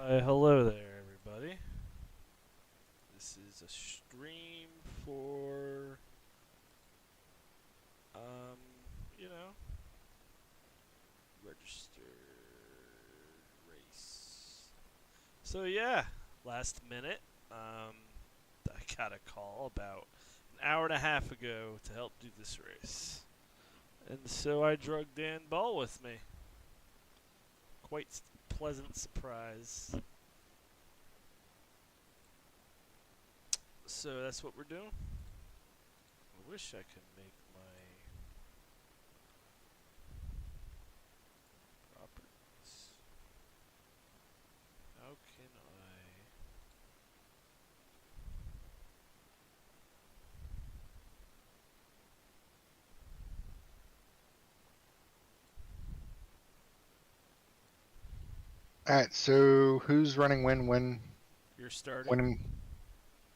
Hello there, everybody. This is a stream for, um, you know, registered race. So yeah, last minute, I got a call about an hour and a half ago to help do this race, and so I drug Dan Ball with me. Quite pleasant surprise. So that's what we're doing. I wish I could make my properties. How can I? All right, so who's running when You're starting. when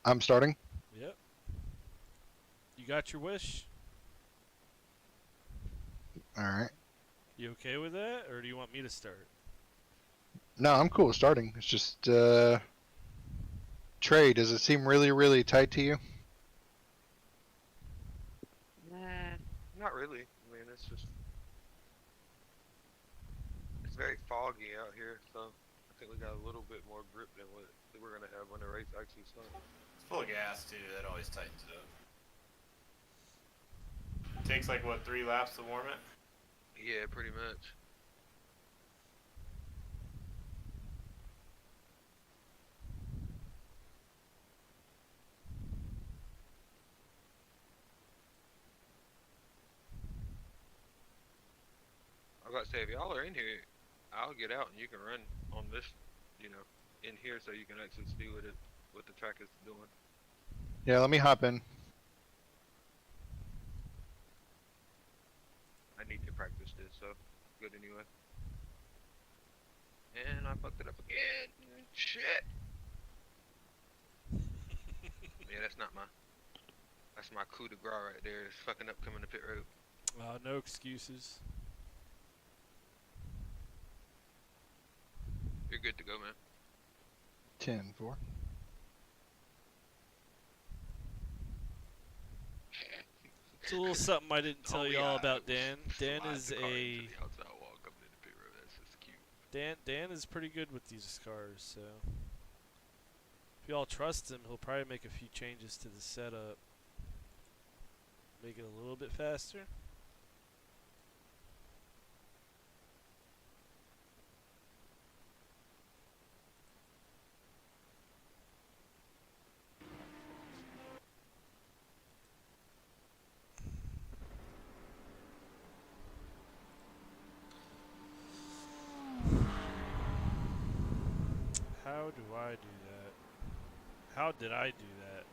I'm starting? Yep. You got your wish? All right. You okay with that, or do you want me to start? No, I'm cool with starting. It's just Trey, does it seem really tight to you? Not really. I mean, it's very foggy out here, so I think we got a little bit more grip than what we're gonna have when the race actually starts. It's full of gas too, that always tightens it up. It takes like what, 3 laps to warm it? Yeah, pretty much. I was about to say, if y'all are in here, I'll get out and you can run on this, in here so you can actually see what the track is doing. Yeah, let me hop in. I need to practice this, so good anyway. And I fucked it up again. Shit. Yeah, that's my coup de grace right there. It's fucking up coming to pit road. No excuses. You're good to go, man. 10-4. It's a little something I didn't tell you all about Dan. Dan is Dan is pretty good with these cars, so if y'all trust him, he'll probably make a few changes to the setup. Make it a little bit faster. How do I do that? How did I do that?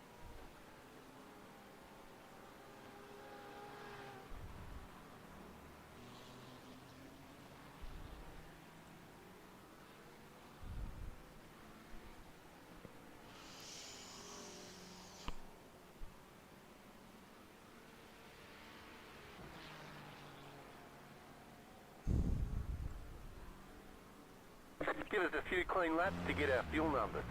Give us a few clean laps to get our fuel numbers.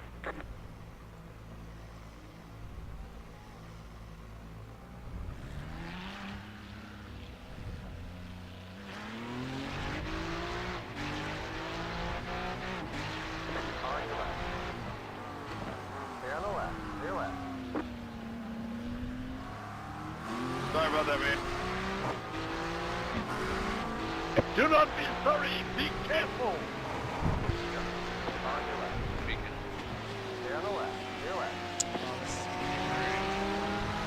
Sorry about that, man. Do not be sorry, be careful!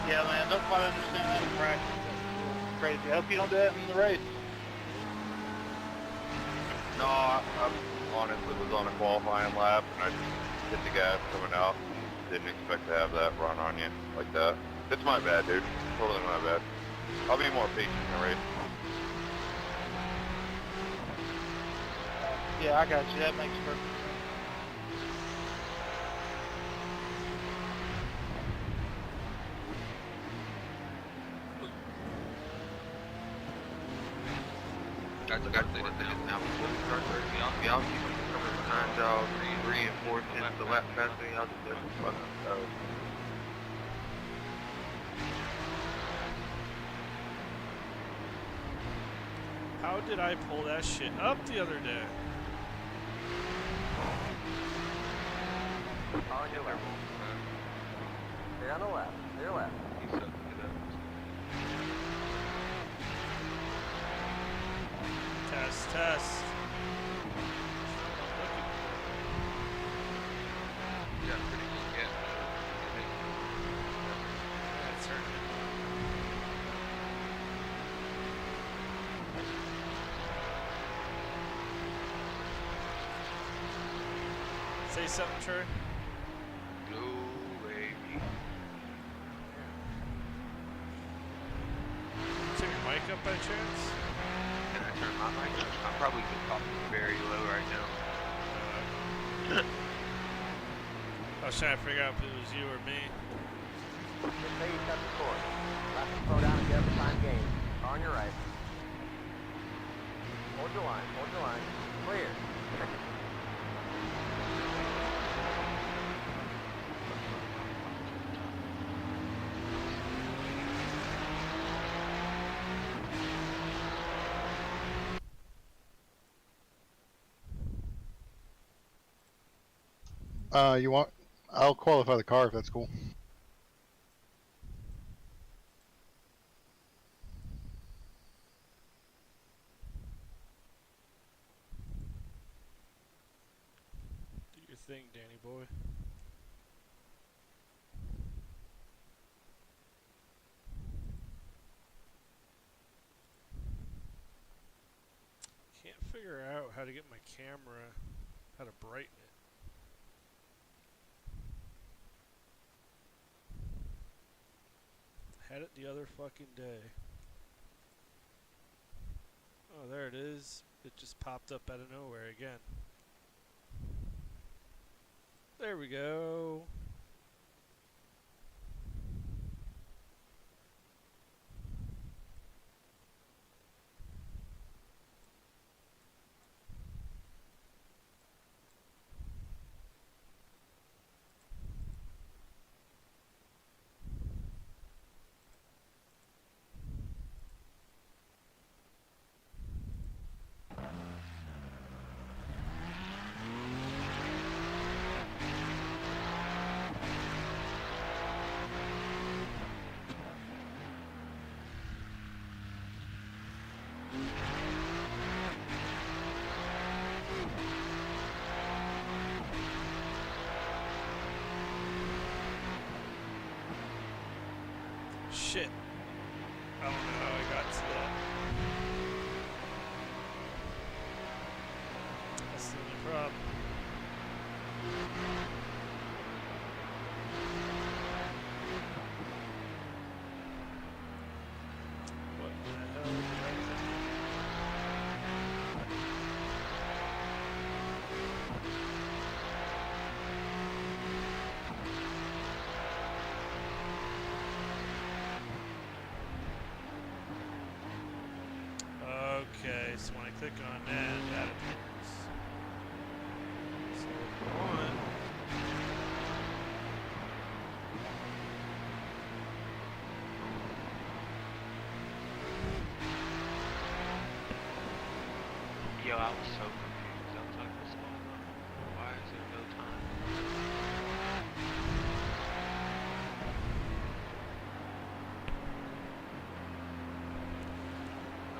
Yeah, man, that's why I understand that in practice. That's crazy. I hope you don't do that in the race. No, I honestly was on a qualifying lap and I just hit the gas coming out. Didn't expect to have that run on you like that. It's my bad, dude. Totally my bad. I'll be more patient in the race. Yeah, I got you. That makes perfect sense. Guys, I got to say this now. Before we start, y'all keep Mind y'all reinforcing the lap passing. I'll just fucking How did I pull that shit up the other day? On your left. Stay on the left. Stay left. He's sucking it up. Test, test. You got a pretty good gap. That's hurting. Say something, Trey. Blue baby. Turn your mic up by chance? Can I turn my mic up? I'm probably just talking very low right now. I was trying to figure out if it was you or me. Just say you cut the course. Left and slow down and get up the time gain. On your right. Hold your line. Hold your line. Clear. You want? I'll qualify the car if that's cool. Do your thing, Danny boy. Can't figure out how to get my camera, how to brighten it. Had it the other fucking day. Oh, there it is. It just popped up out of nowhere again. There we go. Shit. I don't know how I got to that. That's the only problem. What the hell did I do? Okay, so when I click on that, that appears. So one. Yo, I was so confused. I was like, what's going on? Why is there no time?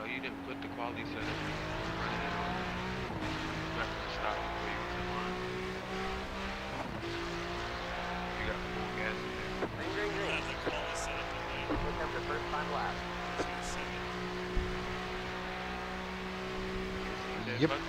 Oh, you didn't put the quality setup. Running it on. You're not gonna stop before you get to line. You got full gas in there. Green, green, green. That's a quality setup in there. Here comes the first time lap. 2 seconds. See that Yep. button?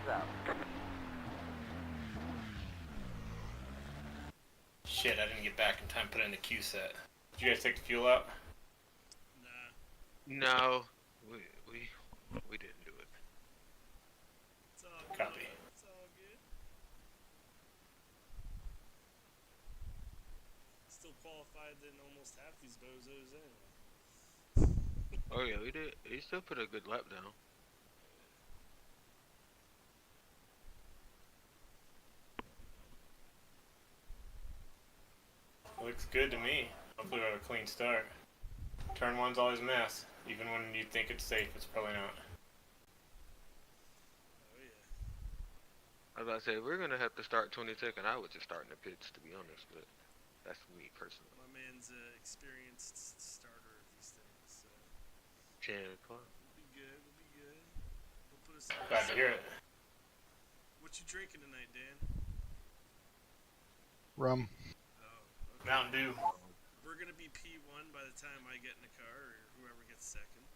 flags out. Shit, I didn't get back in time to put in the Q set. Did you guys take the fuel out? Nah, No, we didn't do it. it's all good. Copy. It's all good. Still qualified in almost half these bozos anyway. Oh yeah, we did. He still put a good lap down. Looks good to me. Hopefully we have a clean start. Turn one's always a mess. Even when you think it's safe, it's probably not. Oh yeah. I was about to say, we're gonna have to start 22nd. I would just start in the pits, to be honest, but that's me personally. My man's an experienced starter of these things, so 10 o'clock. we'll be good. We'll be good. We'll put us. Glad to hear it. What you drinking tonight, Dan? Rum. Oh, okay. Mountain Dew. We're gonna be P1 by the time I get in the car, or whoever gets second.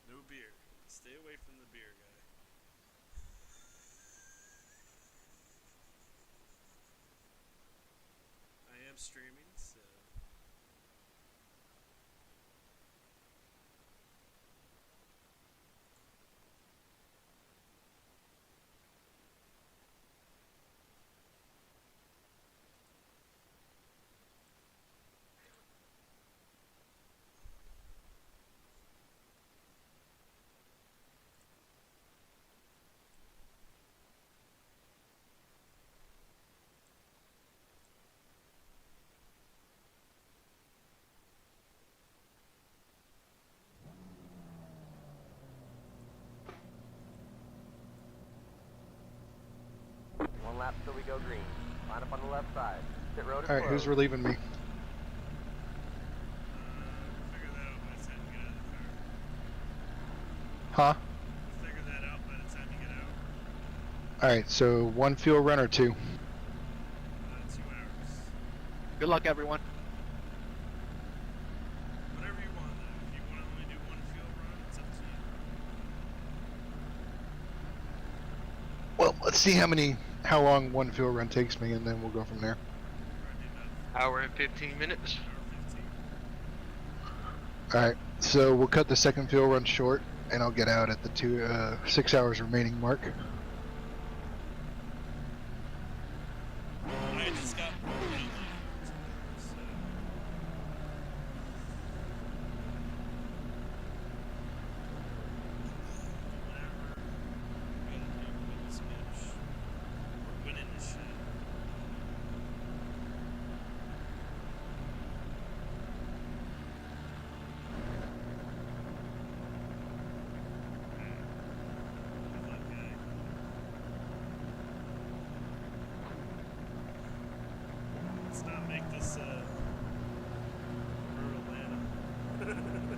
No beer. Stay away from the beer guy. I am streaming, so. One lap till we go green. Line up on the left side. Pit road is All right, closed. who's relieving me? We'll figure that out by the time you get out of the car. Huh? We'll figure that out by the time you get out. All right, so one fuel run or two. 2 hours. Good luck, everyone. Whatever you want, though. If you want to only do one fuel run, it's up to you. Well, let's see how long one fuel run takes me, and then we'll go from there. Probably about Hour and 15 minutes. hour 15. All right, so we'll cut the second fuel run short, and I'll get out at the 6 hours remaining mark. I just got really so. Whatever. We gotta do win this match. We're winning this shit. Good luck, guy. Let's not make this rural Atlanta.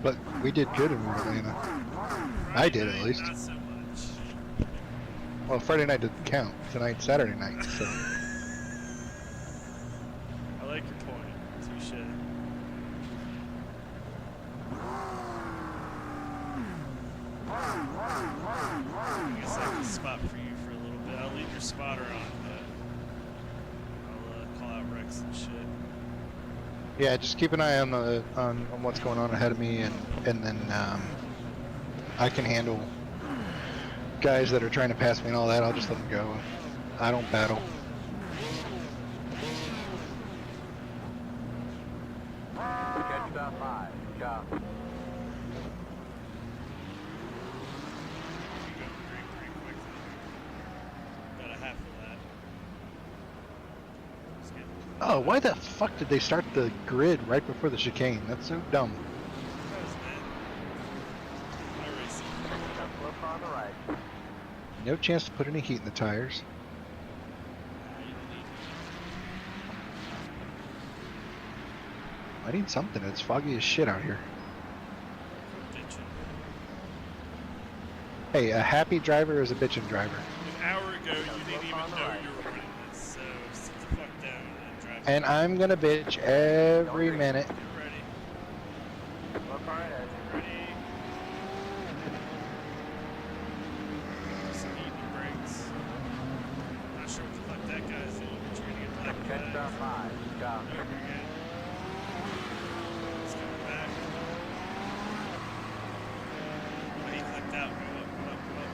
But we did good in Atlanta. I did, at least. Not so much. Well, Friday night didn't count. Tonight, Saturday night. So I like your point. Touche. I guess I can spot for you for a little bit. I'll leave your spotter on, but I'll call out Rex and shit. yeah, just keep an eye on the on what's going on ahead of me, and then I can handle guys that are trying to pass me and all that. I'll just let them go. I don't battle. Catch about 5. Good job. You go pretty quick. About a half of that. Just get Oh, why the fuck did they start the grid right before the chicane? That's so dumb. surprised, man. iRacing. Jump slow car on the right. No chance to put any heat in the tires. I need something. It's foggy as shit out here. Bitchin'. Hey, a happy driver is a bitchin' driver. An hour ago, you didn't even know you were running this, so sit the fuck down and drive. And I'm gonna bitch every minute. Get ready. Slow car ahead. guys. Ready. Some eating breaks. Not sure what the fuck that guy's doing. But you're gonna get back to Check that. star 5. Go. Over again. It's coming back. Oh, he clicked out. Go up, go up, go up.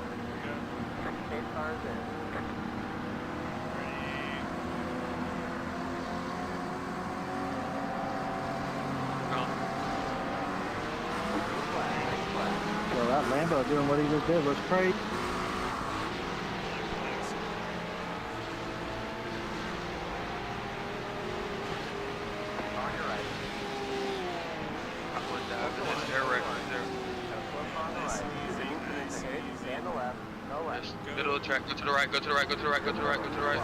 There we go. Chase cars in. Ready. Well, that Lambo doing what he just did was crazy. On your right. That's their record. Flip on the right. Nice, Okay, easy. stay on the left. No left. Just middle of the track. Go to the right. Go to the right. Go to the right. Go to the right. Go to the right.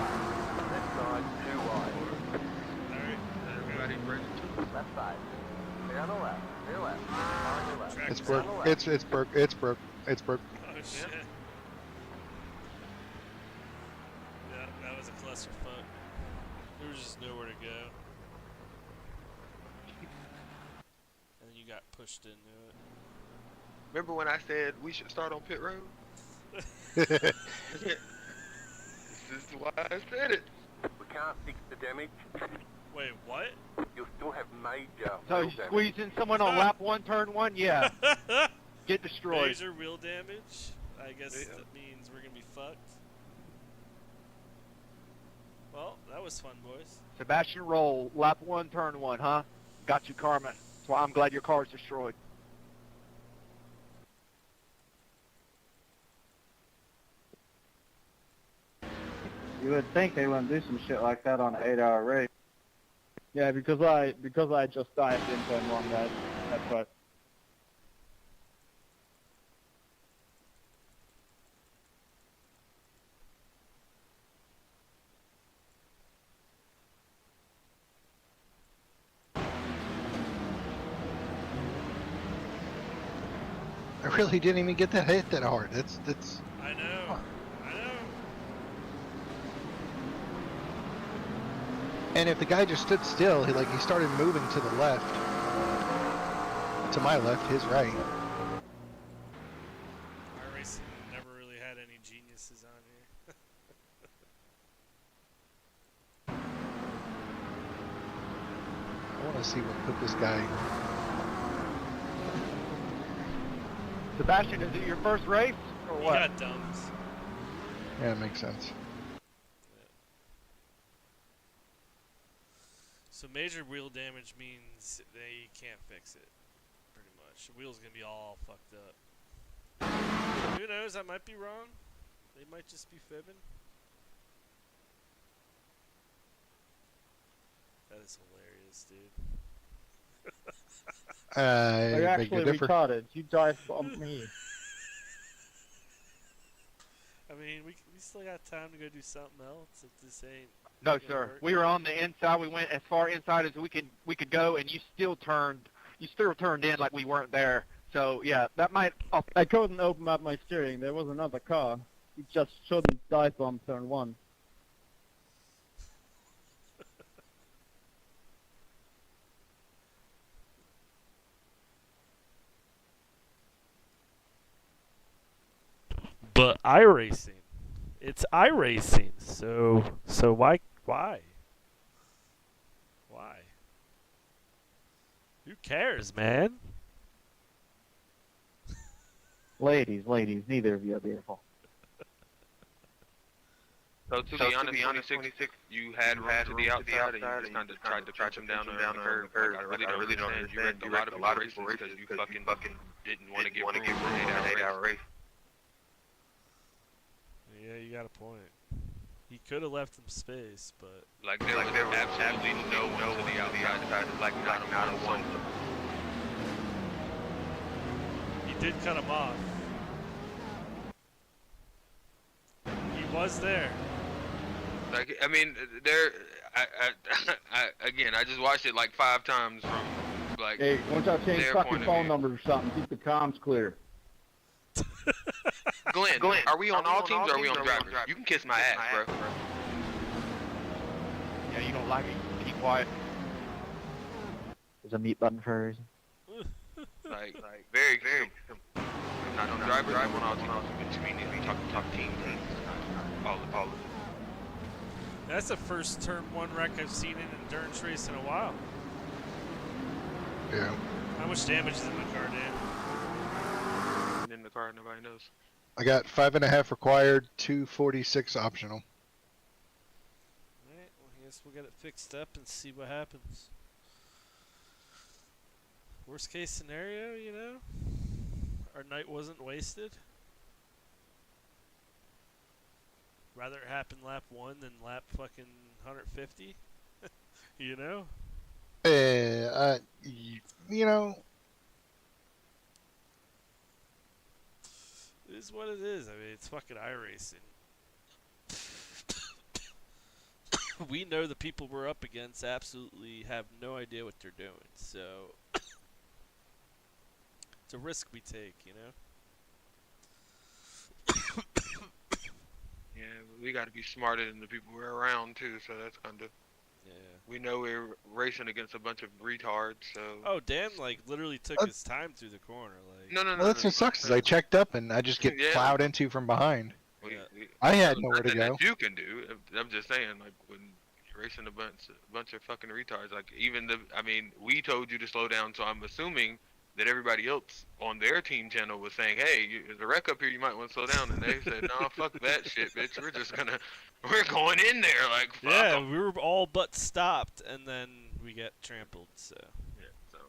This on 2 wide. Alright. Everybody break. Left side. Stay on the left. Stay left. On your left. Track It's is broke. on. It's broke. It's broke. It's broke. Oh shit. Yeah, that was a clusterfuck. There was just nowhere to go. And then you got pushed into it. Remember when I said we should start on pit road? Yeah, This is why I said it. We can't fix the damage. Wait, what? You'll still have major So wheel you damage. squeeze in someone on lap 1, turn 1, yeah, get destroyed. Major wheel damage? I guess Yeah. that means we're gonna be fucked. Well, that was fun, boys. Sebastian Roll, lap 1, turn 1, huh? Got you, Carmen. That's why I'm glad your car's destroyed. You would think they wouldn't do some shit like that on an 8-hour race. Yeah, because I just dived in turn 1, guys. That's right. I really didn't even get that hit that hard. That's. I know. I know. And if the guy just stood still, he started moving to the left, to my left, his right. iRacing never really had any geniuses on here. I want to see what put this guy. Sebastian, is it your first race or You what? got dumbs. Yeah, it makes sense. So major wheel damage means they can't fix it, pretty much. The wheel's gonna be all fucked up. Who knows? I might be wrong. They might just be fibbing. That is hilarious, dude. You're Beg actually to differ. retarded. You dive bombed me. I mean, we still got time to go do something else if this ain't. No, gonna sir. work. We were on the inside. We went as far inside as we could go, and you still turned in like we weren't there. So yeah, that might. I couldn't open up my steering. There was another car. You just shouldn't dive bomb turn 1. But iRacing, it's iRacing. So why? Who cares, man? Ladies, neither of you are beautiful. So to be honest, 26, you had room to the outside, and you just kind of tried to push him down on the curve. Like, I really don't understand. You wrecked a lot of people races because you fucking didn't want to get room for an 8-hour race. Yeah, you got a point. He could have left him space, but Like there was absolutely no one to the outside. Like not a one. he did cut him off. He was there. Like I mean, again, I just watched it like 5 times from like. Hey, once I change their fucking point of phone view. numbers or something, keep the comms clear. Glenn, are we on all teams or are we on drivers? You can kiss my ass, bro. Yeah, you don't like it. Keep quiet. There's a mute button for a reason. Like very simple. Not on driver, someone else between it. Talk team. All of it. That's the first Turn 1 wreck I've seen in an endurance race in a while. Yeah. How much damage is in the car, Dan? In the car, nobody knows. I got 5.5 required, 246 optional. Alright, well, I guess we'll get it fixed up and see what happens. Worst case scenario, you know? Our night wasn't wasted. Rather it happen lap 1 than lap fucking 150. You know? You know, It is what it is. I mean, it's fucking iRacing. We know the people we're up against absolutely have no idea what they're doing, so it's a risk we take, you know? Yeah, we got to be smarter than the people we're around too. So that's kind of. Yeah. We know we're racing against a bunch of retards, so. Oh, Dan, like, literally took his time through the corner, like. No. well, that's what sucks is I checked up and I just get Yeah. plowed into from behind. Yeah. I had nowhere to Nothing go. that you can do. I'm just saying, like, when you're racing a bunch of fucking retards, like, I mean, we told you to slow down, so I'm assuming that everybody else on their team channel was saying, hey, there's a wreck up here, you might want to slow down, and they said, no, fuck that shit, bitch, we're going in there, like, fuck Yeah, 'em. we were all but stopped, and then we got trampled, so. Yeah, so.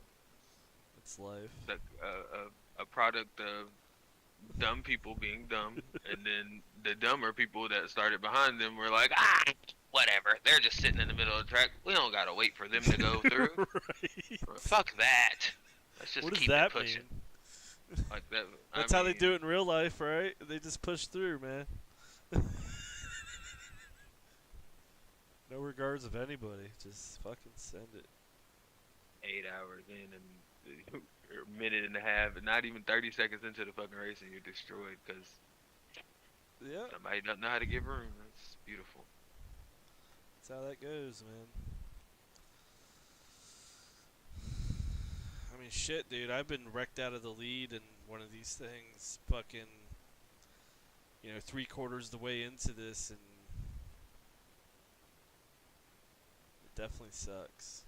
It's life. Like, a product of dumb people being dumb, and then the dumber people that started behind them were like, whatever, they're just sitting in the middle of the track, we don't gotta wait for them to go through. Right. Fuck that. Let's just What does keep that it pushing. mean? Like that. That's how they do it in real life, right? They just push through, man. No regards of anybody. Just fucking send it. 8 hours in and a minute and a half, and not even 30 seconds into the fucking race, and you're destroyed because somebody doesn't know how to give room. That's beautiful. That's how that goes, man. I mean, shit, dude. I've been wrecked out of the lead in one of these things, fucking, 3/4 the way into this, and it definitely sucks.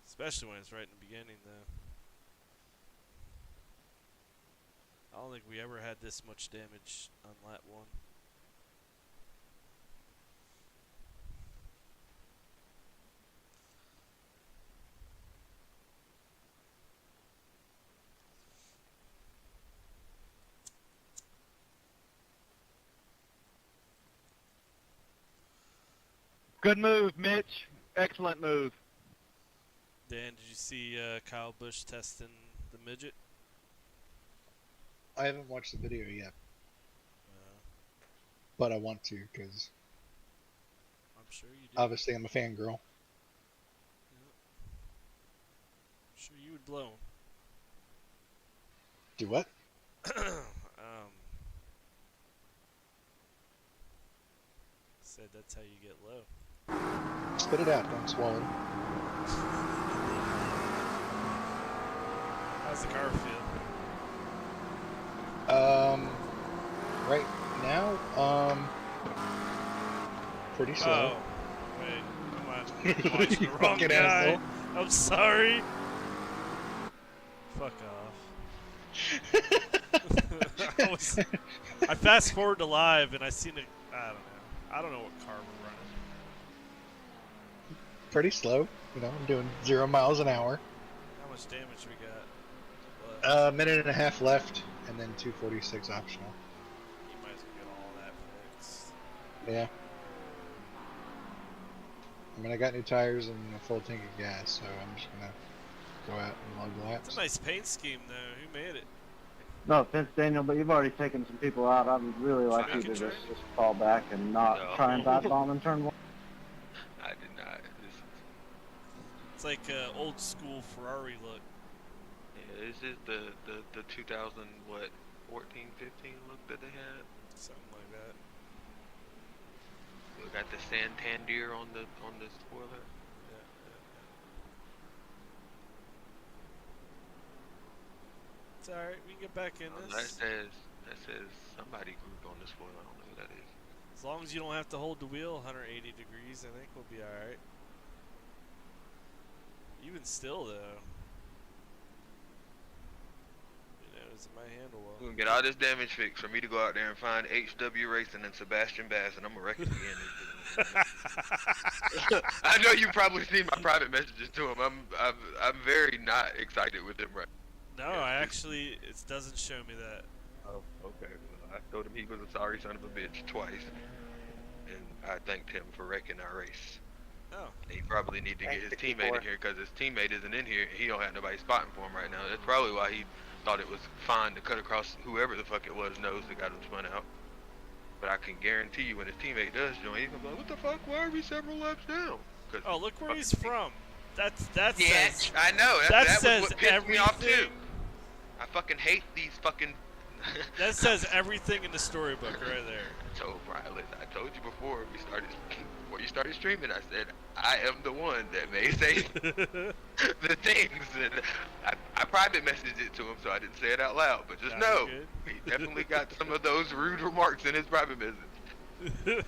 Especially when it's right in the beginning, though. I don't think we ever had this much damage on lap 1. Good move, Mitch. Excellent move. Dan, did you see Kyle Busch testing the midget? I haven't watched the video yet, but I want to because I'm sure you do. obviously I'm a fangirl. I'm sure you would blow him. Do what? Said that's how you get low. Spit it out, don't swallow. How's the car feel? Right now, pretty slow. Oh, wait, I'm watching the wrong Fucking guy. asshole. I'm sorry. Fuck off. I fast forward to live and I seen it. I don't know what car we're running. Pretty slow. I'm doing 0 miles an hour. How much damage we got? Minute and a half left, and then 246 optional. You might as well get all that fixed. Yeah. I mean, I got new tires and a full tank of gas, so I'm just gonna go out and log laps. It's a nice paint scheme, though. Who made it? No offense, Daniel, but you've already taken some people out. I would really like you to just fall back and not try and dive bomb in turn 1. I did not. It's like old school Ferrari look. Yeah, this is the 2000 14, 15 look that they had. Something like that. We got the Santander on the spoiler. Yeah. It's alright, we can get back in That this. says somebody grouped on this foil. I don't know who that is. As long as you don't have to hold the wheel 180 degrees, I think we'll be alright. Even still, though. You know, is my handle well? We can get all this damage fixed for me to go out there and find HW Racing and Sebastian Bass, and I'm gonna wreck it again. I know you probably seen my private messages to him. I'm very not excited with him right No, Yeah. I actually, it doesn't show me that. Oh, okay. Well, I told him he was a sorry son of a bitch twice, and I thanked him for wrecking our race. Oh. He probably need to get his teammate in here because his teammate isn't in here and he don't have nobody spotting for him right now. That's probably why he thought it was fine to cut across whoever the fuck it was nose that got him spun out. But I can guarantee you when his teammate does join, he's gonna be like, what the fuck, why are we several laps down? Oh, look where he's from. That Yeah, says, I know. that was says what pissed me off too. everything. I fucking hate these fucking... That says everything in the storybook right there. So, Brian, listen, I told you before you started streaming, I said, I am the one that may say the things. And I private messaged it to him, so I didn't say it out loud. But just know, he definitely got some of those rude remarks in his private message.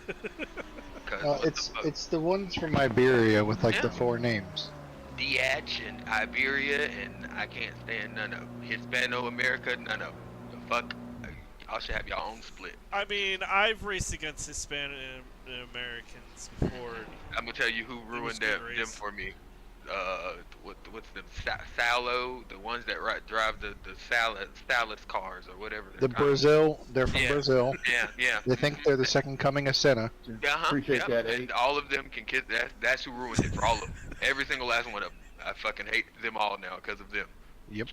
It's the ones from Iberia with like the 4 names. Diach and Iberia, and I can't stand none of them. Hispano-America, none of them. The fuck, y'all should have your own split. I mean, I've raced against Hispanic Americans before. I'm gonna tell you who ruined them for me. What's them? Salo, the ones that drive the Salas cars or whatever. They're from Brazil. Yeah. They think they're the second coming of Senna. Appreciate that, And all of them can kiss. That's who ruined it for all of them. Every single last one of them. I fucking hate them all now because of them. Yep.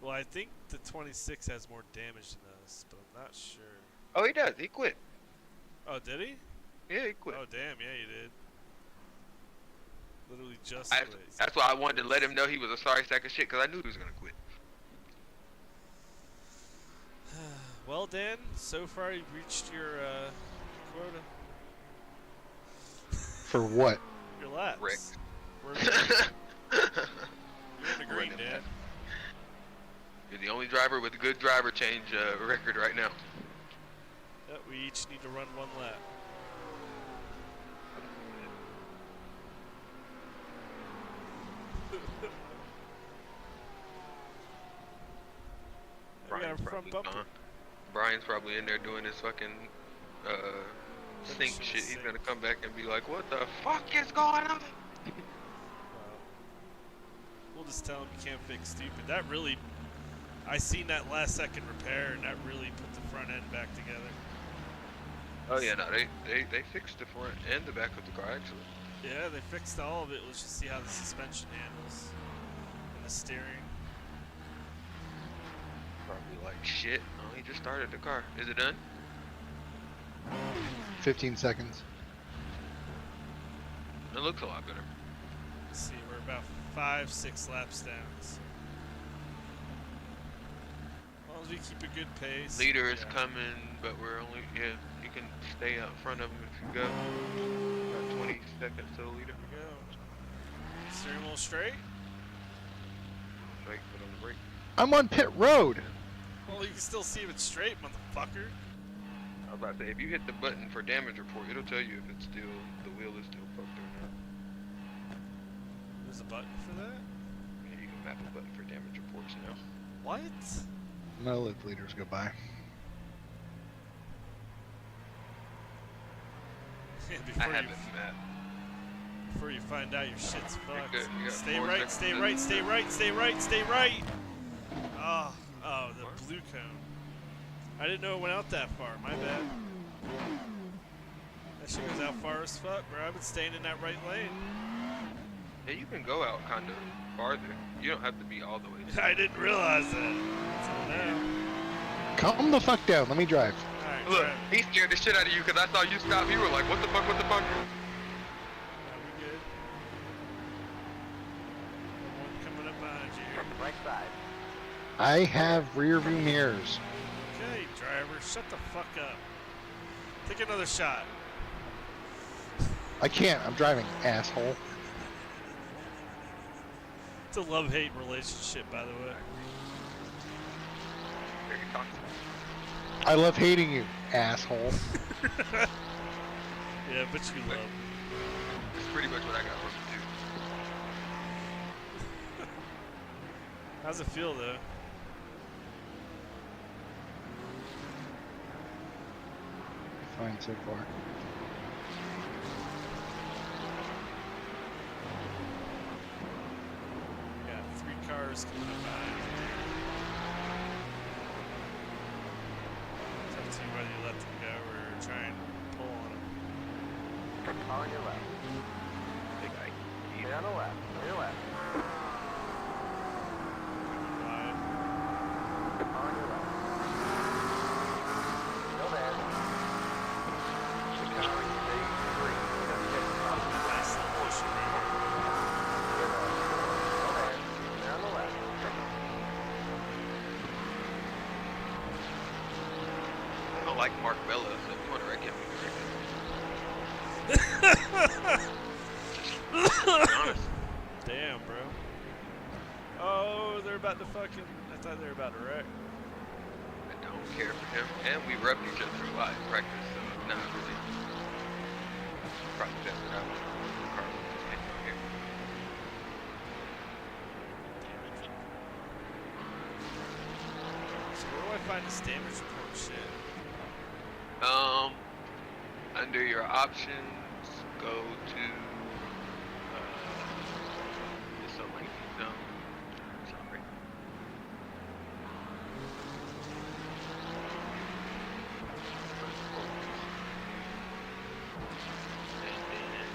Well, I think the 26 has more damage than us, but I'm not sure. Oh, he does. He quit. Oh, did he? Yeah, he quit. Oh, damn. Yeah, he did. Literally just quit. That's why I wanted to let him know he was a sorry sack of shit, because I knew he was going to quit. Well, Dan, so far you've reached your quota. For what? Your laps. Rick. You're in the green, Dan. You're the only driver with a good driver change record right now. Yep, we each need to run 1 lap. Brian's probably in there doing his fucking sync shit. He's gonna come back and be like, what the fuck is going on? We'll just tell him you can't fix stupid. That really, I seen that last second repair and that really put the front end back together. Oh yeah, no, they fixed the front and the back of the car actually. Yeah, they fixed all of it. Let's just see how the suspension handles and the steering. Probably like shit. Oh, he just started the car. Is it done? 15 seconds. It looks a lot better. Let's see, we're about 5-6 laps down. So. As long as we keep a good pace. Leader is coming, but we're only, you can stay out front of him if you go. About 20 seconds to the leader. There we go. Steering wheel straight. Straight, put on the brake. I'm on pit road. Well, you can still see if it's straight, motherfucker. I was about to say, if you hit the button for damage report, it'll tell you if it's still, the wheel is still fucked or not. There's a button for that? Yeah, you can map a button for damage reports now. What? I'm gonna let the leaders go by. Before you find out your shit's fucked. You got Stay 4 right, seconds stay to- right, stay right, stay right, stay right! Oh, the blue cone. I didn't know it went out that far, my bad. That shit goes out far as fuck, bro. I've been staying in that right lane. Yeah, you can go out kind of farther. You don't have to be all the way down. I didn't realize that. So now. Calm the fuck down. Let me drive. Alright, Look, he scared the shit out of you because I saw you stop. You were like, what the fuck, what the fuck? we good. One coming up behind you here. From the right side. I have rear view mirrors. Okay, driver, shut the fuck up. Take another shot. I can't. I'm driving, asshole. It's a love-hate relationship, by the way. Very toxic. I love hating you, asshole. Yeah, but you love. That's pretty much what I got from it too. How's it feel, though? Fine so far. Got 3 cars coming up behind. It's up to you whether you let them go or try and pull on them. On your left. Big guy. Stay on the left. On your left. Wide. On your left. Still there. Chicago, you say 3. Just get up. Nice little motion right here. Still there. Stay on the left. I don't like Mark Bella, so if you want to wreck him, we can wreck him. Honest. Damn, bro. Oh, they're about to fucking. I thought they were about to wreck. I don't care for him. And we rubbed each other a lot in practice, so not really. Probably best that I would the car was just hitting on here. So where do I find this damage report shit? Under your options, go to this lengthy zone. Sorry. And then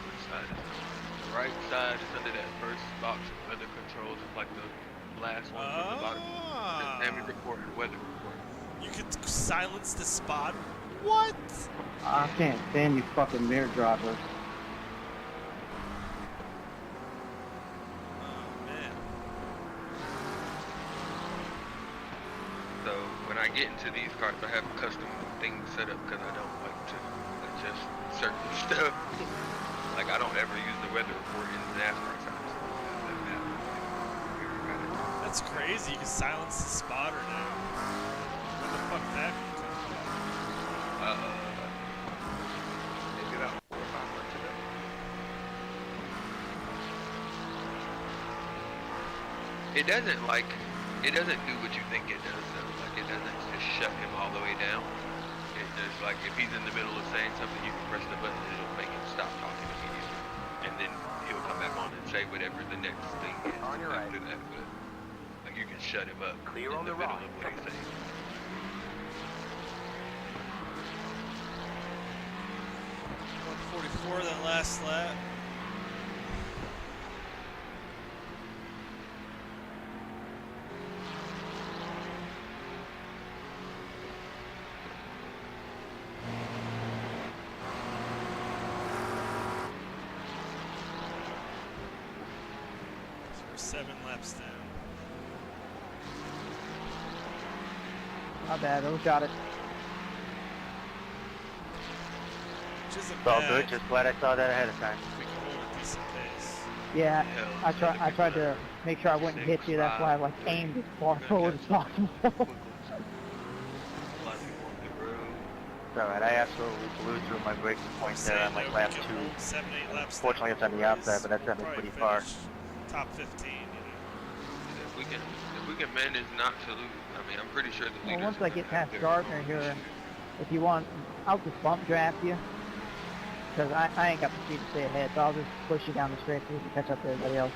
which side is it? The right side is under that first box of weather controls. It's like the last one from the bottom. Damage report and weather report. You could silence the spot. What? I can't stand you fucking mirror drivers. Oh man. So when I get into these cars, I have custom things set up because I don't like to adjust certain stuff. Like I don't ever use the weather report in NASCAR times. That's crazy. You can silence the spotter now. What the fuck that come from? Maybe about 4 or 5 months ago. It doesn't do what you think it does though. Like it doesn't just shut him all the way down. It just like if he's in the middle of saying something, you can press the button and it'll make him stop talking immediately. And then he'll come back on and say whatever the next thing is On your after right. that. But like you can shut him up Clear in on the the middle right. of what he's saying. 144 that last lap. So we're 7 laps down. Not bad, overshot it. Which isn't It's all bad. good. Just glad I saw that ahead of time. If we can hold a decent pace. Yeah, Hell, I tried to make sure I wouldn't hit you. That's why I like aimed as far forward as possible. A lot of people on the road. It's alright. I absolutely blew through my braking point there on like Saying lap that we 2. can hold 7, 8 laps Fortunately, down it's on the boys, outside, but that sent me we'll pretty probably far. finish Top 15, you know. If we can manage not to lose, I mean, I'm pretty sure the Well, leaders once are I gonna get have past their Gardner own here, issues. if you want, I'll just bump draft you. Because I ain't got the speed to stay ahead, so I'll just push you down the straight so you can catch up to everybody else.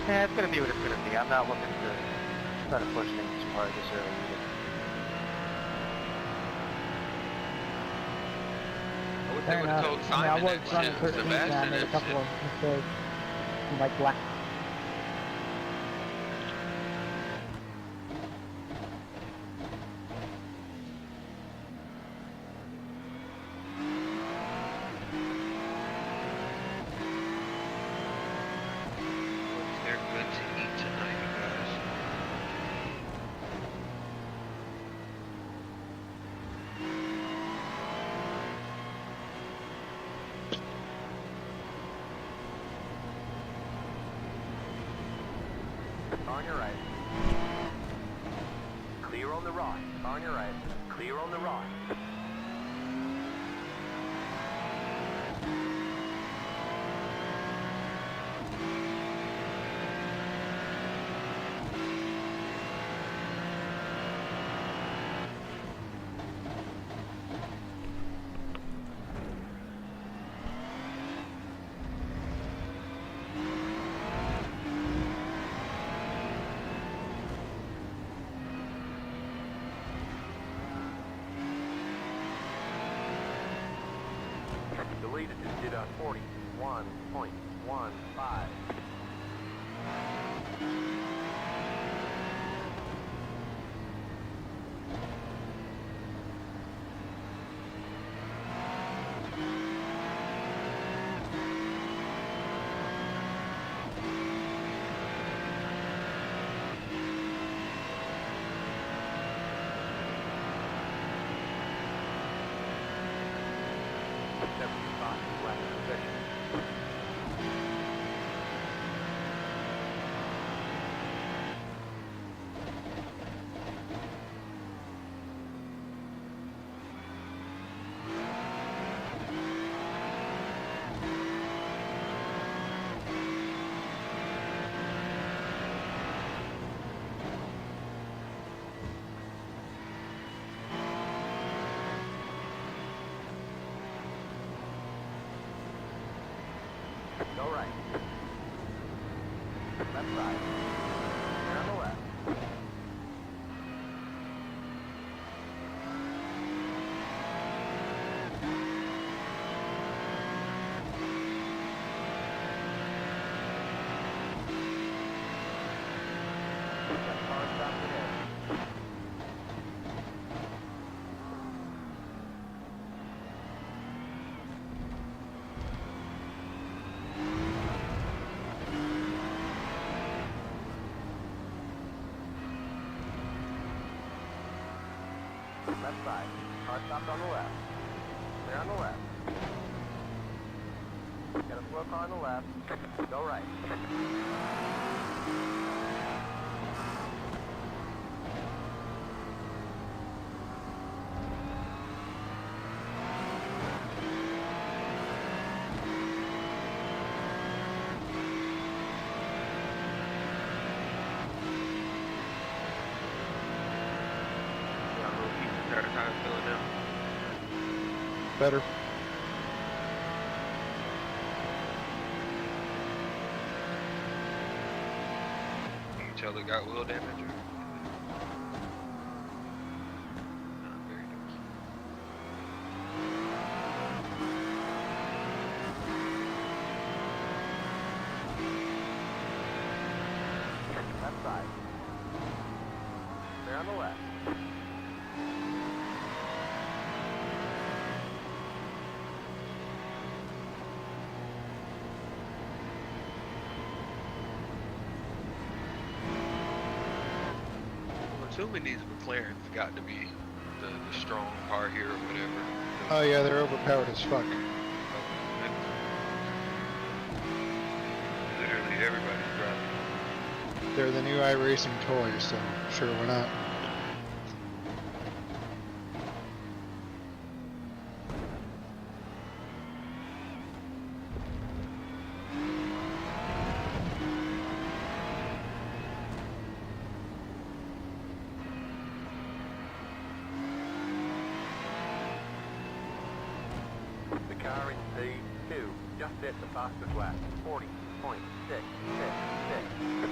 Yeah, it's gonna be what it's gonna be. I'm not looking to try to push things too hard this early. I wish they Fair would have enough. told I Simon mean, I was that running shit. 13 and I Sebastian made a that couple shit. of mistakes. Like black. They're good to eat tonight, you guys. your right. Clear on the right. Car on your right. Clear on the right. Deleted did a 41.15. Go right. Left side. Clear on the left. That car stopped ahead. Left side. Car stopped on the left. Clear on the left. Got a slow car on the left. Go right. Better. Can you tell it got wheel damage or? Not very much. Left side. Clear on the left. I'm assuming these McLarens got to be the strong car here or whatever. Oh yeah, they're overpowered as fuck. Literally everybody's driving. They're the new iRacing toys, so sure we're not. The car in P2 just hit the fastest lap, 40.666.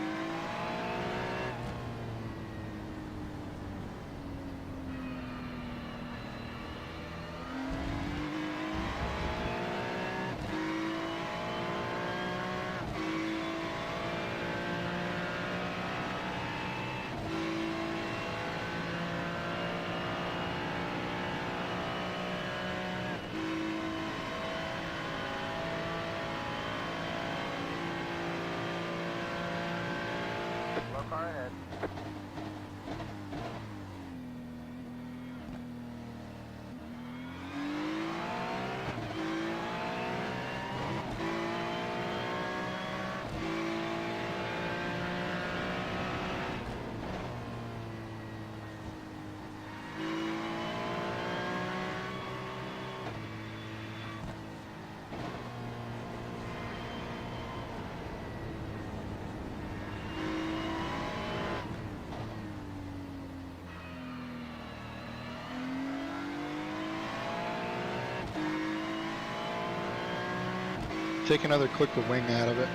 Take another click the wing out of it.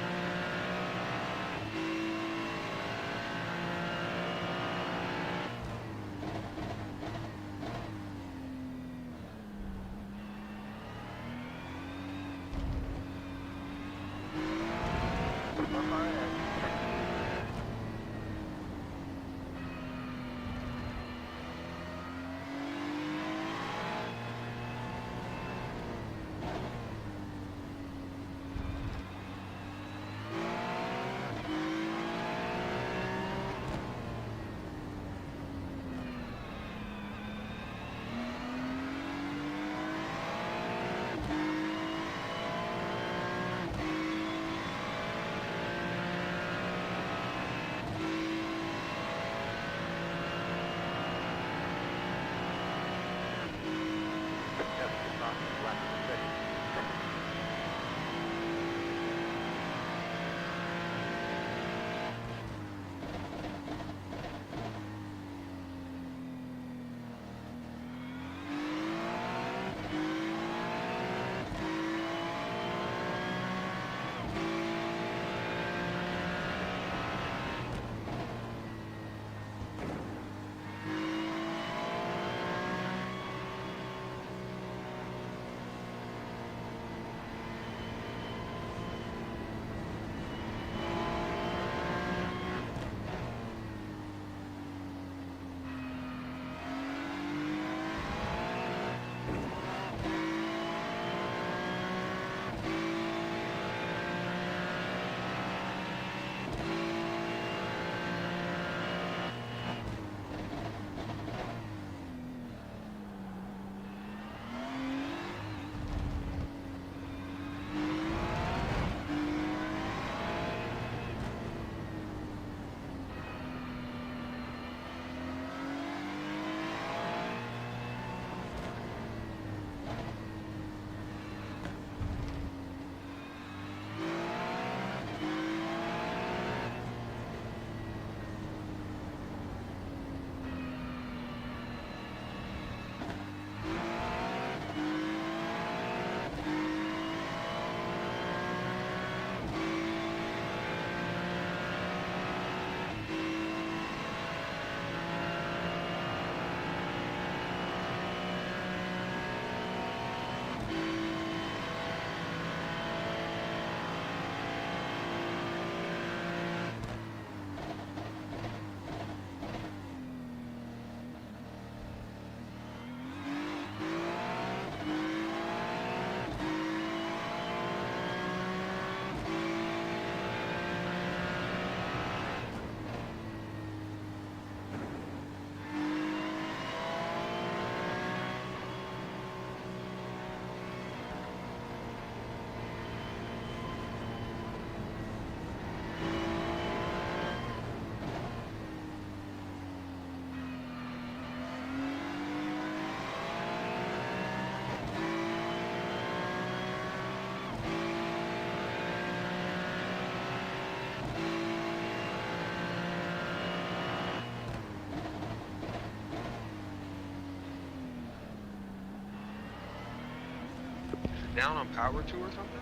Down on power 2 or something?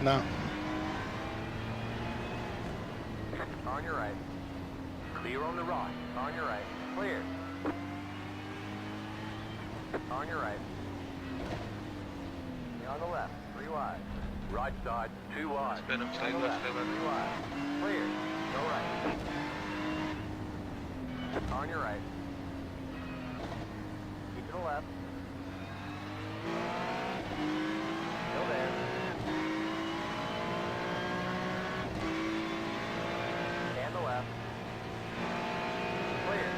No. On your right. Clear on the right. On your right. Clear. On your right. On the left. 3 wide. Right side. 2 wide. Spin him, stay On the left, left. stay left. 3 wide. Clear. Go right. On your right. Keep to the left. Still there. And the left. Clear.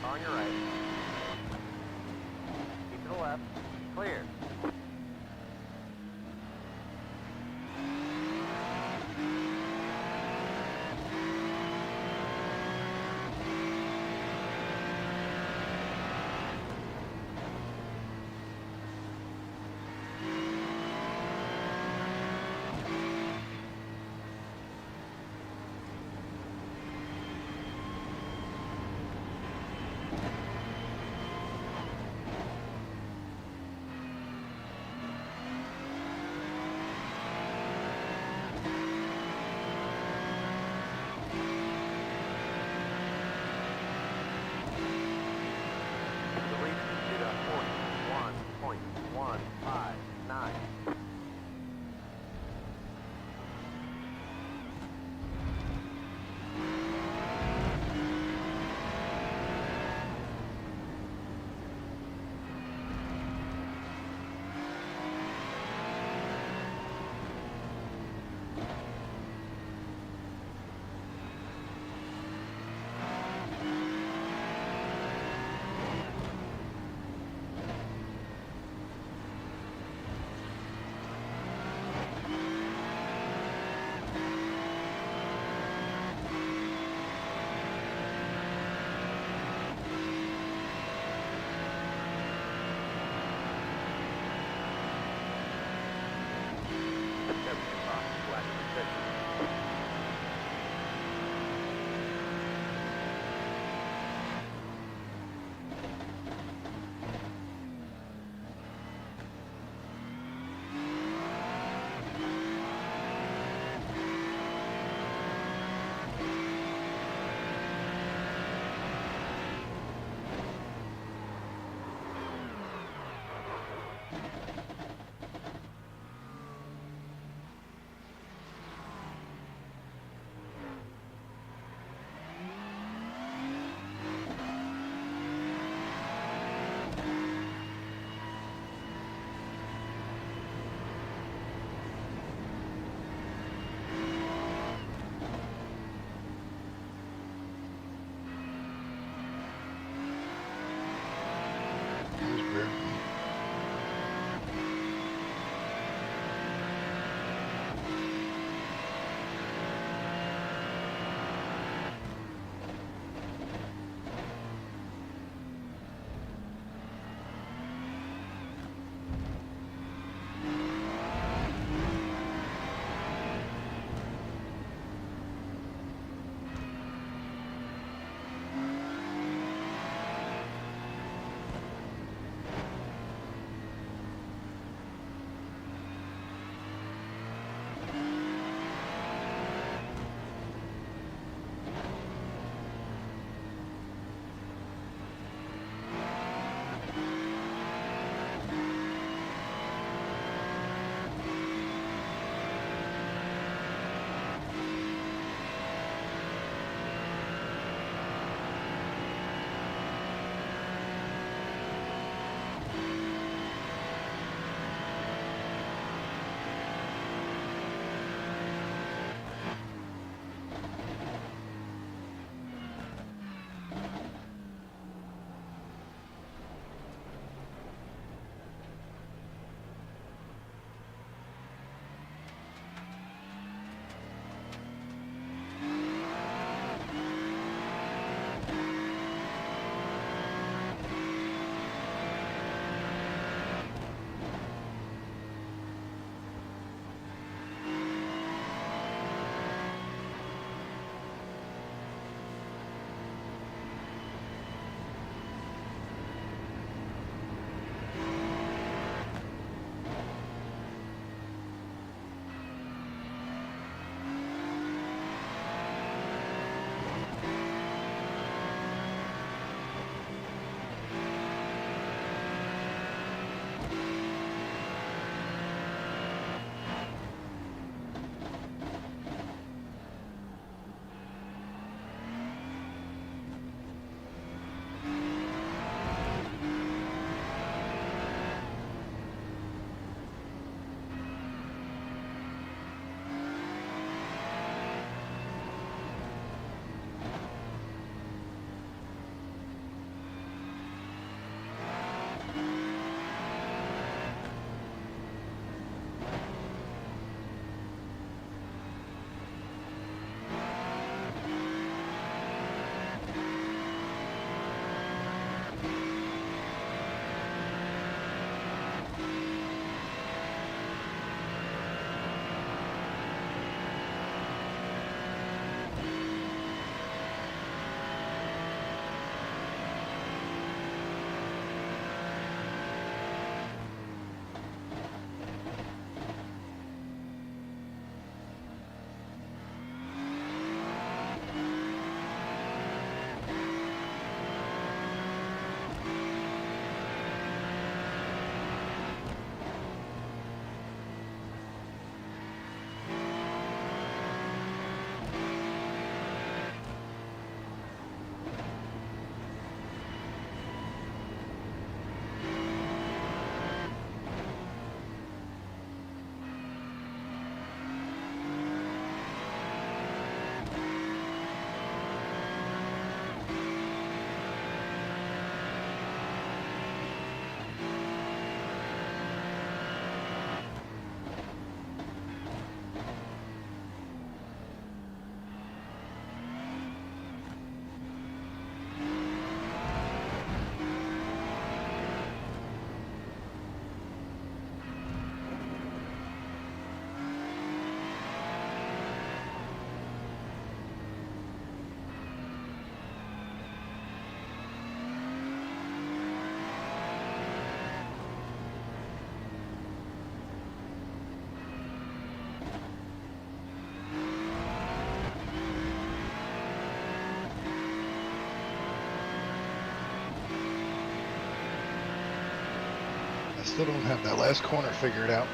On your right. Keep to the left. Clear. That was weird. Still don't have that last corner figured out.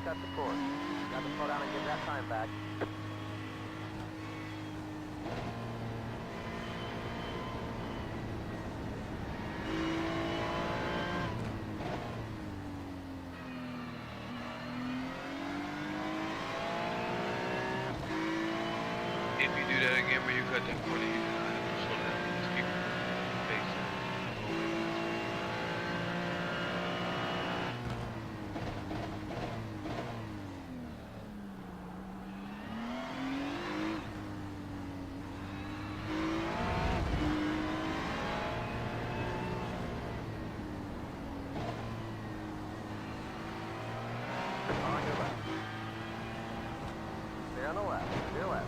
cut the course. Got to slow down and give that time back. If you do that again where you cut that corner, you have to slow down. Just keep pace. On your left. Stay on the left. Your left.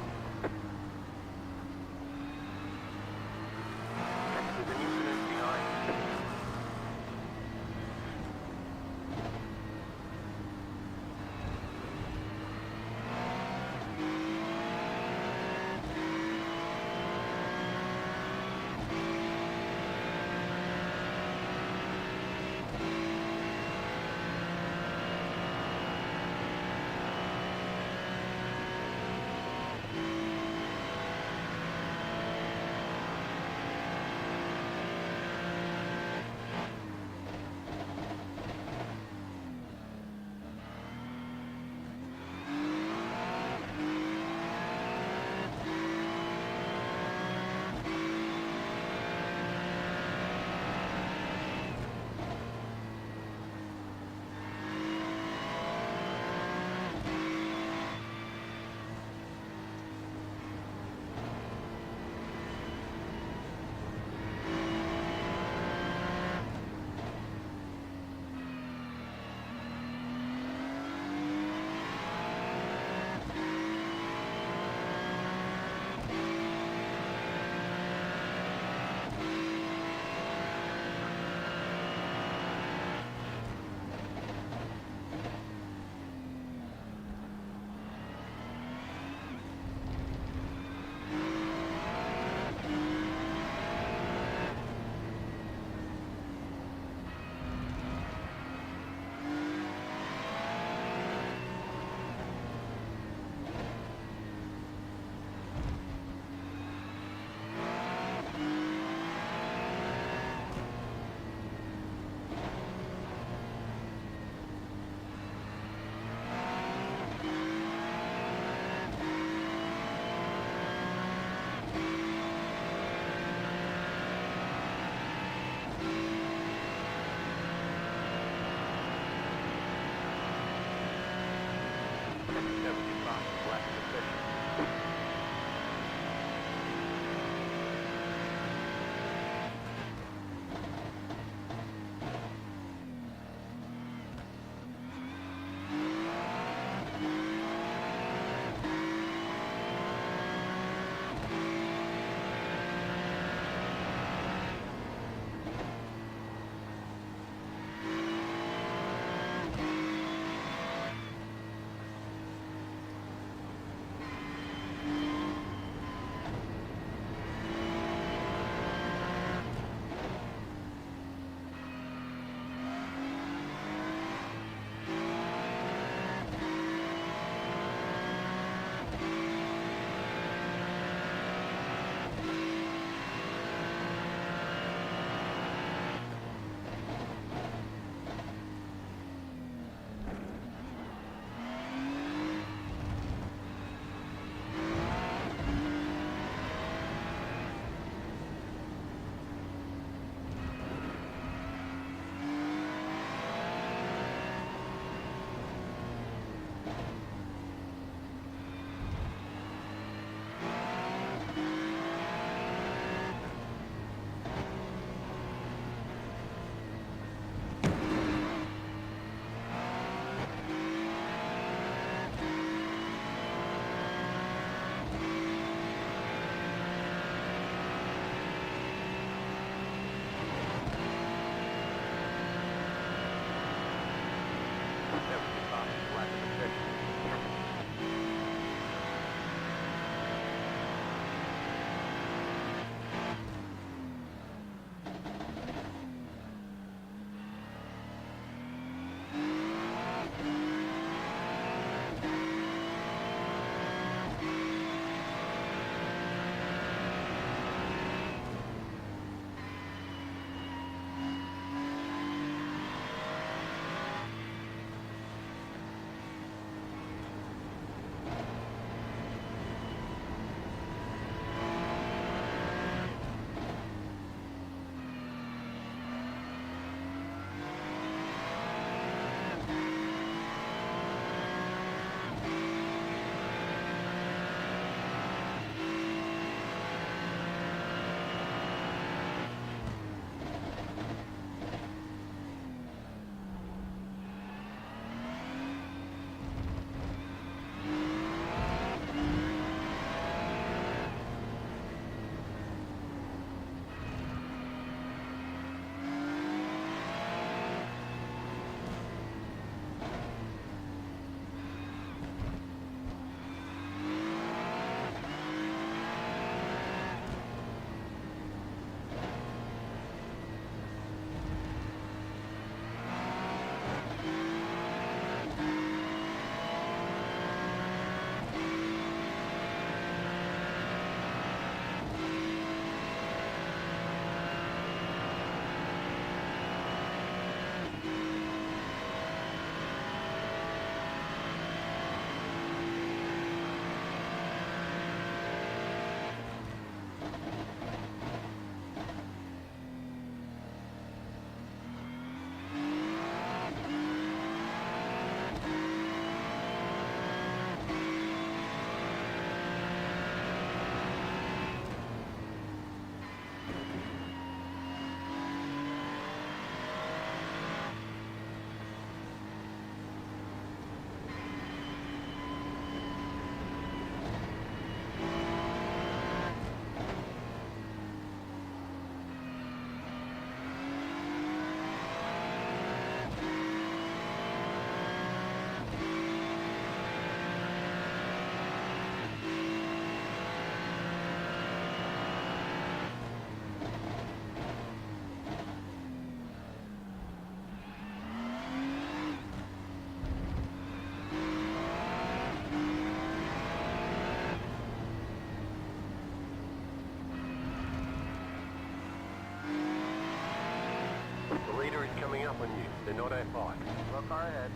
falling. Slow car ahead.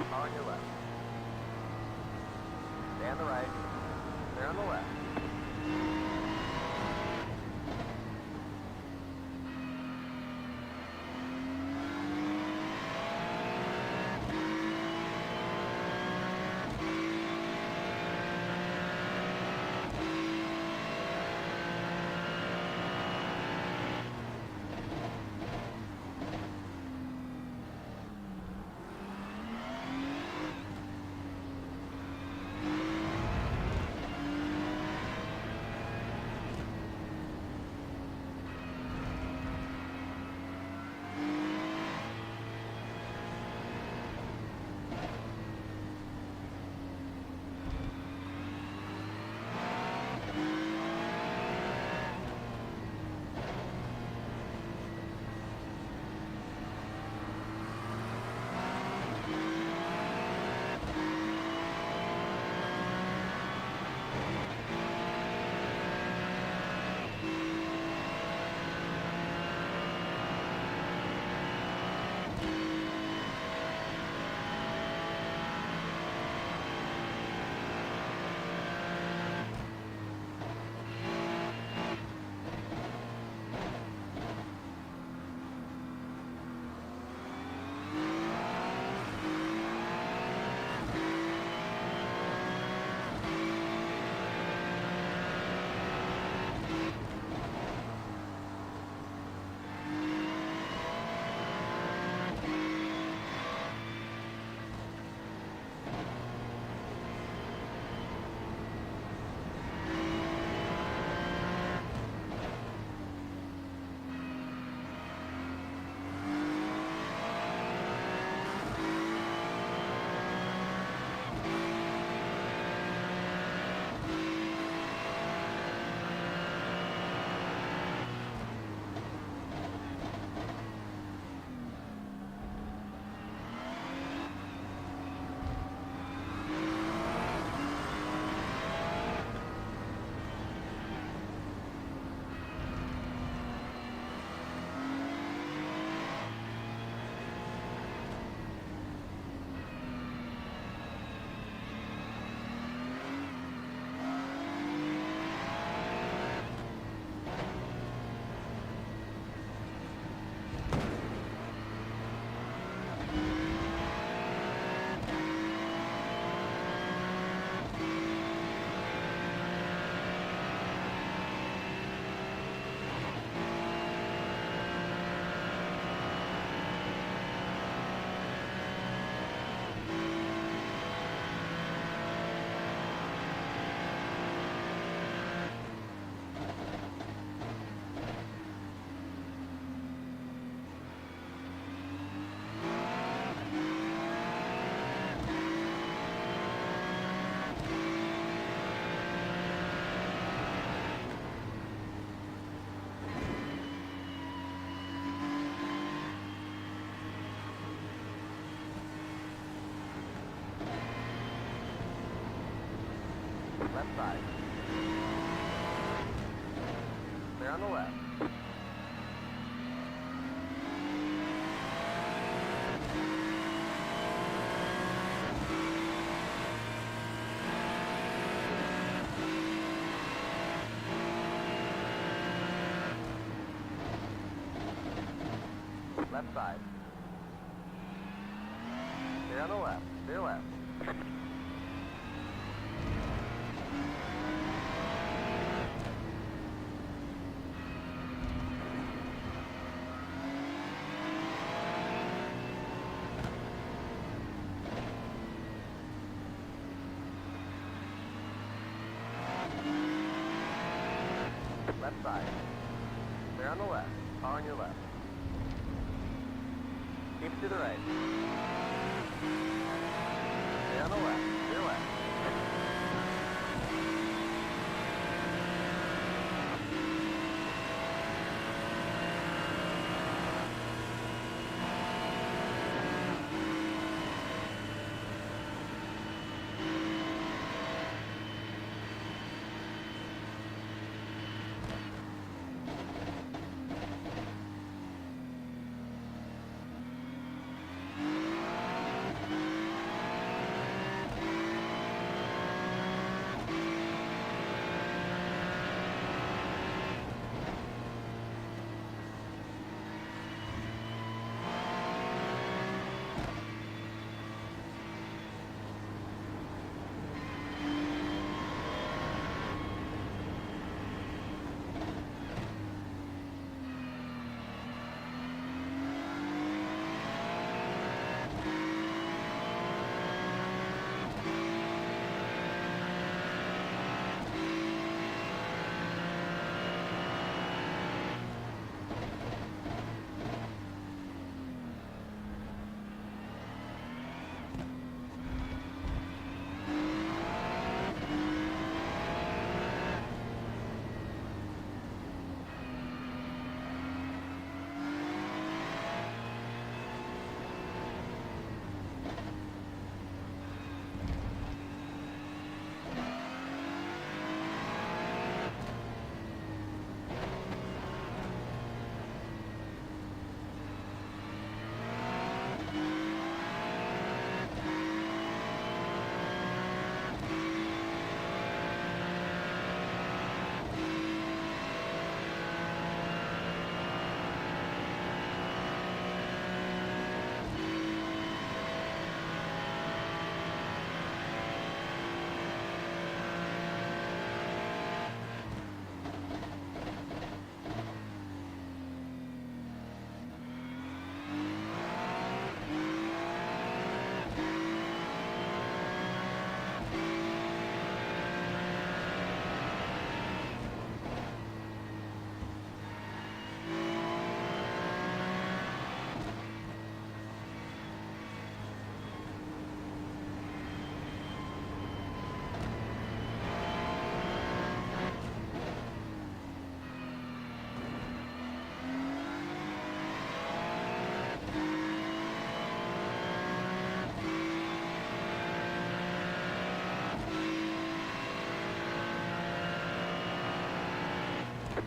Car on your left. Stay on the right. Clear on the left. Left side. Clear on the left. Left side. Clear on the left. clear left. Left side. Clear on the left. Car on your left. Keep it to the right. Clear on the left. Clear left.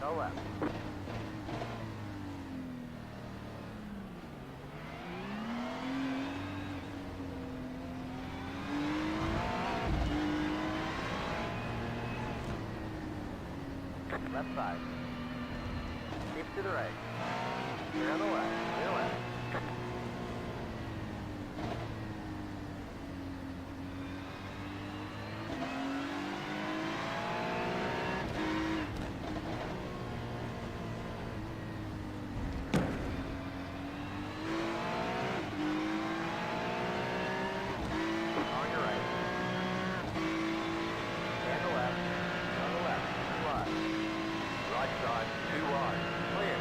Go left. Left side. Keep to the right. Clear on the left. Clear left. On your right. And the left. On the left. Two wide. Right side. Two wide. Clear.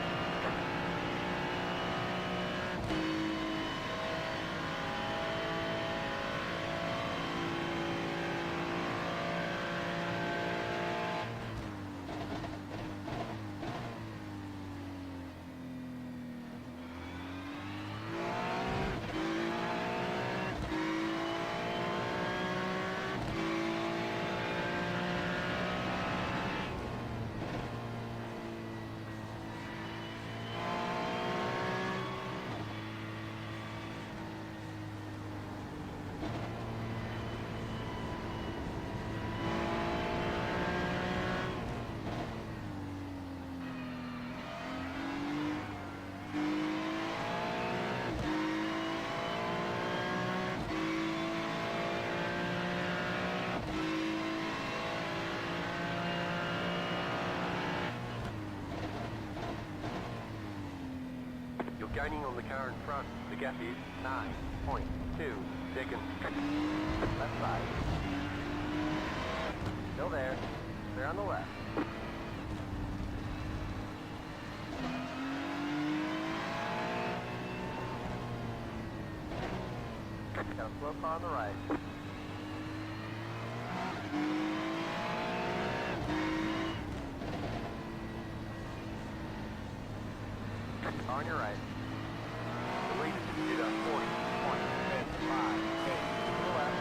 Shining on the car in front. The gap is 9.2 seconds. Left side. Still there. They're on the left. Got a slope on the right. On your right. The lead is to the 40.5. To the left.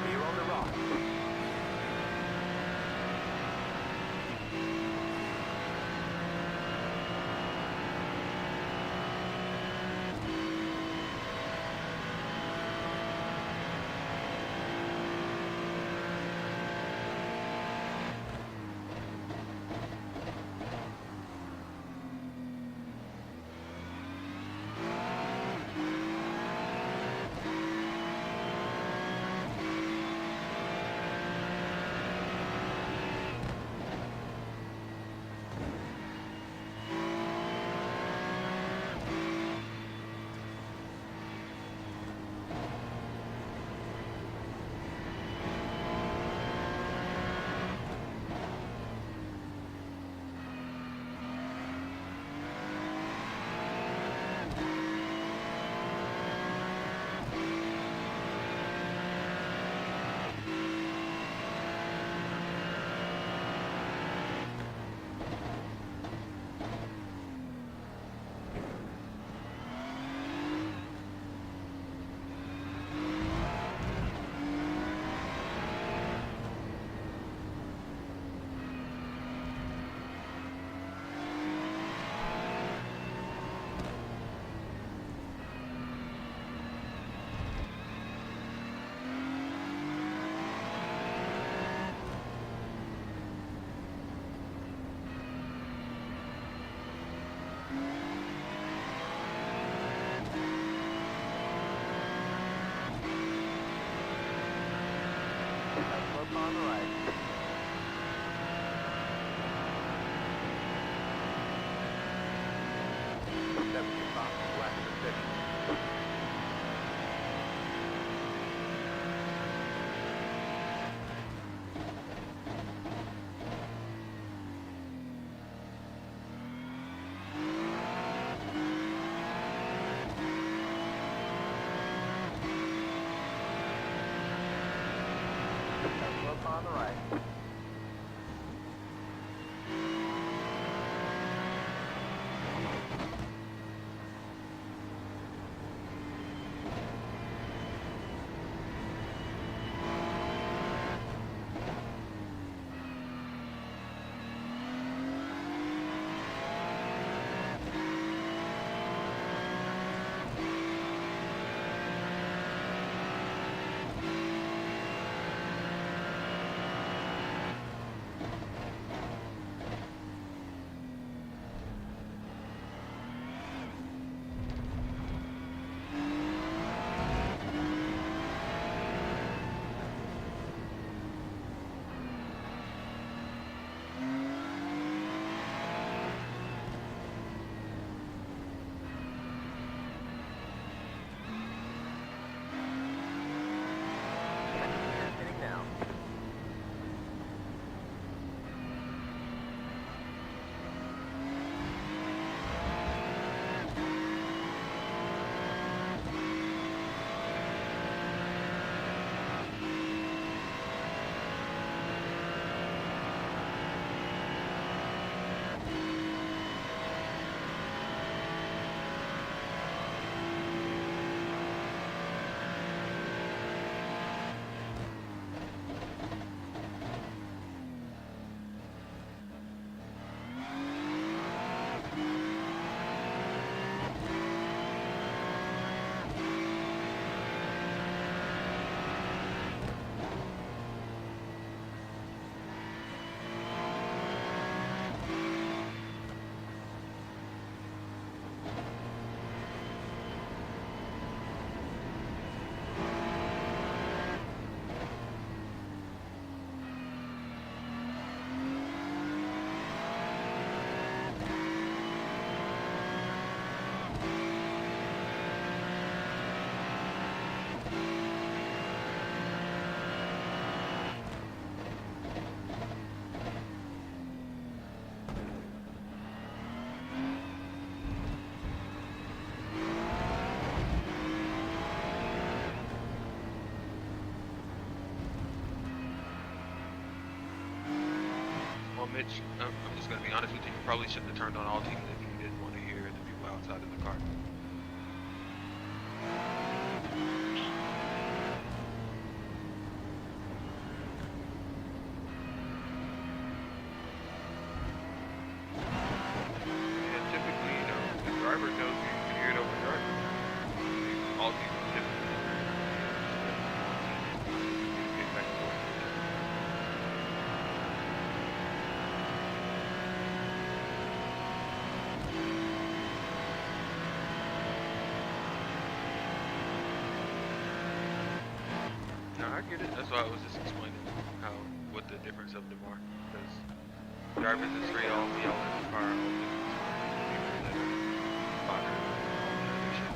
Clear on the rock. Slope on the right. Left of 50. Slope on the right. Mitch, I'm just gonna be honest with you. You probably shouldn't have turned on all teams if you didn't want to hear the people outside of the car. And typically, you know, the driver knows you can hear it over the driver. All people typically communicate back and forth. No, I get it. That's why I was just explaining what the difference of them are. Because drivers is free, all yell in the car, all people that are bothering all the other shit.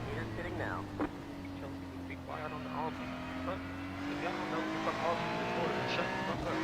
Meter's sitting now. Telling people to be quiet on the all fuck. If y'all don't know what the fuck all is for, then shut the fuck up.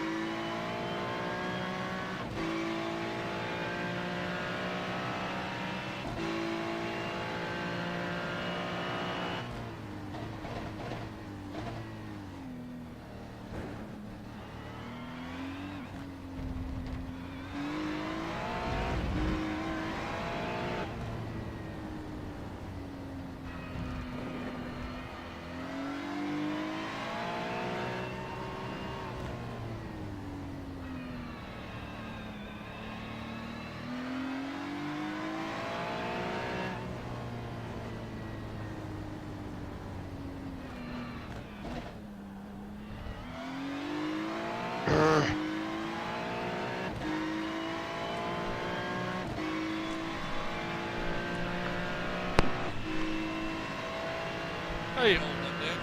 How you holding up, dude?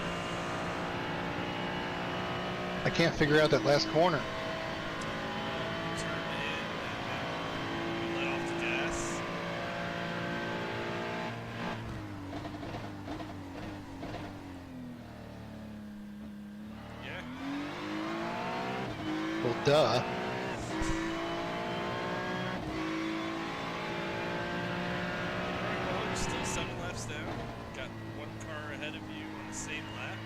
I can't figure out that last corner. Turn in and let off the gas. Yeah. Well, duh. Alright, well, you're still 7 laps down. Got one car ahead of you on the same lap.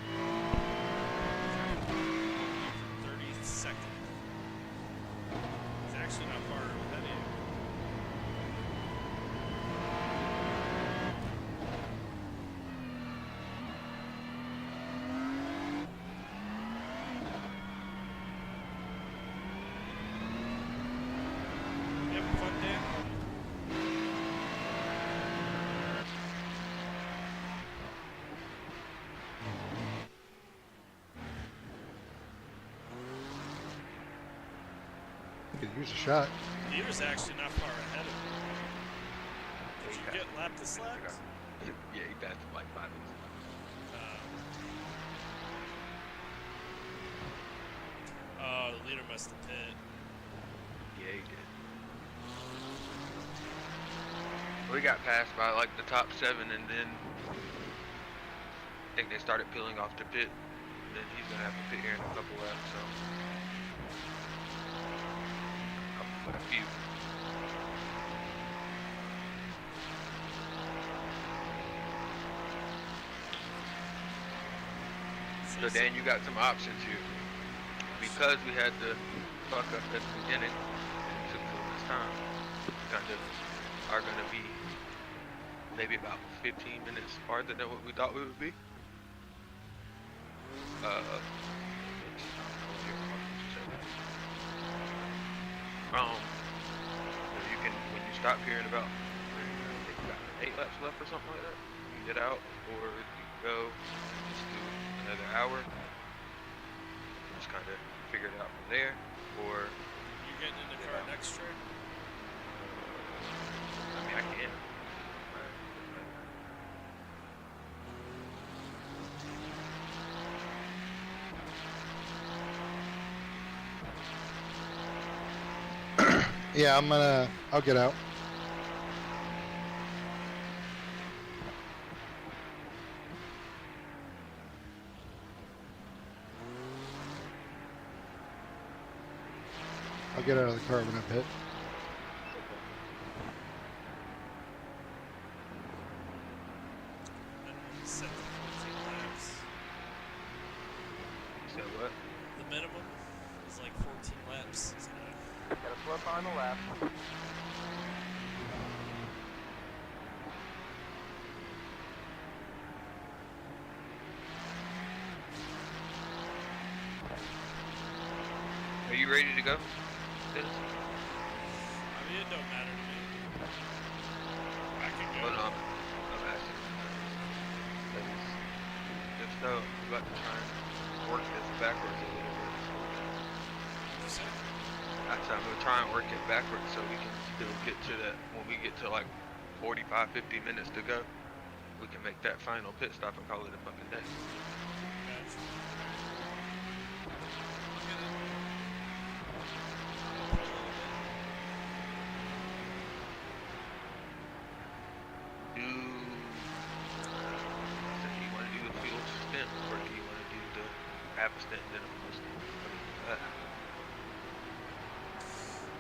32nd. He's actually not far ahead of you. You having fun, Dan? You could use a shot. He was actually not far ahead of you. Did you get lap to slaps? Yeah, he passed him like 5 minutes. Oh, the leader must have pit. Yeah, he did. We got passed by like the top 7, and then I think they started peeling off the pit. Then he's gonna have to pit here in a couple laps, so. But a few. So Dan, you got some options here. Because we had the fuck up at the beginning, and it took so much time, kind of are gonna be maybe about 15 minutes farther than what we thought we would be. So you can, when you stop here in about, I think about 8 laps left or something like that, you get out, or you can go and just do another hour, just kind of figure it out from there, or You getting in the car next trip? I mean, I can. Yeah, I'll get out. I'll get out of the car when I pit. Minimum is set to 14 laps. So what? The minimum is like 14 laps. So Got a slow car on the left. Are you ready to go, Dennis? I mean, it don't matter to me. I can go. Oh no, I'm asking. If so, I'm about to try and work this backwards a little bit. What'd you say? I'm gonna try and work it backwards so we can still get to that. When we get to like 45, 50 minutes to go, we can make that final pit stop and call it a fucking day. Gotcha. Do you want to do the fuel stint or do you want to do the half a stint and then a full stint?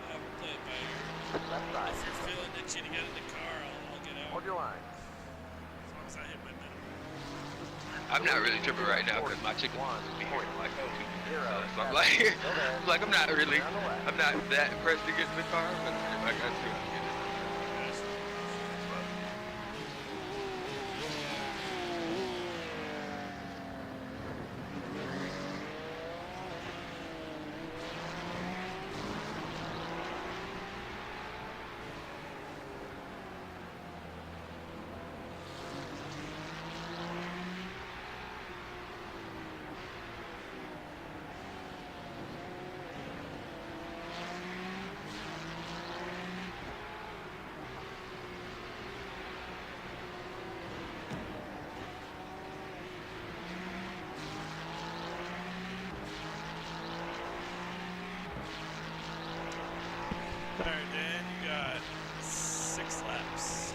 We'll play it by ear. Left side. If you're feeling itchy to get in the car, I'll get out. Hold your line. As long as I hit my minimum. I'm not really tripping right now because my chicken wants to be here in like 2 minutes. So I'm like, I'm not really, I'm not that impressed to get in the car, but if I got to, I'll get it. Alright, Dan, you got 6 laps.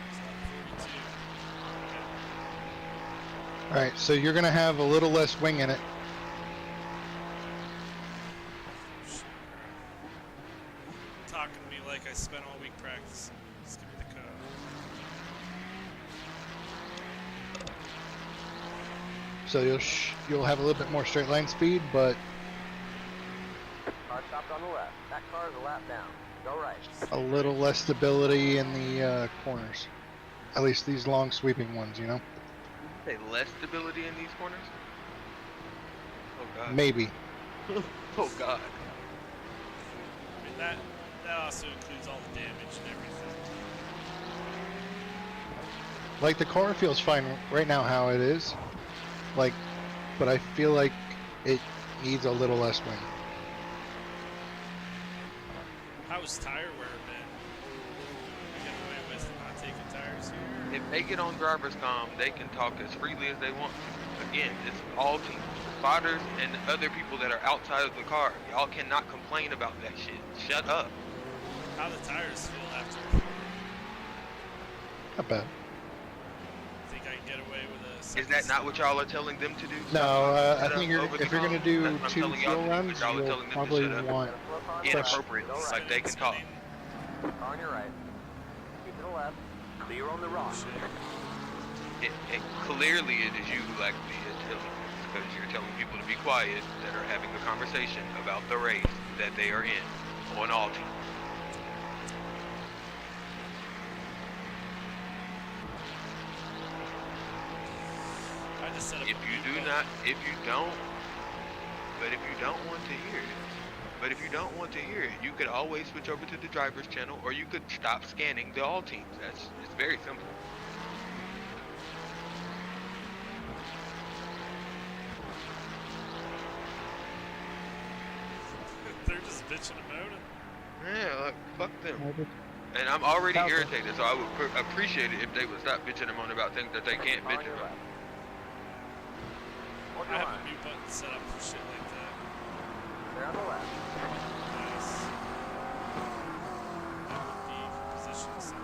It's like 42. Alright, so you're going to have a little less wing in it. Talking to me like I spent all week practicing. Just give me the code. So you'll have a little bit more straight line speed, but Car stopped on the left. That car is a lap down. Go right. a little less stability in the corners. At least these long sweeping ones, you know? Say less stability in these corners? Oh god. Maybe. Oh god. I mean, that also includes all the damage and everything. Like the car feels fine right now how it is. Like, but I feel like it needs a little less wing. How's tire wear been? We get away with not taking tires here? If they get on driver's comm, they can talk as freely as they want to. Again, it's all teams. Spotters and other people that are outside of the car. Y'all cannot complain about that shit. Shut up. How the tires feel after? Not bad. Think I can get away with a Is that not what y'all are telling them to do? No, I Shut think up over the if you're going to comm? do That's what I'm 2 telling y'all fuel to do, runs, but y'all are you'll telling them to probably shut up. want Inappropriate. Like they can talk. Car on your right. Keep to the left. Clear on the rock. It clearly it is you who lack the intelligence because you're telling people to be quiet that are having a conversation about the race that they are in on all teams. I just set up If you do not, if you don't want to hear it, but if you don't want to hear it, you could always switch over to the driver's channel, or you could stop scanning the all teams. It's very simple. They're just bitching and moaning. Yeah, like, fuck them. I just And I'm already Falcon. irritated, so I would appreciate it if they would stop bitching and moaning about things that they can't Car bitch on your about. left. Hold I your have a line. mute button set up for shit like that. Clear on the left. Nice. That would be position set.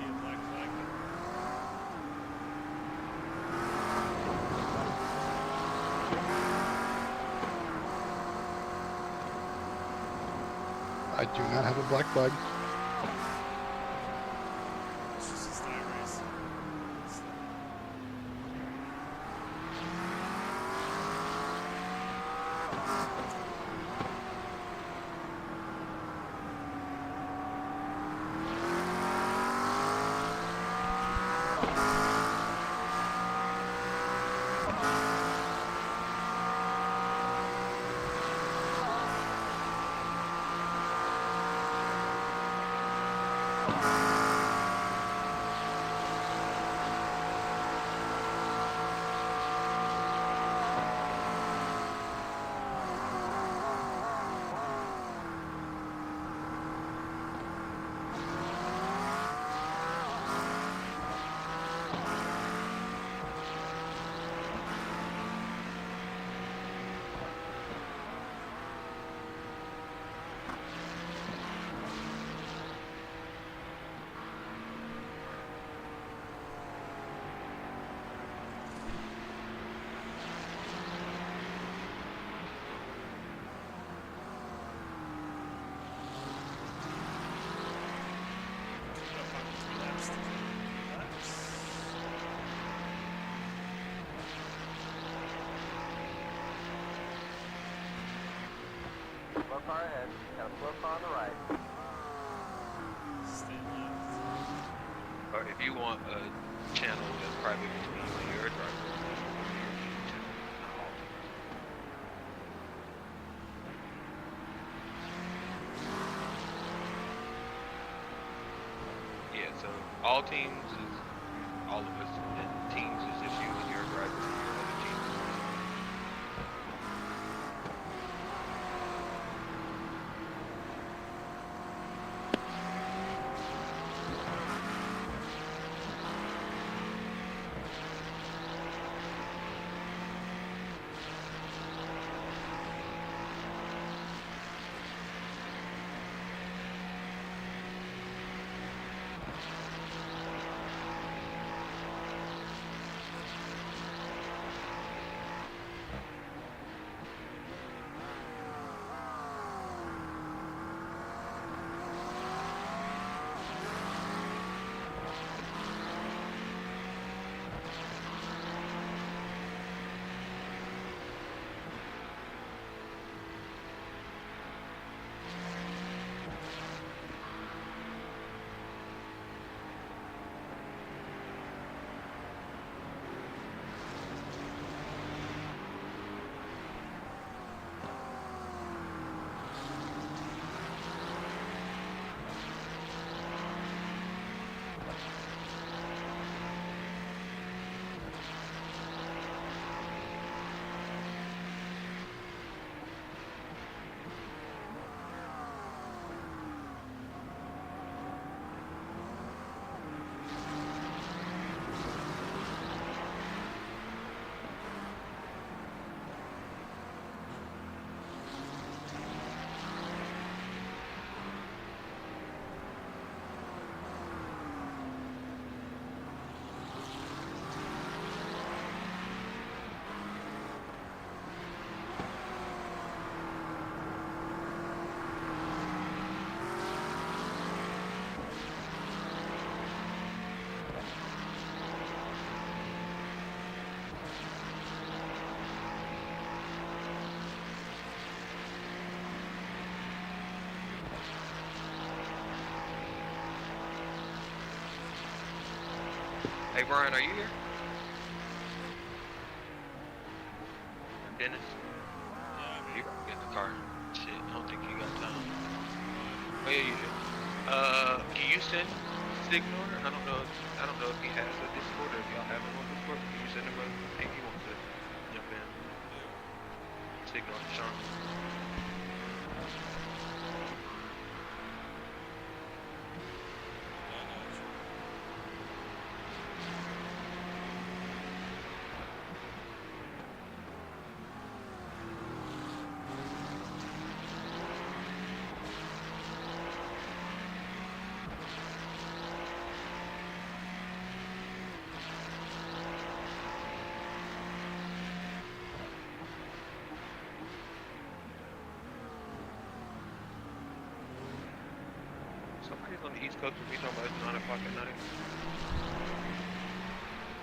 see a black flag. I do not have a black flag. It's just a style race. Slow car ahead. Got a slow car on the right. Stay left. Or if you want a channel that's private between you and your driver, yeah, so all teams is all of us, and teams is just you and your driver and your other teams. Hey Brian, are you here? Dennis? Yeah, you gotta get in the car. Shit, I don't think you got time. Oh yeah, you do. Can you send Signor? I don't know if he has a Discord or if y'all have him on Discord. Can you send him a if he wants to jump in? Signor, Sean. guys on the East Coast would be talking about it's 9 o'clock at night?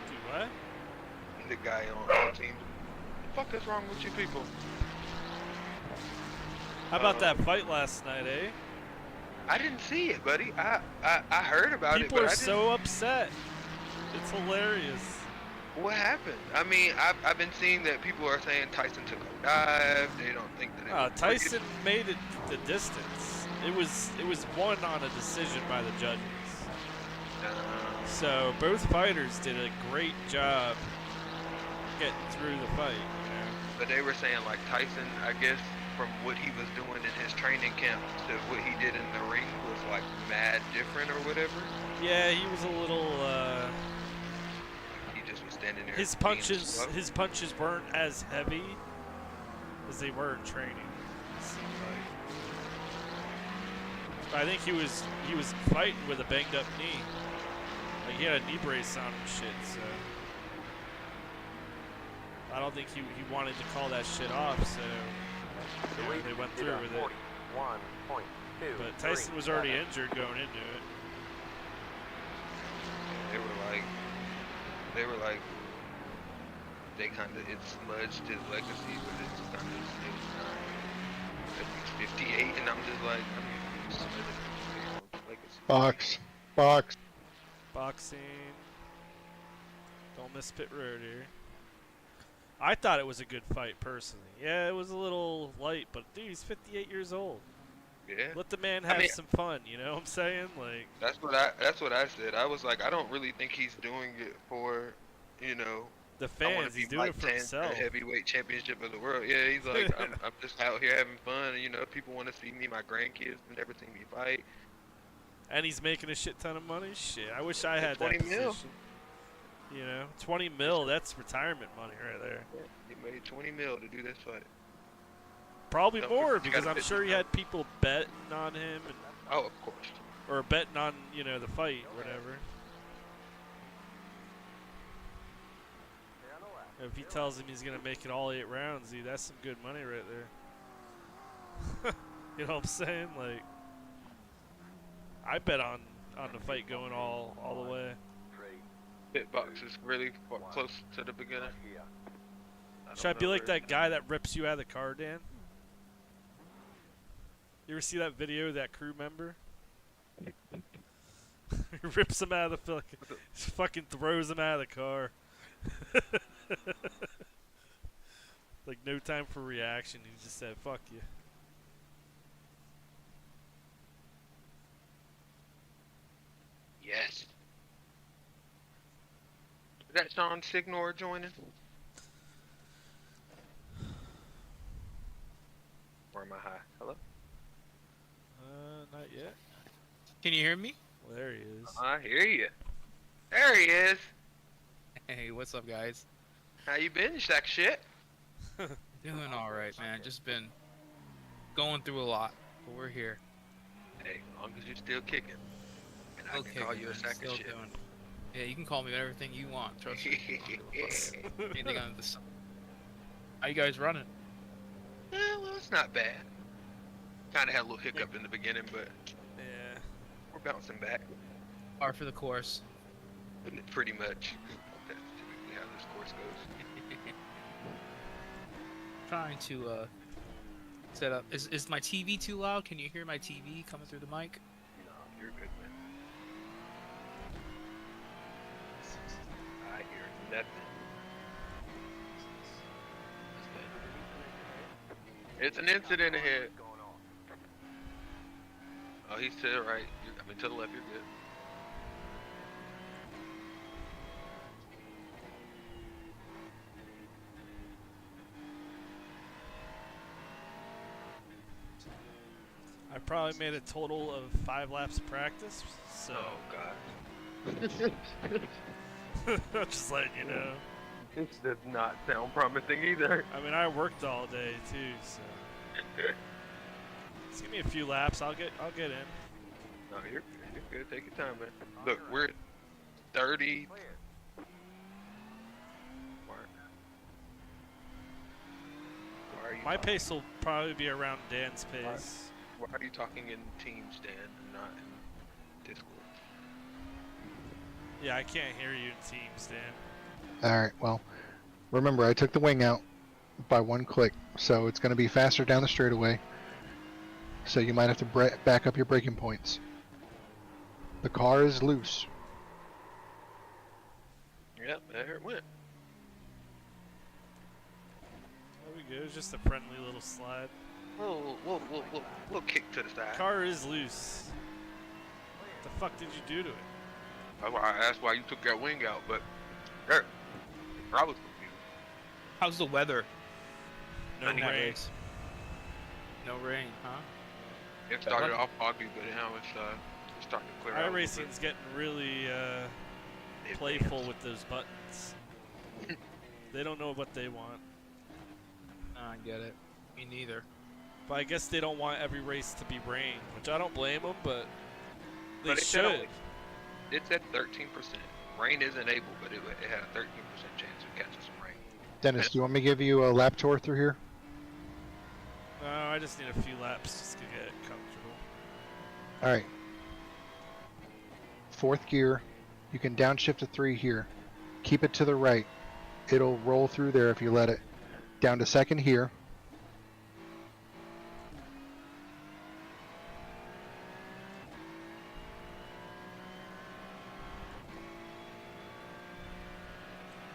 Do what? The guy on team. The fuck is wrong with you people? How about that fight last night, eh? I didn't see it, buddy. I heard about People it, but are I didn't. so upset. It's hilarious. What happened? I mean, I've been seeing that people are saying Tyson took a dive. They don't think that it was Tyson made it the distance. It was won on a decision by the judges. So both fighters did a great job getting through the fight. You know? But they were saying like Tyson, I guess, from what he was doing in his training camp to what he did in the ring was like mad different or whatever. Yeah, he was a little. He just was standing there. His punches weren't as heavy as they were in training. It seemed like. I think he was fighting with a banged up knee. Like he had a knee brace on and shit. So I don't think he wanted to call that shit off. So. They went through with it. But Tyson was already injured going into it. They were like, it smudged his legacy, but it's kind of, he's 58, and I'm just like, I mean, smudged his legacy. Boxing. Don't miss pit road here. I thought it was a good fight, personally. Yeah, it was a little light, but dude, he's 58 years old. Yeah. Let the man have some fun, you know what I'm saying? Like that's what I said. I was like, I don't really think he's doing it for, you know, the fans. He's doing it for himself. Heavyweight championship of the world. Yeah, he's like, I'm just out here having fun, and you know, people want to see me. My grandkids never see me fight. And he's making a shit ton of money. Shit, I wish I had 20 that mil. position. You know, 20 mil, that's retirement money right there. He made 20 mil to do this fight. Probably more, because I'm sure he had people betting on him. And, oh, of course. Or betting on, you know, the fight, whatever. If he tells him he's going to make it all 8 rounds, dude, that's some good money right there. You know what I'm saying? Like, I bet on the fight going all the way. Hitbox is really close to the beginning. Should I be like that guy that rips you out of the car, Dan? You ever see that video of that crew member? He rips him out of the fucking throws him out of the car. Like no time for reaction. He just said, "Fuck you." Yes. Is that Sean Signor joining? Or am I high? Hello? Not yet. Can you hear me? Well, there he is. I hear you. There he is. Hey, what's up, guys? How you been, you sack of shit? Doing all right, man. Just been going through a lot, but we're here. Hey, as long as you're still kicking, and I can call you a sack of shit. Yeah, you can call me everything you want. Trust me. Anything under the sun. How you guys running? Yeah, well, it's not bad. Kind of had a little hiccup in the beginning, but yeah, we're bouncing back. Par for the course. Pretty much. That's typically how this course goes. Trying to set up. Is my TV too loud? Can you hear my TV coming through the mic? No, you're good, man. I hear nothing. It's an incident ahead. Oh, he's to the right. I mean, to the left, you're good. I probably made a total of 5 laps of practice, so. Oh, God. Just letting you know. This does not sound promising either. I mean, I worked all day too, so. Just give me a few laps. I'll get in. No, you're good. Take your time, man. Look, we're at 30. My pace will probably be around Dan's pace. Why are you talking in teams, Dan, and not Yeah, I can't hear you in Teams, Dan. Alright, well, remember I took the wing out by 1 click, so it's going to be faster down the straightaway. So you might have to back up your braking points. The car is loose. Yep, there it went. There we go. Just a friendly little slide. We'll kick to the side. Car is loose. What the fuck did you do to it? That's why I asked why you took that wing out, but I was confused. How's the weather? No Sunny rain. days. No rain, huh? It started off foggy, but now it's starting to clear out. iRacing's getting really playful with those buttons. They don't know what they want. I get it. Me neither. But I guess they don't want every race to be rain, which I don't blame them, but they But it should. It's at 13%. Rain is enabled, but it had a 13% chance of catching some rain. Dennis, do you want me to give you a lap tour through here? No, I just need a few laps just to get comfortable. Alright. 4th gear. You can downshift to 3 here. Keep it to the right. It'll roll through there if you let it. Down to 2nd here.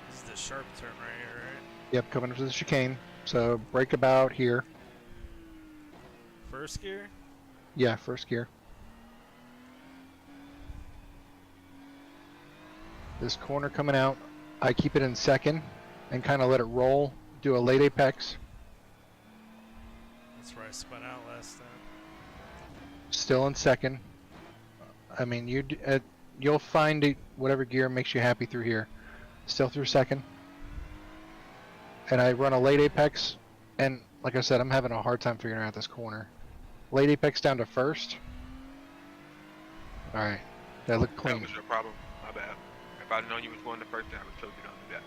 This is the sharp turn right here, right? Yep, coming up to the chicane. So brake about here. First gear? Yeah, 1st gear. This corner coming out, I keep it in 2nd and kind of let it roll. Do a late apex. That's where I spun out last time. Still in 2nd. I mean, you'll find it, whatever gear makes you happy through here. Still through 2nd. And I run a late apex, and like I said, I'm having a hard time figuring out this corner. Late apex down to 1st. Alright, that looked clean. That was your problem. My bad. If I'd known you was going the first time, I would have told you not to do that.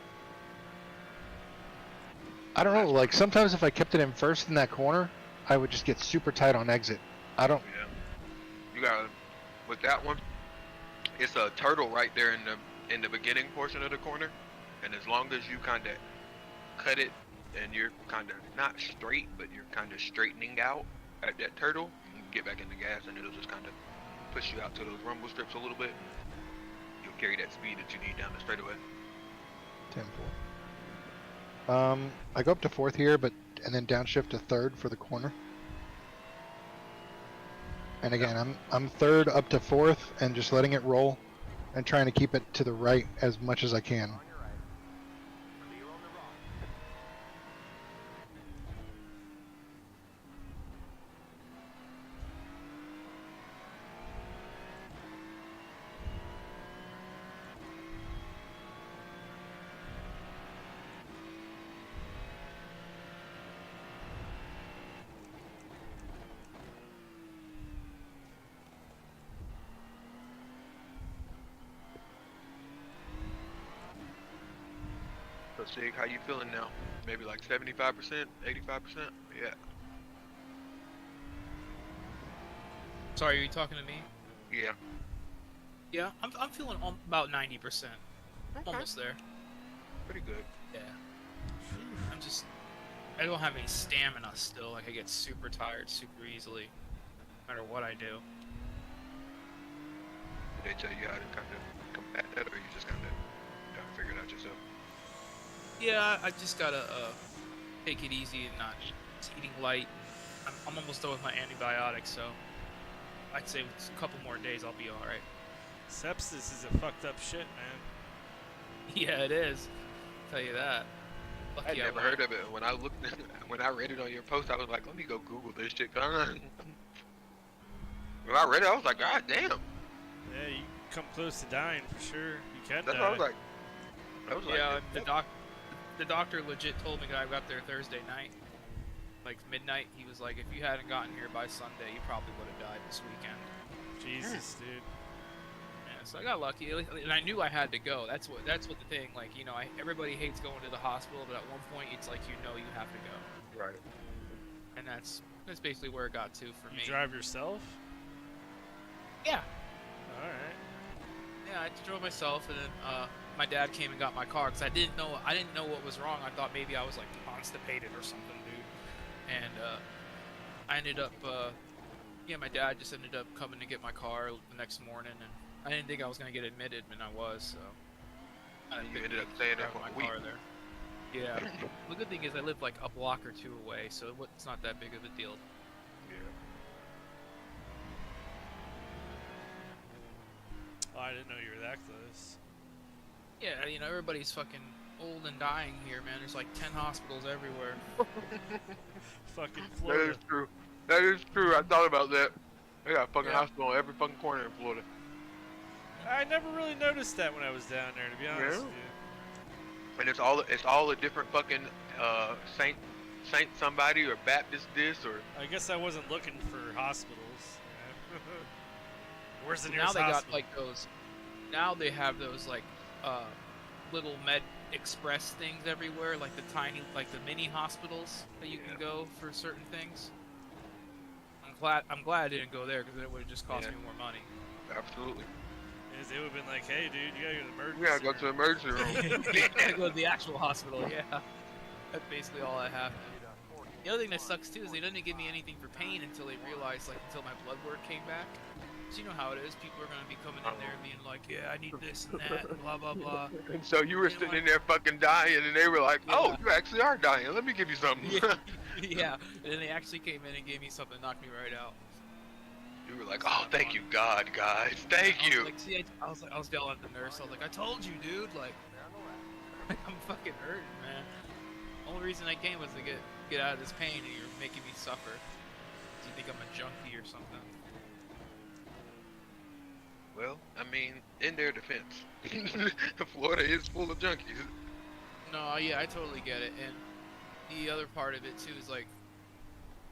I don't know, like sometimes if I kept it in 1st in that corner, I would just get super tight on exit. I don't... Yeah. You gotta, with that one, it's a turtle right there in the beginning portion of the corner, and as long as you kind of cut it and you're kind of not straight, but you're kind of straightening out at that turtle, you can get back in the gas and it'll just kind of push you out to those rumble strips a little bit. You'll carry that speed that you need down the straightaway. 10-4. I go up to 4th here, and then downshift to 3rd for the corner. And again, I'm 3rd up to 4th and just letting it roll and trying to keep it to the right as much as I can. So Sig, how you feeling now? Maybe like 75%, 85%? Yeah. Sorry, are you talking to me? Yeah. Yeah, I'm feeling about 90%. Almost there. Pretty good. Yeah. I don't have any stamina still. Like I get super tired super easily, no matter what I do. Did they tell you how to kind of combat that, or you just kind of figure it out yourself? Yeah, I just gotta take it easy and not eating light. I'm almost done with my antibiotics, so I'd say with a couple more days I'll be all right. Sepsis is a fucked up shit, man. Yeah, it is. I'll tell you that. I never heard of it. When I read it on your post, I was like, let me go Google this shit. When I read it, I was like, God damn. Yeah, you come close to dying for sure. You can That's die. what I was like. Yeah, the doctor legit told me that I got there Thursday night, like midnight. He was like, if you hadn't gotten here by Sunday, you probably would have died this weekend. Jesus, dude. Yeah, so I got lucky, and I knew I had to go. That's what the thing. Like, you know, everybody hates going to the hospital, but at one point, it's like you know you have to go. Right. And that's basically where it got to for me. You drive yourself? Yeah. All right. Yeah, I drove myself, and then my dad came and got my car because I didn't know what was wrong. I thought maybe I was like constipated or something, dude. And I ended up, my dad just ended up coming to get my car the next morning, and I didn't think I was gonna get admitted, and I was. So You ended up staying there for my a week. car there. Yeah. The good thing is I live like a block or two away, so it's not that big of a deal. Yeah. Oh, I didn't know you were that close. Yeah, you know, everybody's fucking old and dying here, man. There's like 10 hospitals everywhere. Fucking That Florida. is true. That is true. I thought about that. They got a fucking Yeah. hospital in every fucking corner in Florida. I never really noticed that when I was down there, to be honest with you. And it's all a different fucking Saint somebody or Baptist this or. I guess I wasn't looking for hospitals. Where's the Now nearest they got hospital? like those. Now they have those like little med express things everywhere, like the tiny, like the mini hospitals that you can go for certain things. I'm glad I didn't go there because it would have just cost me more money. Absolutely. They would have been like, hey, dude, you gotta go to the emergency We gotta go to the emergency room. You gotta go to the actual hospital, yeah. That's basically all that happened. The other thing that sucks too is they didn't give me anything for pain until they realized, like, until my blood work came back. So you know how it is, people are gonna be coming in there and being like, yeah, I need this and that, and blah blah blah. And so you were sitting in there fucking dying, and they were like, "Oh, Yeah. you actually are dying. Let me give you something." Yeah, and then they actually came in and gave me something, knocked me right out. You were like, "Oh, thank you, God, guys, thank I was you." like, see, I was yelling at the nurse. I was like, I told you, dude. Like, I'm fucking hurting, man. Only reason I came was to get out of this pain, and you're making me suffer. Do you think I'm a junkie or something? Well, I mean, in their defense, Florida is full of junkies. No, yeah, I totally get it. And the other part of it too is like,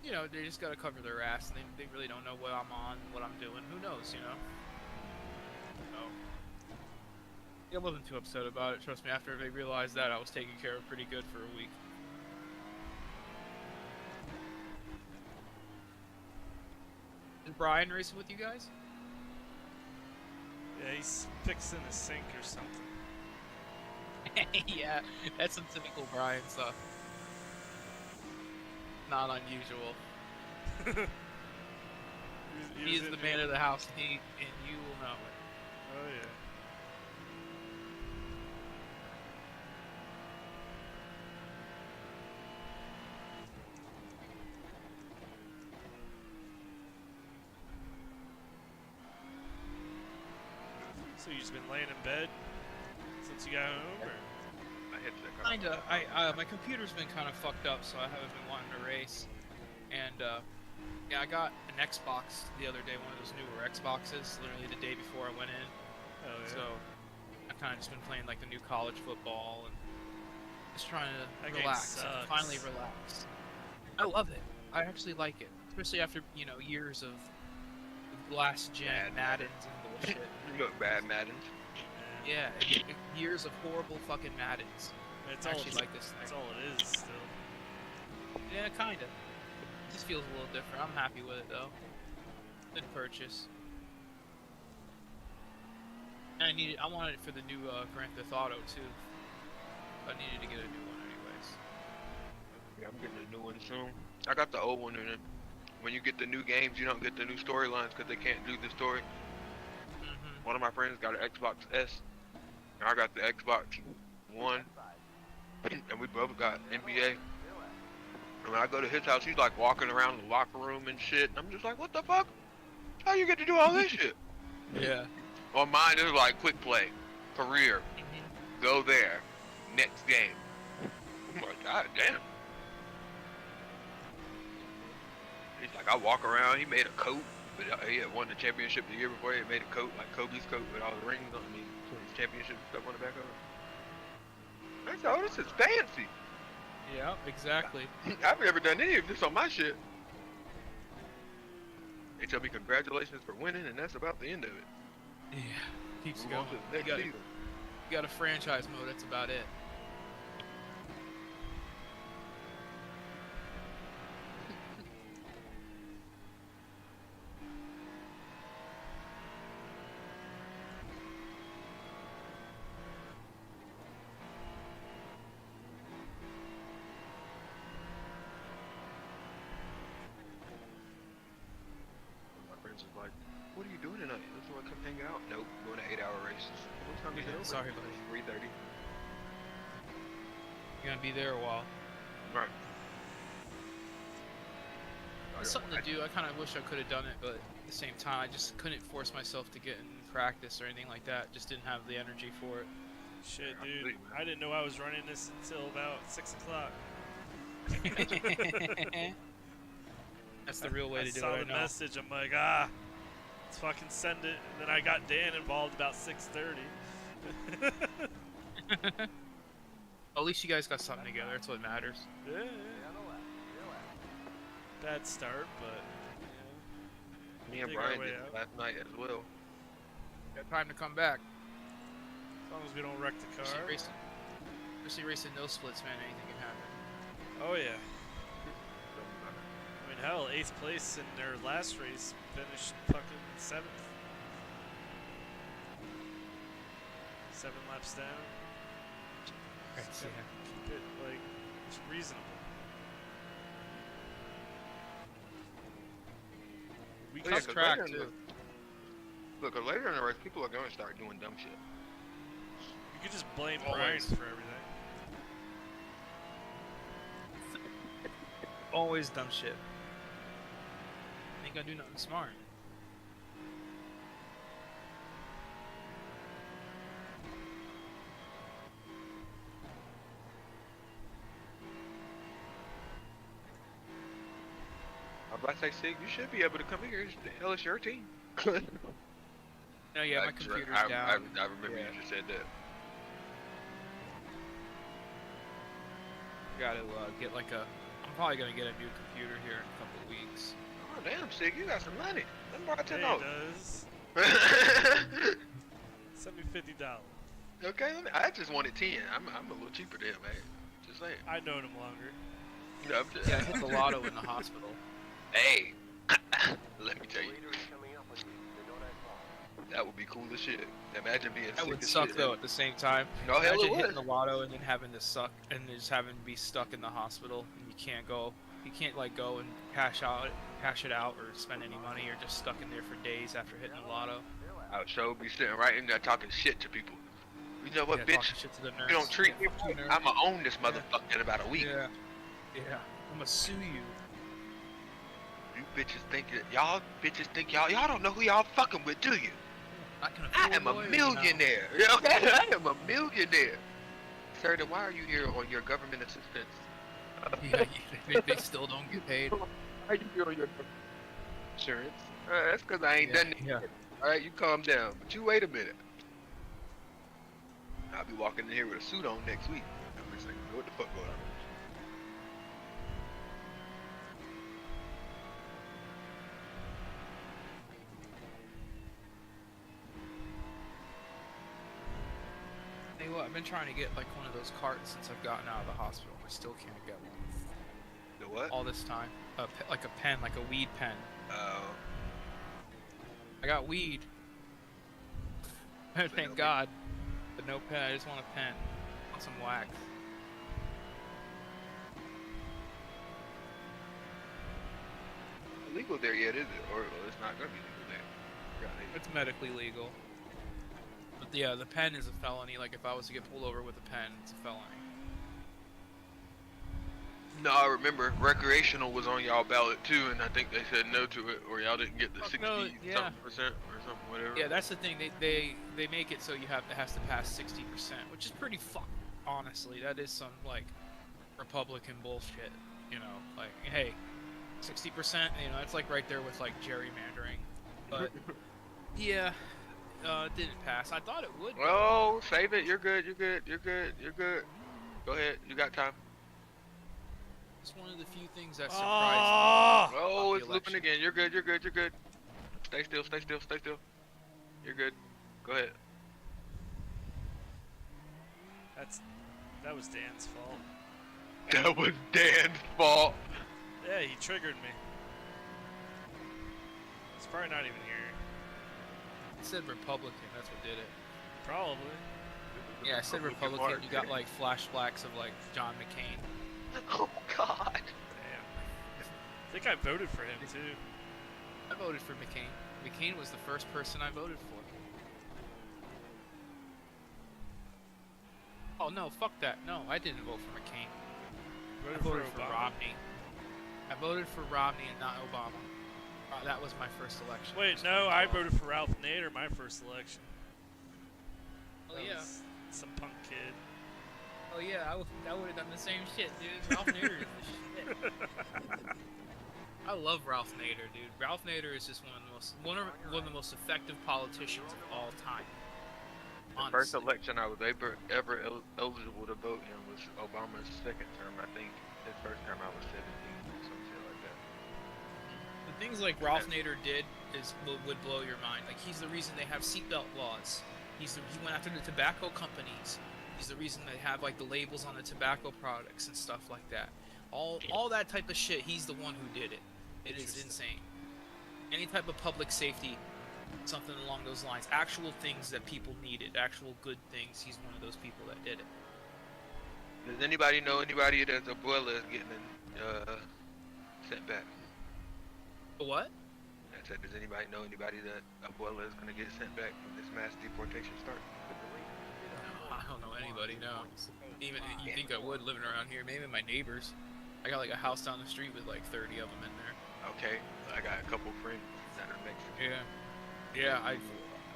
you know, they just gotta cover their ass, and they really don't know what I'm on, what I'm doing. Who knows, you know? So, yeah, I wasn't too upset about it. Trust me, after they realized that, I was taken care of pretty good for a week. Is Brian racing with you guys? Yeah, he's fixing a sink or something. Yeah, that's some typical Brian stuff. Not unusual. He is the man of the house, and you will know it. Oh yeah. So you just been laying in bed since you got home, or? My headset. Kinda. My computer's been kind of fucked up, so I haven't been wanting to race. And yeah, I got an Xbox the other day, one of those newer Xboxes, literally the day before I went in. Oh yeah. So I've kind of just been playing like the new college football and just trying to That game relax. sucks. Finally relax. I love it. I actually like it, especially after years of last gen Maddens and bullshit. You look bad, Madden. Yeah, years of horrible fucking Maddens. It's I all actually like this thing. That's all it is still. Yeah, kinda. Just feels a little different. I'm happy with it though. Good purchase. And I wanted it for the new Grand Theft Auto too. I needed to get a new one anyways. Yeah, I'm getting a new one soon. I got the old one, and when you get the new games, you don't get the new storylines because they can't do the story. One of my friends got an Xbox S, and I got the Xbox One, and we both got NBA. And when I go to his house, he's like walking around the locker room and shit. And I'm just like, what the fuck? How you get to do all this shit? Yeah. On mine, it was like quick play, career, go there, next game. I'm like, god damn. He's like, I walk around. He made a coat, but he had won the championship the year before. He had made a coat like Kobe's coat with all the rings on his championship stuff on the back of it. I said, oh, this is fancy. Yeah, exactly. I've never done any of this on my shit. They tell me congratulations for winning, and that's about the end of it. Yeah, keeps Move going. on to the next season. You got a franchise mode. That's about it. You wanna come hang out? Nope. Going to 8-hour race. What time is it over? Sorry, buddy. 3:30. You're gonna be there a while. Right. It's something to do. I kind of wish I could have done it, but at the same time, I just couldn't force myself to get in practice or anything like that. Just didn't have the energy for it. Shit, dude. I didn't know I was running this until about 6 o'clock. That's the real way to do it. I saw the message. I'm like, let's fucking send it. And then I got Dan involved about 6:30. At least you guys got something together. That's what matters. Yeah. Bad start, but me and Brian did it last night as well. Got time to come back. As long as we don't wreck the car. Especially racing no splits, man. Anything can happen. Oh yeah. I mean, hell, 8th place in their last race, finished fucking 7th. 7 laps down. Right, Keep it like it's reasonable. We tough track too. Look, later in the race, people are going to start doing dumb shit. You could just blame Brian for everything. Always dumb shit. Ain't gonna do nothing smart. I was about to say, Sig, you should be able to come here. The hell is your team? No, yeah, my computer's down. I remember you just said that. Gotta get like a. I'm probably gonna get a new computer here in a couple of weeks. Oh damn, Sig, you got some money. Let me borrow $10. He does. Send me $50. Okay, I just wanted 10. I'm a little cheaper than him, man. Just saying. I've known him longer. No, I'm just... Yeah, I hit the lotto in the hospital. Hey, let me tell you. That would be cool as shit. Imagine being sick That would as suck shit. though at the same time. No, hell Imagine it would. hitting the lotto and then having to suck and just having to be stuck in the hospital and you can't go. You can't like go and cash it out or spend any money. You're just stuck in there for days after hitting the lotto. I would sure be sitting right in there talking shit to people. You know what, Yeah, bitch? talking shit to the nurse. You don't treat me fuck you, right, nurse. I'ma own this motherfucker in about a week. Yeah. Yeah. I'm gonna sue you. You bitches think y'all don't know who y'all fucking with, do you? I am a millionaire. Okay, I am a millionaire. Sir, then why are you here on your government assistance? Yeah, they still don't get paid. Why are you here on your insurance? That's because I ain't done it. Yeah. Alright, you calm down. But you wait a minute. I'll be walking in here with a suit on next week. I'm just like, what the fuck going on? Hey, what? I've been trying to get like one of those carts since I've gotten out of the hospital. I still can't get one. The what? All this time. Like a pen, like a weed pen. Oh. I got weed. Thank God. But no pen. I just want a pen. I want some wax. Legal there yet, is it? Or it's not gonna be legal there. It's medically legal. But yeah, the pen is a felony. Like if I was to get pulled over with a pen, it's a felony. No, I remember recreational was on y'all ballot too, and I think they said no to it, or y'all didn't get the 60 no, yeah. something percent or something, whatever. Yeah, that's the thing. They make it so it has to pass 60%, which is pretty fucked. Honestly, that is some like Republican bullshit. You know, like hey, 60%. You know, it's like right there with like gerrymandering. But yeah, it didn't pass. I thought it would. Oh, save it. You're good. You're good. You're good. You're good. Go ahead. You got time. It's one of the few things that surprised me. Oh, it's looping again. You're good. You're good. You're good. Stay still. Stay still. Stay still. You're good. Go ahead. That was Dan's fault. That was Dan's fault. Yeah, he triggered me. He's probably not even here. It said Republican. That's what did it. Probably. Yeah, I said Republican. You got like flashbacks of like John McCain. Oh God. Damn. I think I voted for him too. I voted for McCain. McCain was the first person I voted for. Oh no, fuck that. No, I didn't vote for McCain. I voted for Romney. I voted for Romney and not Obama. That was my first election. Wait, no, I voted for Ralph Nader my first election. Oh That yeah. was some punk kid. Oh yeah, I would have done the same shit, dude. Ralph Nader is the shit. I love Ralph Nader, dude. Ralph Nader is just one of the most effective politicians of all time. The first election I was ever eligible to vote in was Obama's second term. I think his first term I was 17 or some shit like that. The things like Ralph Nader did would blow your mind. Like, he's the reason they have seatbelt laws. He went after the tobacco companies. He's the reason they have like the labels on the tobacco products and stuff like that. All that type of shit. He's the one who did it. It is insane. Any type of public safety, something along those lines, actual things that people needed, actual good things. He's one of those people that did it. Does anybody know anybody that's abuela is getting sent back? What? I said, does anybody know anybody that abuela is going to get sent back when this mass deportation starts? I don't know anybody, no. Even you think I would living around here? Maybe my neighbors. I got like a house down the street with like 30 of them in there. Okay, I got a couple friends that are Mexican. Yeah.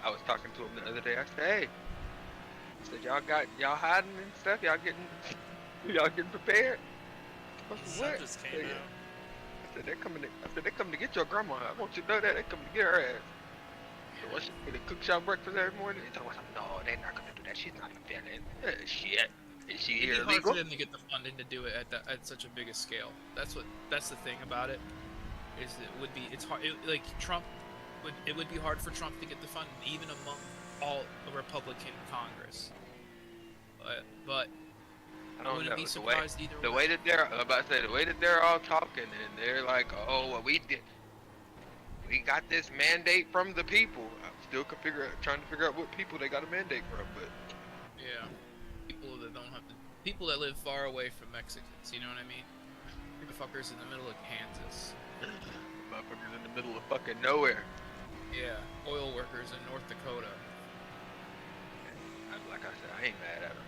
I was talking to them the other day. I said, hey, I said, y'all hiding and stuff. Y'all getting prepared. The sun just came out. I said they're coming to get your grandma. I want you to know that they're coming to get her ass. So what, they cook y'all breakfast every morning? They told us, no, they're not gonna do that. She's not a villain. Shit. Is she here It'd be hard illegal? for them to get the funding to do it at such a big a scale. That's the thing about it. Is it's hard. Like Trump, it would be hard for Trump to get the funding, even among all the Republican Congress. But I wouldn't be surprised either way. The way that they're all talking and they're like, oh, well, we got this mandate from the people. I'm still trying to figure out what people they got a mandate from, but yeah, people that live far away from Mexicans. You know what I mean? The fuckers in the middle of Kansas. Motherfuckers in the middle of fucking nowhere. Yeah, oil workers in North Dakota. Like I said, I ain't mad at them.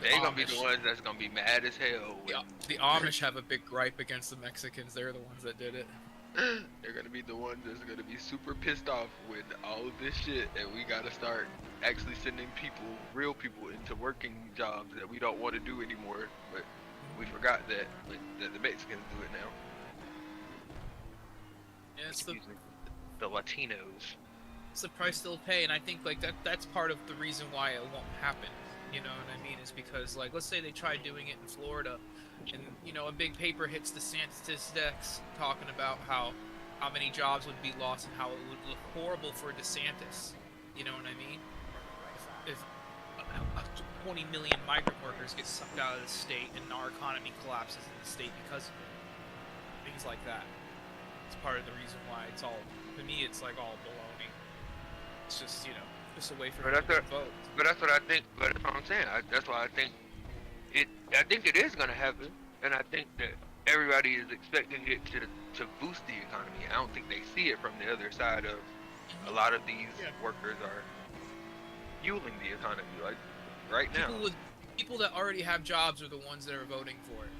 They gonna be the ones that's gonna be mad as hell. The Amish have a big gripe against the Mexicans. They're the ones that did it. They're gonna be the ones that's gonna be super pissed off with all of this shit, and we gotta start actually sending real people, into working jobs that we don't want to do anymore. But we forgot that the Mexicans do it now. Yeah, it's the Latinos. It's the price they'll pay, and I think like that's part of the reason why it won't happen. You know what I mean? Is because like let's say they try doing it in Florida, and a big paper hits the statistics talking about how many jobs would be lost and how it would look horrible for DeSantis. You know what I mean? If 20 million migrant workers get sucked out of the state and our economy collapses in the state because of it. Things like that. It's part of the reason why it's all, to me, it's like all baloney. It's just, just a way for people to vote. But that's what I think, but that's what I'm saying. That's why I think it is going to happen, and I think that everybody is expecting it to boost the economy. I don't think they see it from the other side of a lot of these workers are fueling the economy, like right now. People that already have jobs are the ones that are voting for it.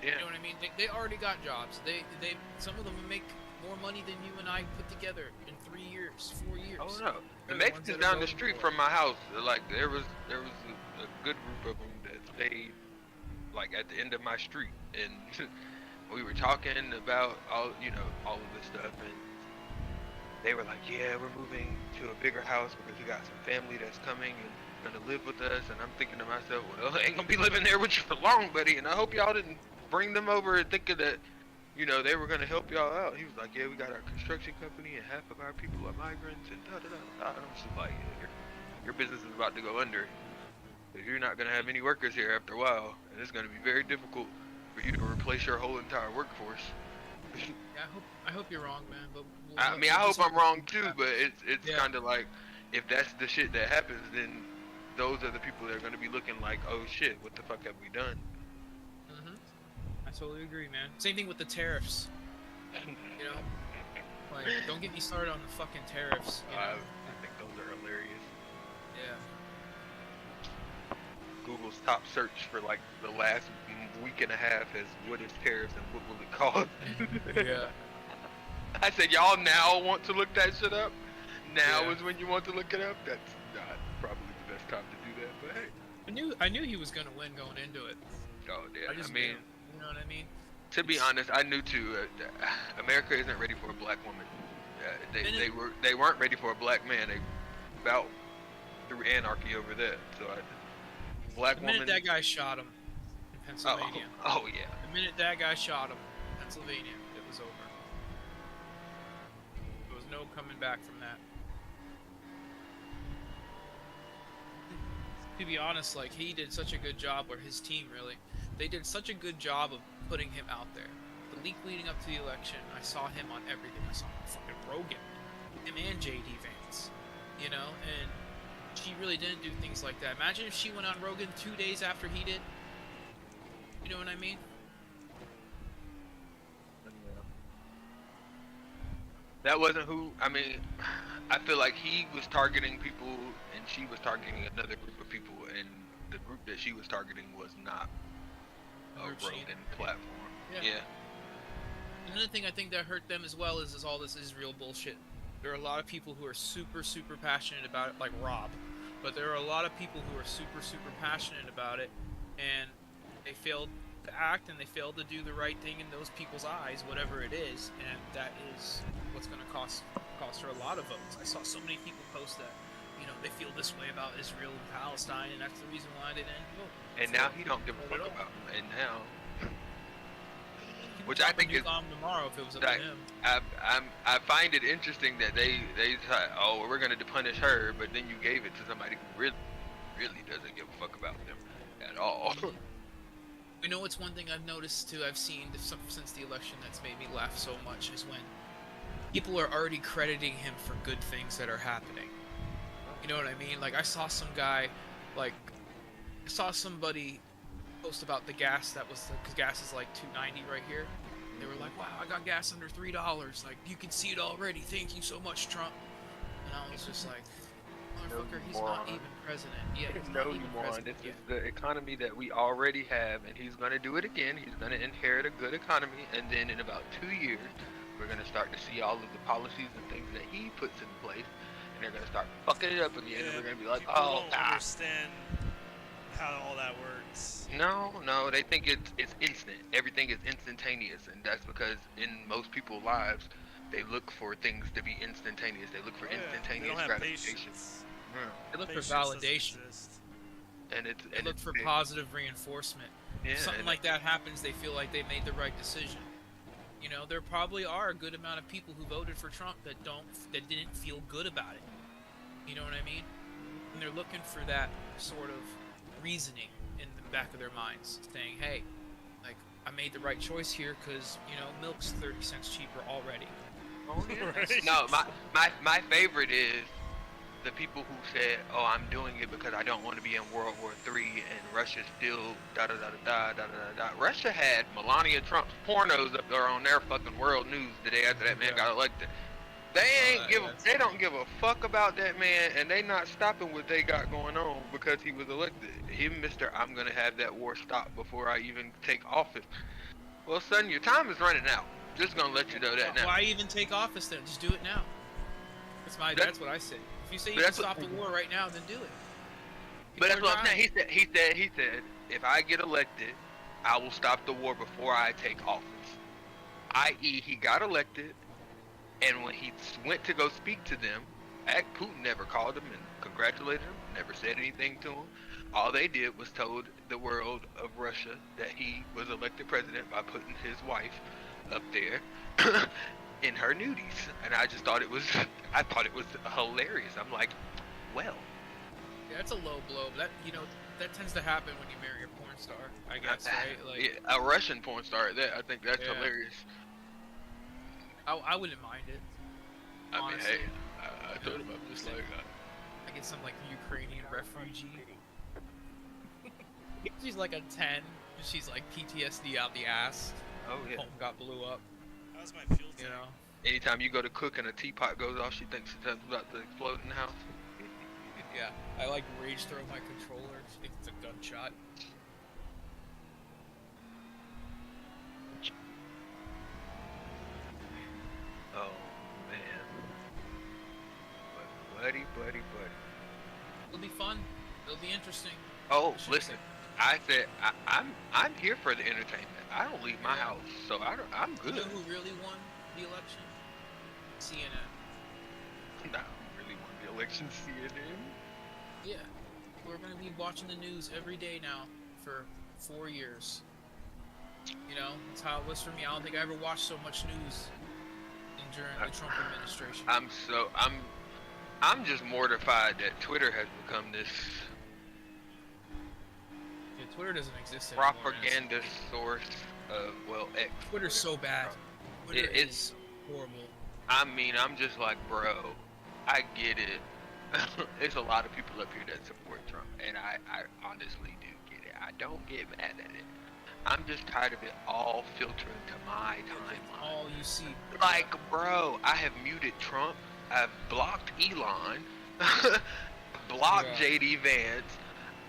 Yeah. You know what I mean? They already got jobs. They some of them make more money than you and I put together in 3 years, 4 years. Oh no, the Mexicans down the street from my house, like there was a good group of them that stayed like at the end of my street, and we were talking about all of this stuff, and they were like, yeah, we're moving to a bigger house because we got some family that's coming and gonna live with us. And I'm thinking to myself, well, they ain't gonna be living there with you for long, buddy. And I hope y'all didn't bring them over thinking that, they were gonna help y'all out. He was like, yeah, we got our construction company and half of our people are migrants and da-da-da. I'm just like, your business is about to go under. Because you're not gonna have any workers here after a while. And it's gonna be very difficult for you to replace your whole entire workforce. Yeah, I hope you're wrong, man. But I hope I'm wrong too, but it's kind of like, if that's the shit that happens, then those are the people that are going to be looking like, oh shit, what the fuck have we done? I totally agree, man. Same thing with the tariffs. Like, don't get me started on the fucking tariffs. You know? I think those are hilarious. Yeah. Google's top search for like the last week and a half is what is tariffs and what will it cost? Yeah. I said, y'all now want to look that shit up? Now Yeah. is when you want to look it up? That's not probably the best time to do that, but hey. I knew he was gonna win going into it. Oh, yeah. I just mean, knew, you know what I mean? to be honest, I knew too. America isn't ready for a black woman. They weren't ready for a black man. They about threw anarchy over that. So black The minute woman. that guy shot him in Pennsylvania. Oh yeah. The minute that guy shot him in Pennsylvania, it was over. There was no coming back from that. To be honest, like, he did such a good job, or his team really, they did such a good job of putting him out there. The week leading up to the election, I saw him on everything. I saw him on fucking Rogan, him and JD Vance, you know, and she really didn't do things like that. Imagine if she went on Rogan 2 days after he did. You know what I mean? That wasn't who. I mean, I feel like he was targeting people, and she was targeting another group of people, and the group that she was targeting was not a Rogan platform. Yeah. Another thing I think that hurt them as well is all this Israel bullshit. There are a lot of people who are super, super passionate about it, like Rob. But there are a lot of people who are super, super passionate about it, and they failed to act, and they failed to do the right thing in those people's eyes, whatever it is, and that is what's going to cost her a lot of votes. I saw so many people post that, you know, they feel this way about Israel and Palestine, and that's the reason why they didn't vote. And now he don't give a fuck about them. And now, which I think is tomorrow if it was up to him. I find it interesting that they thought, oh, we're gonna punish her, but then you gave it to somebody who really doesn't give a fuck about them at all. You know, it's one thing I've noticed too. I've seen since the election that's made me laugh so much is when people are already crediting him for good things that are happening. You know what I mean? Like, I saw some guy, like, I saw somebody post about the gas that was, because gas is like $2.90 right here. They were like, wow, I got gas under $3. Like, you can see it already. Thank you so much, Trump. And I was just like, motherfucker, he's not even president. Yeah, he's not even president. This is the economy that we already have, and he's gonna do it again. He's gonna inherit a good economy, and then in about 2 years, we're gonna start to see all of the policies and things that he puts in place, and they're gonna start fucking it up again, and we're gonna be like, oh, don't understand how all that works. No, they think it's instant. Everything is instantaneous, and that's because in most people's lives, they look for things to be instantaneous. They look for instantaneous gratification. They look for validation. And they look for positive reinforcement. If something like that happens, they feel like they made the right decision. You know, there probably are a good amount of people who voted for Trump that didn't feel good about it. You know what I mean? And they're looking for that sort of reasoning in the back of their minds, saying, hey, like, I made the right choice here because, you know, milk's 30 cents cheaper already. Oh, yeah. Right. No, my favorite is the people who said, oh, I'm doing it because I don't want to be in World War III and Russia's still da-da-da-da-da-da-da-da. Russia had Melania Trump's pornos up there on their fucking world news the day after that man got elected. They don't give a fuck about that man, and they not stopping what they got going on because he was elected. Him, Mr. I'm gonna have that war stop before I even take office. Well, son, your time is running out. Just gonna let you know that now. Why even take office then? Just do it now. That's what I said. If you say you can stop the war right now, then do it. But that's what I'm saying. He said, if I get elected, I will stop the war before I take office. I.e., he got elected, and when he went to go speak to them, Putin never called him and congratulated him, never said anything to him. All they did was told the world of Russia that he was elected president by putting his wife up there in her nudies, and I thought it was hilarious. I'm like, well, yeah, it's a low blow. That, you know, that tends to happen when you marry a porn star, I guess, right? Like, yeah, a Russian porn star. I think that's hilarious. I wouldn't mind it. Honestly. I mean, hey, I told him I'm just like, I get some like Ukrainian refugee. She's like a 10. She's like PTSD out the ass. Oh yeah. Home got blew up. How's my fuel tank? You know. Anytime you go to cook and a teapot goes off, she thinks it's about to explode in the house. Yeah, I like rage throw my controller. She thinks it's a gunshot. Oh man. Buddy. It'll be fun. It'll be interesting. Oh, listen. I said I'm here for the entertainment. I don't leave my house, so I'm good. You know who really won the election? CNN. No, really won the election, CNN. Yeah, we're gonna be watching the news every day now for 4 years. You know, that's how it was for me. I don't think I ever watched so much news during the Trump administration. I'm just mortified that Twitter has become this Twitter doesn't exist anymore. propaganda source of, well, X. Twitter's so bad. Twitter is horrible. I mean, I'm just like, bro, I get it. There's a lot of people up here that support Trump, and I honestly do get it. I don't get mad at it. I'm just tired of it all filtering to my timeline. All you see. Like, bro, I have muted Trump. I've blocked Elon. Blocked JD Vance.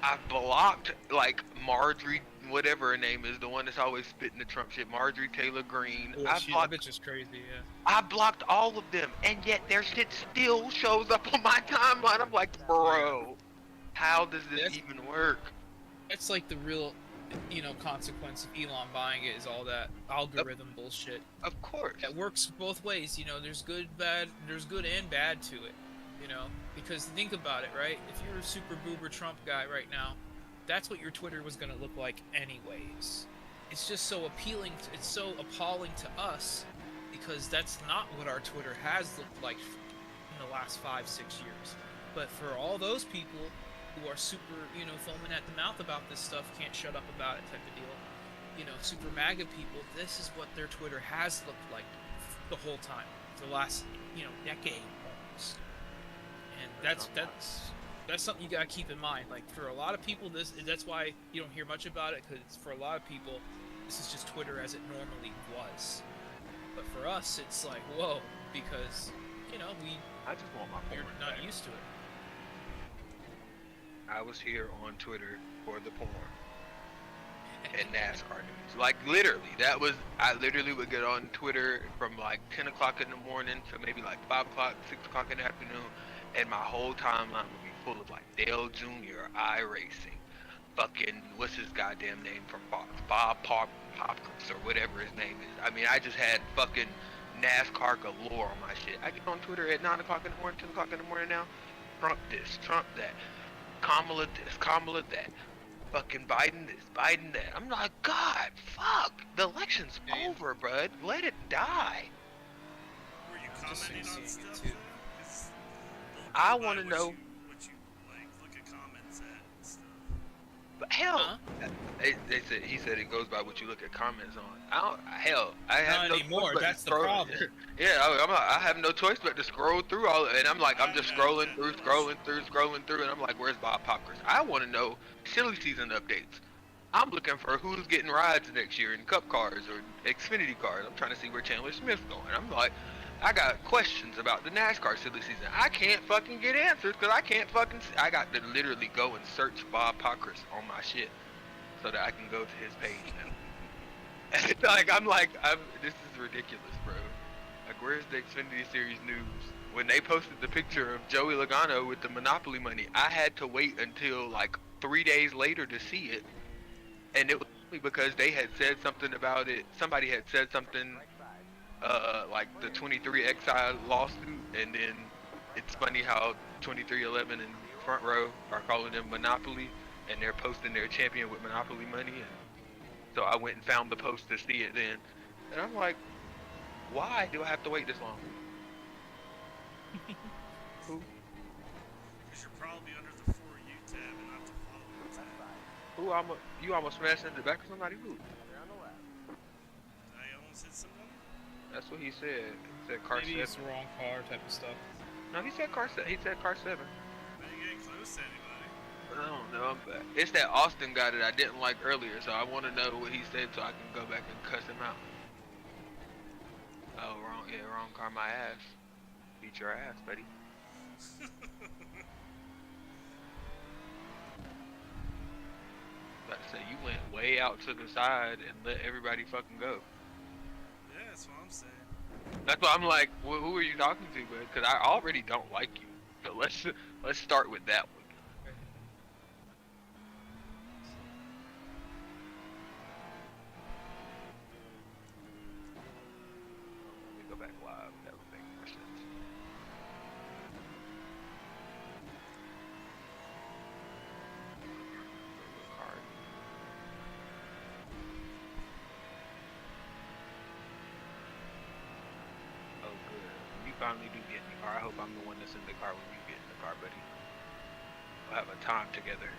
I've blocked, like, Marjorie, whatever her name is, the one that's always spitting the Trump shit, Marjorie Taylor Greene. Oh, I've blocked, that bitch is crazy, yeah. I blocked all of them, and yet their shit still shows up on my timeline. I'm like, bro, how does this even work? It's like the real, you know, consequence of Elon buying it is all that algorithm bullshit. Of course. It works both ways, you know, there's good and bad to it, you know? Because think about it, right? If you're a super boober Trump guy right now, that's what your Twitter was going to look like anyways. It's just so appealing, it's so appalling to us, because that's not what our Twitter has looked like in the last 5-6 years. But for all those people who are super, you know, foaming at the mouth about this stuff, can't shut up about it type of deal, you know, super MAGA people, this is what their Twitter has looked like the whole time, for the last, you know, decade almost. And that's something you gotta keep in mind. Like, for a lot of people, that's why you don't hear much about it, because for a lot of people, this is just Twitter as it normally was. But for us, it's like, whoa, because, you know, I just want my porn we're not back. used to it. I was here on Twitter for the porn and NASCAR news. Like, literally, I literally would get on Twitter from like 10 o'clock in the morning to maybe like 5 o'clock, 6 o'clock in the afternoon, and my whole timeline would be full of like Dale Jr., iRacing, fucking, what's his goddamn name from Fox, Bob Popkins or whatever his name is. I mean, I just had fucking NASCAR galore on my shit. I get on Twitter at 9 o'clock in the morning, 10 o'clock in the morning now. Trump this, Trump that. Kamala this, Kamala that. Fucking Biden this, Biden that. I'm like, God, fuck. The election's over, bud. Let it die. Were you commenting on stuff? Too. I want to know. What you like, look at comments at and stuff. But hell, he said it goes by what you look at comments on. I have Not no anymore. choice but That's to the scroll. problem. Yeah, I have no choice but to scroll through all, and I'm like, I'm just scrolling through, and I'm like, where's Bob Popkins? I want to know silly season updates. I'm looking for who's getting rides next year in Cup cars or Xfinity cars. I'm trying to see where Chandler Smith's going. I'm like, I got questions about the NASCAR silly season. I can't fucking get answers because I can't fucking see. I got to literally go and search Bob Popkins on my shit so that I can go to his page now. This is ridiculous, bro. Like, where's the Xfinity Series news? When they posted the picture of Joey Logano with the Monopoly money, I had to wait until like 3 days later to see it. And it was only because they had said something about it. Somebody had said something, like the 23XI lawsuit, and then it's funny how 2311 and Front Row are calling them Monopoly, and they're posting their champion with Monopoly money, and so I went and found the post to see it then, and I'm like, why do I have to wait this long? Who? Because you're probably under the For You tab and not the Follow tab. You almost smashed into the back of somebody? Who? I almost hit someone? That's what he said. He said car Maybe 7. it's the wrong car type of stuff. No, he said car 7. He said car 7. I ain't getting close to anybody. I don't know, but it's that Austin guy that I didn't like earlier, so I want to know what he said so I can go back and cuss him out. Oh, wrong. Yeah, wrong car. My ass. Beat your ass, buddy. About to say you went way out to the side and let everybody fucking go. Yeah, that's what I'm saying. That's why I'm like, who are you talking to, bud? Because I already don't like you. So let's start with that one. Let me go back live. That would make more sense. Card. Oh, good. When you finally do get in the car, I hope I'm the one that's in the car when you get in the car, buddy. We'll have a time together.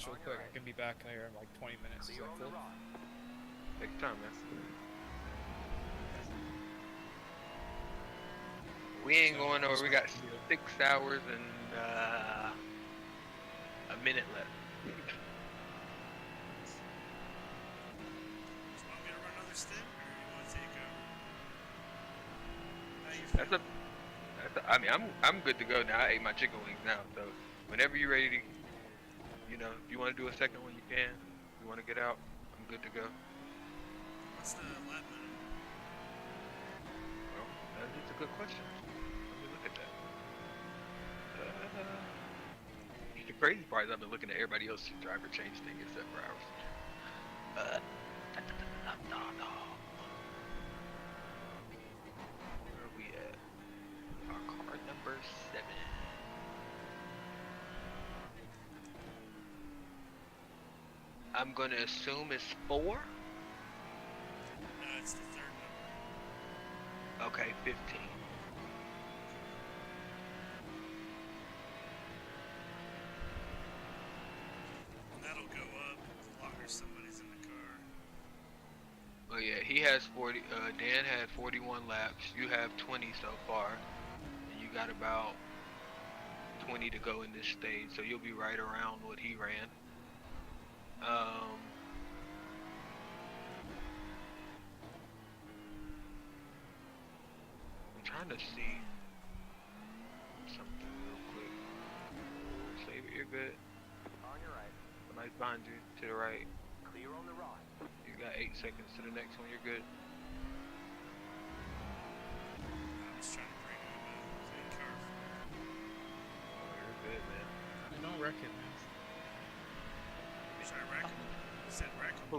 Real quick, I can be back here in like 20 minutes. Is that cool? Take your time, man. We ain't going over. We got 6 hours and a minute left. So I'm gonna run another stint, or you want to take over? How you feel? I mean, I'm good to go now. I ate my chicken wings now, so whenever you're ready to, you know, if you want to do a second one, you can. If you want to get out, I'm good to go. What's the lap minute? Well, that's a good question. Let me look at that. The crazy part is I've been looking at everybody else's driver change thing except for ours. No. Where are we at? Our car number 7. I'm gonna assume it's 4. No, it's the third number. Okay, 15. And that'll go up the longer somebody's in the car. Oh yeah, he has 40. Dan had 41 laps. You have 20 so far, and you got about 20 to go in this stage. So you'll be right around what he ran. I'm trying to see something real quick. Save it, you're good. On your right. Somebody's behind you, to the right. Clear on the right. You got 8 seconds to the next one, you're good. I'm just trying to bring him a clean car. Oh, you're good, man. Don't wreck it, man. Should I wreck him? You said wreck him. Who?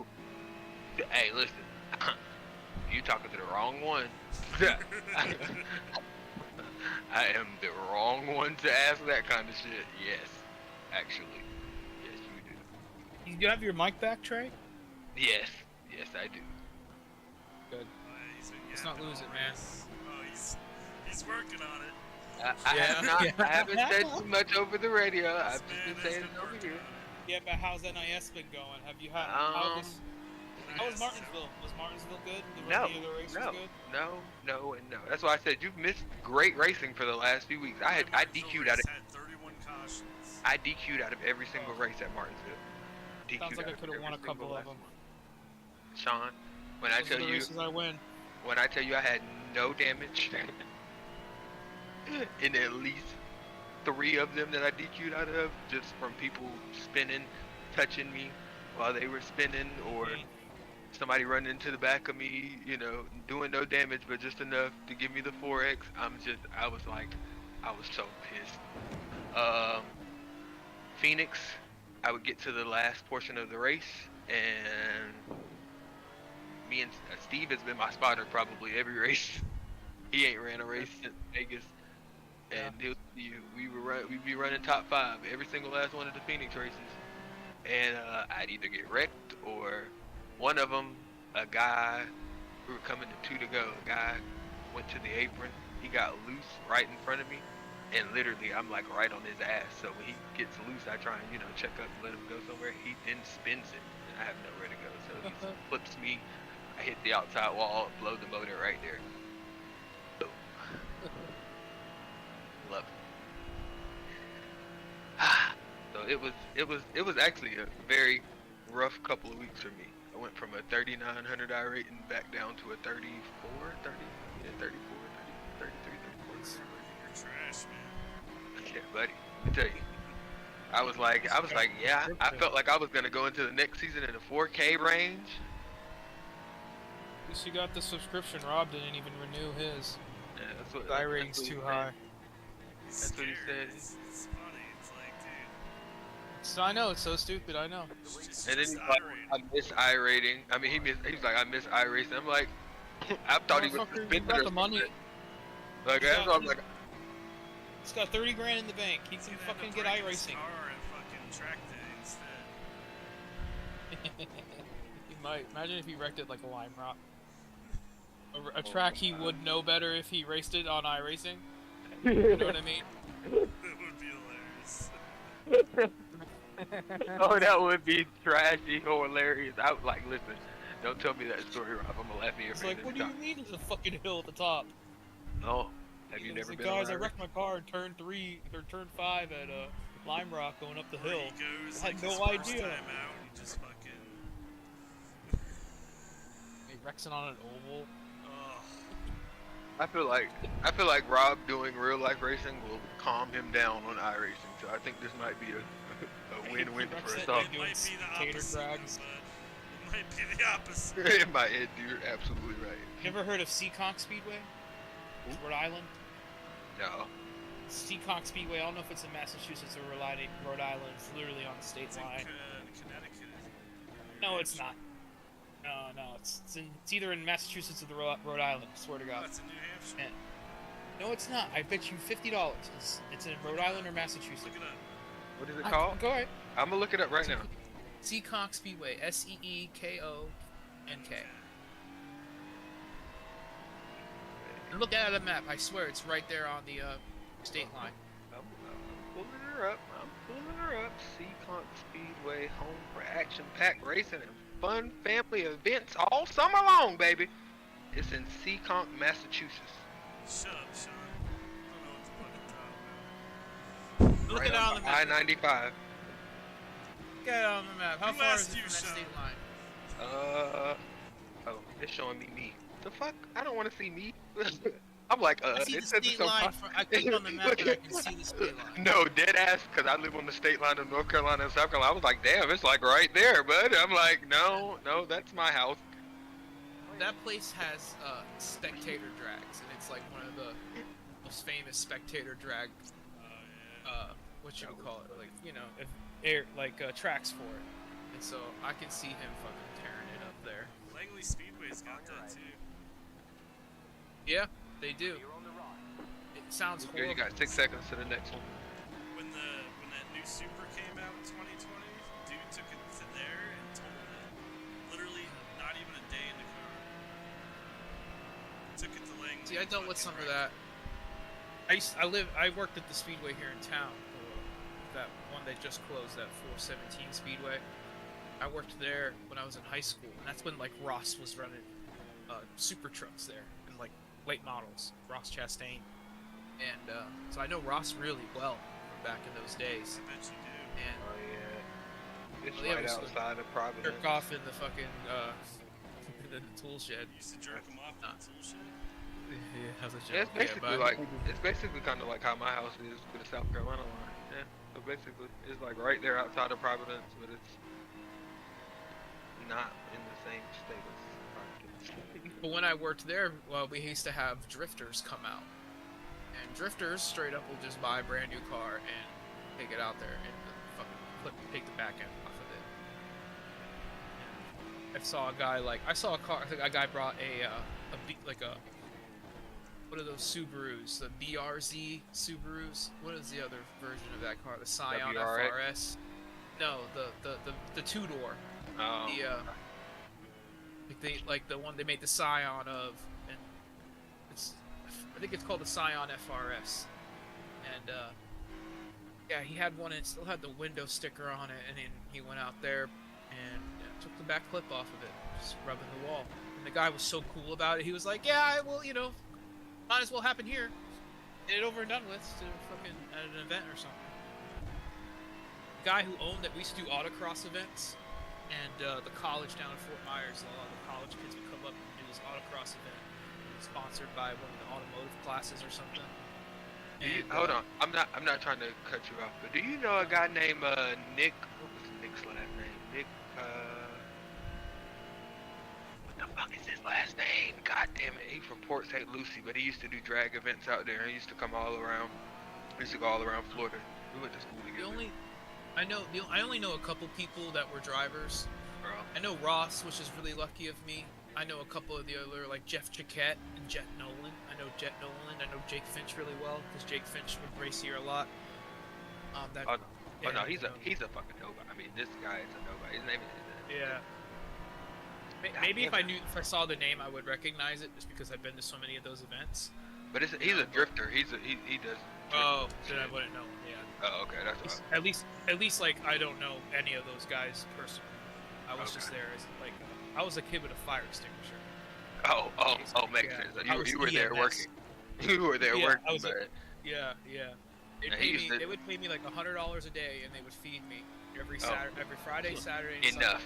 Hey, listen. You talking to the wrong one. I am the wrong one to ask that kind of shit. Yes, actually. Yes, you do. You have your mic back, Trey? Yes, I do. Good. He's Let's not lose it, man. Oh, he's working on it. I haven't said too much over the radio. I've just been saying it over here. Yeah, but how's NIS been going? Have you had? How was Martinsville? Was Martinsville good? The rest of the race was good? No. That's why I said you've missed great racing for the last few weeks. I DQ'd out of. Had 31 cautions. I DQ'd out of every single race at Martinsville. DQ'd Sounds like I out of could have won a every couple single of last them. one. Sean, when I Those tell are the you, races I win. when I tell you I had no damage in at least 3 of them that I DQ'd out of, just from people spinning, touching me while they were spinning, or somebody running into the back of me, you know, doing no damage, but just enough to give me the 4X. I was so pissed. Phoenix, I would get to the last portion of the race, and me and Steve has been my spotter probably every race. He ain't ran a race since Vegas, and we'd be running top 5 every single last one of the Phoenix races, and I'd either get wrecked or one of them, a guy, we were coming to 2 to go. A guy went to the apron, he got loose right in front of me, and literally I'm like right on his ass. So when he gets loose, I try and check up and let him go somewhere. He then spins it, and I have nowhere to go. So he flips me. I hit the outside wall, blow the motor right there. Boom. Love it. So it was actually a very rough couple of weeks for me. I went from a 3,900 I rating back down to a 34, 33, 34. You're trash, man. Yeah, buddy. I tell you, I was like, yeah. I felt like I was gonna go into the next season in the 4K range. At least you got the subscription. Rob didn't even renew his. Yeah, that's what. The I rating's too high. That's what he said. It's funny. It's like, dude. So I know, it's so stupid, I know. And then he's like, I miss I rating. I mean, he's like, I miss I racing. I'm like, I thought he was Motherfucker, you suspended got or the money. something. Like, that's what I'm like. He's got 30 grand in the bank. He can fucking get iRacing. He might. Imagine if he wrecked it like a Lime Rock. A track he would know better if he raced it on iRacing. You know what I mean? That would be hilarious. Oh, that would be trashy or hilarious. I would like, listen, don't tell me that story, Rob. I'm gonna laugh in your It's face. like, what do you mean there's a fucking hill at the top? No. Have you never like, been guys, on I wrecked my car in turn 3 or turn 5 at Lime Rock going up the hill. He goes, I had like, no his first idea. time out, he just fucking... He wrecks it on an oval. I feel like Rob doing real life racing will calm him down on iRacing. So I think this might be a win-win for us all. It might be the opposite, drags. It might be the opposite. In my head, you're absolutely right. You ever heard of Seekonk Speedway? It's Rhode Island. No. Seekonk Speedway. I don't know if it's in Massachusetts or Rhode Island. It's literally on the state line. Connecticut. No, it's not. No, it's either in Massachusetts or the Rhode Island. I swear to God. That's in New Hampshire. No, it's not. I bet you $50. It's in Rhode Island or Massachusetts. Look it up. What is it called? Go ahead. I'm gonna look it up right now. Seekonk Speedway. Seekonk. And look at the map. I swear it's right there on the state line. I'm pulling her up. Seekonk Speedway, home for action-packed racing and fun family events all summer long, baby. It's in Seekonk, Massachusetts. Shut up, Sean. I don't know what the fuck I'm talking about. Look it on the map. I-95. Look at it on the map. How Who far is asked it you, from that Sean? state line? Oh, it's showing me. The fuck? I don't want to see me. I'm like, I see it the says state it's on line. my- I clicked on the map and I can see the state line. No, dead ass, because I live on the state line of North Carolina and South Carolina. I was like, damn, it's like right there, bud. I'm like, no, that's my house. That place has spectator drags, and it's like one of the most famous spectator drag. What you would call it? Like, you know, tracks for it. And so I can see him fucking tearing it up there. Langley Speedway's got that too. Yeah, they do. It sounds Here, you horrible. got 6 seconds to the next one. When that new Super came out in 2020, dude took it to there and totaled it. Literally, not even a day in the car. Took it to Langley. See, I dealt with some of that. I worked at the Speedway here in town. That one that just closed, that 417 Speedway. I worked there when I was in high school, and that's when like Ross was running super trucks there and like late models, Ross Chastain, and so I know Ross really well from back in those days. I bet you do. And Oh, yeah. It's Well, yeah, right we used to outside of Providence. jerk off in the fucking in the tool shed. You used to jerk them off in the tool shed? Yeah, that was a Yeah, joke. it's basically but like it's basically kind of like how my house is to the South Carolina line. Yeah, so basically it's like right there outside of Providence, but it's not in the same state as Providence. But when I worked there, well, we used to have drifters come out, and drifters straight up will just buy a brand new car and take it out there and fucking take the back end off of it. I saw a guy a guy brought what are those Subarus? The BRZ Subarus? What is the other version of that car? The Scion WRX? FRS? No, the two-door. Oh. Like the one they made the Scion of, and I think it's called the Scion FRS. And yeah, he had one and it still had the window sticker on it, and then he went out there and took the back clip off of it, just rubbing the wall. And the guy was so cool about it. He was like, "Yeah, well, might as well happen here. Get it over and done with to fucking at an event or something." The guy who owned it, we used to do autocross events, and the college down in Fort Myers, a lot of the college kids would come up and do this autocross event, sponsored by one of the automotive classes or something. And, Hold on, I'm not trying to cut you off, but do you know a guy named Nick? What was Nick's last name? Nick. What the fuck is his last name? God damn it, he's from Port St. Lucie, but he used to do drag events out there. He used to come all around. He used to go all around Florida. We went to school together. I only know a couple people that were drivers. Bro. I know Ross, which is really lucky of me. I know a couple of the other, like Jeff Chiquette and Jet Nolan. I know Jet Nolan. I know Jake Finch really well because Jake Finch would race here a lot. No, he's a fucking nobody. I mean, this guy is a nobody. His name is. Yeah. Maybe if I saw the name, I would recognize it just because I've been to so many of those events. But he's a drifter. He does. Oh, then I wouldn't know him. Yeah. Oh, okay, that's At least like I don't know any of those guys personally. I was just there as like I was a kid with a fire extinguisher. Oh, makes sense. You were there working. You were there working. Yeah. They would pay me like $100 a day, and they would feed me every Friday, Saturday, and Sunday.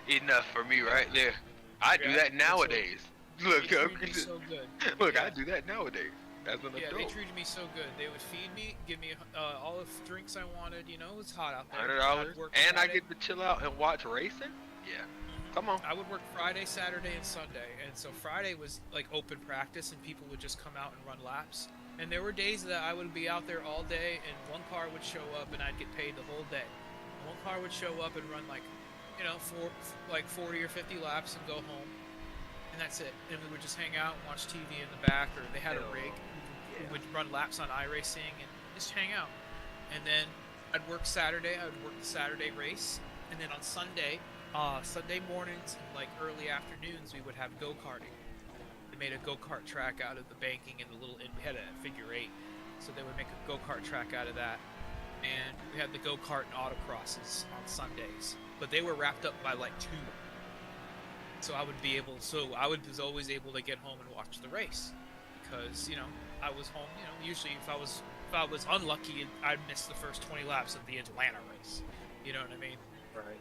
Enough for me right there. I do that nowadays. Look, so good. Look, I do that nowadays. As an adult. Yeah, they treated me so good. They would feed me, give me all the drinks I wanted. It was hot out there. $100, and I get to chill out and watch racing. Yeah. Come on. I would work Friday, Saturday, and Sunday, and so Friday was like open practice, and people would just come out and run laps. And there were days that I would be out there all day, and one car would show up, and I'd get paid the whole day. One car would show up and run like, 40 or 50 laps and go home, and that's it. And we would just hang out and watch TV in the back, or they had a rig. We would run laps on iRacing and just hang out. And then I'd work Saturday. I would work the Saturday race, and then on Sunday mornings and like early afternoons, we would have go-karting. They made a go-kart track out of the banking and we had a figure 8, so they would make a go-kart track out of that. And we had the go-kart and autocrosses on Sundays, but they were wrapped up by like 2. So I was always able to get home and watch the race because I was home. Usually if I was unlucky, I'd miss the first 20 laps of the Atlanta race. You know what I mean? Right.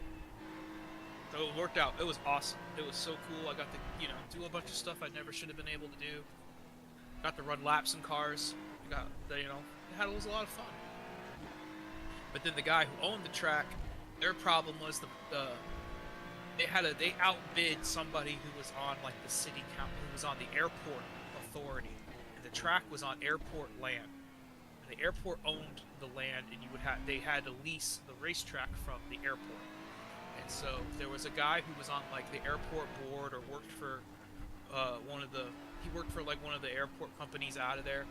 So it worked out. It was awesome. It was so cool. I got to do a bunch of stuff I never should have been able to do. Got to run laps in cars. It was a lot of fun. But then the guy who owned the track, their problem was they outbid somebody who was on like the city council, who was on the airport authority, and the track was on airport land. And the airport owned the land, and they had to lease the racetrack from the airport. And so there was a guy who was on like the airport board or worked for one of the airport companies out of there,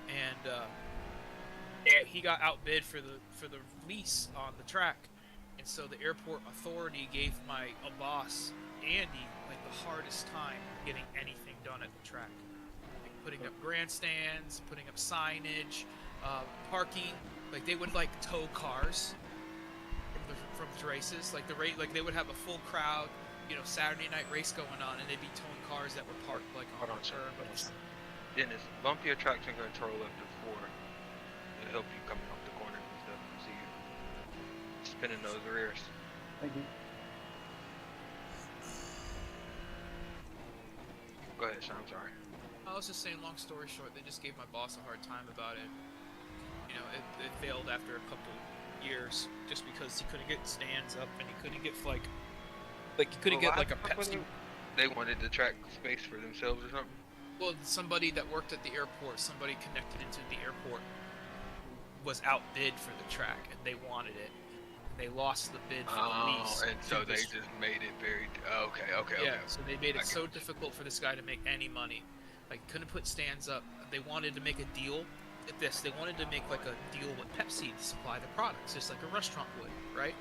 and he got outbid for the lease on the track. And so the airport authority gave my boss Andy like the hardest time getting anything done at the track, like putting up grandstands, putting up signage, parking. Like they would like tow cars from the races, like they would have a full crowd, Saturday night race going on, and they'd be towing cars that were parked like on the turn. Dennis, bump your traction control up to 4. It'll help you coming off the corner and stuff. See you spinning those rears. Thank you. Go ahead, Sean. I'm sorry. I was just saying, long story short, they just gave my boss a hard time about it. You know, it failed after a couple years just because he couldn't get stands up and he couldn't get like he couldn't get like a Pepsi. They wanted the track space for themselves or something. Well, somebody that worked at the airport, somebody connected into the airport, was outbid for the track and they wanted it. They lost the bid for the lease. And so they just made it very okay. Yeah, so they made it so difficult for this guy to make any money. Like, couldn't put stands up. They wanted to make a deal. At this, they wanted to make like a deal with Pepsi to supply the products, just like a restaurant would, right?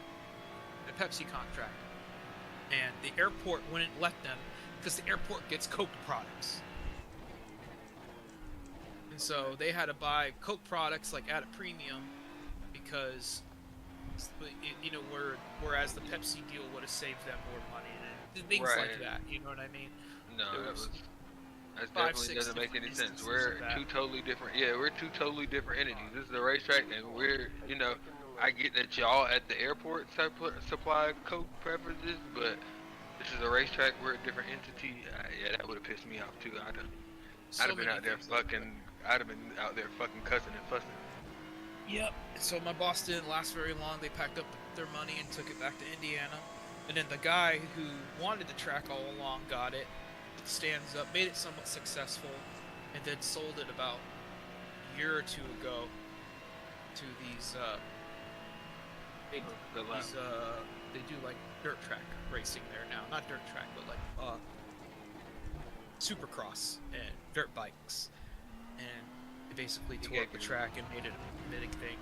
A Pepsi contract. And the airport wouldn't let them because the airport gets Coke products. And so they had to buy Coke products like at a premium because, you know, whereas the Pepsi deal would have saved them more money and things like that. You know what I mean? No, that definitely doesn't make any sense. We're two totally different. Yeah, we're two totally different entities. This is a racetrack, and we're, you know, I get that y'all at the airport supply Coke beverages, but this is a racetrack. We're a different entity. Yeah, that would have pissed me off too. I'd have been out there fucking. I'd have been out there fucking cussing and fussing. Yep. So my boss didn't last very long. They packed up their money and took it back to Indiana. And then the guy who wanted the track all along got it. Stands up, made it somewhat successful, and then sold it about a year or two ago to these they do like dirt track racing there now. Not dirt track, but like supercross and dirt bikes. And they basically tore up the track and made it a big thing.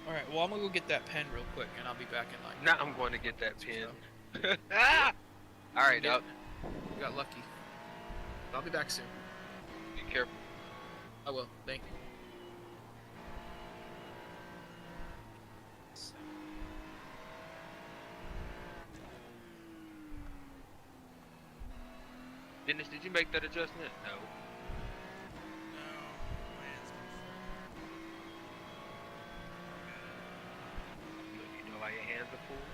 Alright, well I'm gonna go get that pen real quick and I'll be back in like... Now I'm going to get that pen. Ah! Alright, Doug. You got lucky. I'll be back soon. Be careful. I will, thank you. Dennis, did you make that adjustment? No. You know why your hands are full?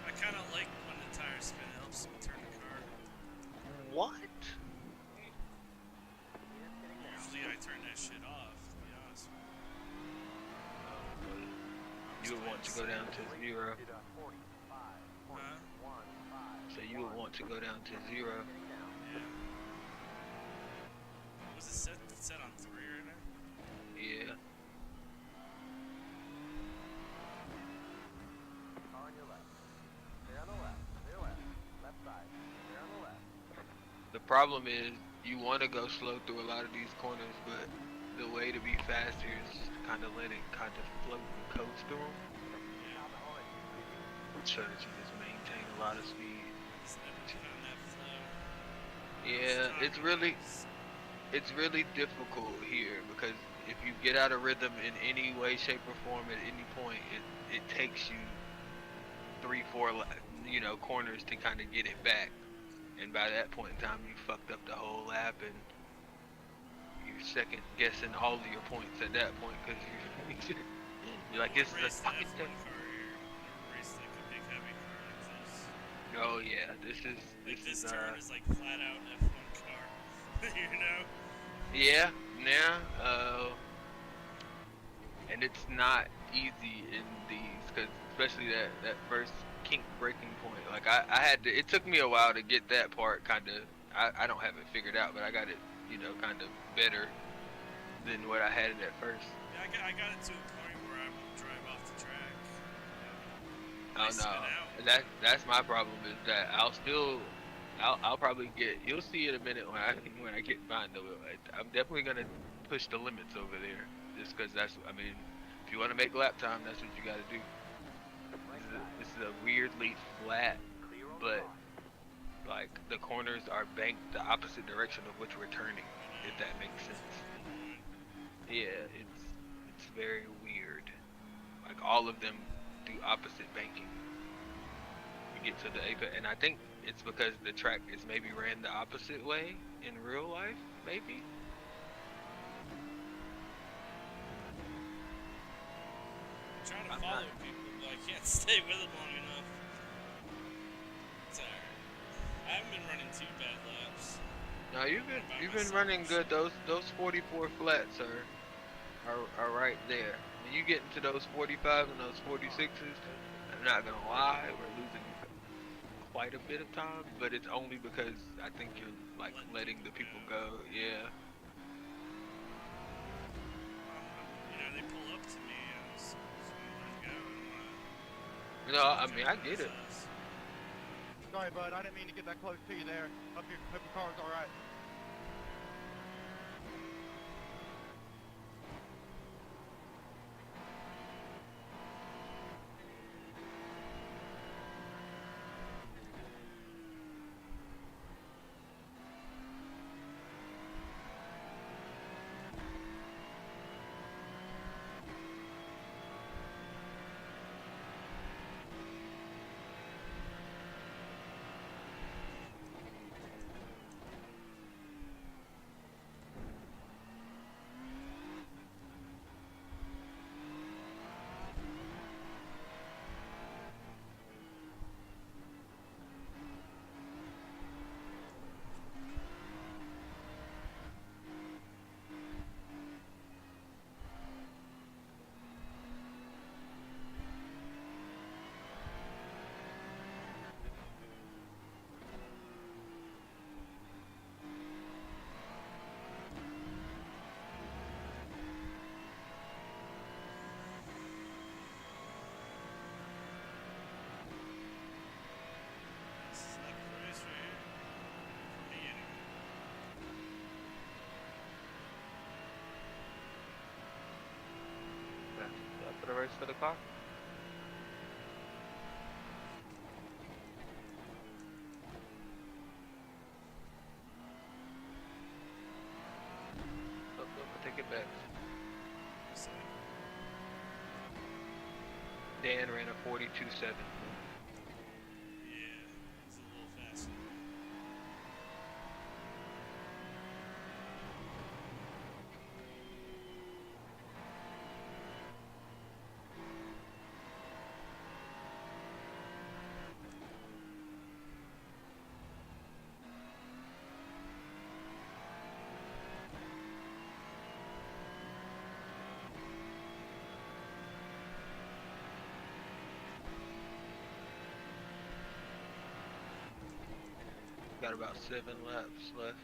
I kind of like when the tires spin, it helps me turn the car. What? Usually I turn that shit off, to be honest with you. You would want to go down to 0. Huh? So you would want to go down to 0. Yeah. Was it set? It's set on 3 right now? Yeah. The problem is you want to go slow through a lot of these corners, but the way to be faster is just kind of let it kind of float and coast through them. So that you just maintain a lot of speed. Yeah, it's really difficult here because if you get out of rhythm in any way, shape, or form at any point, it takes you 3-4 corners to kind of get it back. And by that point in time, you fucked up the whole lap, and you're second guessing all of your points at that point because you're like, it's the fucking thing. Oh yeah, this turn is like flat out an F1 car, you know? Yeah, and it's not easy in these, cause especially that first kink breaking point. Like I had to. It took me a while to get that part kind of. I don't have it figured out, but I got it, kind of better than what I had it at first. Yeah, I got it to a point where I won't drive off the track. Oh no, that's my problem is that I'll probably get. You'll see in a minute when I get behind the wheel. I'm definitely gonna push the limits over there, just because that's. I mean, if you want to make lap time, that's what you got to do. This is a weirdly flat, but like the corners are banked the opposite direction of which we're turning, if that makes sense. Yeah, it's very weird. Like all of them do opposite banking. You get to the apex, and I think it's because the track is maybe ran the opposite way in real life, maybe. I'm trying to I'm follow not. people, but I can't stay with them long enough. It's alright. I haven't been running too bad laps. No, you've All been by you've been myself running and good. shit. Those 44 flats are right there. When you get into those 45s and those 46s, I'm not gonna lie, we're losing quite a bit of time, but it's only because I think you're like letting the people go. Yeah. You know, they pull up to me. I just want to let them go. I don't No, want I to mean jump I on get his it. ass. Sorry, bud. I didn't mean to get that close to you there. Hope your car's all right. This is like a race right here. For me, anyway. That's for the race for the car. Oh, I take it back. So, Dan ran a 42.7. yeah, it's a little faster. Got about 7 laps left.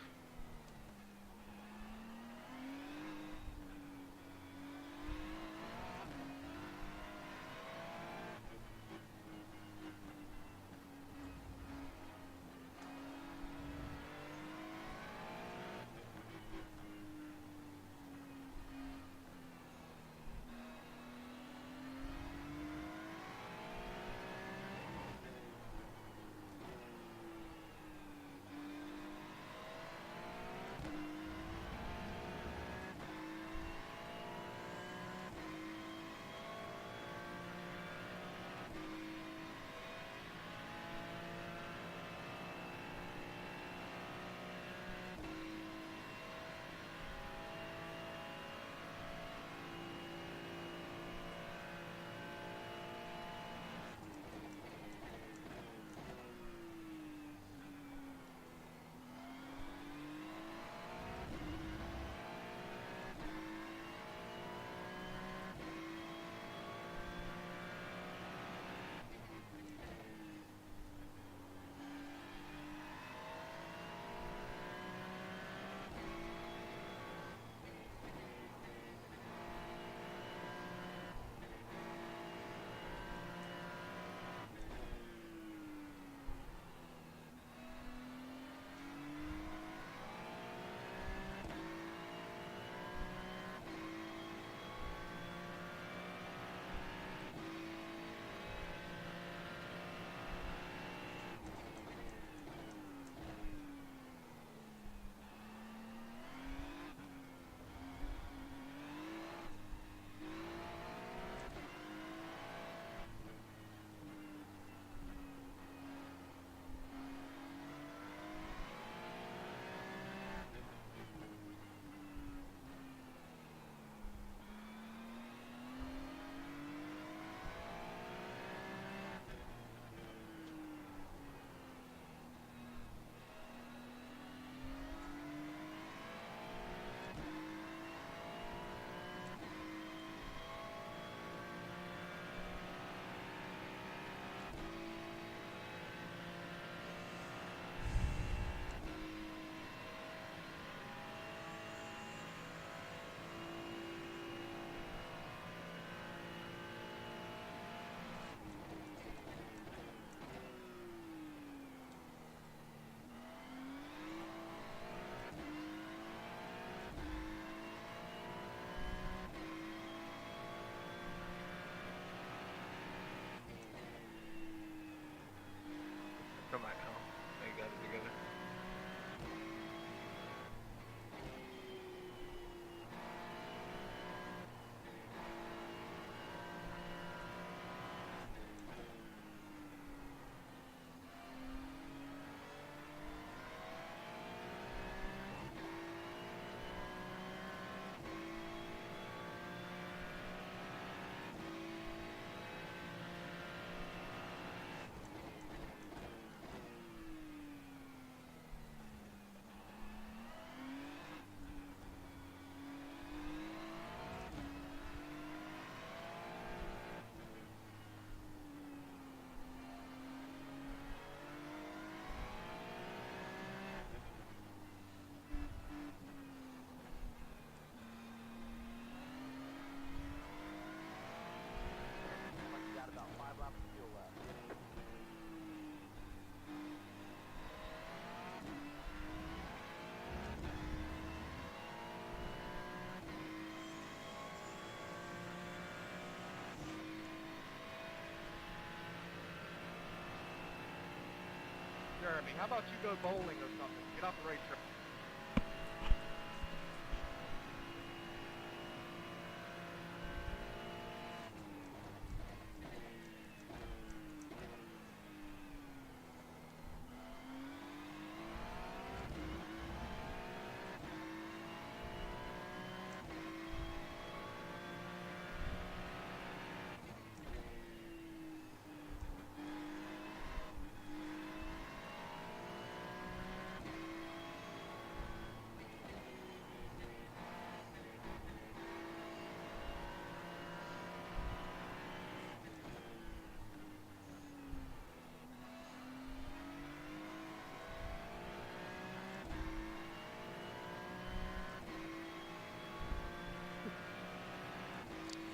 me. How about you go bowling or something? Get off the racetrack.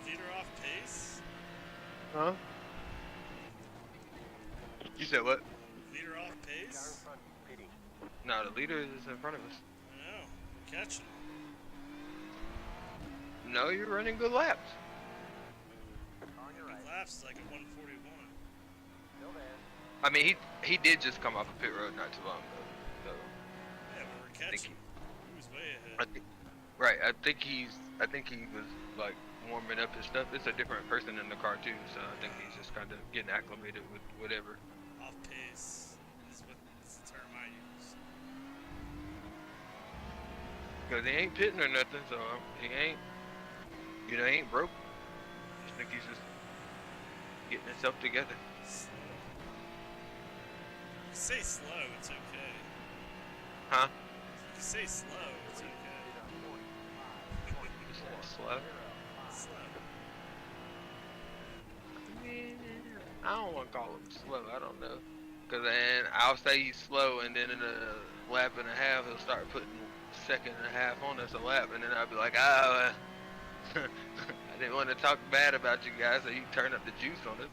Leader off pace? Huh? You said what? Leader off Car in pace? front, pitting. No, the leader is in front of us. I know. We're catching him. No, you're running good laps. On your right. Good laps is like at 141. Still there. I mean, he did just come off a pit road not too long ago. So Yeah, but we're catching him. He was way I ahead. think, right. I think he was like warming up his stuff. It's a different person in the car too, so I think he's just kind of getting acclimated with whatever. Off pace is the term I use. Cause he ain't pitting or nothing, so he ain't, he ain't broke. I think he's just getting himself together. Slow. You can say slow, it's okay. Huh? You can say slow, it's okay. Is that slow? Slow. I don't want to call him slow. I don't know. Cause then I'll say he's slow, and then in a lap and a half he'll start putting second and a half on us a lap, and then I'll be like, I didn't want to talk bad about you guys, so you turn up the juice on us.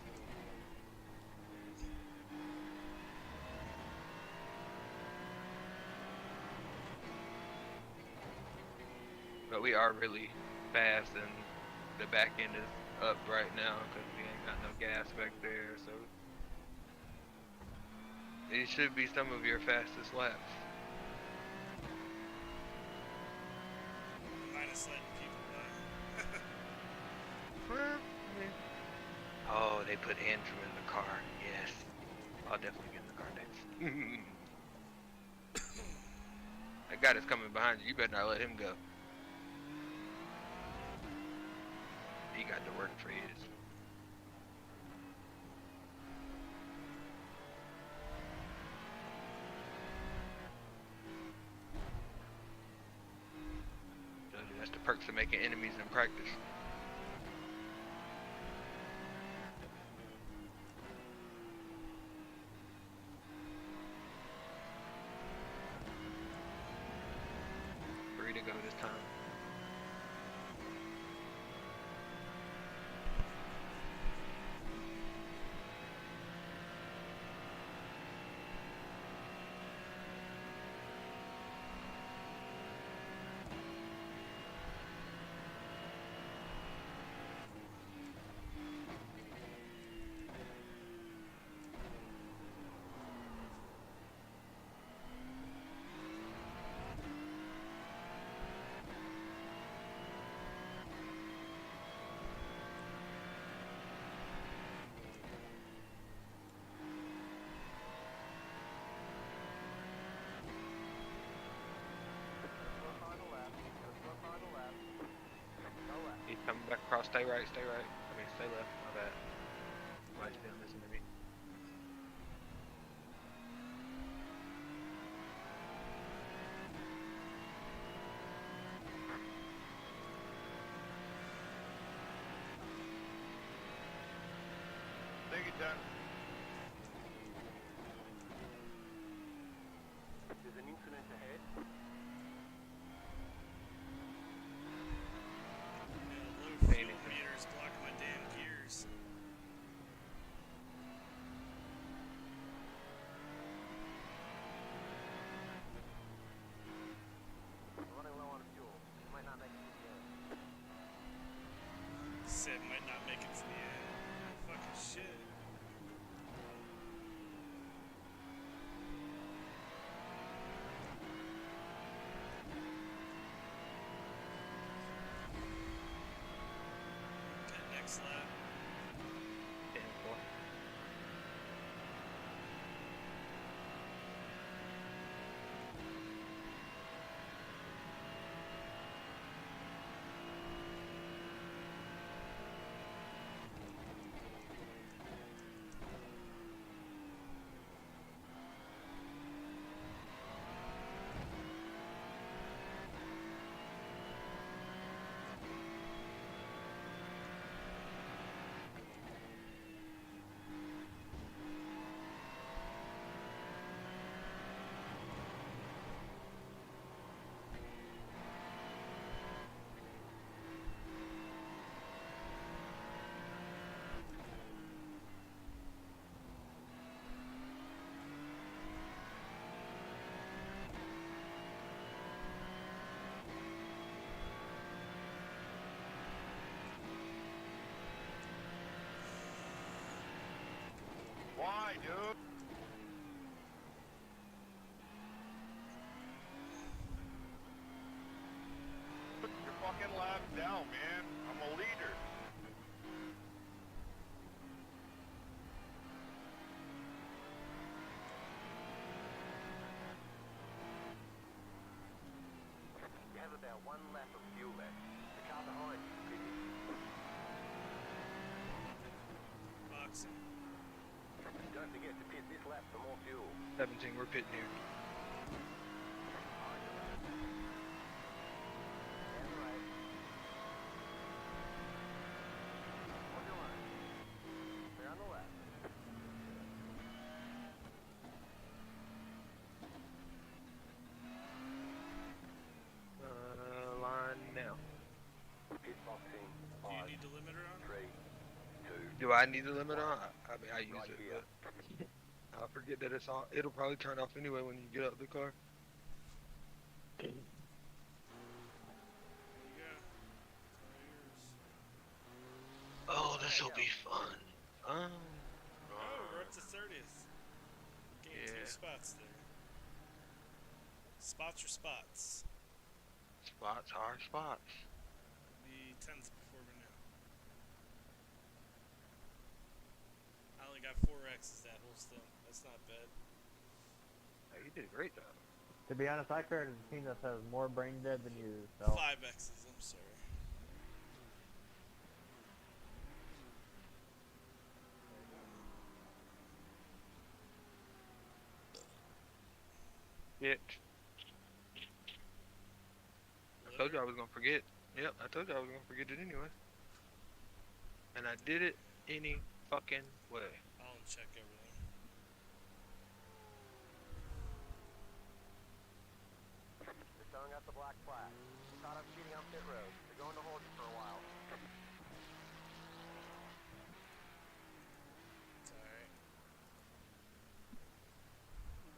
But we are really fast, and the back end is up right now because we ain't got no gas back there, so these should be some of your fastest laps. Minus letting people Oh, they put Andrew in the car. Yes. I'll definitely get in the car next. That guy that's coming behind you, you better not let him go. He got to work for his. That's the perks of making enemies in practice. Free to go this time. He's coming back across, stay right, stay right. I mean, stay left, my bad. Why you didn't listen to me? Take it down. There's an incident ahead. Low fuel meters blocking my damn gears. Next lap. 10-4. Why, dude? Put your fucking laps down, man. I'm a leader. You have about 1 lap of fuel left. The car behind you is pitting. Boxing. Don't forget to pit this lap for more fuel. 17, we're pitting here. Down the road. On your own. Clear on the lap. Line now. Pit boxing. Do you 5, need the limiter on? 3, 2. Do I need the limit on? I mean, I use Right it, here. but I forget that it's on. It'll probably turn off anyway when you get out of the car. There you go. Oh, this will be fun. Oh, we're up to 30th. Gained Yeah. 2 spots there. Spots are spots. Spots are spots. The 10th before we know. I only got 4 X's that whole stint. That's not bad. Hey, you did a great job. To be honest, I created a team that has more brain dead than you, so. 5 X's, I'm sorry. Bitch. I told you I was gonna forget. Yep, I told you I was gonna forget it anyway. And I did it any fucking way. I'll check everything. They're throwing out the black flag. Start up shooting on pit road. They're going to hold you for a while. It's alright.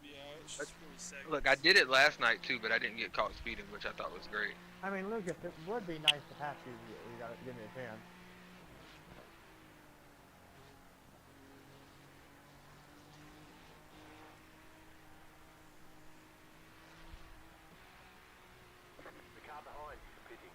Yeah, it's just 40 seconds. Look, I did it last night too, but I didn't get caught speeding, which I thought was great. I mean, Lucas, it would be nice to pass you. You gotta give me a chance. The car behind you is pitting.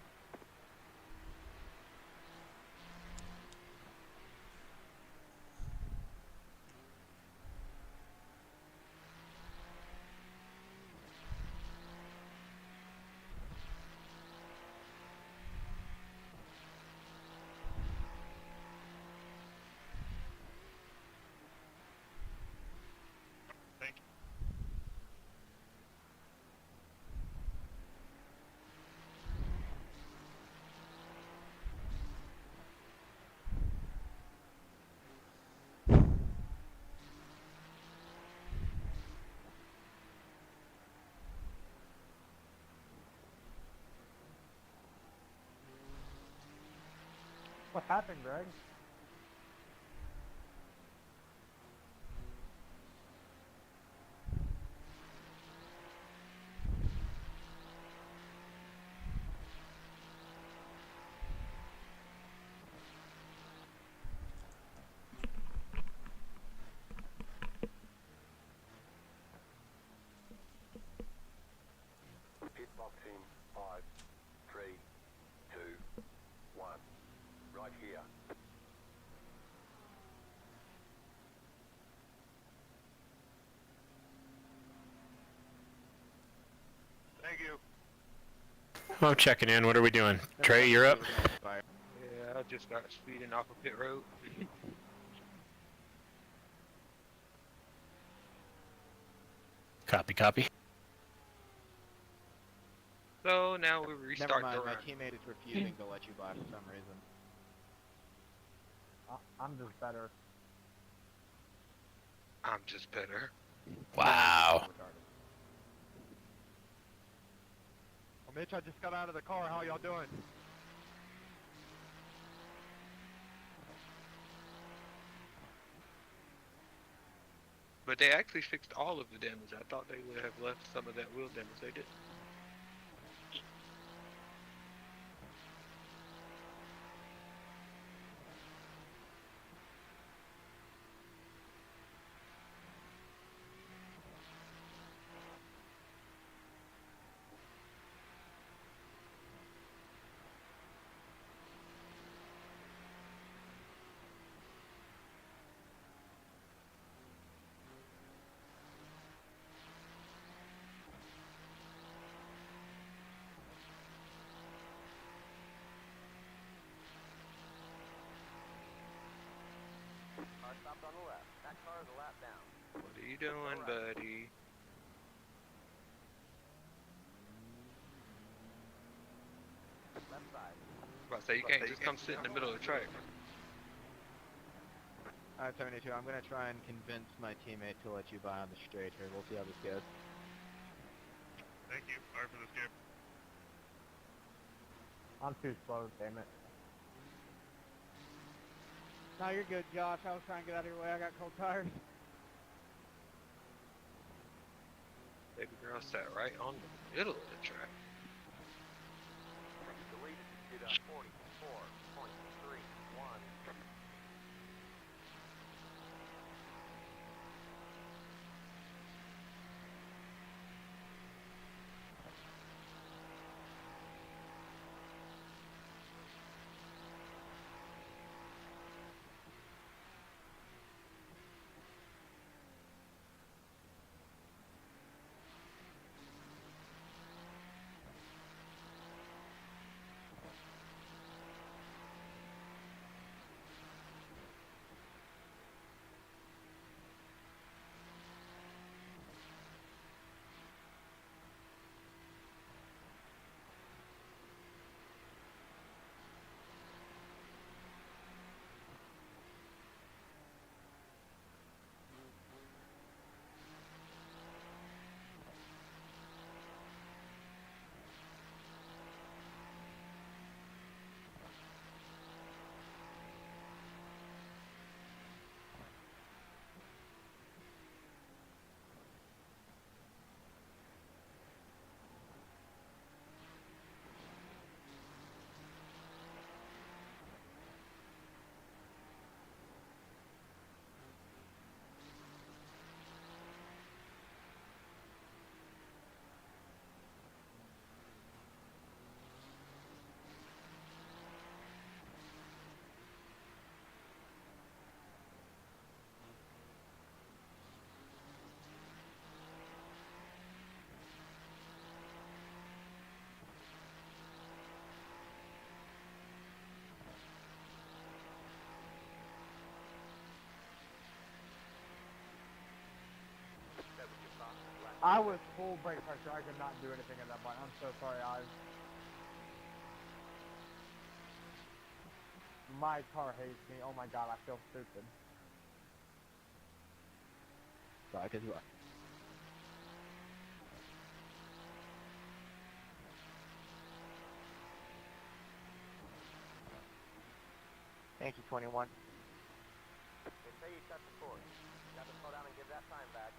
Thank you. What happened, Greg? Pit boxing. 5, 3, 2, 1. Right here. I'm checking in. What are we doing? Trey, you're up. Yeah, I just got speeding off of pit road. Copy, copy. So now we Never restart mind, the my run. teammate is refusing to let you by for some reason. I'm just better. I'm just better. Wow. Well, Mitch, I just got out of the car. How y'all doing? But they actually fixed all of the damage. I thought they would have left some of that wheel damage. They did. Car stopped on the left. That car is a lap down. What are you doing, buddy? Left side. About to say, you can't just come sit in the middle of the track. Alright, 72, I'm gonna try and convince my teammate to let you by on the straight here. We'll see how this goes. Thank you. Sorry for the skip. I'm too slow, damn it. No, you're good, Josh. I was trying to get out of your way. I got cold tires. Baby girl sat right on the middle of the track. Deleted. Speed on 44.31. I was full brake pressure. I could not do anything at that point. I'm so sorry, my car hates me. Oh my god, I feel stupid. Sorry, cause you are. Thank you, 21. They say you cut the course. You got to slow down and give that time back.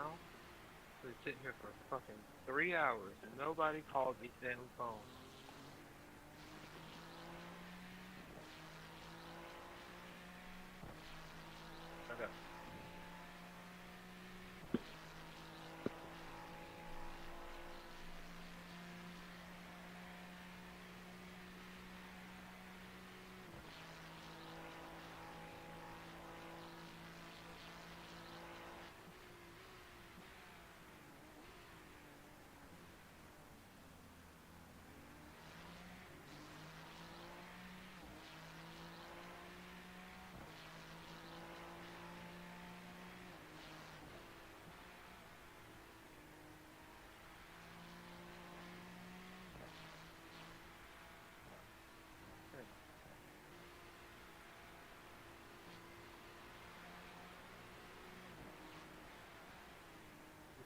now. We're sitting here for fucking 3 hours and nobody called me damn phone. Okay.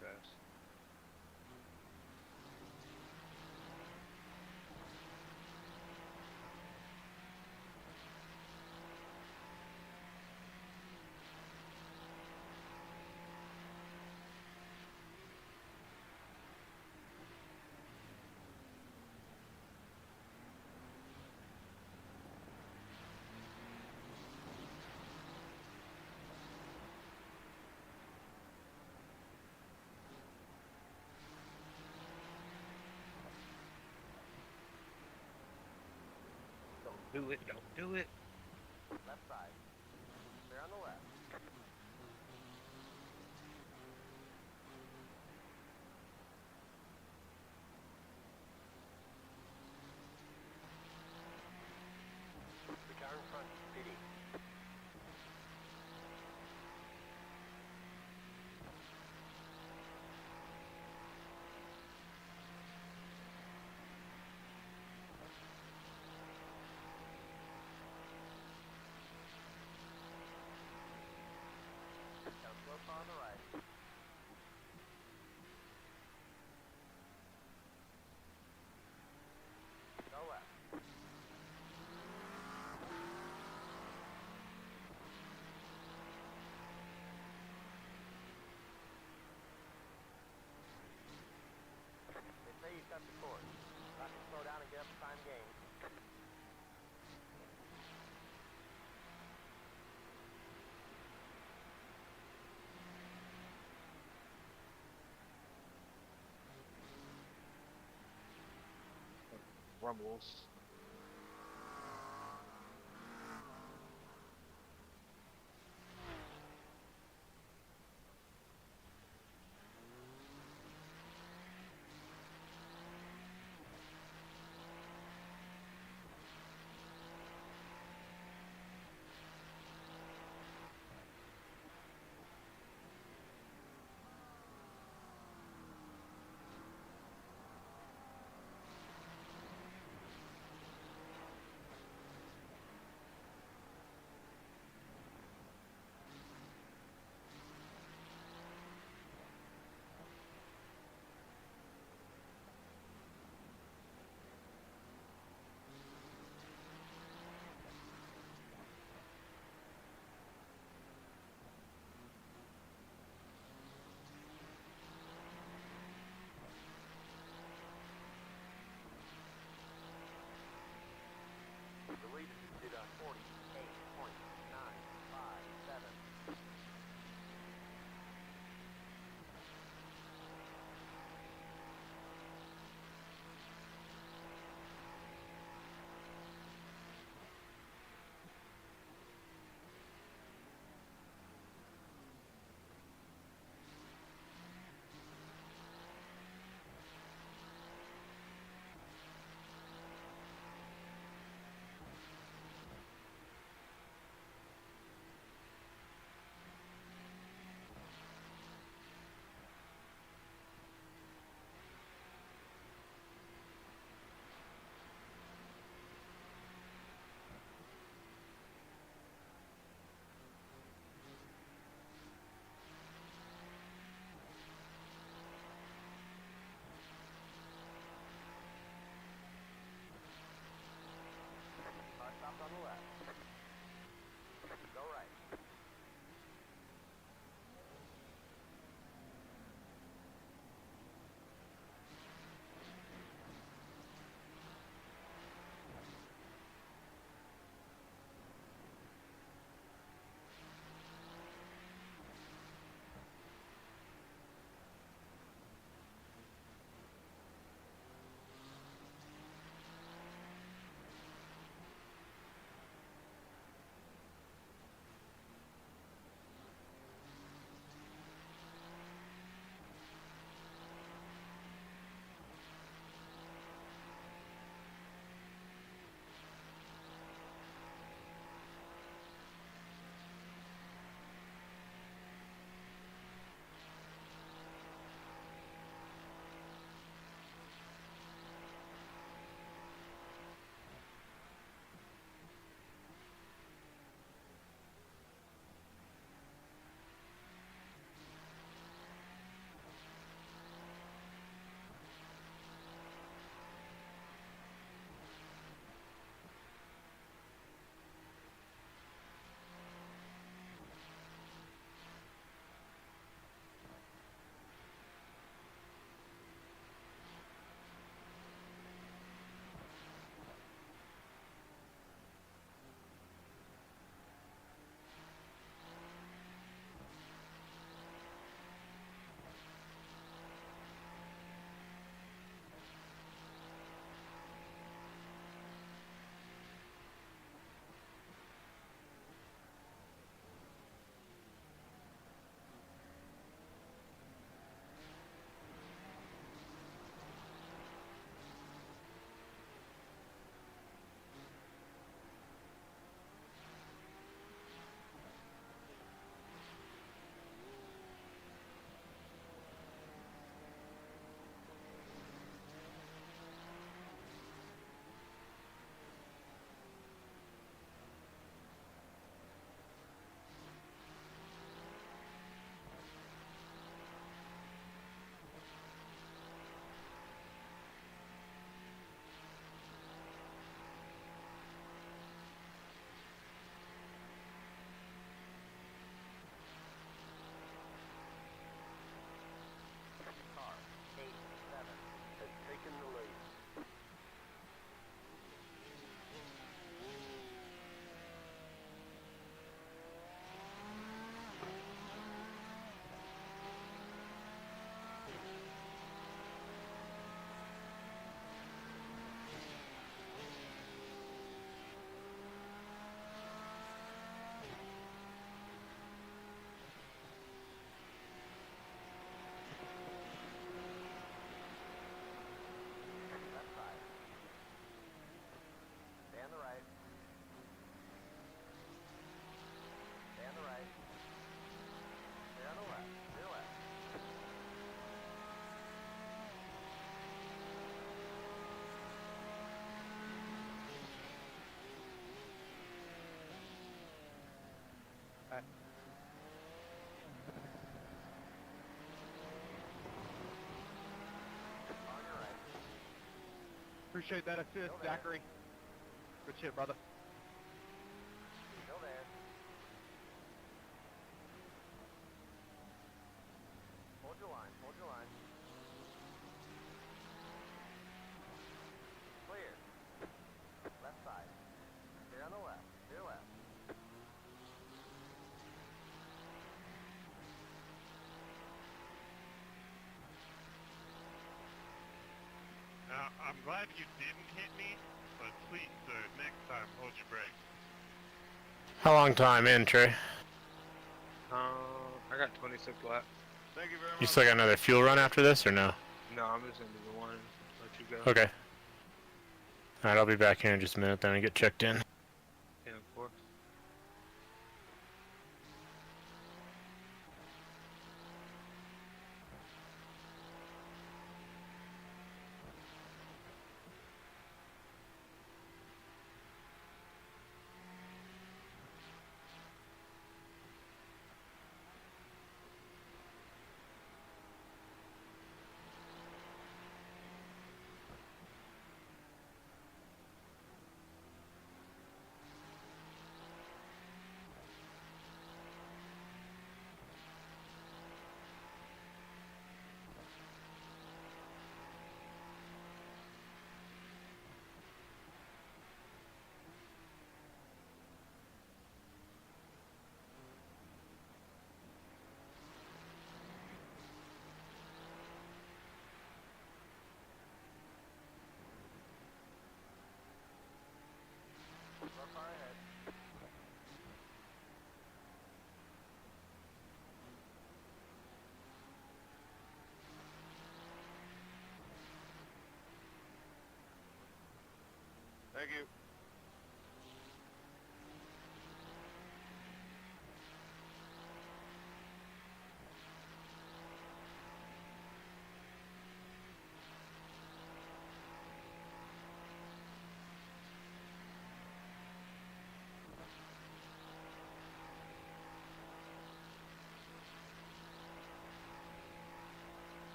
Fast. Don't do it, don't do it. Left side. Clear on the left. The car in front, PD. Got a slow car on the right. Go left. They say you cut the course. I can slow down and get up to time gain. Rumbles. Appreciate that assist, Zachary. Good shit, brother. Still there. Hold your line, hold your line. Clear. Left side. Clear on the left. Clear left. Now, I'm glad you didn't hit me, but please, sir, next time, hold your brakes. How long time in, Trey? I got 26 laps. Thank you very much. You still got another fuel run after this, or no? No, I'm just gonna do the one. Let you go. Okay. Alright, I'll be back here in just a minute then and get checked in. Yeah, of course. Not far ahead. Thank you.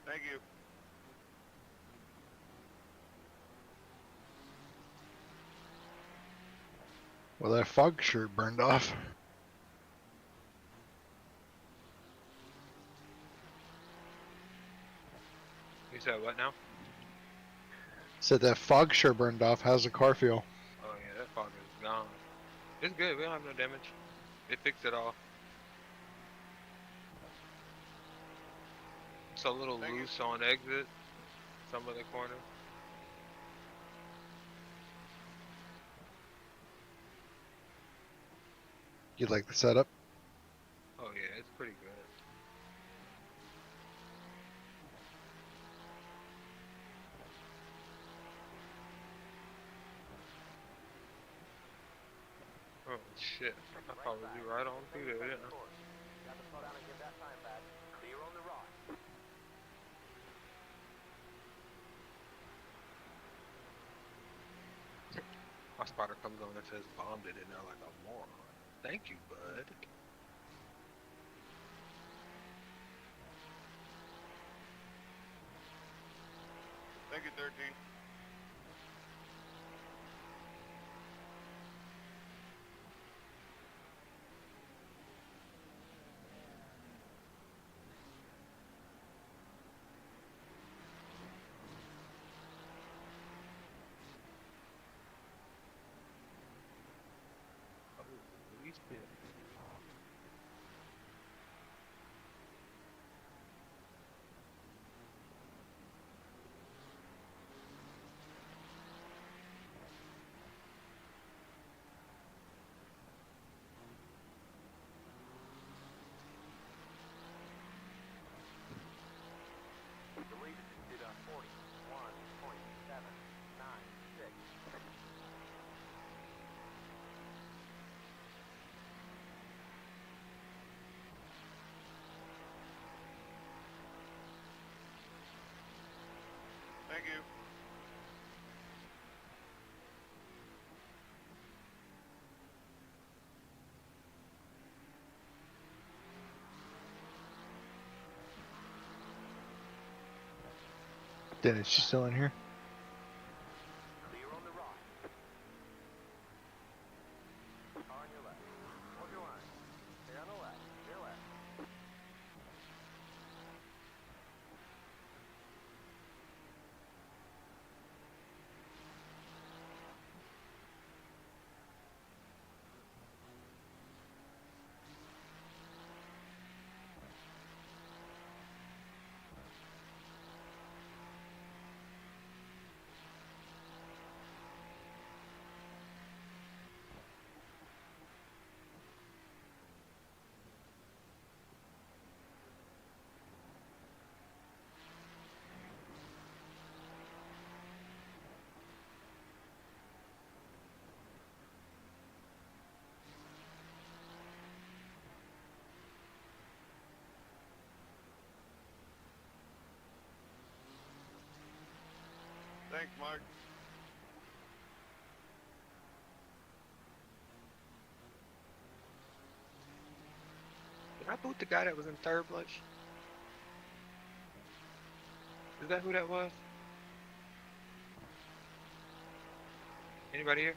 Thank you. Well, that fog sure burned off. You said what now? Said that fog sure burned off. How's the car feel? Oh yeah, that fog is gone. It's good. We don't have no damage. It fixed it all. It's a little loose on exit. Some of the corners. You like the setup? Oh yeah, it's pretty good. Oh shit, I probably be right on through there, didn't I? Got to slow down and give that time back. Clear on the right. My spotter comes on and says bombed it in there like a moron. Thank you, bud. Thank you, 13. Dennis, you still in here? Clear on the right. Car on your left. Hold your line. Stay on the left. Clear left. Thanks, Mike. Did I boot the guy that was in third place? Is that who that was? Anybody here?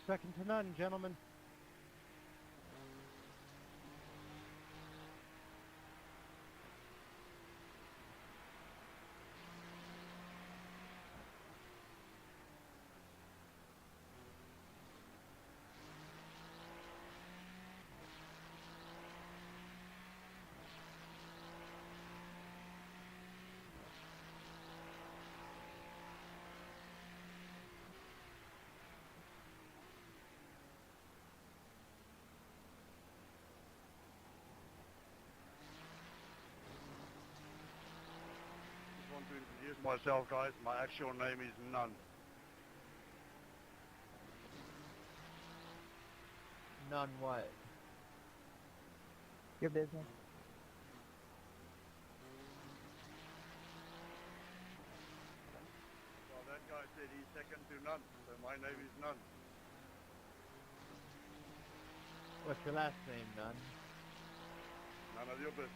Second to none, gentlemen. Just want to introduce myself, guys. My actual name is None. None what? Your business. Well, that guy said he's second to none, so my name is None. What's your last name, None? None of your business.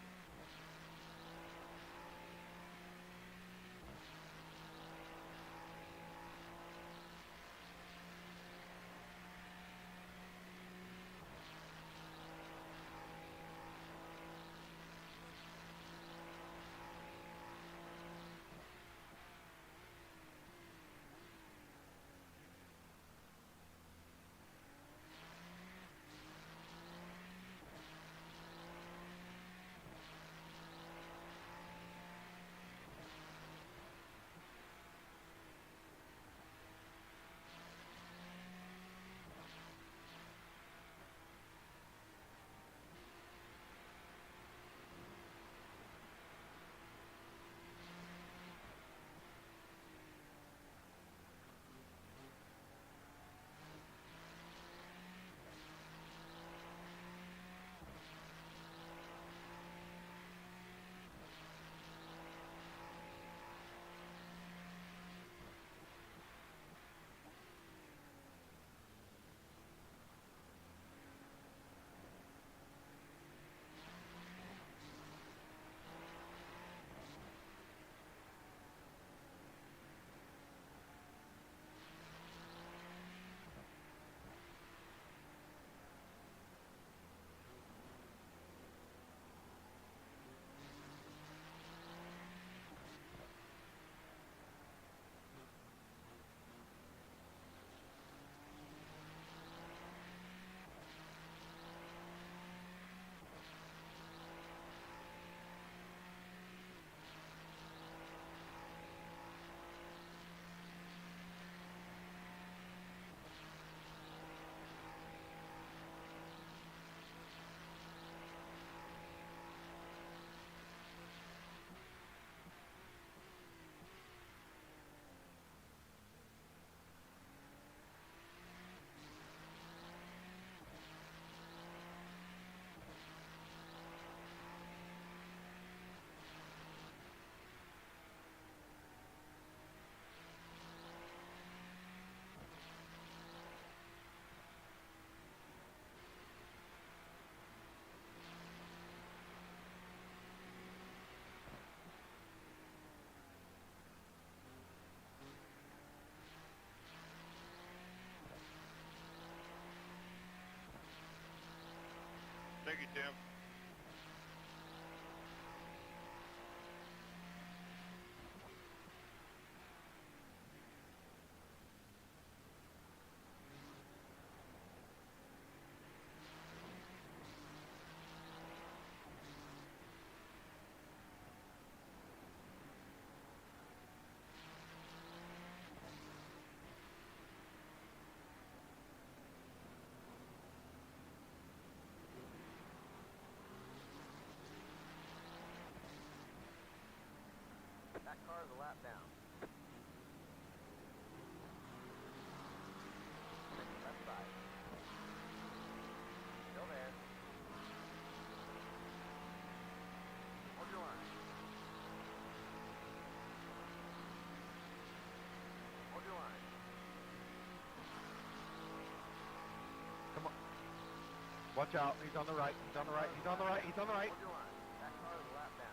Watch out. He's on the right. He's on the right. He's on the right. He's on the right. Hold your line. That car is a lap down.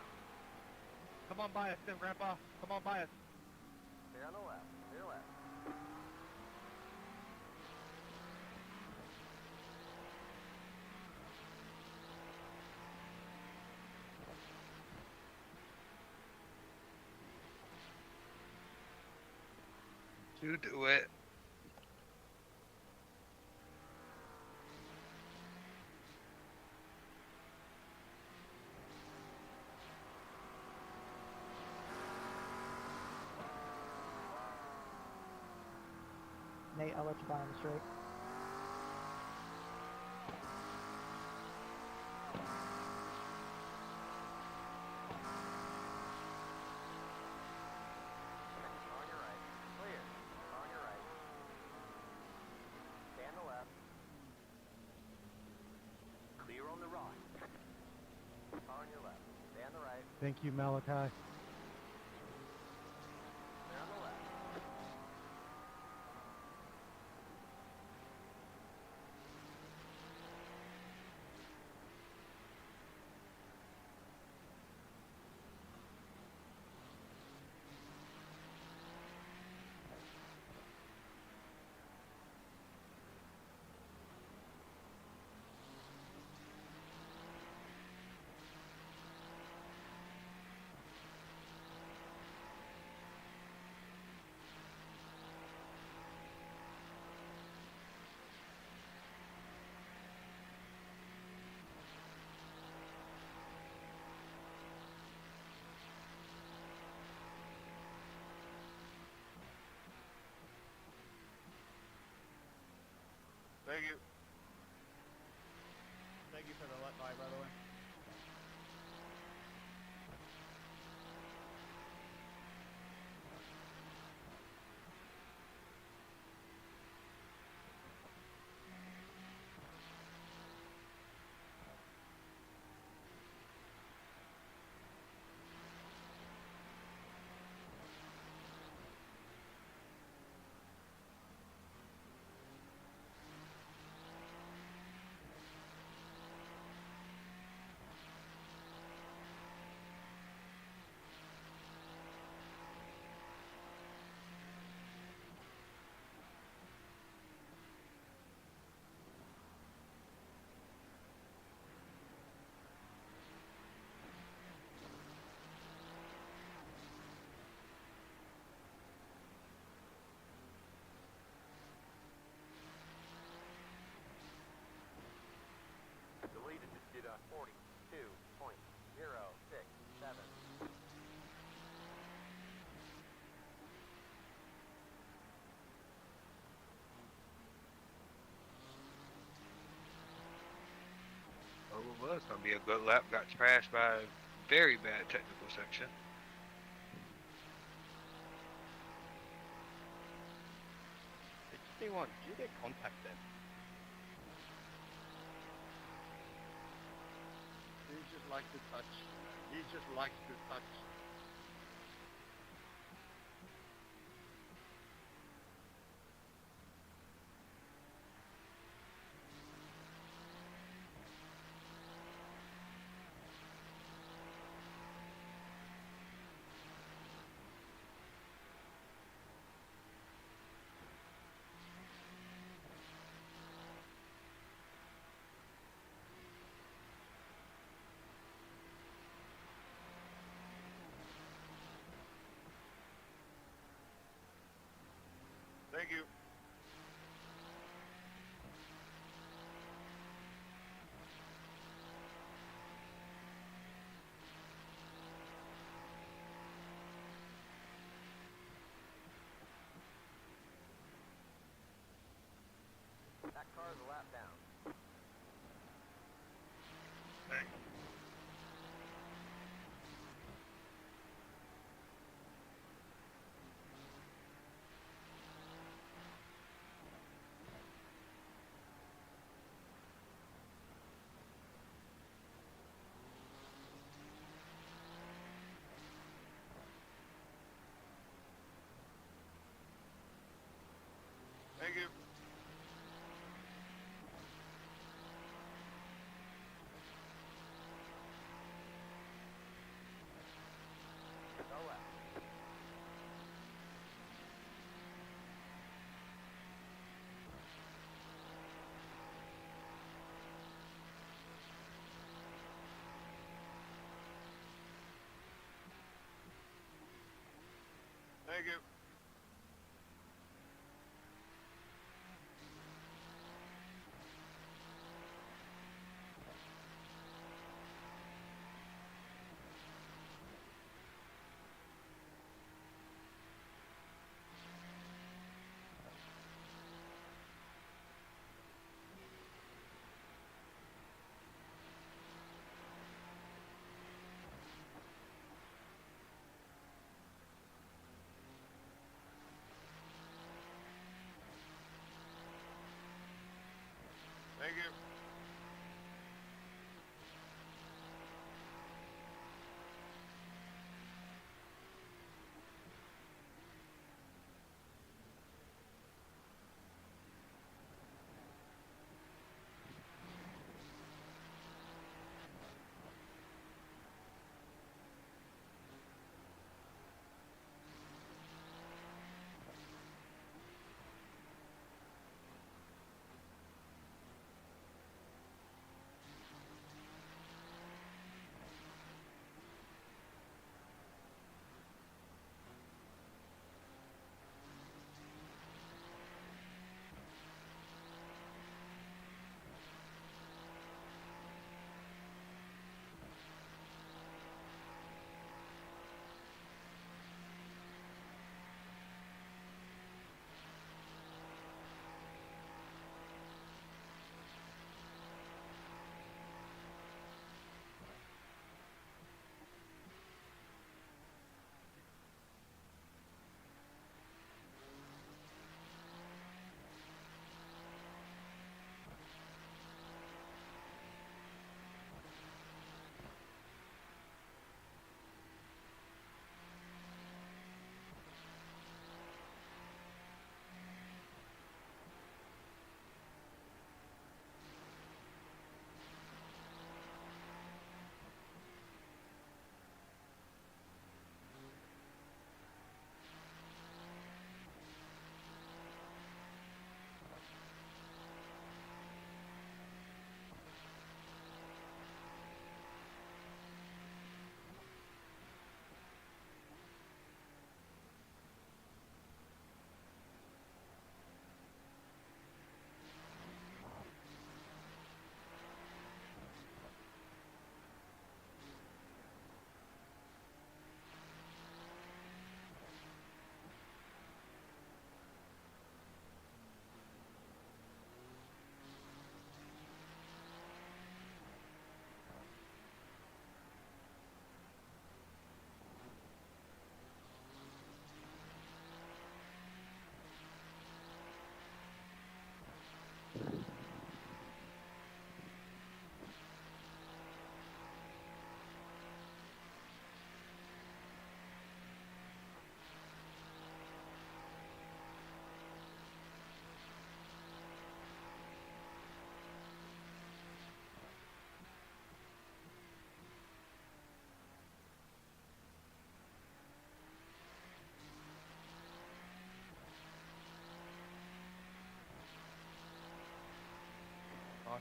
Come on by us, then, Grandpa. Come on by us. Stay on the left. Clear left. You do it. Nate, I'll let you buy on the straight. On your right. Clear. On your right. Stay on the left. Clear on the right. On your left. Stay on the right. Thank you, Malachi. Stay on the left. Thank you. Thank you for the let by the way. Deleted to 42.067. Oh, it was gonna be a good lap. Got trashed by a very bad technical section. 61, you get contact then. He just likes to touch. He just likes to touch.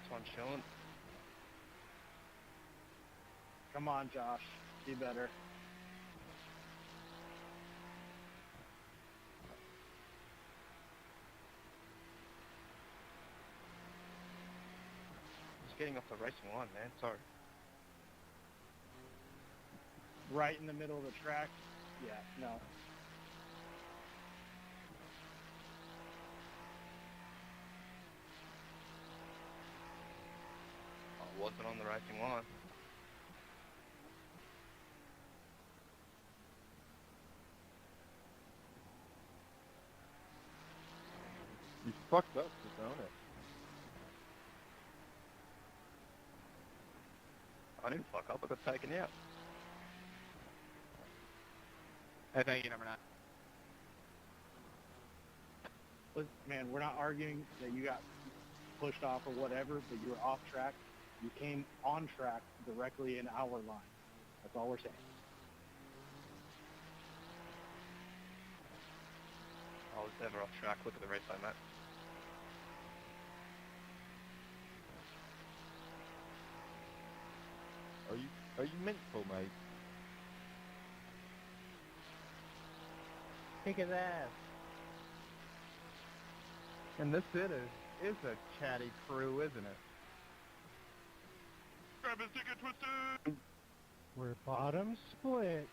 Last one chilling. Come on, Josh. Be better. Just getting off the racing line, man. Sorry. Right in the middle of the track? Yeah, no. I wasn't on the racing line. You fucked up, just own it. I didn't fuck up. I got taken out. Hey, thank you, number 9. Listen, man, we're not arguing that you got pushed off or whatever, but you were off track. You came on track directly in our line. That's all we're saying. I was never off track. Look at the race I met. Are you mental, mate? Kick his ass. And this is a chatty crew, isn't it? Grab his ticket, twisted! We're bottom split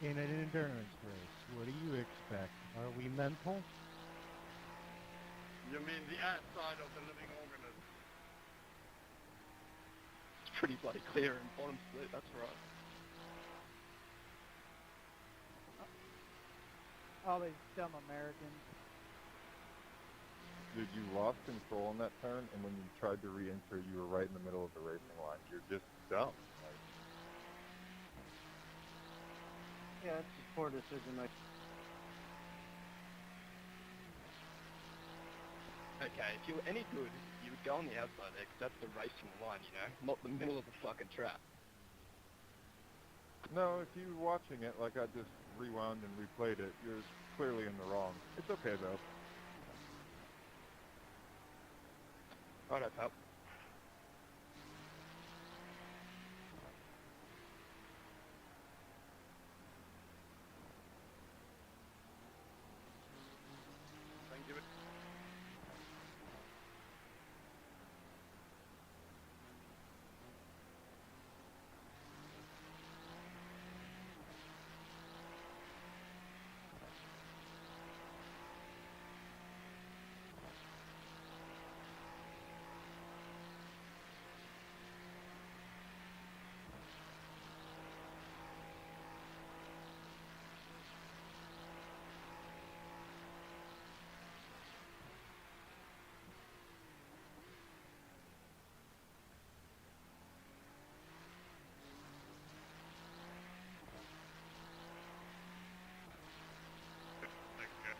in an endurance race. What do you expect? Are we mental? You mean the outside of the living organism? It's pretty bloody clear in bottom split, that's right. All these dumb Americans. Dude, you lost control on that turn, and when you tried to re-enter, you were right in the middle of the racing line. You're just dumb. Yeah, it's just poor decision making. Okay, if you were any good, you would go on the outside there, 'cause that's the racing line, you know? Not the middle of the fucking track. No, if you were watching it like I just rewound and replayed it, you're clearly in the wrong. It's okay, though. Righto, pal. Thank you. Thanks, guys.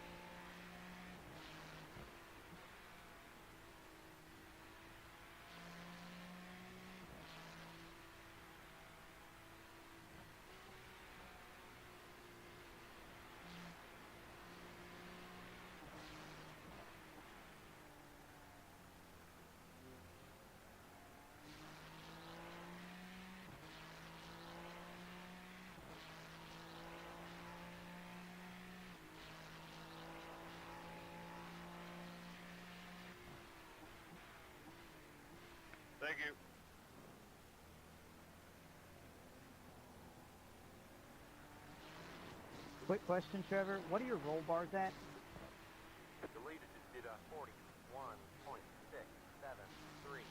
Thank you. Quick question, Trevor. What are your roll bars at? Deleted did 41.673.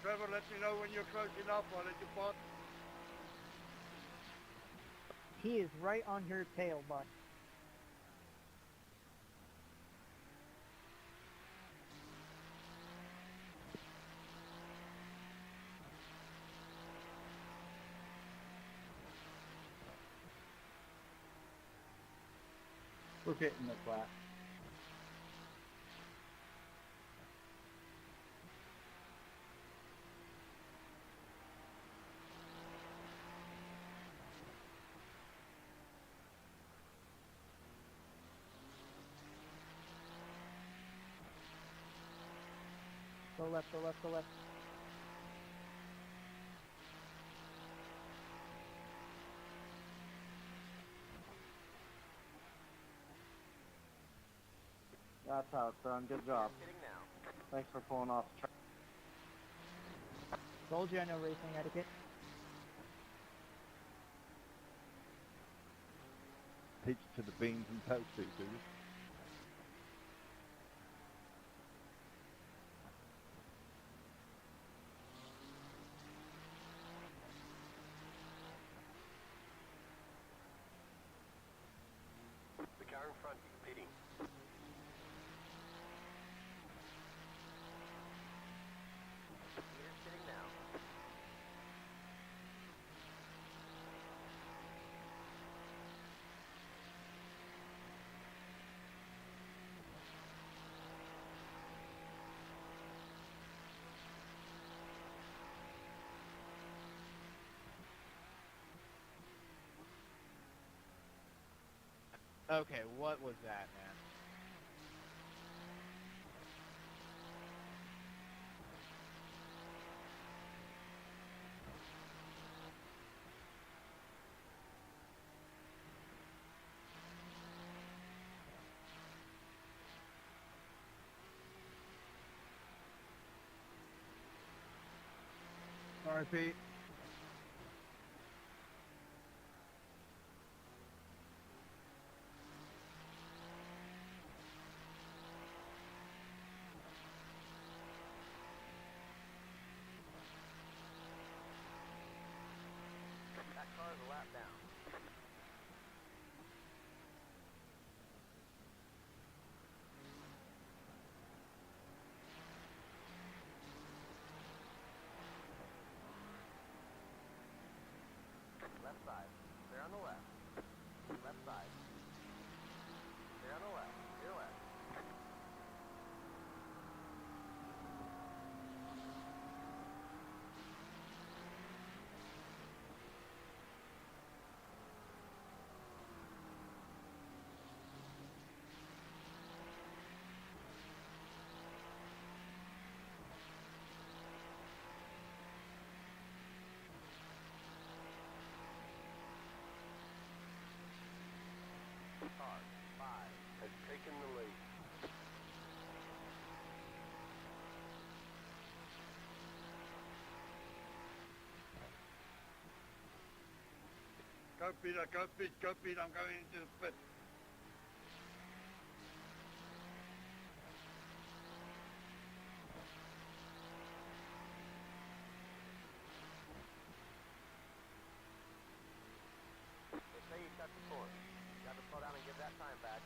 Trevor, let me know when you're close enough. I'll let you pass. He is right on your tail, bud. We're getting the flat. Go left, go left, go left. That's how it's done. Good job. Thanks for pulling off the track. Told you I know racing etiquette. Teach to the beans and toasties, do you? The car in front is pitting. Leader's pitting now. Okay, what was that, man? Sorry, Pete. That car is a lap down. Left side. Clear on the left. Left side. Clear on the left. Clear left. Car 5 has taken the lead. Go Peter, go Pete, go Pete, I'm going into the pit. They say you cut the course. You got to slow down and give that time back.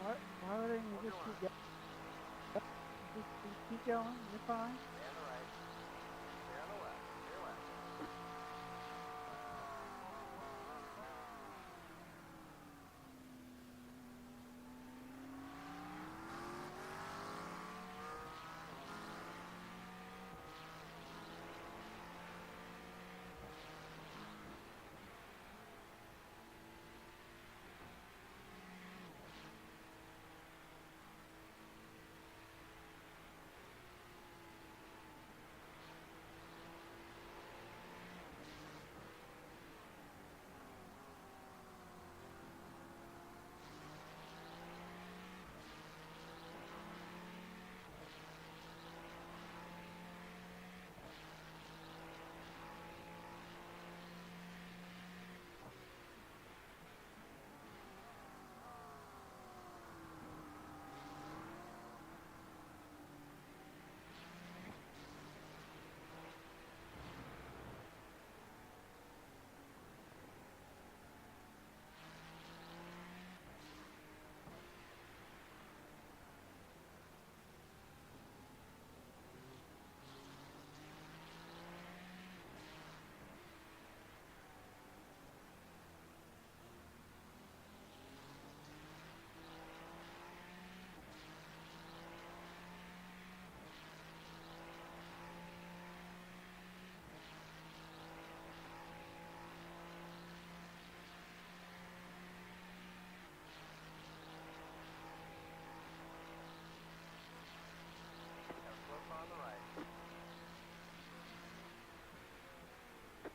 Why wouldn't you just keep going? Just keep going. You're fine. Stay on the right. Stay on the left. Stay left. On the right.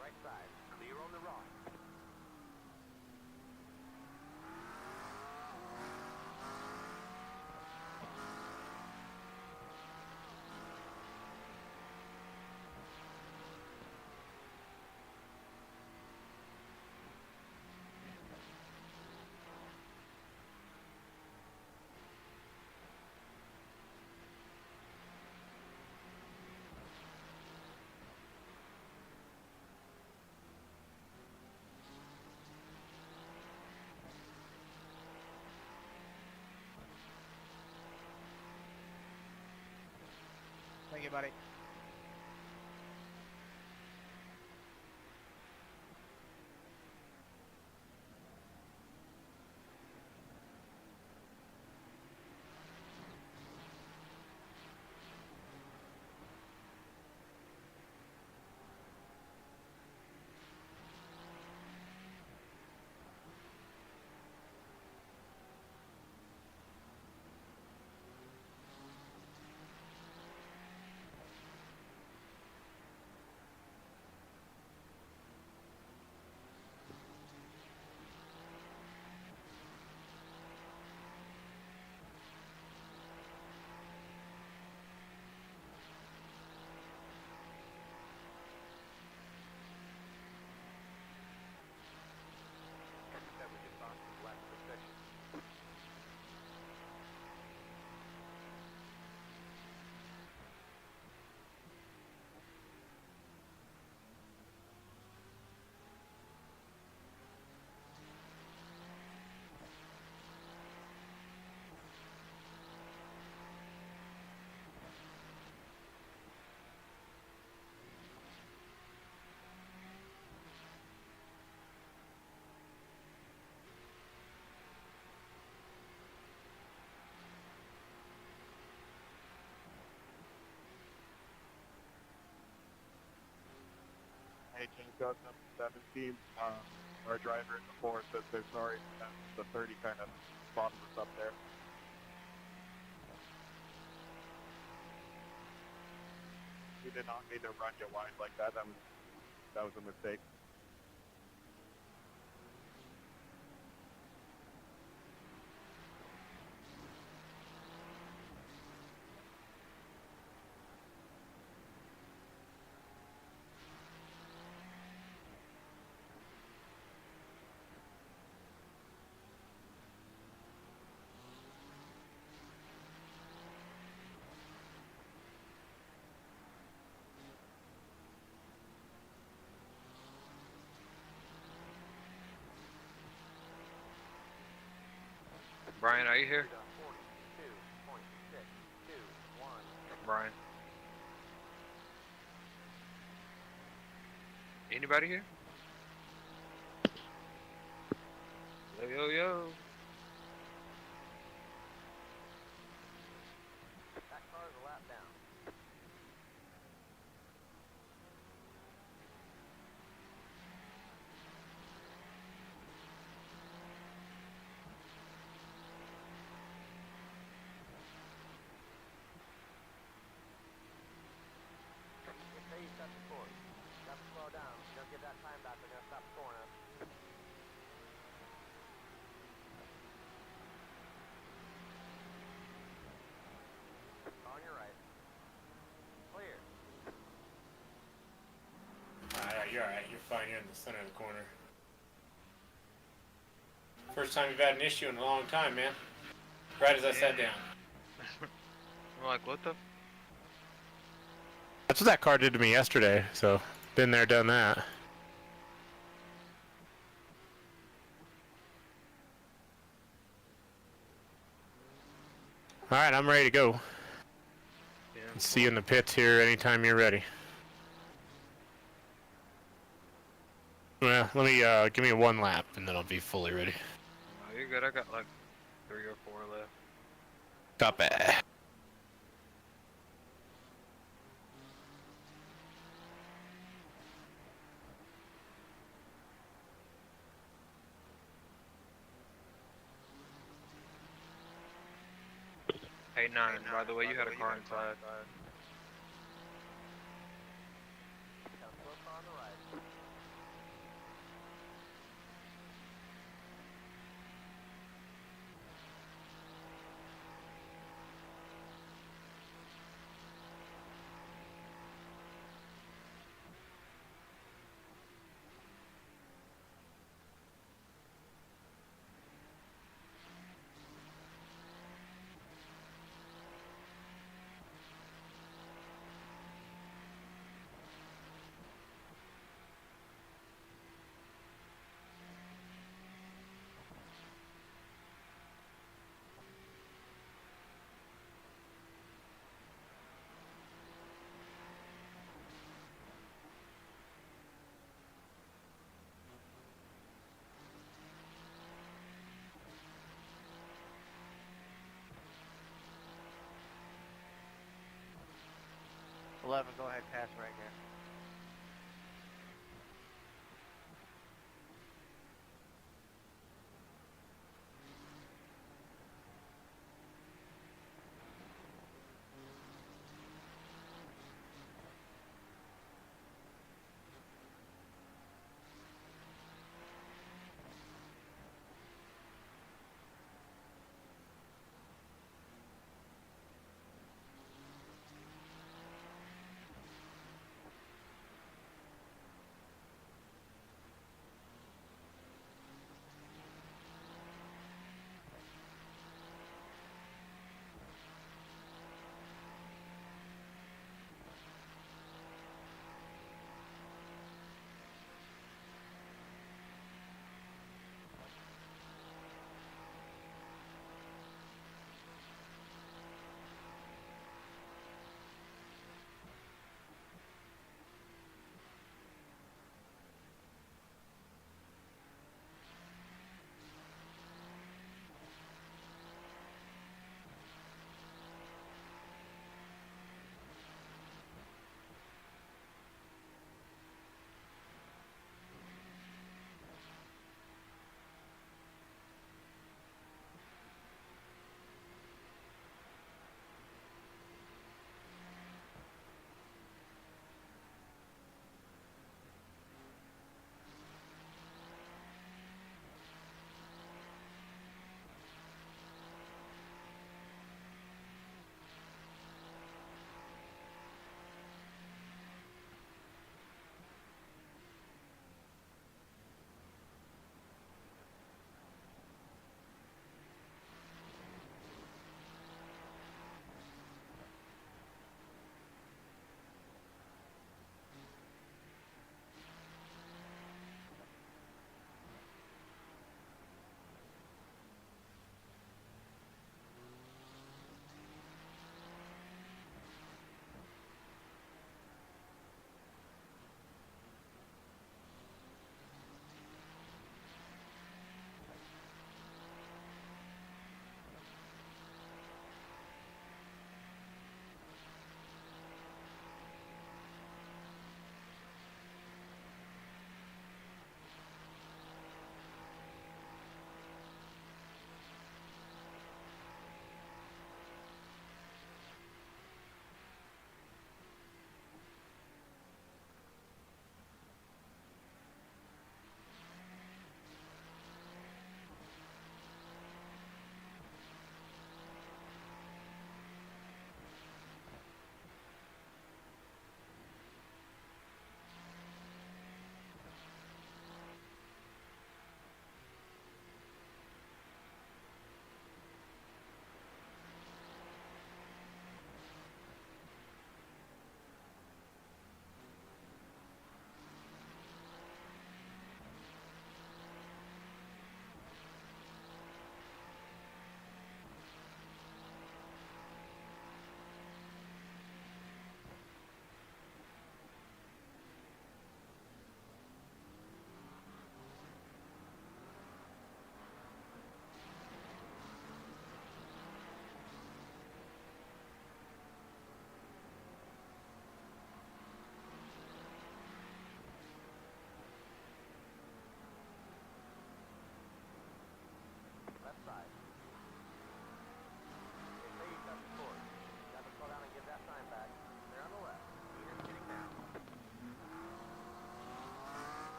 Right side. Clear on the right. Thank you, buddy. That we just lost the last section. Hey, King Custom 17, our driver in the 4 says they're sorry that the 30 kind of bottomed us up there. We did not mean to run you wide like that. That was a mistake. Brian, are you here? Brian. Anybody here? Yo, yo, yo. That car is a lap down. Say you set the course. You have to slow down. If you don't get that time back, they're going to stop scoring us. On your right. Clear. You're alright. You're fine. You're in the center of the corner. First time you've had an issue in a long time, man. Right as I sat down. I'm like, what the? That's what that car did to me yesterday, so been there, done that. Alright, I'm ready to go. Yeah, See you in the pits here anytime you're ready. Well, let me give me one lap and then I'll be fully ready. Oh, you're good. I got like 3 or 4 left. Copy. Hey, 9, by the way, you had a car inside. On the right. Go ahead, pass right here.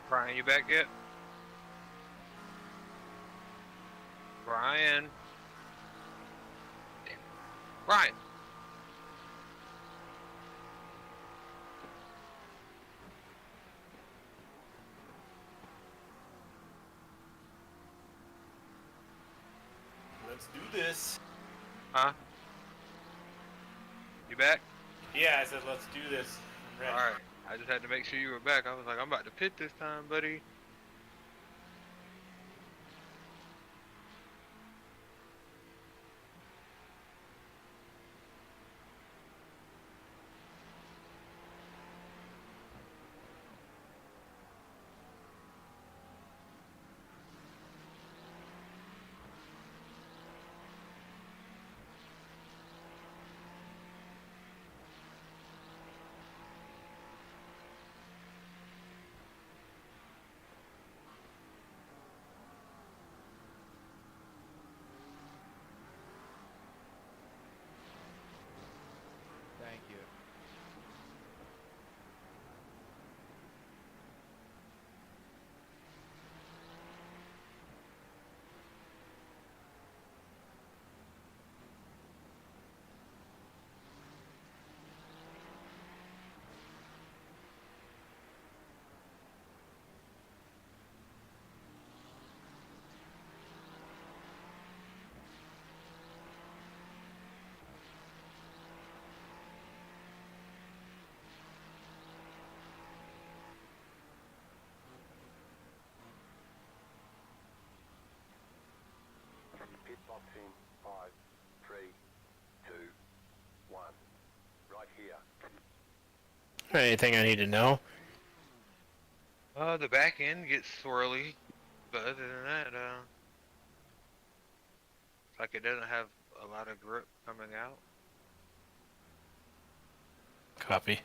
Brian, you back yet? Brian. Damn it. Brian. Let's do this. Huh? You back? Yeah, I said let's do this. I'm ready. Alright. I just had to make sure you were back. I was like, I'm about to pit this time, buddy. Thank you. Pit box in 5, 3, 2, 1. Right here. Anything I need to know? The back end gets swirly, but other than that, it's like it doesn't have a lot of grip coming out. Copy.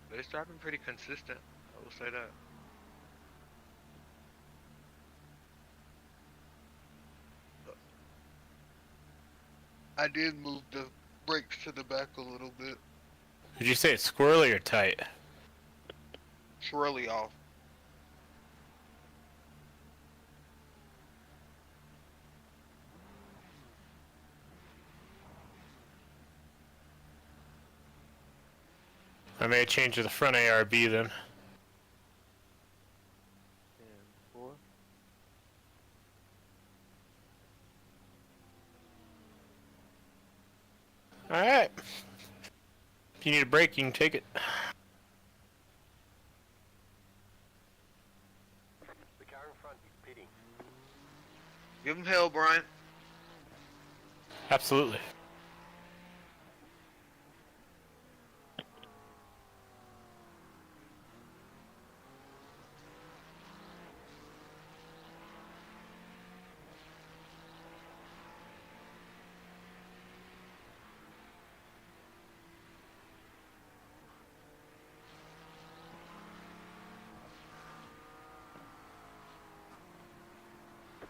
But it's driving pretty consistent, I will say that. I did move the brakes to the back a little bit. Did you say it's squirrely or tight? Swirly off. I may change to the front ARB then. 10, 4. Alright. If you need a break, you can take it. The car in front is pitting. Give him hell, Brian. Absolutely.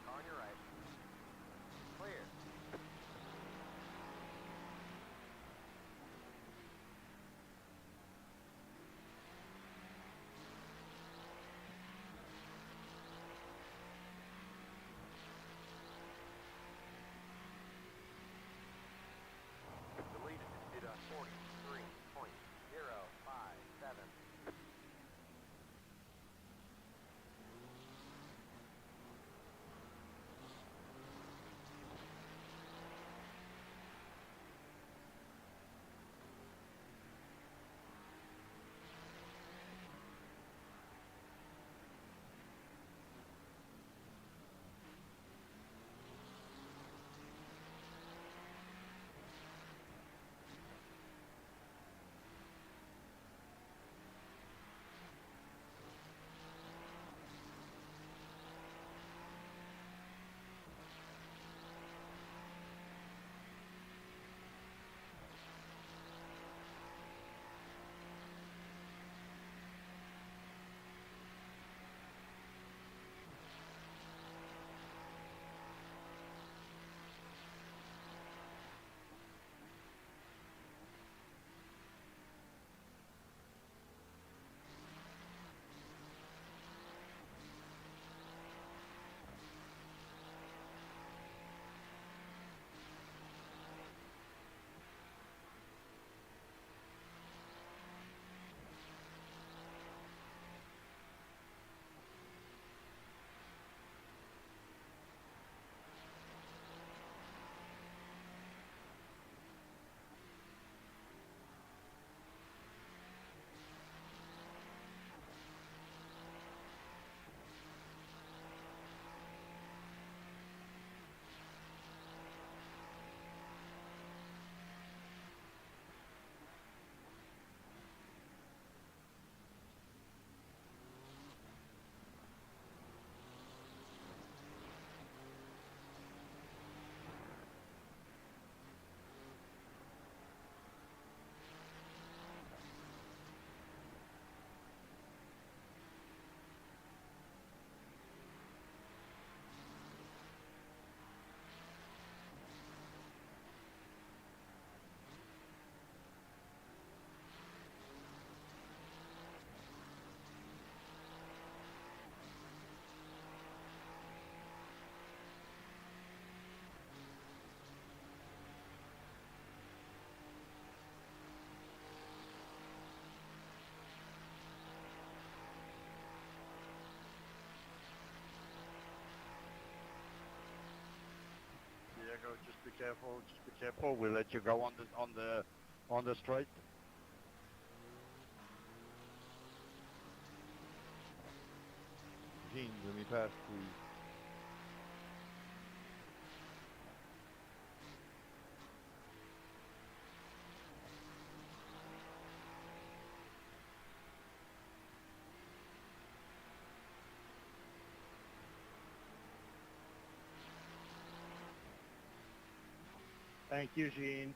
On your right. Clear. careful. Just be careful. We'll let you go on the straight. Gene, let me pass, please. Thank you, Gene.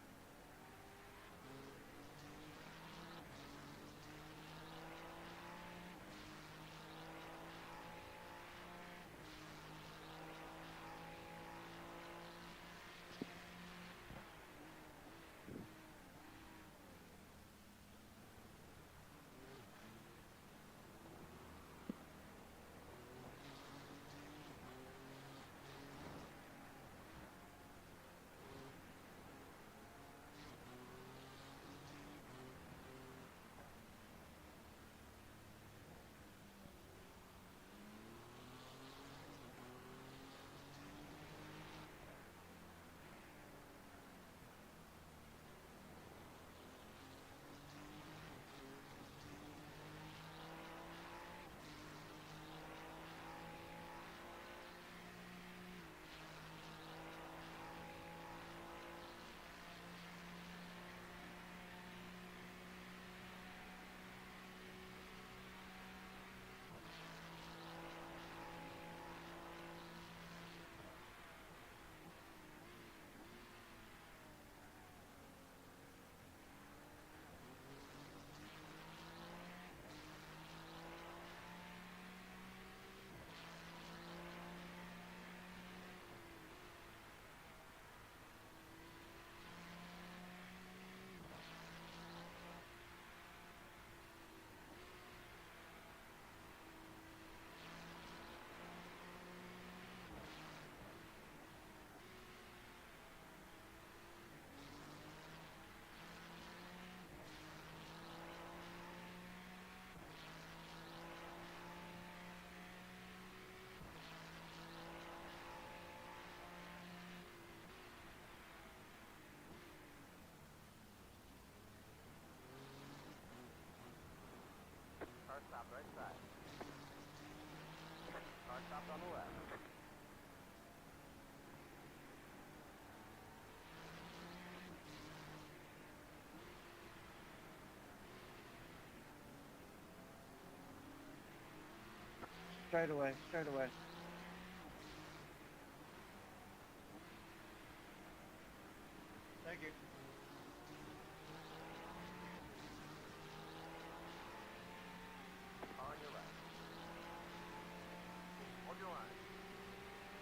Car stopped right side. Car stopped on the left. Straight away, straight away. Thank you. On your left. Hold your line.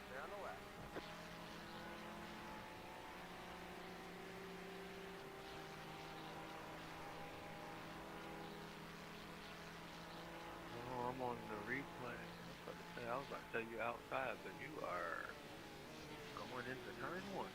Stay on the left. Oh, I'm on the replay. I was about to tell you outside, but you are going into turn one.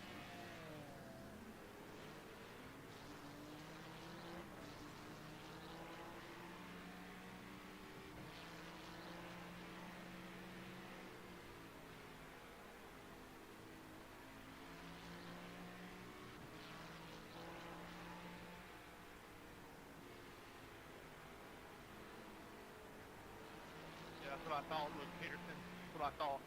Yeah, that's what I thought was Peterson. That's what I thought.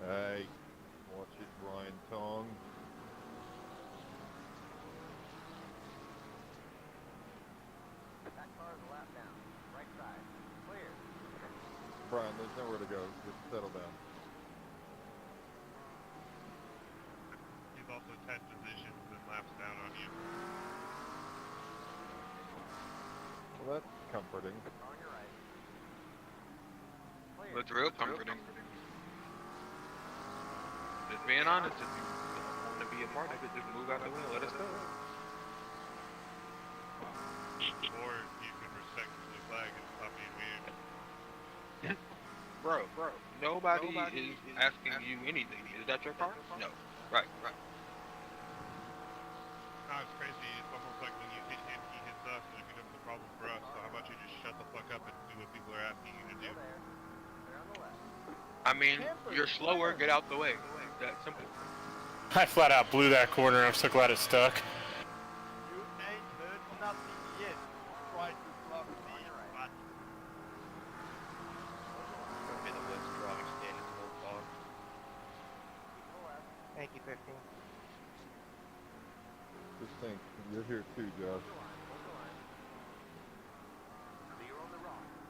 Hey, watch it, Ryan Tong. That car is a lap down. Right side. Clear. Brian, there's nowhere to go. Just settle down. He's also 10 positions and laps down on you. Well, that's comforting. On your right. Clear. That's real comforting. Just being honest, if you don't want to be a part of it, just move out the way and let us go. Or you can respect the blue flag and stop being weird. Bro, nobody is asking you anything. Is that your car? No. Right. No, it's crazy. It's almost like when you hit him, he hits us, and it becomes a problem for us. So how about you just shut the fuck up and do what people are asking you to do? I mean, you're slower, get out the way. That simple. I flat out blew that corner. I'm so glad it stuck. You ain't heard nothing yet. Try to block me, but... Don't be the worst driving standards of all time. Thank you, 15. Just think, you're here too, Josh.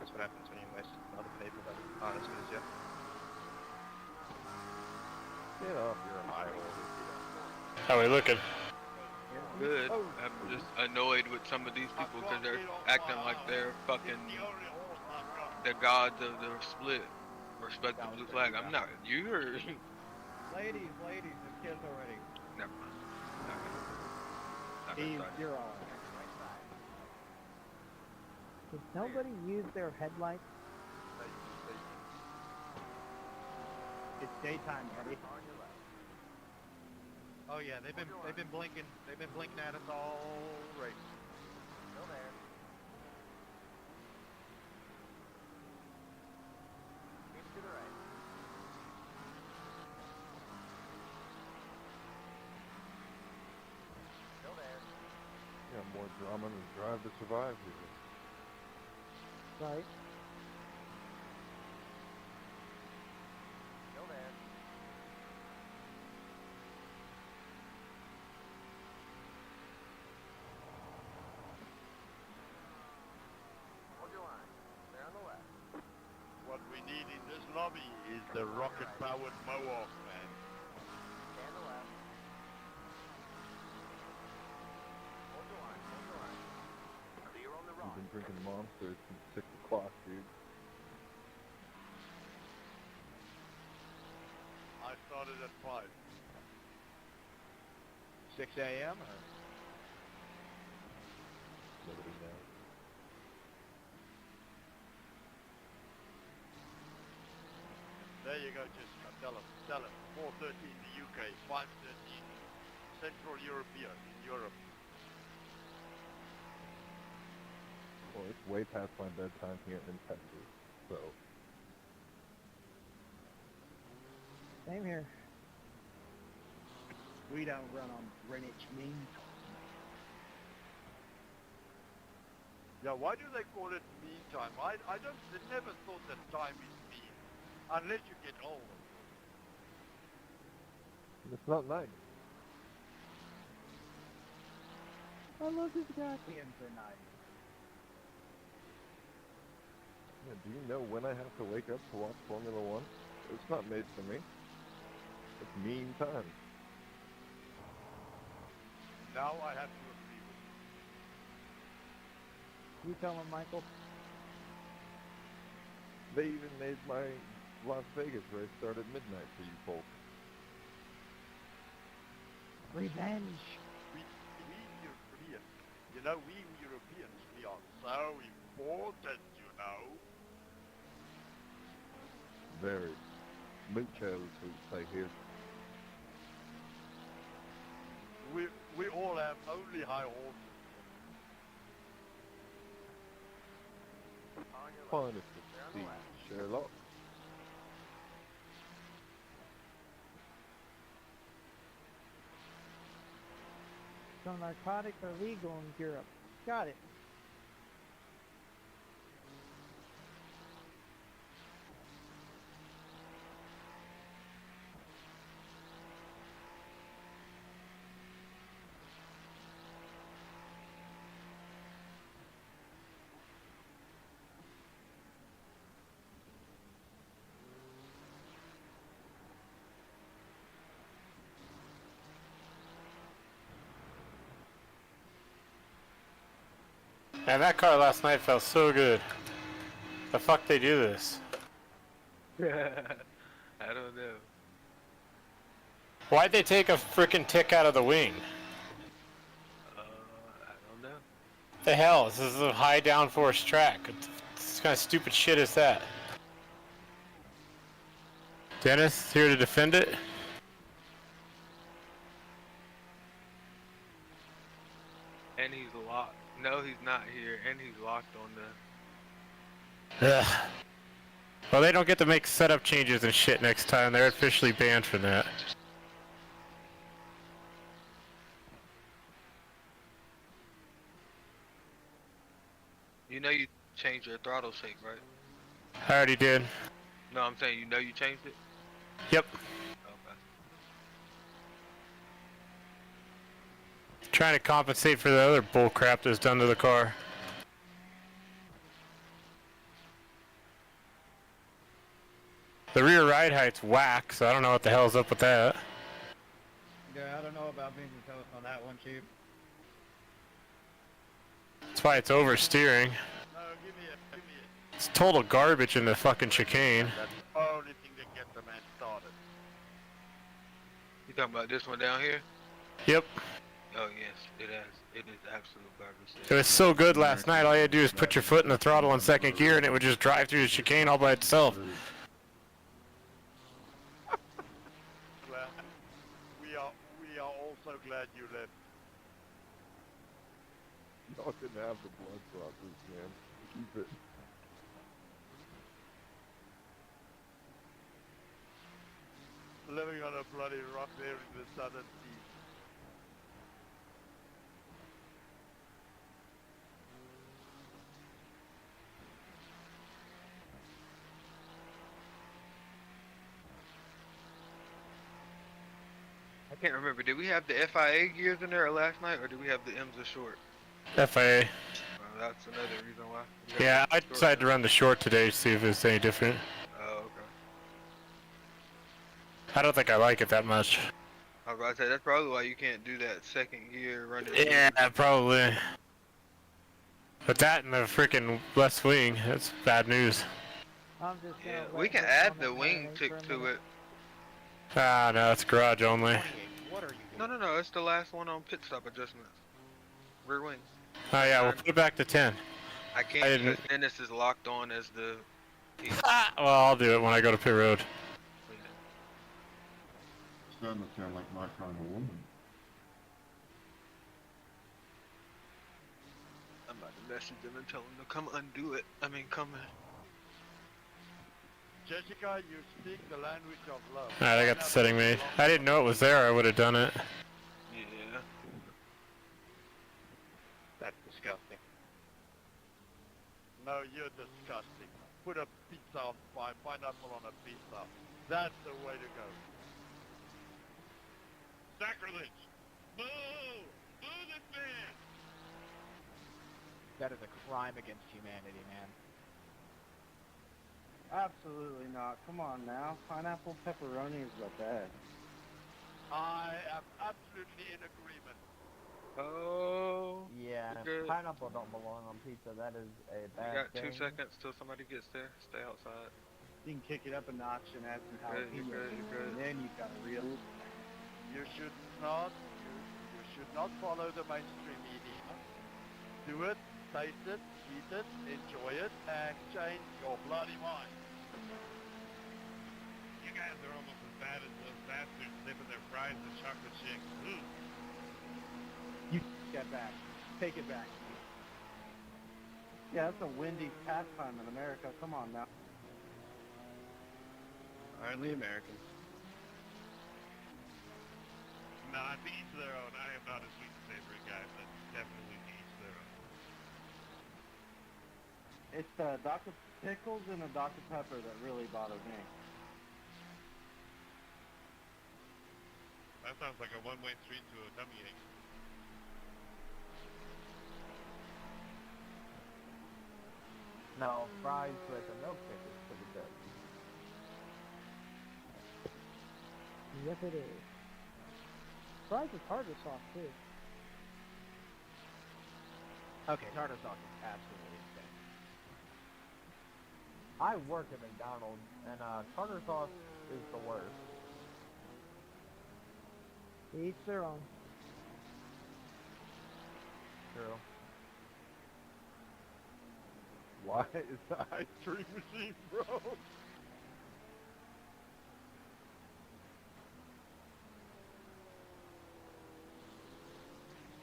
That's what happens when you waste other people that aren't as good as you. Get off your high horse. How we looking? Good. I'm just annoyed with some of these people because they're acting like they're fucking the gods of the split. Respect the blue flag. I'm not. You're... Ladies, there's kids already. Never mind. Steve, you're on. Did nobody use their headlights? It's daytime, buddy. Oh yeah, they've been blinking at us all race. Still there. Keep to the right. Still there. You got more drama than Drive to Survive here. Right. Still there. Hold your line. They're on the left. What we need in this lobby is the rocket-powered Mohawk, man. Stay on the left. Hold your line. Clear on the You've right. been drinking Monsters since 6 o'clock, dude. I started at 5. 6 a.m. or Nobody knows. There you go, Jessica. Tell him. 4:30 in the UK, 5:13 Central European in Europe. Well, it's way past my bedtime here in Texas, so... Same here. We don't run on Greenwich Mean Yeah, why do they call it mean time? I never thought that time is mean, unless you get old. It's not nice. I love this guy. Ian for night. Yeah, do you know when I have to wake up to watch Formula One? It's not made for me. It's mean time. Now I have to agree with You tell him, Michael. They even made my Las Vegas race start at midnight for you folks. Revenge. we Europeans, we Europeans, we are so important, you know. Very. Muchos, we say here. We all have only high horses. Fine if it's Steve Sherlock. So narcotics are legal in Europe. Got it. Man, that car last night felt so good. The fuck they do this? I don't know. Why'd they take a frickin' tick out of the wing? I don't know. The hell? This is a high downforce track. What kind of stupid shit is that? Dennis, here to defend it? And he's locked. No, he's not here. And he's locked on the... Ugh. Well, they don't get to make setup changes and shit next time. They're officially banned from that. You know you changed your throttle shake, right? I already did. No, I'm saying you know you changed it? Yep. Okay. Trying to compensate for the other bullcrap that's done to the car. The rear ride height's whack, so I don't know what the hell's up with that. Yeah, I don't know about being the toast on that one, Chief. That's why it's oversteering. No, give me it. It's total garbage in the fucking chicane. That's the only thing that gets the man started. You talking about this one down here? Yep. Oh yes, it has. It is absolute garbage. It was so good last night, all you had to do is put your foot in the throttle in second gear and it would just drive through the chicane all by itself. Well, we are also glad you left. Y'all didn't have the blood clots, man. Keep it. Living on a bloody rock there in the southern sea. I can't remember. Did we have the FIA gears in there last night, or did we have the M's or short? FIA. That's another reason why. Yeah, I decided to run the short today to see if it's any different. Oh, okay. I don't think I like it that much. I was about to say, that's probably why you can't do that second gear running. Yeah, probably. But that and the freaking left wing, that's bad news. I'm just Yeah, we can add the wing tick to it. Ah, no, it's garage only. No, it's the last one on pit stop adjustments. Rear wing. Oh yeah, we'll put it back to 10. I can't because Dennis is locked on as the... Ah, well, I'll do it when I go to pit road. Starting to sound like my kind of woman. I'm about to message them and tell them to come undo it. I mean, come in. Jessica, you speak the language of love. Alright, I got the setting made. I didn't know it was there, I would have done it. Yeah. That's disgusting. No, you're disgusting. Put a pizza on pineapple on a pizza. That's the way to go. Sacrilege! Boo! Boo this man! That is a crime against humanity, man. Absolutely not. Come on now. Pineapple pepperoni is the best. I am absolutely in agreement. Oh. Yeah, good. pineapple don't belong on pizza. That is a We bad got thing. 2 seconds till somebody gets there. Stay outside. You can kick it up a notch and add some You're good, jalapenos, you're good. and then you've got a real. You should not. You should not follow the mainstream media. Do it, taste it, eat it, enjoy it, and change your bloody mind. You guys are almost as bad as those bastards dipping their fries in chocolate shake. Ooh. You get back. Take it back. Yeah, that's a Wendy's pastime in America. Come on now. Only Americans. No, to each their own. I am not a sweet and savory guy, but definitely to each their own. It's the Dr. Pickles and the Dr. Pepper that really bothers me. That sounds like a one-way street to a tummy ache. No, fries with a milkshake is pretty good. Yes, it is. Fries is hard to soft too. Okay, tartar sauce is absolutely insane. I work at McDonald's, and tartar sauce is the worst. Each their own. True. Why is the ice cream machine broke?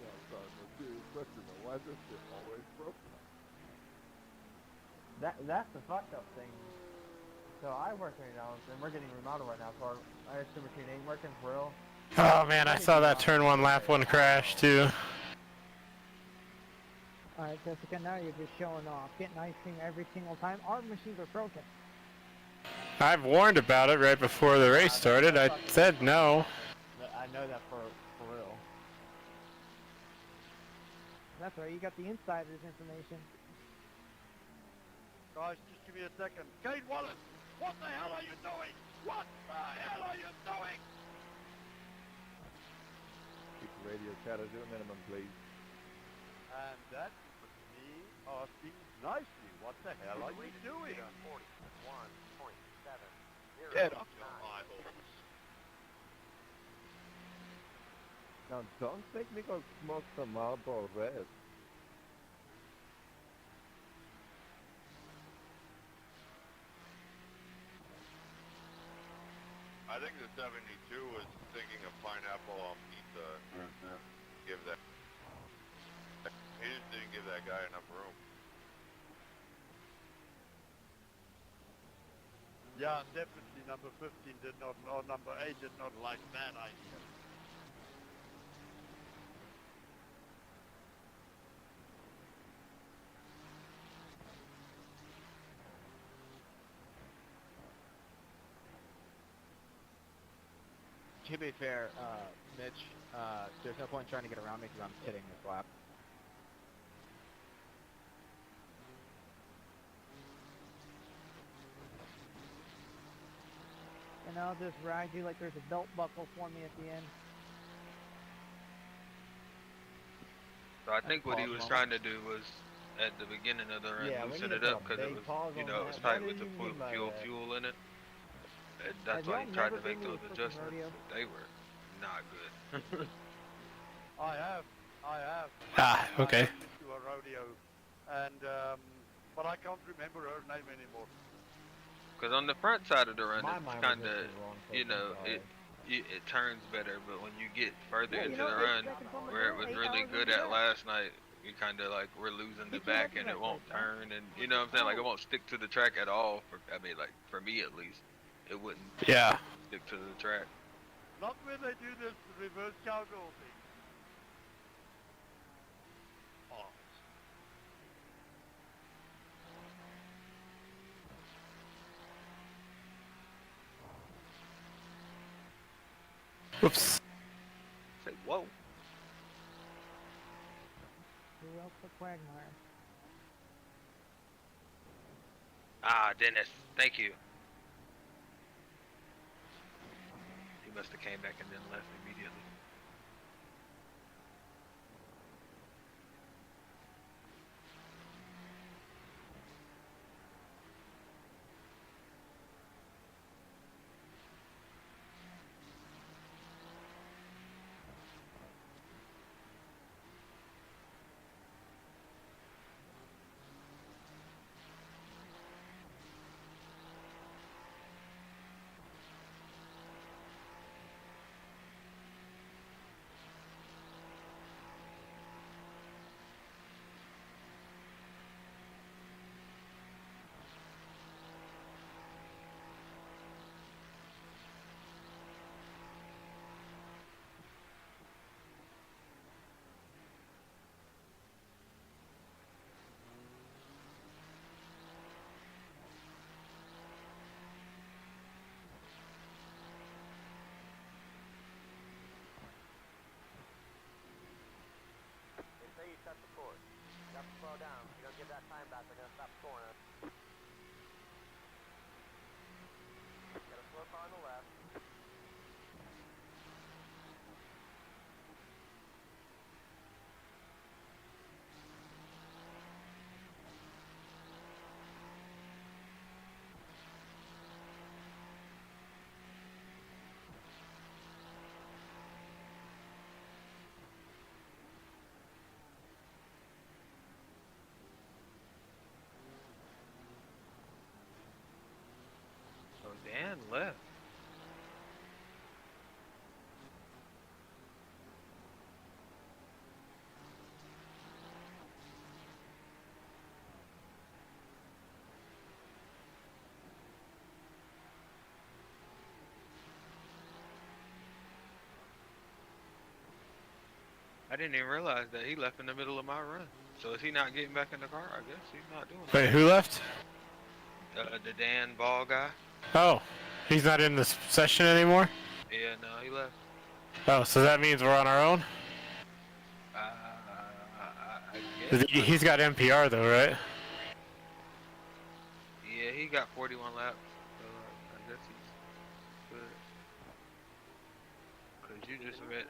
No, I'm sorry, no serious question though. Why is this shit always broken? That's the fucked up thing. So I work at McDonald's, and we're getting remodeled right now, so our ice cream machine ain't working for real. Oh man, I saw that turn one lap one crash too. Alright, Jessica, now you're just showing off. Getting ice cream every single time. Our machines are broken. I've warned about it right before the race started. I said no. I know that for real. That's right, you got the insider's information. Guys, just give me a second. Kate Wallace, what the hell are you doing? What the hell are you doing? Keep the radio chatter to a minimum, please. And that was me asking nicely, what the hell are you doing? 41.7. Get off your high horse. Now don't make me go smoke some Marlboro Red. I think the 72 was thinking of pineapple on pizza. Give that. He just didn't give that guy enough room. Yeah, definitely number 15 did not, or number 8 did not like that idea. To be fair, Mitch, there's no point trying to get around me because I'm hitting this lap. And I'll just ride you like there's a belt buckle for me at the end. So I think what he was trying to do was, at the beginning of the run, loosen it up because it was, it was tight with the fuel in it. And that's why he tried to make those adjustments. They were not good. I have. Ah, okay. I have been to a rodeo, and but I can't remember her name anymore. Because on the front side of the run, My it's mind kind was of, just wrong, so you know, I'm it turns better. But when you get further Yeah, into you know, the 8 run, seconds on the where it bell, was 8 really hours good in the at back. last night, you kind of like we're losing the Get your head back, in and it that won't place, man. turn, and you know what I'm saying? Like it won't stick to the track at all. I mean, like for me at least, it wouldn't Yeah. stick to the track. Not when they do this reverse cowgirl thing. Oh. Whoops. Say whoa. Who else but Quagmire? Ah, Dennis, thank you. He must have came back and then left immediately. I didn't even realize that he left in the middle of my run. So is he not getting back in the car? I guess he's not doing Wait, who left? The Dan Ball guy. Oh, he's not in this session anymore? Yeah, no, he left. Oh, so that means we're on our own? I guess. He's got NPR though, right? Yeah, he got 41 laps. So I guess he's good. Cause you just met.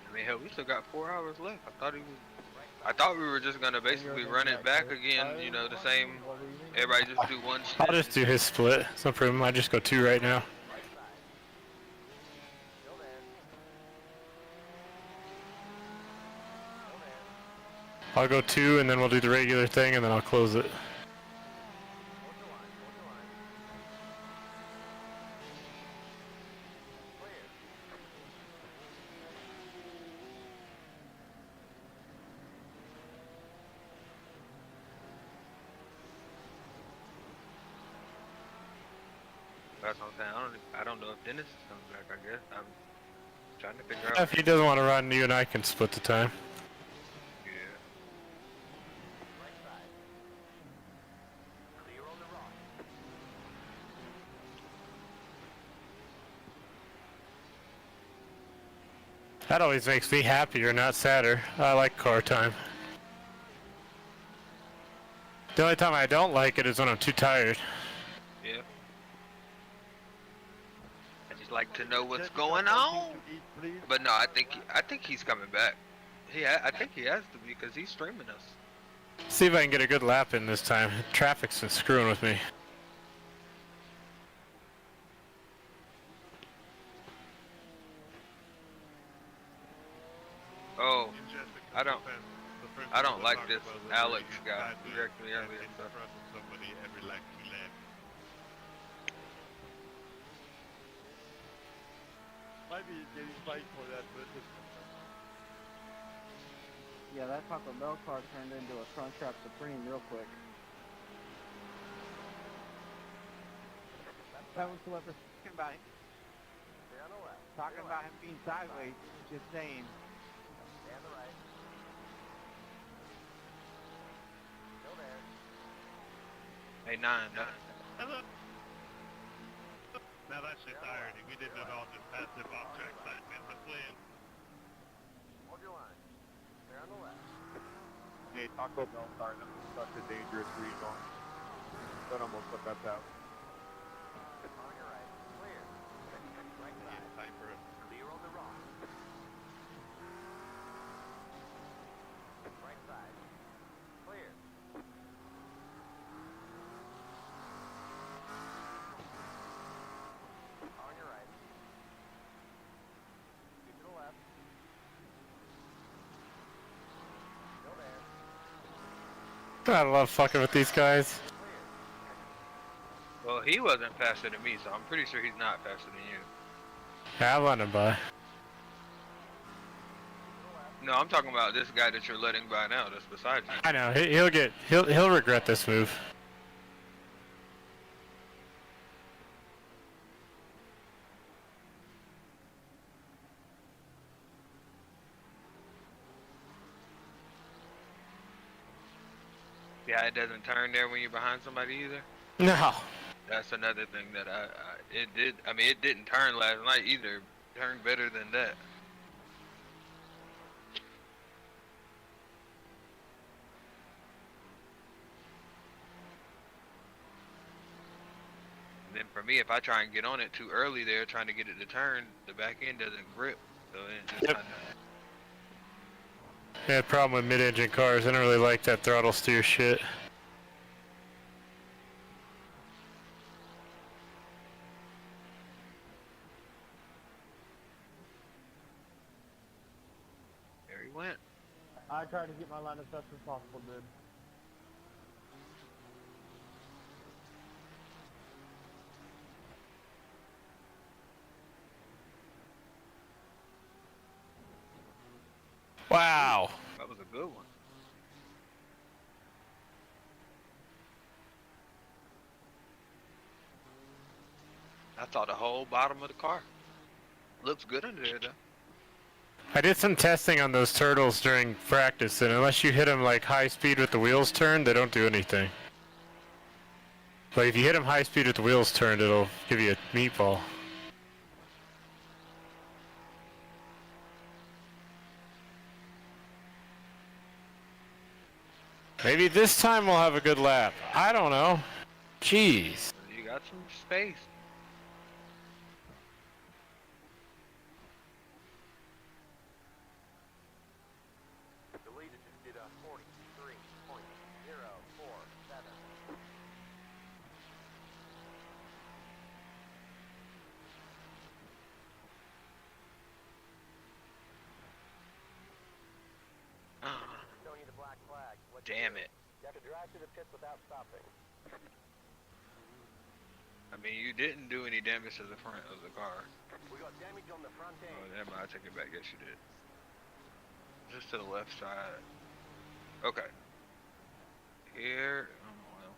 I mean, hell, we still got 4 hours left. I thought we were just gonna basically run it back again. You know, the same. Everybody just do one. I'll just do his split. It's no problem. I just go 2 right now. I'll go 2 and then we'll do the regular thing and then I'll close it. That's what I'm saying. I don't know if Dennis is coming back. I guess I'm trying to figure out. If he doesn't want to run, you and I can split the time. Yeah. That always makes me happier, not sadder. I like car time. The only time I don't like it is when I'm too tired. Yeah. I just like to know what's going on. But no, I think he's coming back. I think he has to because he's streaming us. See if I can get a good lap in this time. Traffic's been screwing with me. Oh, I don't like this Alex guy. He wrecked me earlier. Somebody every like 2 laps. Might be getting fight for that, but Yeah, that Taco Bell car turned into a Crunchwrap Supreme real quick. That was what we're talking about. Talking about him being sideways, just saying. Hey, 9. Hello. Now that's just irony. We did it all just passive off-track side, man. The plan. Hold your line. Clear on the left. Hey, Taco Bell starting up such a dangerous region. That almost put that out. On your right. Clear. Right side. Clear on the rock. Right side. Clear. On your right. Keep to the left. Still there. I love fucking with these guys. Well, he wasn't faster than me, so I'm pretty sure he's not faster than you. Yeah, I'm letting him by. No, I'm talking about this guy that you're letting by now. That's beside you. I know he'll regret this move. Yeah, it doesn't turn there when you're behind somebody either. No. That's another thing that it did. I mean, it didn't turn last night either. It turned better than that. And then for me, if I try and get on it too early there, trying to get it to turn, the back end doesn't grip. So it just kind of. Yeah, problem with mid-engine cars. I don't really like that throttle steer shit. There he went. I tried to get my line as best as possible, dude. Wow. That was a good one. I thought the whole bottom of the car. Looks good under there though. I did some testing on those turtles during practice, and unless you hit them like high speed with the wheels turned, they don't do anything. But if you hit them high speed with the wheels turned, it'll give you a meatball. Maybe this time we'll have a good lap. I don't know. Jeez. You got some space. The lead is at 43.047. Showing you the black flag. Damn it. You have to drive to the pits without stopping. I mean, you didn't do any damage to the front of the car. We got damage on the front Oh, end. never mind. I take it back. Yes, you did. Just to the left side. Okay. Here. Oh, well.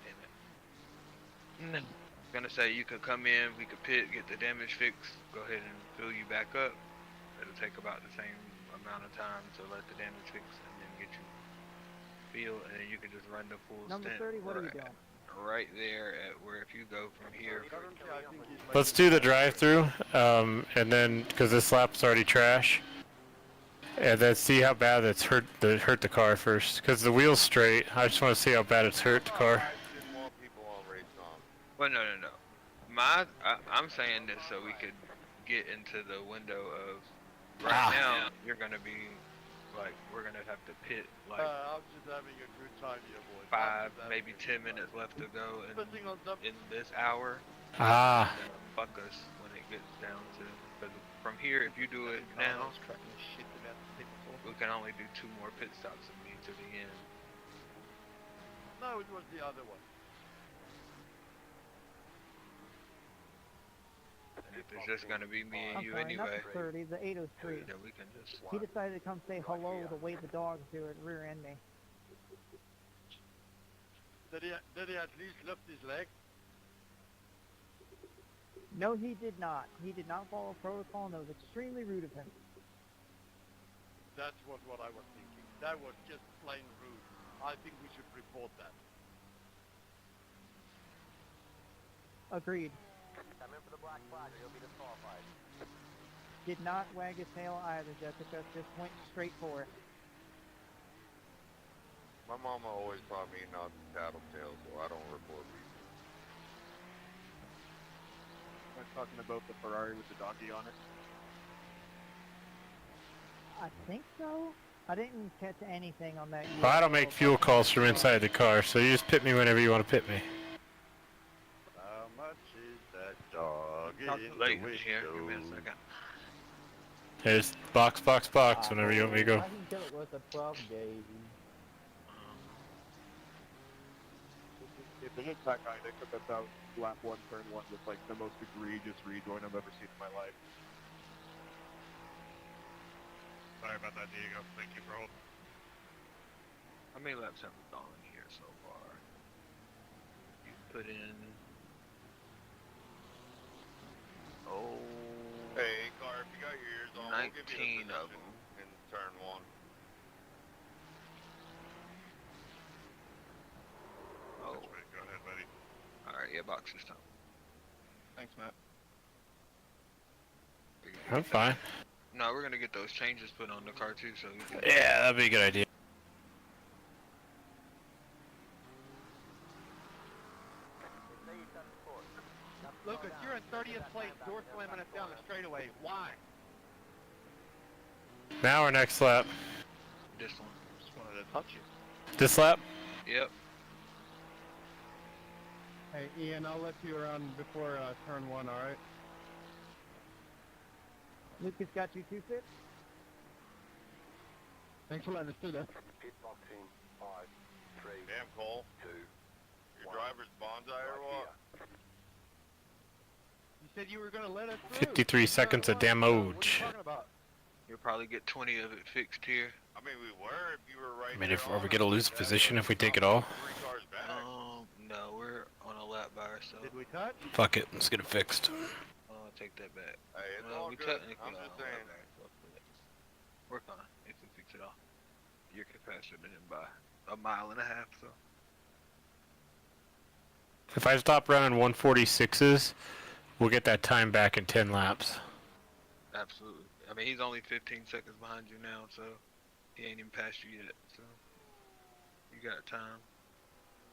Damn it. I'm gonna say you could come in, we could pit, get the damage fixed, go ahead and fill you back up. It'll take about the same amount of time to let the damage fix and then get you filled, and then you can just run the full Number stint 30, what are you doing? right there at where if you go from here. Let's do the drive-through, and then because this lap's already trash, and then see how bad it's hurt the car first. Because the wheel's straight, I just want to see how bad it's hurt the car. Well, no. I'm saying this so we could get into the window of right now. You're gonna be like, we're gonna have to pit like I was just having a good time here, boys. 5, maybe 10 minutes left to go in this hour. Ah. Fuck us when it gets down to. Because from here, if you do it now, we can only do 2 more pit stops and be to the end. No, it was the other one. And if it's just gonna be me and I'm you sorry, anyway, not the 30, the 803. then we can just. He decided to come say hello the way the dogs do it, rear end me. Did he at least lift his leg? No, he did not. He did not follow protocol, and that was extremely rude of him. That's what I was thinking. That was just plain rude. I think we should report that. Agreed. Come in for the black flag or you'll be disqualified. Did not wag his tail either, Jessica. Just went straight for it. My mama always taught me not to tattletale, so I don't report people. I'm talking about the Ferrari with the doggy on it. I think so. I didn't catch anything on that. Well, I don't make fuel calls from inside the car, so you just pit me whenever you want to pit me. How much is that dog in the Late window? here. Give me a second. There's box, whenever you want me to go. I can tell it was a 12 gauge. If they hit that guy, they took us out lap 1, turn 1 with like the most egregious rejoin I've ever seen in my life. Sorry about that, Diego. Thank you for holding. How many laps have we gone here so far? You put in. Oh. Hey, car, if you got your ears on, we'll give you 19 the of position them. in turn 1. Oh. Go ahead, buddy. Alright, yeah, box this time. Thanks, Matt. I'm fine. No, we're gonna get those changes put on the car too, so we can. Yeah, that'd be a good idea. Lucas, you're in 30th place. You're slamming us down the straightaway. Why? Now our next lap. This one. Just wanted to touch you. This lap? Yep. Hey, Ian, I'll let you around before turn 1, alright? Lucas got you 2 fits? Thanks for letting us do that. Pit box in 5, 3, Damn, Cole. 2. Your driver's bonsai or what? You said you were going to let us through. 53 seconds of damage. What are you talking about? You'll probably get 20 of it fixed here. I mean, we were if you were right. I mean, there are we on gonna us lose like that, position but if we take it I'm all? 3 cars back. No, we're on a lap by ourselves. Did we touch? Fuck it, let's get it fixed. I'll take that back. Hey, it's Well, all we good. technically I'm are just on a lap saying. by ourselves, but work on it. You can fix it all. You're faster than him by 1.5 miles, so. If I stop running 146s, we'll get that time back in 10 laps. Absolutely. I mean, he's only 15 seconds behind you now, so he ain't even passed you yet. So you got time.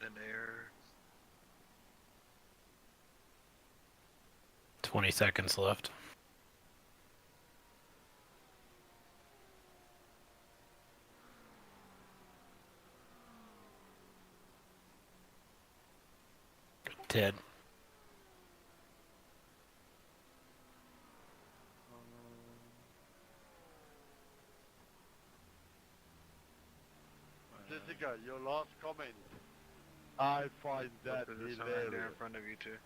And there. 20 seconds left. Ted. Jessica, your last comment. I find that There's someone right there hilarious. in front of you too.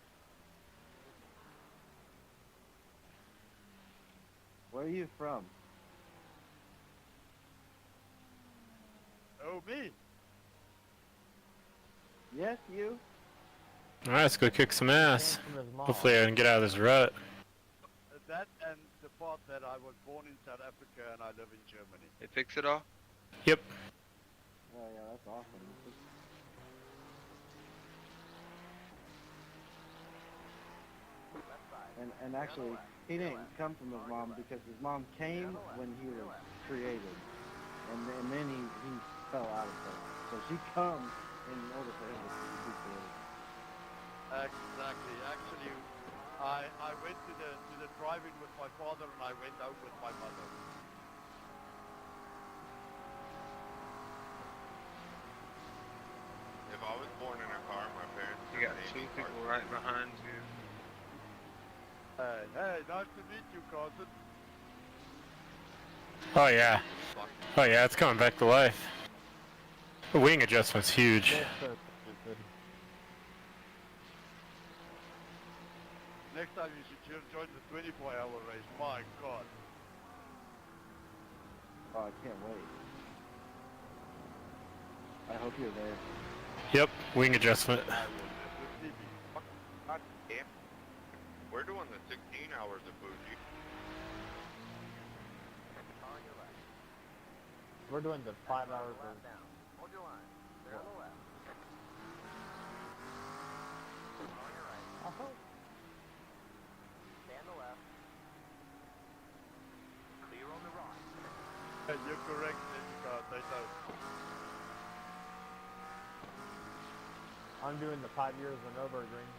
Where are you from? Oh, me? Yes, you. Alright, let's go kick some ass. Came from his mom. Hopefully I can get out of this rut. That and the part that I was born in South Africa and I live in Germany. They fix it all? Yep. Oh yeah, that's awesome. And actually, he didn't come from his mom because his mom came when he was created, and then he fell out of her. So she comes in order for him to be created. Exactly. Actually, I went to the drive-in with my father and I went out with my mother. If I was born in a car, my parents. You got 2 people right behind you. Hey, nice to meet you, cousin. Oh yeah. Oh yeah, it's coming back to life. The wing adjustment's huge. That's so stupid. Next time you should join the 24-hour race. My God. Oh, I can't wait. I hope you're there. Yep, wing adjustment. God damn. We're doing the 16 hours of Fuji. We're doing the 5 hours of... Hold your line. They're on the left. On your right. Stay on the left. Clear on the right. You're correct, Jessica. They know. I'm doing the 5 years of Nürburgring.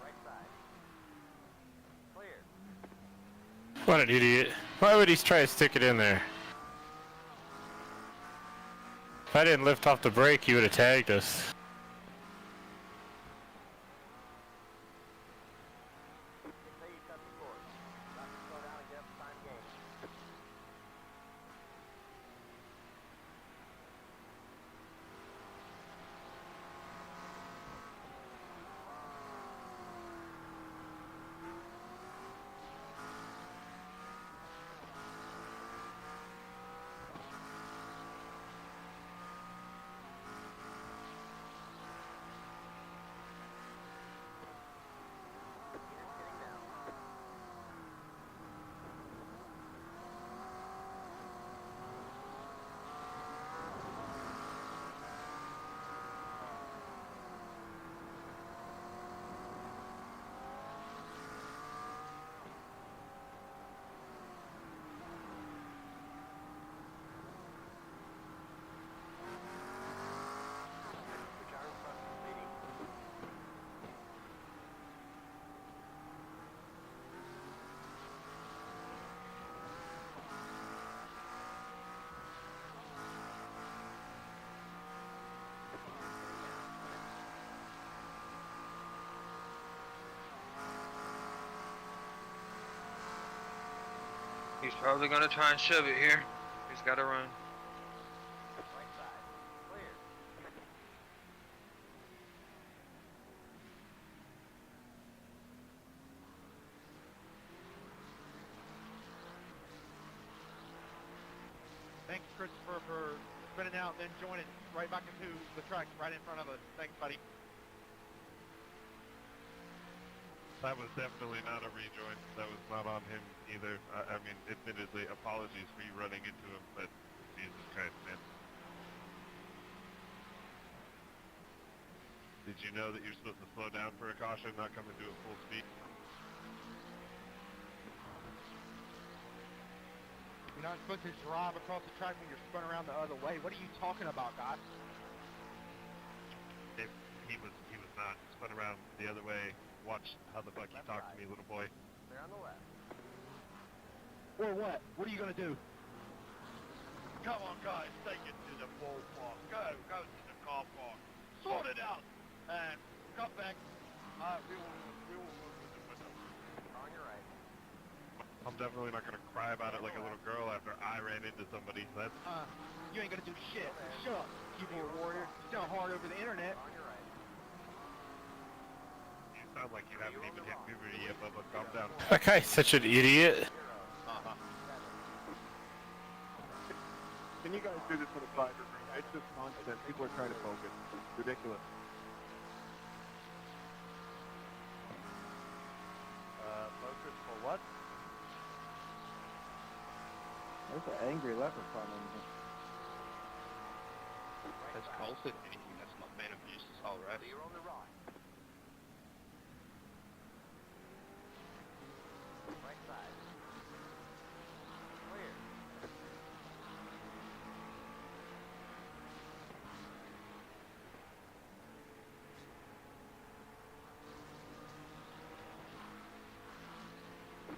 Right side. Clear. What an idiot. Why would he try to stick it in there? If I didn't lift off the brake, he would have tagged us. Say you cut the course. Not to slow down and get up the time gain. He's probably gonna try and shove it here. He's gotta run. Right side. Clear. Thanks, Christopher, for spinning out and then joining right back into the track right in front of us. Thanks, buddy. That was definitely not a rejoin. That was not on him either. I mean, admittedly, apologies for you running into him, but Jesus Christ, man. Did you know that you're supposed to slow down for a caution, not come into it full speed? You're not supposed to drive across the track when you're spun around the other way. What are you talking about, guy? If he was not spun around the other way. Watch how the fuck you talk to me, little boy. Clear on the left. Or what? What are you gonna do? Come on, guys, take it to the ballpark. Go to the car park. Sort it out. And come back. We will work with the window. On your right. I'm definitely not gonna cry about it like a little girl after I ran into somebody. That's You ain't gonna do shit. Shut up, keyboard warrior. You sound hard over the internet. On your right. you sound like you haven't even hit puberty yet, Bubba. Calm down. That guy's such an idiot. Can you guys do this in a private room? It's just nonsense. People are trying to focus. It's ridiculous. Focus for what? There's an angry leprechaun in here. That's Colton. Anything that's not man abuse is alright. Clear on the right. Right side. Clear.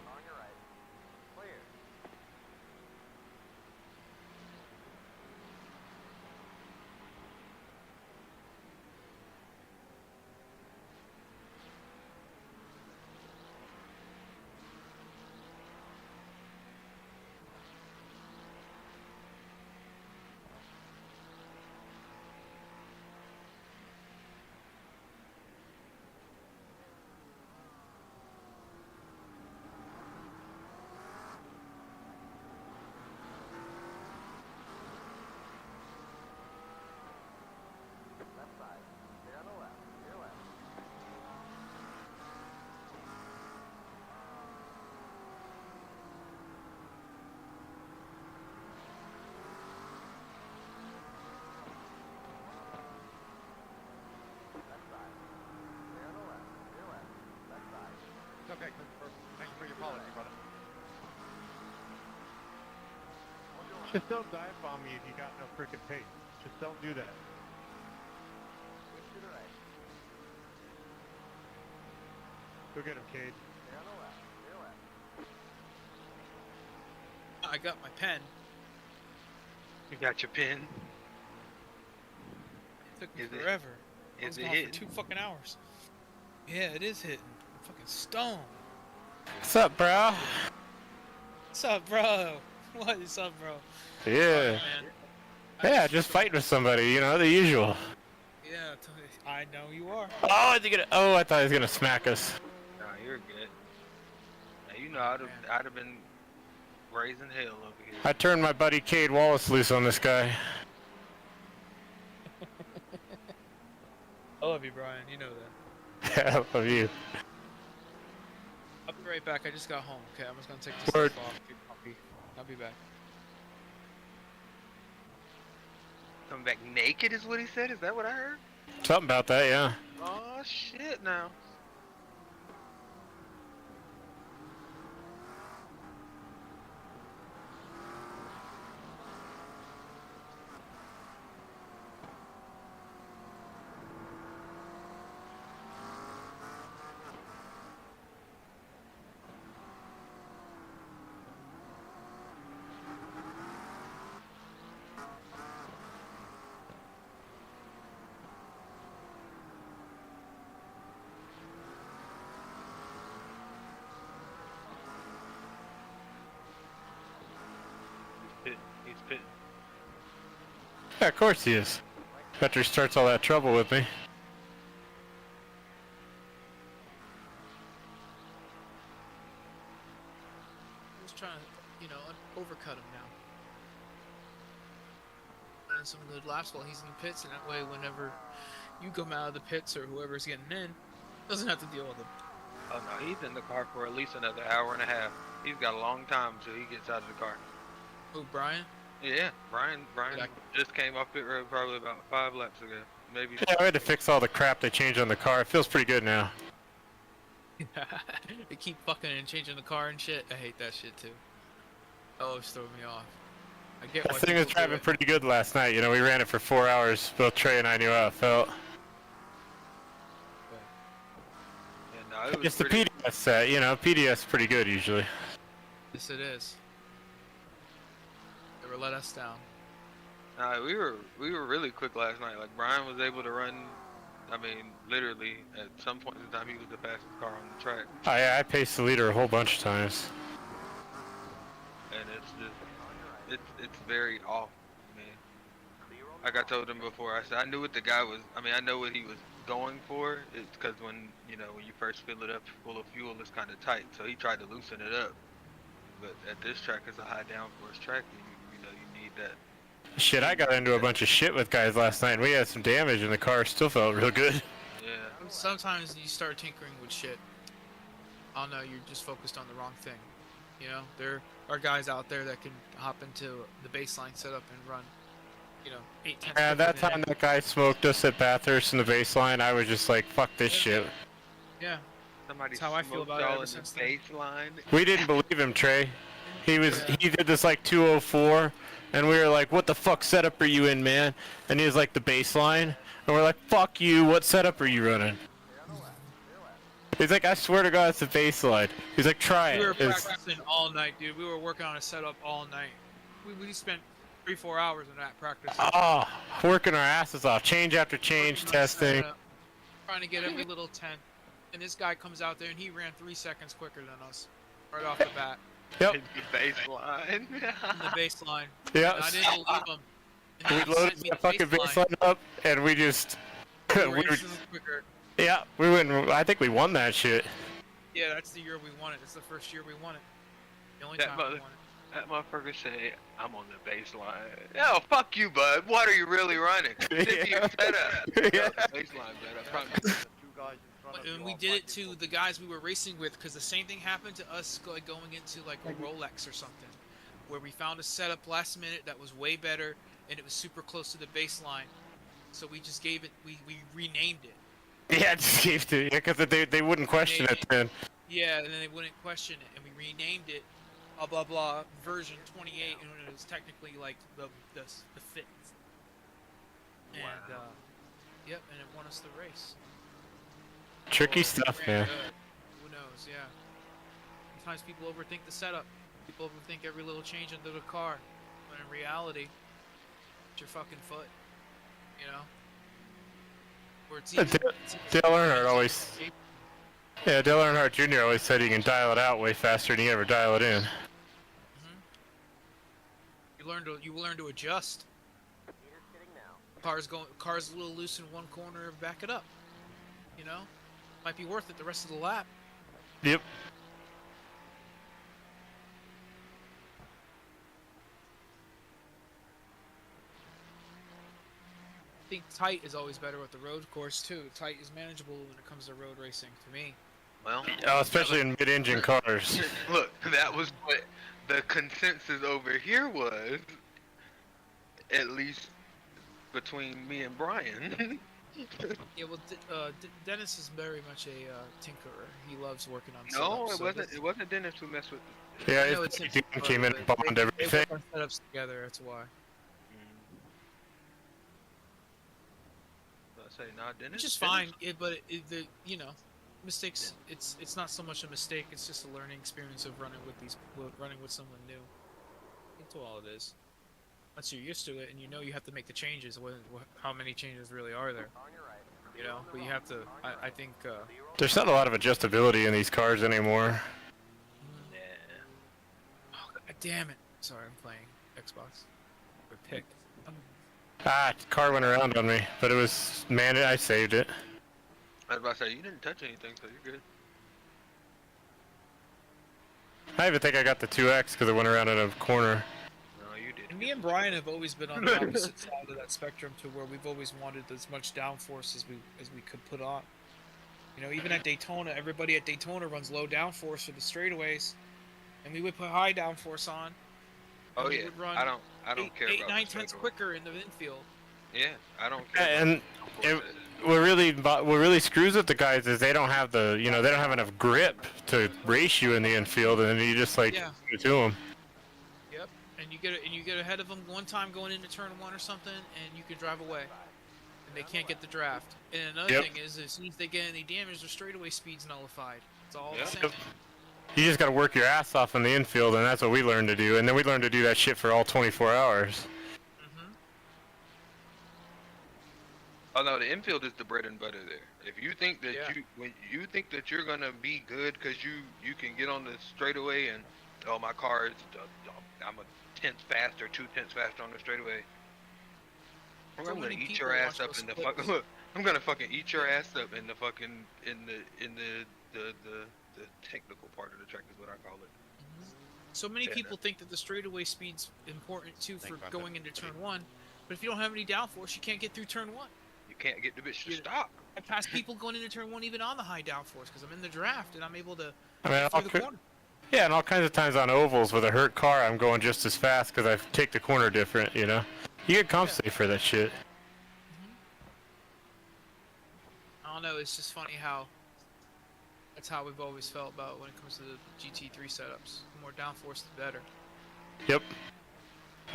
On your right. Clear. Left side. Clear on the left. Clear left. Left side. Clear on the left. Clear left. Left side. It's okay, Christopher. Thank you for your apology, brother. Just don't dive bomb me if you got no frickin' pace. Just don't do that. Switch to the right. Go get him, Cade. Clear on the left. Clear left. I got my pen. You got your pin. It took me Is it- forever. I is was it gone hitting? for 2 fucking hours. Yeah, it is hitting. I'm fucking stoned. What's up, bro? What's up, bro? What is up, bro? Yeah. Man. Yeah, just fighting with somebody, you know, the usual. Yeah, I know you are. Oh, I thought he was gonna smack us. Nah, you're good. Now, you know, I'd have been raising hell over here. I turned my buddy Cade Wallace loose on this guy. I love you, Brian. You know that. Yeah, I love you. I'll be right back. I just got home. Okay, I'm just gonna take this Word. stuff off. I'll be back. Come back naked is what he said? Is that what I heard? Something about that, yeah. Oh, shit now. Yeah, of course he is. After he starts all that trouble with me. I'm just trying to, you know, overcut him now. And some good laps while he's in the pits, and that way, whenever you come out of the pits or whoever's getting in, doesn't have to deal with him. Oh no, he's in the car for at least another hour and a half. He's got a long time until he gets out of the car. Who, Brian? Yeah, Brian just came off pit road probably about 5 laps ago. Maybe. Yeah, I had to fix all the crap they changed on the car. It feels pretty good now. They keep fucking and changing the car and shit. I hate that shit too. Oh, it's throwing me off. I get That why thing was people do driving it. pretty good last night. You know, we ran it for 4 hours. Both Trey and I knew how it felt. Yeah, no, it was Just the pretty. PDS set, you know, PDS is pretty good usually. Yes, it is. Never let us down. We were really quick last night. Like Brian was able to run. I mean, literally at some point in time, he was the fastest car on the track. I paced the leader a whole bunch of times. And it's just, it's very off. I mean, like I told him before, I said I knew what the guy was. I mean, I know what he was going for. It's because when you first fill it up full of fuel, it's kind of tight. So he tried to loosen it up. But at this track, it's a high downforce track. You need that. Shit, I got into a bunch of shit with guys last night and we had some damage and the car still felt real good. Yeah. Sometimes you start tinkering with shit. Oh no, you're just focused on the wrong thing. You know, there are guys out there that can hop into the baseline setup and run, 8 10. Yeah, that time that guy smoked us at Bathurst in the baseline, I was just like, fuck this shit. Yeah. Somebody That's how I feel about it ever since then. baseline. We didn't believe him, Trey. He did this like 204, and we were like, what the fuck setup are you in, man? And he was like, the baseline. And we're like, fuck you, what setup are you running? He's like, I swear to God, it's the baseline. He's like, try it. We were practicing all night, dude. We were working on a setup all night. We spent 3-4 hours in that practice. Oh, working our asses off. Change after change, testing. Trying to get every little 10. And this guy comes out there and he ran 3 seconds quicker than us. Right off the bat. Yep. The baseline. In the baseline. Yeah. And I didn't believe him. And We he loaded sent me that the fucking baseline up, and we just... We were instantly quicker. Yeah, we went. I think we won that shit. Yeah, that's the year we won it. It's the first year we won it. The only That time we won it. That motherfucker say, I'm on the baseline. Oh, fuck you, bud. What are you really running? Sit your setup. Yeah. Baseline, bud. And we did it to the guys we were racing with, because the same thing happened to us going into like a Rolex or something, where we found a setup last minute that was way better, and it was super close to the baseline. So we just gave it, we renamed it. Yeah, just gave to because they wouldn't question it then. Yeah, and then they wouldn't question it, and we renamed it, blah blah blah, version 28, and it was technically like the fit. And yep, and it won us the race. Tricky stuff, man. Who knows? Yeah. Sometimes people overthink the setup. People overthink every little change into the car, when in reality, it's your fucking foot. You know. Where it's easy. Dale Earnhardt always. Yeah, Dale Earnhardt Jr. always said he can dial it out way faster than he ever dial it in. You learn to adjust. Car's a little loose in one corner, back it up. You know, might be worth it the rest of the lap. Yep. I think tight is always better with the road course too. Tight is manageable when it comes to road racing, to me. Well, especially in mid-engine cars. Look, that was what the consensus over here was, at least between me and Brian. Yeah, well, Dennis is very much a tinkerer. He loves working on No, setups. it wasn't Dennis who messed with it. Yeah, I know his it's team came in and bombed everything. They work on setups together. That's why. I say, nah, Dennis. Which is fine, but mistakes. It's not so much a mistake. It's just a learning experience of running with someone new. That's all it is. Once you're used to it and you know you have to make the changes, how many changes really are there? You know, but you have to. I think. There's not a lot of adjustability in these cars anymore. Yeah. Oh, God damn it! Sorry, I'm playing Xbox. Or pick. Ah, car went around on me, but it was, man, I saved it. I was about to say, you didn't touch anything, so you're good. I even think I got the 2X because it went around in a corner. No, you did. And me and Brian have always been on the opposite side of that spectrum, to where we've always wanted as much downforce as we could put on. You know, even at Daytona, everybody at Daytona runs low downforce for the straightaways, and we would put high downforce on. Oh we yeah, would run I don't care eight, about 9 the tenths straightaway. quicker in the infield. Yeah, I don't care. And what really screws with the guys is they don't have the, they don't have enough grip to race you in the infield, and then you just like Yeah. give it to them. Yep, and you get ahead of them one time going into turn 1 or something, and you can drive away, and they can't get the draft. And another Yep. thing is, as soon as they get any damage, their straightaway speed's nullified. It's all Yeah. the same. You just got to work your ass off in the infield, and that's what we learned to do. And then we learned to do that shit for all 24 hours. Oh no, the infield is the bread and butter there. If you think that Yeah. when you think that you're gonna be good because you can get on the straightaway and my car is I'm a tenth faster, 2 tenths faster on the straightaway. I'm So gonna many eat people your ass watch up those in the splits. fucking look. I'm gonna fucking eat your ass up in the fucking in the technical part of the track is what I call it. So many Yeah. people think that the straightaway speed's important too for about going that. into turn 1, but if you don't have any downforce, you can't get through turn 1. You can't get the bitch to stop. I pass people going into turn 1 even on the high downforce because I'm in the draft and I'm able to I mean, get through the corner. yeah, and all kinds of times on ovals with a hurt car, I'm going just as fast because I take the corner different, You get compensated for that shit. I don't know, it's just funny how that's how we've always felt about when it comes to the GT3 setups. The more downforce, the better. Yep.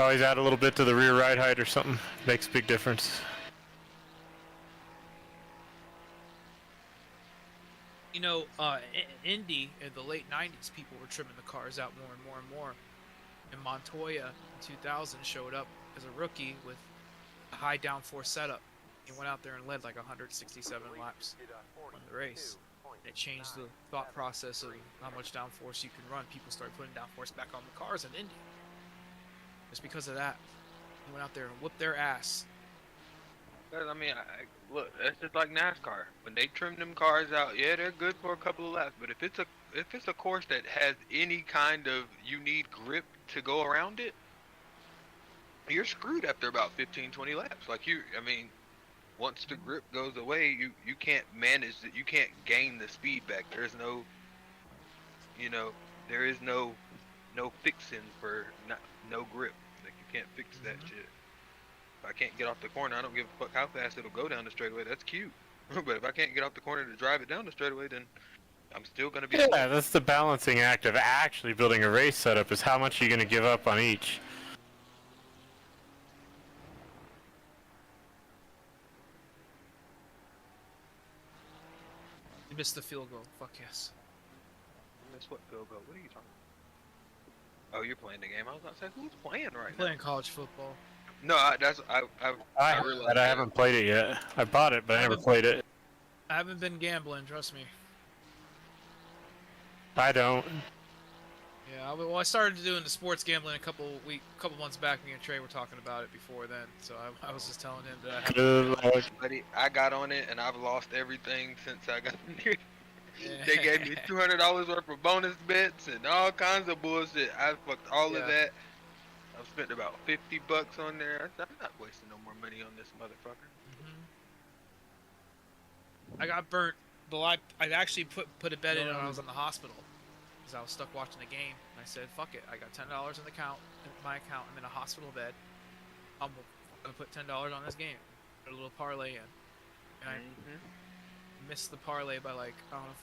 Always add a little bit to the rear ride height or something. Makes a big difference. You know, in Indy in the late 90s, people were trimming the cars out more and more and more. And Montoya in 2000 showed up as a rookie with a high downforce setup. He went out there and led like 167 laps on the race. And it changed the thought process of how much downforce you can run. People started putting downforce back on the cars in Indy. Just because of that. He went out there and whooped their ass. I mean, look, that's just like NASCAR. When they trim them cars out, yeah, they're good for a couple of laps. But if it's a course that has any kind of you need grip to go around it, you're screwed after about 15, 20 laps. Once the grip goes away, you can't manage it. You can't gain the speed back. There's no, there is no fixing for no grip. Like you can't fix that shit. If I can't get off the corner, I don't give a fuck how fast it'll go down the straightaway. That's cute. But if I can't get off the corner to drive it down the straightaway, then I'm still gonna be. Yeah, that's the balancing act of actually building a race setup. Is how much you're gonna give up on each. You missed the field goal. Fuck yes. Miss what field goal? What are you talking about? Oh, you're playing the game. I was about to say, who's playing right I'm playing college football. now? No, I realized I haven't played it yet. I bought it, but I never played it. I haven't been gambling, trust me. I don't. Yeah, well, I started doing the sports gambling a couple months back. Me and Trey were talking about it before then, so I was just telling him that I haven't. Good Lord. Buddy, I got on it and I've lost everything since I got here. They gave me $200 worth of bonus bets and all kinds of bullshit. I fucked all of that. I've spent about $50 on there. I'm not wasting no more money on this motherfucker. I got burnt, but I actually put a bet in when I was in the hospital because I was stuck watching the game. And I said, "Fuck it, I got $10 in my account. I'm in a hospital bed. I'm gonna put $10 on this game." Put a little parlay in, and I missed the parlay by like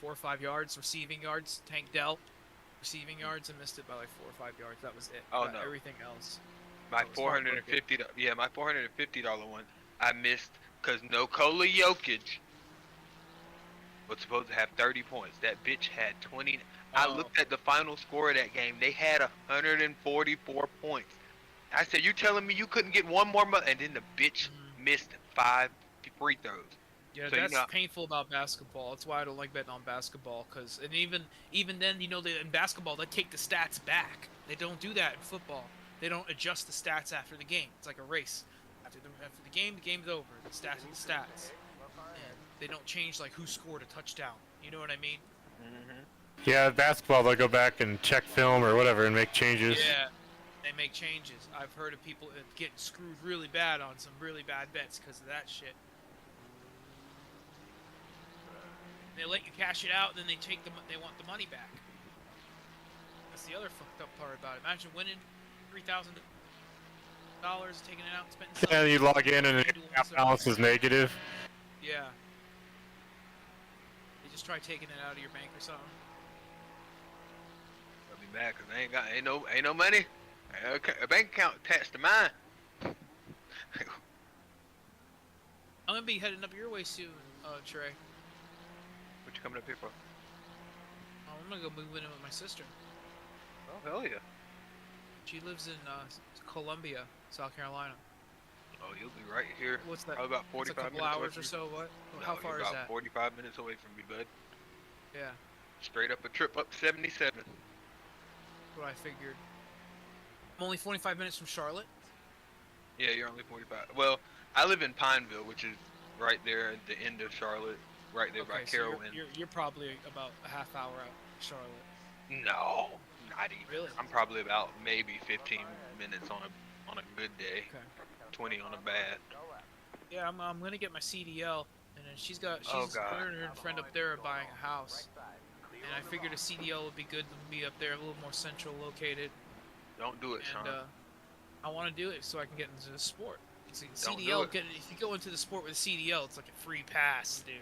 4 or 5 yards. Receiving yards, Tank Dell, receiving yards, and missed it by like 4 or 5 yards. That was it. Oh, But no. Everything else. My $450, my $450 one, I missed because Nikola Jokic was supposed to have 30 points. That bitch had 20. I looked at the final score of that game. They had 144 points. I said, "You telling me you couldn't get one more?" And then the bitch missed 5 free throws. Yeah, So, that's painful about basketball. That's why I don't like betting on basketball. And even then, in basketball, they take the stats back. They don't do that in football. They don't adjust the stats after the game. It's like a race. After the game's over. The stats are the stats. And they don't change like who scored a touchdown. You know what I mean? Yeah, basketball, they'll go back and check film or whatever and make changes. Yeah, they make changes. I've heard of people getting screwed really bad on some really bad bets because of that shit. They let you cash it out, and then they want the money back. That's the other fucked up part about it. Imagine winning $3,000, taking it out and spending something. Yeah, you log in and the account balance is negative. Yeah. They just try taking it out of your bank or something. I'll be mad 'cause I ain't no money. A bank account attached to mine. I'm gonna be heading up your way soon, Trey. What you coming up here for? I'm gonna go move in with my sister. Oh hell yeah. She lives in Columbia, South Carolina. Oh, you'll be right here. What's that? Probably about It's 45 a couple minutes away hours from or you. so. What? No, How you're far is about that? 45 minutes away from me, bud. Yeah, Straight up a trip up 77. that's what I figured. I'm only 45 minutes from Charlotte. Yeah, you're only 45. Well, I live in Pineville, which is right there at the end of Charlotte, right there by Okay, so Carowin. you're probably about a half hour out of Charlotte. No, not even. Really? I'm probably about maybe 15 minutes on a good day. Okay. 20 on a bad. Yeah, I'm gonna get my CDL, and then she's Oh, God. her and her friend up there are buying a house, and I figured a CDL would be good to be up there, a little more central located. Don't do it, Sean. And I want to do it so I can get into the sport. See, Don't do CDL, it. if you go into the sport with a CDL, it's like a free pass, dude.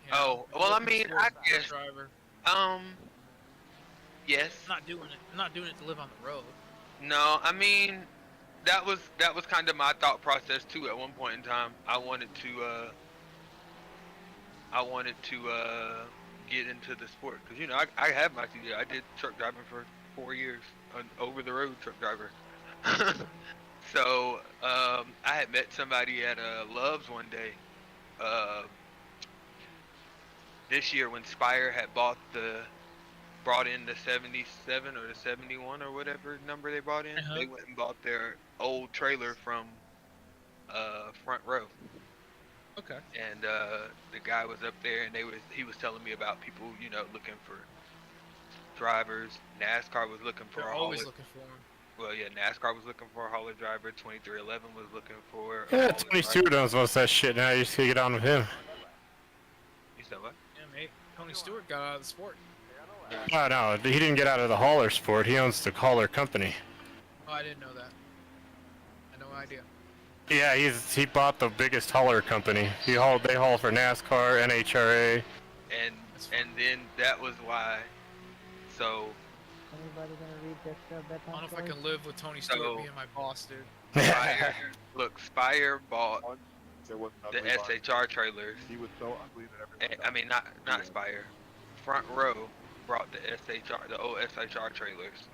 You Oh, know, well, I if you're mean, a I sport guess. driver. Yes. I'm not doing it. I'm not doing it to live on the road. No, I mean, that was kind of my thought process too. At one point in time, I wanted to get into the sport because I have my CDL. I did truck driving for 4 years, an over the road truck driver. So I had met somebody at Love's one day. This year when Spire had brought in the 77 or the 71 or whatever number they brought in, they went and bought their old trailer from Front Row. Okay. And the guy was up there, and he was telling me about people, looking for drivers. NASCAR was looking for They're a always hauler. looking for them. Well, yeah, NASCAR was looking for a hauler driver. 2311 was looking for. a Yeah, hauler 22 driver. knows most of that shit now. You just gotta get on with him. You said what? Yeah, mate. Tony Stewart got out of the sport. No, he didn't get out of the hauler sport. He owns the hauler company. Oh, I didn't know that. I had no idea. Yeah, he bought the biggest hauler company. They haul for NASCAR, NHRA. And then that was why. So Anybody gonna read this bedtime I don't know if I story? can live with Tony Stewart being my boss, dude. Spire bought There wasn't the ugly line. SHR trailers. He was so ugly that everyone. I mean, not Spire. Front Row brought the the old SHR trailers.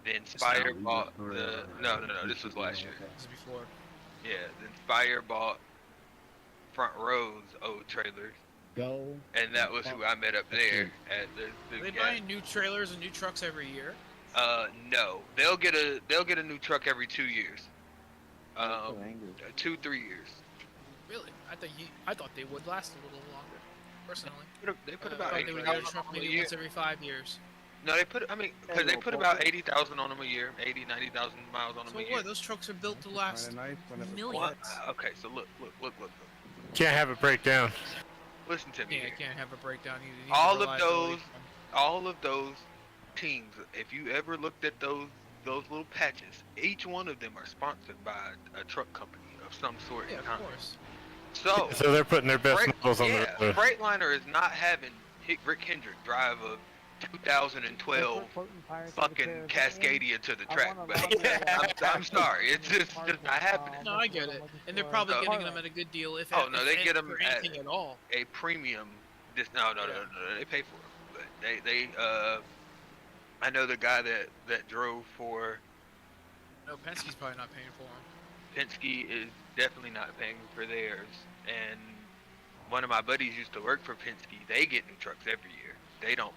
Then Spire bought the no. This was last year. This is before. Yeah. Then Spire bought Front Row's old trailers. Go. And that was who I met up there at the Are they gas. buying new trailers and new trucks every year? No. They'll get a new truck every 2 years. 2-3 years. Really? I thought they would last a little longer. Personally. They put I about thought they would get a 80,000 truck on them a maybe year. once every 5 years. No, because they put about 80,000 on them a year, 90,000 miles on them So a year. what? Those trucks are built to last millions. What? Okay, so look. Can't have it break down. Listen to me. Yeah, I here. can't have a breakdown either. All of those teams, if you ever looked at those little patches, each one of them are sponsored by a truck company of some sort. Yeah, of course. So they're putting their best models on the road. Freightliner is not having Rick Hendrick drive a 2012 fucking Cascadia to the track, but I'm sorry, it's just not happening. No, I get it. And they're probably getting them at a good deal if They get them for at anything at all. a premium. No, they pay for them, but they I know the guy that drove for. No, Penske's probably not paying for them. Penske is definitely not paying for theirs, and one of my buddies used to work for Penske. They get new trucks every year. They don't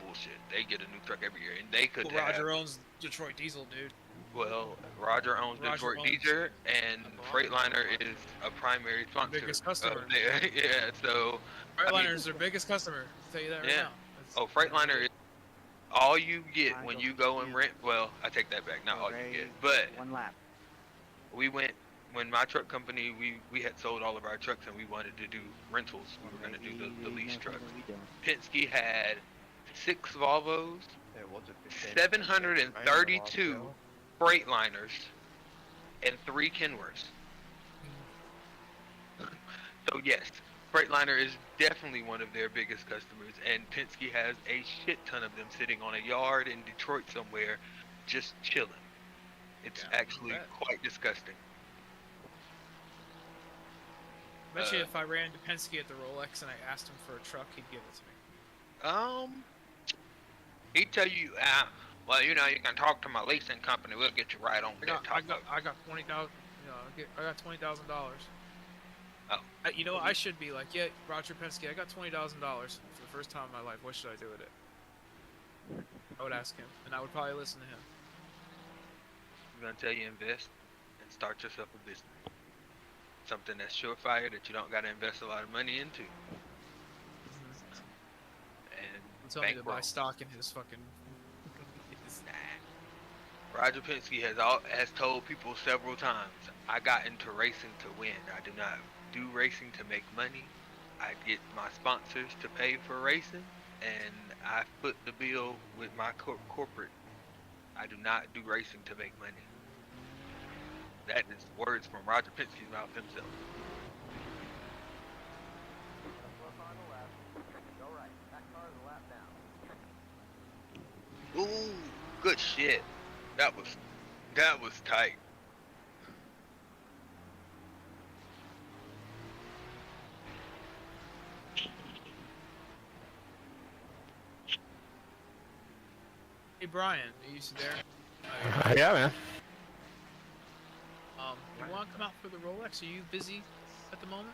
bullshit. They get a new truck every year, and they could Well, have. Roger owns Detroit Diesel, dude. Well, Roger owns Roger Detroit owns- Deezer, and Freightliner is a primary sponsor. Biggest customer. Of there. Yeah, so. Freightliner is their biggest customer. I'll tell you that right Yeah. now. That's- Oh, Freightliner is all you get when you go and rent. Well, I take that back. Not all you get, but one lap. we went when my truck company. We had sold all of our trucks and we wanted to do rentals. We were going to do the lease trucks. Penske had 6 Volvos, 732 Freightliners, and 3 Kenworths. So yes, Freightliner is definitely one of their biggest customers, and Penske has a shit ton of them sitting on a yard in Detroit somewhere, just chilling. It's actually quite disgusting. I bet you if I ran into Penske at the Rolex and I asked him for a truck, he'd give it to me. He'd tell you, well, you know, you can talk to my leasing company. We'll get you right on that. I got $20,000. You know, I got $20,000. Oh. You know, I should be like, yeah, Roger Penske, I got $20,000 for the first time in my life. What should I do with it? I would ask him, and I would probably listen to him. I'm gonna tell you invest and start yourself a business. Something that's surefire that you don't gotta invest a lot of money into. And Tell me to buy bankroll. stock in his fucking. Roger Penske has told people several times, I got into racing to win. I do not do racing to make money. I get my sponsors to pay for racing, and I foot the bill with my corporate. I do not do racing to make money. That is words from Roger Penske's mouth himself. Ooh, good shit. That was tight. Hey Brian, are you there? Yeah, man. You want to come out for the Rolex? Are you busy at the moment?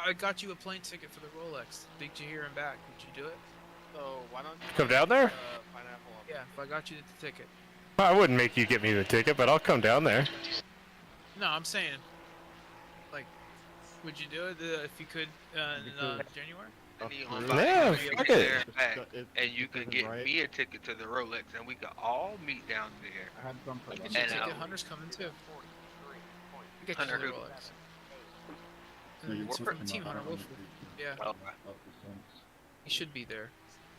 I got you a plane ticket for the Rolex. Big here and back. Would you do it? So why don't you Come down there? pineapple up? Yeah, if I got you the ticket. I wouldn't make you get me the ticket, but I'll come down there. No, I'm saying, like, would you do it if you could in January? Yeah, fuck it. And you could get me a ticket to the Rolex, and we could all meet down there. I had some for Get you a ticket. Hunter's coming too. Get you Hunter the who? Rolex. So you It's put from them Team up Hunter. on We'll, the- yeah, Well, he should be there.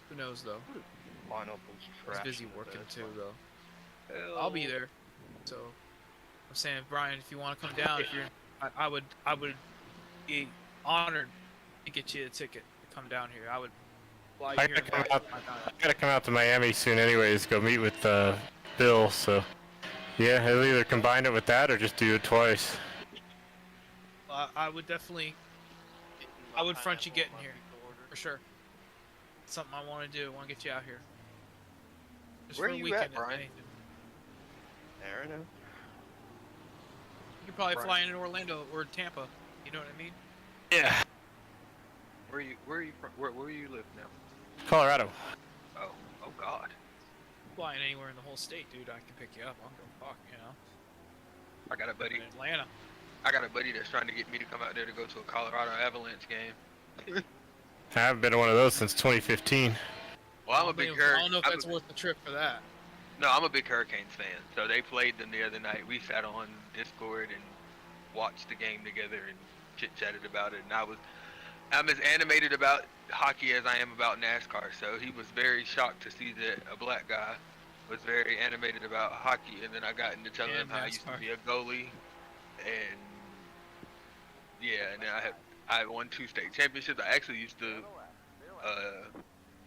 Who knows though? He's busy working too though. I'll be there. So I'm saying, Brian, if you want to come down, if you're, I would be honored to get you a ticket to come down here. I would fly I you here. gotta come out to Miami soon anyways, go meet with Bill, so yeah, he'll either combine it with that or just do it twice. I would definitely, I would front you getting here, for sure. It's something I want to do. I want to get you out here. Just Where for a you weekend, at, if Brian? anything. Aaron? You could probably Brian. fly in Orlando or Tampa. You know what I mean? Yeah. where are you from? Where you live now? Colorado. Oh God. Flying anywhere in the whole state, dude. I can pick you up. I'll go fuck, you know. I got a buddy. In Atlanta. I got a buddy that's trying to get me to come out there to go to a Colorado Avalanche game. I haven't been to one of those since 2015. Well, I'm a I big don't Hurricane. know if that's worth the trip for that. No, I'm a big Hurricanes fan. So they played them the other night. We sat on Discord and watched the game together and chit-chatted about it. And I'm as animated about hockey as I am about NASCAR. So he was very shocked to see that a black guy was very animated about hockey. And then I got into telling him how I used to be a goalie. And yeah, and then I won 2 state championships. I actually used to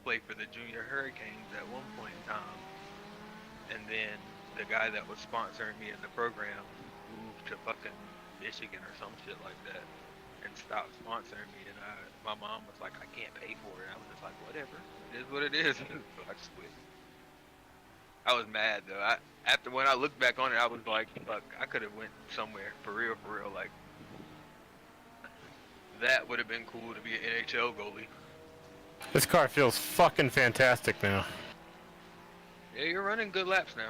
play for the Junior Hurricanes at one point in time. And then the guy that was sponsoring me in the program moved to fucking Michigan or some shit like that and stopped sponsoring me. And my mom was like, I can't pay for it. I was just like, whatever. It is what it is. So I just quit. I was mad though. After when I looked back on it, I was like, fuck, I could have went somewhere for real. Like, that would have been cool to be an NHL goalie. This car feels fucking fantastic now. Yeah, you're running good laps now.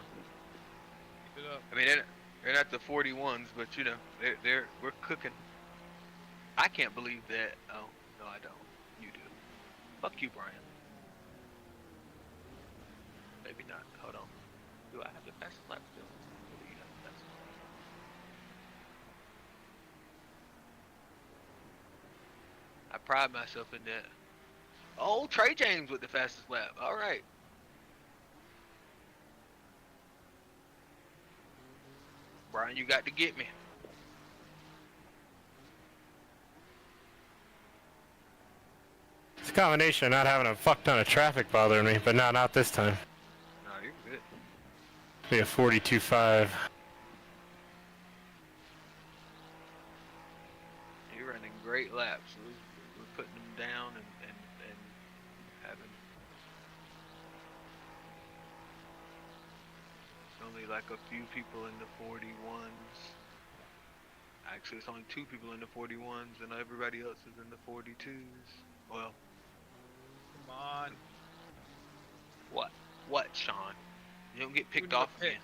it up. I mean, they're not the 41s, but you know, we're cooking. I can't believe that. Oh no, I don't. You do. Fuck you, Brian. Maybe not. Hold on. Do I have the fastest lap still? Or do you have the fastest lap? I pride myself in that. Oh, Trey James with the fastest lap. All right. Brian, you got to get me. It's a combination of not having a fuck ton of traffic bothering me, but not this time. No, you're good. Be a 42.5. You're running great laps. We're putting them down and having only like a few people in the 41s. Actually, it's only 2 people in the 41s, and everybody else is in the 42s. Well, come on. What? What, Sean? You don't get picked off again.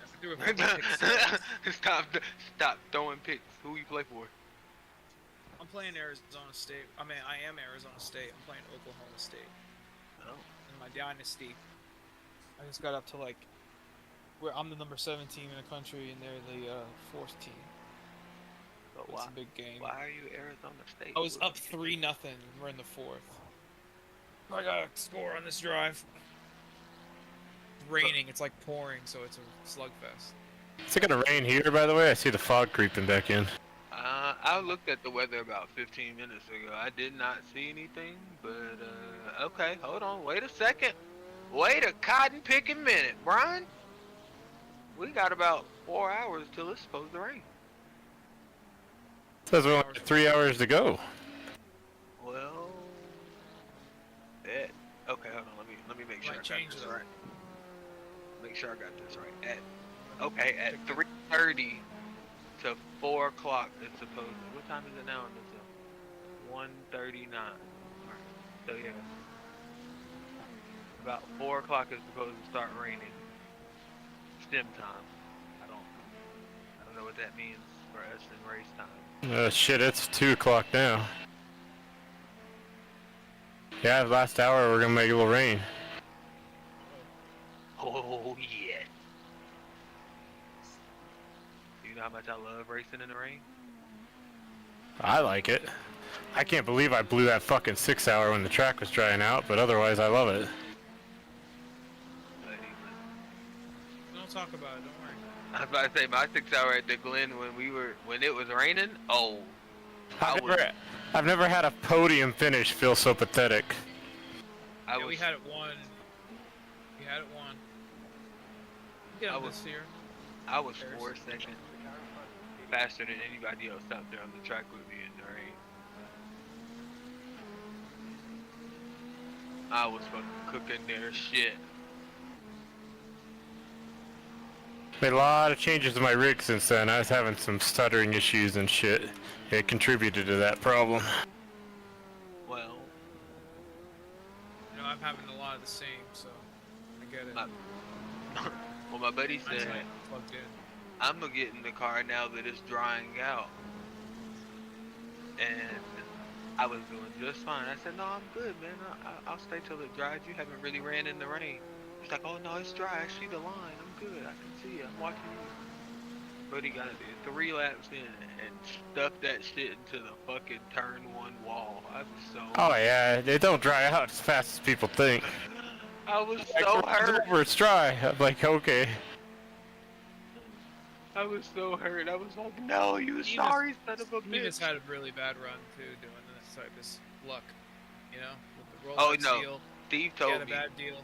Stop throwing picks. Who you play for? I'm playing Arizona State. I mean, I am Arizona State. I'm playing Oklahoma State. Oh. In my dynasty, I just got up to like, where I'm the number 7 team in the country, and they're the 4th team. But it's a big game. Why are you Arizona State? I was up 3-0. We're in the 4th. I gotta score on this drive. It's raining. It's like pouring, so it's a slugfest. Is it gonna rain here, by the way? I see the fog creeping back in. I looked at the weather about 15 minutes ago. I did not see anything, but okay, hold on. Wait a second. Wait a cotton picking minute, Brian. We got about 4 hours till it's supposed to rain. Says we only have 3 hours to go. Well, okay, hold on. Let me make sure I got this right. Make sure I got this right. At 3:30 to 4 o'clock, it's supposed to. What time is it now? It's 1:39. Alright, so yeah. About 4 o'clock is supposed to start raining. Stem time. I don't know what that means for us in race time. Shit, it's 2 o'clock now. Yeah, last hour we're gonna make a little rain. Oh yeah. You know how much I love racing in the rain? I like it. I can't believe I blew that fucking 6 hour when the track was drying out, but otherwise I love it. Don't talk about it, don't worry. I was about to say my 6 hour at the Glen when it was raining. Oh, I've never had a podium finish feel so pathetic. We had it won. We had it won. Get on this year. I was 4 seconds faster than anybody else out there on the track with me in the rain. I was fucking cooking their shit. Made a lot of changes to my rig since then. I was having some stuttering issues and shit. It contributed to that problem. Well, you know, I'm having a lot of the same, so I get it. Well, my buddy said, I'm gonna get in the car now that it's drying out. And I was doing just fine. I said, no, I'm good, man. I'll stay till it dries. You haven't really ran in the rain. He's like, oh, no, it's dry. I see the line. I'm good. I can see it. I'm watching you. But he got it 3 laps in and stuffed that shit into the fucking turn 1 wall. I was so... Oh, yeah. They don't dry out as fast as people think. I was so hurt. It's dry. I'm like, okay. I was so hurt. I was like, no, you sorry son of a bitch. He just had a really bad run, too, doing this type of luck. You know? With the oh, Rolex no. deal. Steve He told had a me. bad deal.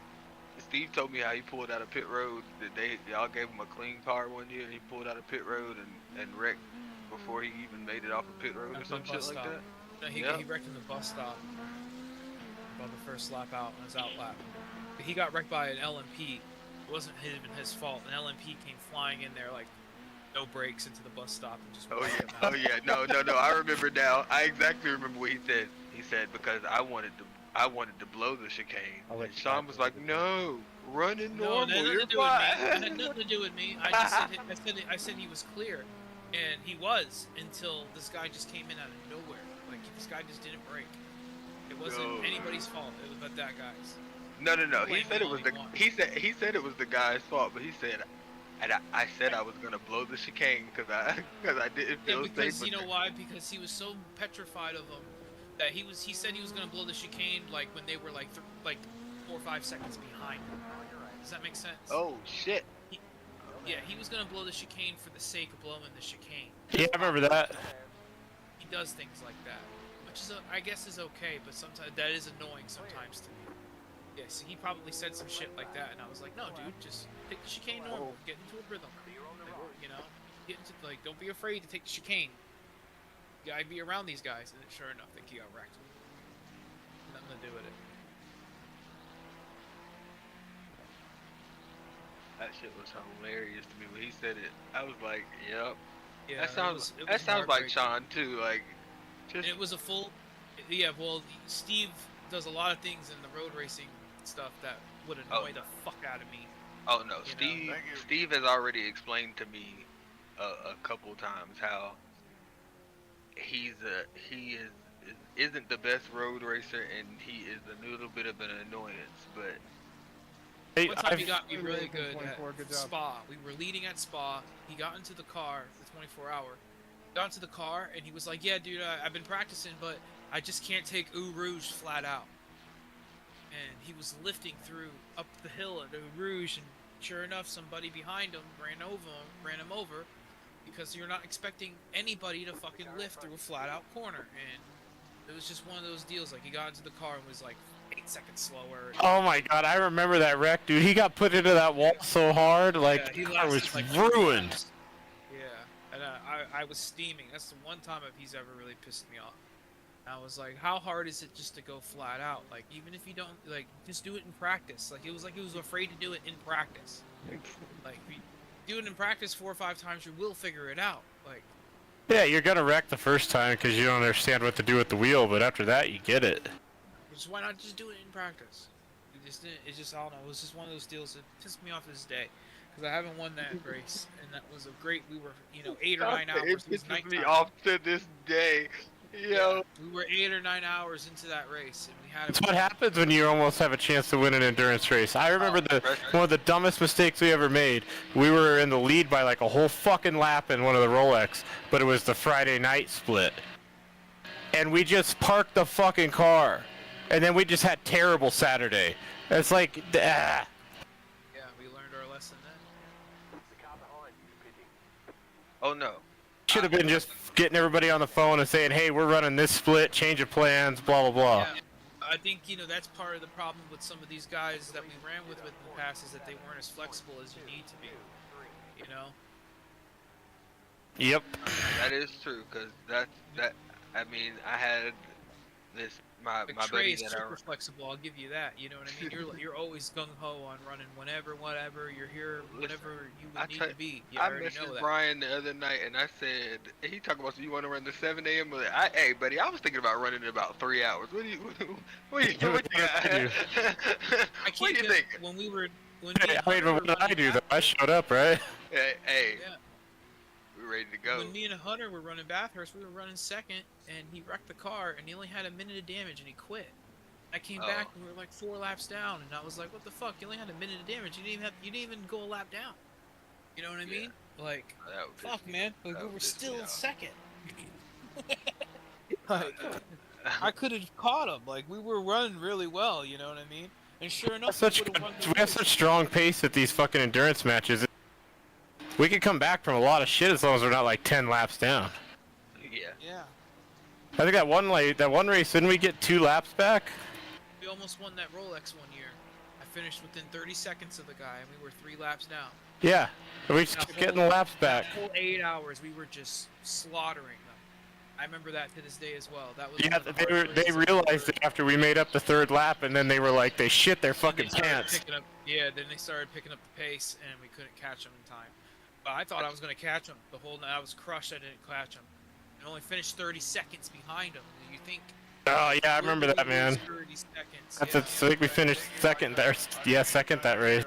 Steve told me how he pulled out of pit road. That y'all gave him a clean car one year, and he pulled out of pit road and wrecked before he even made it off of pit road or some shit like that. No, he wrecked in the bus stop about the first lap out on his out lap. But he got wrecked by an LMP. It wasn't even his fault. An LMP came flying in there like no brakes into the bus stop and just. Oh yeah, no. I remember now. I exactly remember what he said. He said because I wanted I wanted to blow the chicane. I'll let And you Sean back was over like, the no, running No, normal, that had you're nothing to do with me. It fine. had nothing to do with me. I just I said he was clear, and he was until this guy just came in out of nowhere. Like this guy just didn't break. It wasn't anybody's fault. It was but that guy's. No. He Blame said him it was all the you want. he said it was the guy's fault, but he said, and I said I was gonna blow the chicane because I didn't Yeah, feel because safe. you know why? Because he was so petrified of him that he said he was gonna blow the chicane like when they were like 4 or 5 seconds behind him. Does that make sense? Oh shit. Yeah, he was gonna blow the chicane for the sake of blowing the chicane. Yeah, I remember that. He does things like that, which is I guess is okay, but sometimes that is annoying sometimes to me. Yeah, so he probably said some shit like that, and I was like, no, dude, just take the chicane normal, get into a rhythm, like, you know, get into don't be afraid to take the chicane. You gotta be around these guys, and sure enough, he got wrecked. Nothing to do with it. That shit was hilarious to me when he said it. I was like, yep. Yeah, That sounds it was like Sean too. Like, just and it was a full. Yeah, well, Steve does a lot of things in the road racing stuff that would annoy the fuck out of me. Oh no, Steve has already explained to me a couple times how he isn't the best road racer and he is a little bit of an annoyance, but one time he got me really good at Spa. We were leading at Spa. He got into the car, the 24-hour. Got into the car and he was like, "Yeah, dude, I've been practicing, but I just can't take Eau Rouge flat out." And he was lifting up the hill at Eau Rouge, and sure enough, somebody behind him ran him over, because you're not expecting anybody to fucking lift through a flat-out corner. And it was just one of those deals. Like he got into the car and was like 8 seconds slower. Oh my god, I remember that wreck, dude. He got put into that wall so hard, like he the car was lasted, ruined. Yeah, and I was steaming. That's the one time if he's ever really pissed me off. I was like, how hard is it just to go flat out? Like, even if you don't, like, just do it in practice. Like, it was afraid to do it in practice. Like, if you do it in practice 4 or 5 times, you will figure it out. Like, Yeah, you're gonna wreck the first time because you don't understand what to do with the wheel, but after that, you get it. just why not just do it in practice? It's just, I don't know, it was just one of those deals that pissed me off this day. Because I haven't won that race, and that was a great, we were, 8 or 9 hours. It pisses me off to this day. Yo. Yeah, we were 8 or 9 hours into that race, and we had. That's what happens when you almost have a chance to win an endurance race. I remember one of the dumbest mistakes we ever made. We were in the lead by like a whole fucking lap in one of the Rolex, but it was the Friday night split. And we just parked the fucking car. And then we just had terrible Saturday. It's like, Yeah, we learned our lesson then. Oh no. Should have been just getting everybody on the phone and saying, hey, we're running this split, change of plans, blah, blah, blah. Yeah, I think, that's part of the problem with some of these guys that we ran with in the past is that they weren't as flexible as you need to be, Yep. That is true, because I mean, I had this, my Trey buddy is that super flexible, I'll give you that, you know what I mean? You're always gung-ho on running whatever, you're here, whatever you would need to be. You I already know messaged that. Brian the other night, and I said, he talked about, so you want to run the 7 a.m.? Hey, buddy, I was thinking about running in about 3 hours. What do you got? I can't think? When we were... Hey, what did I do, though? I showed up, right? Hey. Yeah. We're ready to go. When me and Hunter were running Bathurst, we were running second, and he wrecked the car, and he only had a minute of damage, and he quit. I came back, and we were like 4 laps down, and I was like, "What the fuck? You only had a minute of damage. You didn't even go a lap down." You know what I mean? Like, fuck, man. Like, we were still second. Like, I could have caught him. Like, we were running really well. You know what I mean? And sure enough, we have such strong pace at these fucking endurance matches. We could come back from a lot of shit as long as we're not like 10 laps down. Yeah. I think that one race, didn't we get 2 laps back? We almost won that Rolex one year. I finished within 30 seconds of the guy, and we were 3 laps down. Yeah, we just kept getting the laps back. That whole 8 hours, we were just slaughtering them. I remember that to this day as well. That was Yeah, they realized it after we made up the 3rd lap, and then they were like, they shit their fucking pants. Then they started picking up the pace, and we couldn't catch them in time. But I thought I was going to catch him the whole night. I was crushed I didn't catch him. And only finished 30 seconds behind him. You think... Oh, yeah, I remember that, man. 30 seconds. That's yeah. I think we finished second there. Yeah, second that race.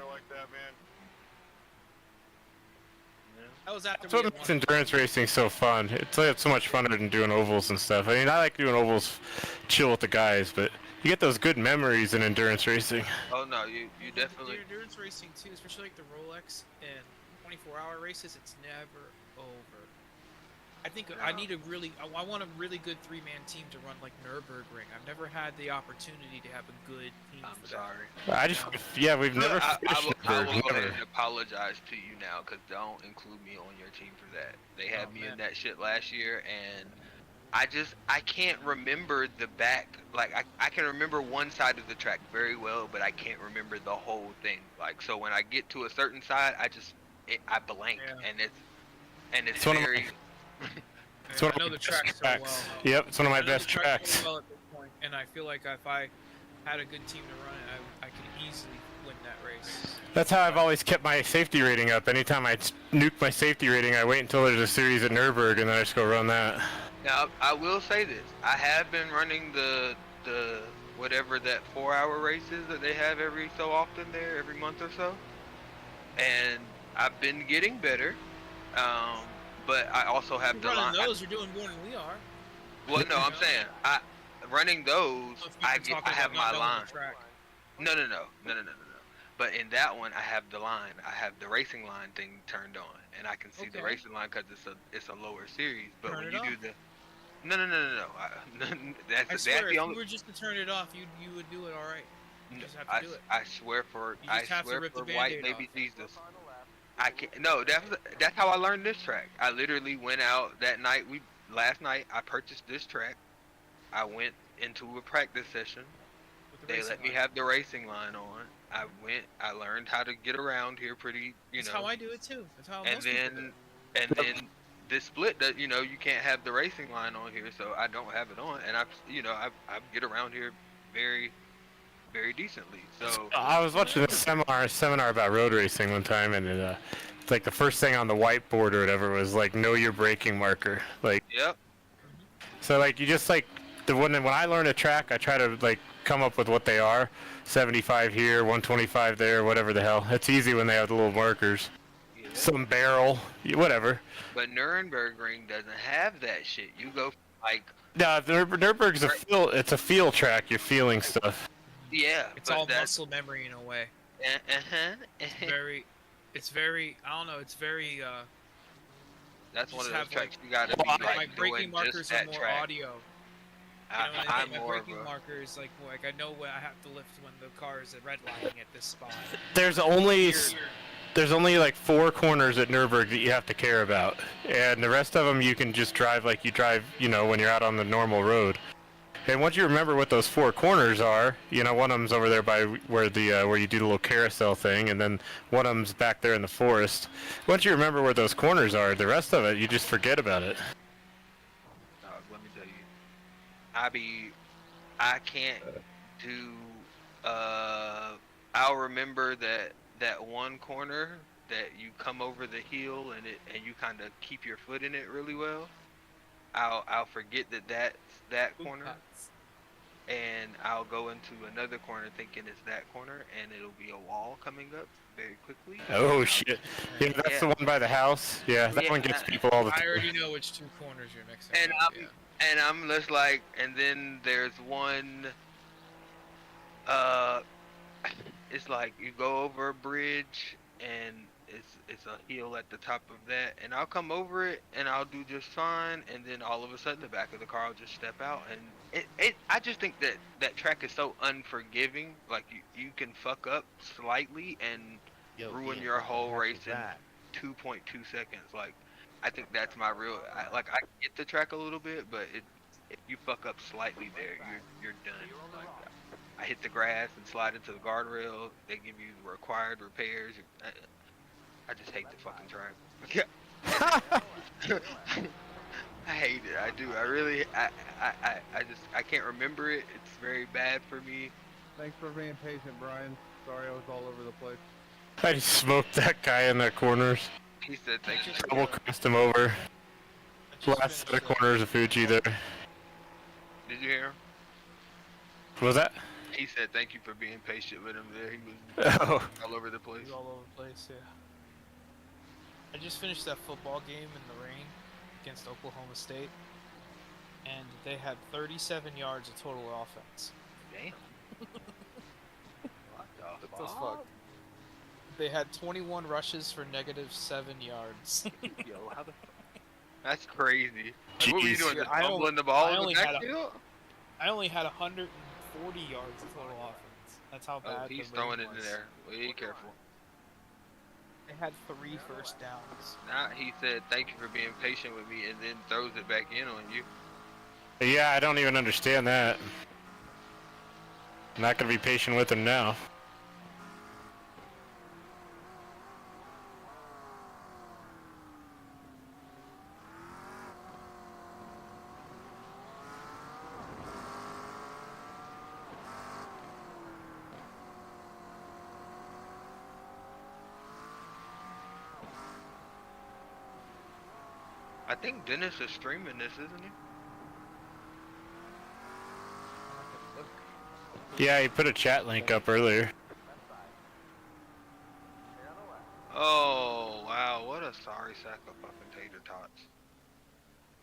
That was after That's we what had makes won. endurance racing so fun. It's so much funner than doing ovals and stuff. I mean, I like doing ovals, chill with the guys, but you get those good memories in endurance racing. Oh no, you definitely. The endurance racing too, especially like the Rolex and 24-hour races, it's never over. I think I need I want a really good 3-man team to run like Nürburgring. I've never had the opportunity to have a good team. I'm sorry. We've never finished I will go never. ahead and apologize to you now, because don't include me on your team for that. They had me in that shit last year, and I can't remember the back. Like, I can remember one side of the track very well, but I can't remember the whole thing. Like, so when I get to a certain side, I blank, and it's one of very... It's one I know of the my track best so well. tracks. Yep, it's one of my I know best the track tracks. so well at this point, and I feel like if I had a good team to run it, I could easily win that race. That's how I've always kept my safety rating up. Anytime I nuke my safety rating, I wait until there's a series at Nürburgring, and then I just go run that. Now, I will say this. I have been running the whatever that 4-hour race is that they have every so often there, every month or so. And I've been getting better. But I also have the line. Those, you're doing more than we are. Well, no, I'm saying running those. I have my line. No. But in that one, I have the line. I have the racing line thing turned on, and I can see the racing line because it's a lower series. But when you do the no. I swear, if you were just to turn it off, you would do it all right. You just have to do it. I swear for the white baby Jesus. I can't. No, that's how I learned this track. I literally went out that night. Last night I purchased this track. I went into a practice session. They let me have the racing line on. I learned how to get around here pretty. That's how I do it too. That's how and most people do it. And then this split that you can't have the racing line on here, so I don't have it on, and I get around here very, very decently. So I was watching a seminar about road racing one time, and it's like the first thing on the whiteboard or whatever was like know your braking marker. Like, yep. So like you just like when I learn a track, I try to like come up with what they are. 75 here, 125 there, whatever the hell. It's easy when they have the little markers. Yeah. Some barrel, whatever. But Nürburgring doesn't have that shit. You go like. No, Nürburgring's it's a feel track. You're feeling stuff. Yeah, it's all muscle memory in a way. It's very. I don't know. It's very. That's one of those tracks you gotta be like my braking markers are more audio. I'm my more braking markers like I know when I have to lift when the car is redlining at this spot. There's only like 4 corners at Nürburgring that you have to care about, and the rest of them you can just drive like you drive, when you're out on the normal road. And once you remember what those 4 corners are, one of them's over there by where where you do the little carousel thing, and then one of them's back there in the forest. Once you remember where those corners are, the rest of it you just forget about it. Let me tell you, I can't do. I'll remember that one corner that you come over the hill and you kind of keep your foot in it really well. I'll forget that's that corner, and I'll go into another corner thinking it's that corner, and it'll be a wall coming up very quickly. Oh shit! Yeah, that's the one by the house. Yeah, that one gets people all the time. I already know which 2 corners you're mixing. And I'm just like, and then there's one. It's like you go over a bridge and it's a hill at the top of that, and I'll come over it and I'll do just fine, and then all of a sudden the back of the car will just step out, and I just think that track is so unforgiving. Like you can fuck up slightly and ruin your whole race in 2.2 seconds. Like I think that's my real. I get the track a little bit, but if you fuck up slightly there, you're done. Like, I hit the grass and slide into the guardrail. They give you the required repairs. I just hate the fucking track. I hate it. I do. I really. I can't remember it. It's very bad for me. Thanks for being patient, Brian. Sorry I was all over the place. I just smoked that guy in the corners. He said thank you. Double crossed him over. Last set of corners of Fuji there. Did you hear him? What was that? He said thank you for being patient with him there. He was all over the place. He was all over the place, yeah. I just finished that football game in the rain against Oklahoma State, and they had 37 yards of total offense. Damn. What the fuck? They had 21 rushes for -7 yards. Yo, how the That's crazy. Like, what were you doing? Just fumbling the I ball in only the had backfield? I only had 140 yards of total offense. That's how bad He's the throwing rain it in was. there. Be careful. They had 3 first downs. Now he said thank you for being patient with me and then throws it back in on you. Yeah, I don't even understand that. I'm not gonna be patient with him now. I think Dennis is streaming this, isn't he? Yeah, he put a chat link up earlier. Oh, wow. What a sorry sack of fucking tater tots.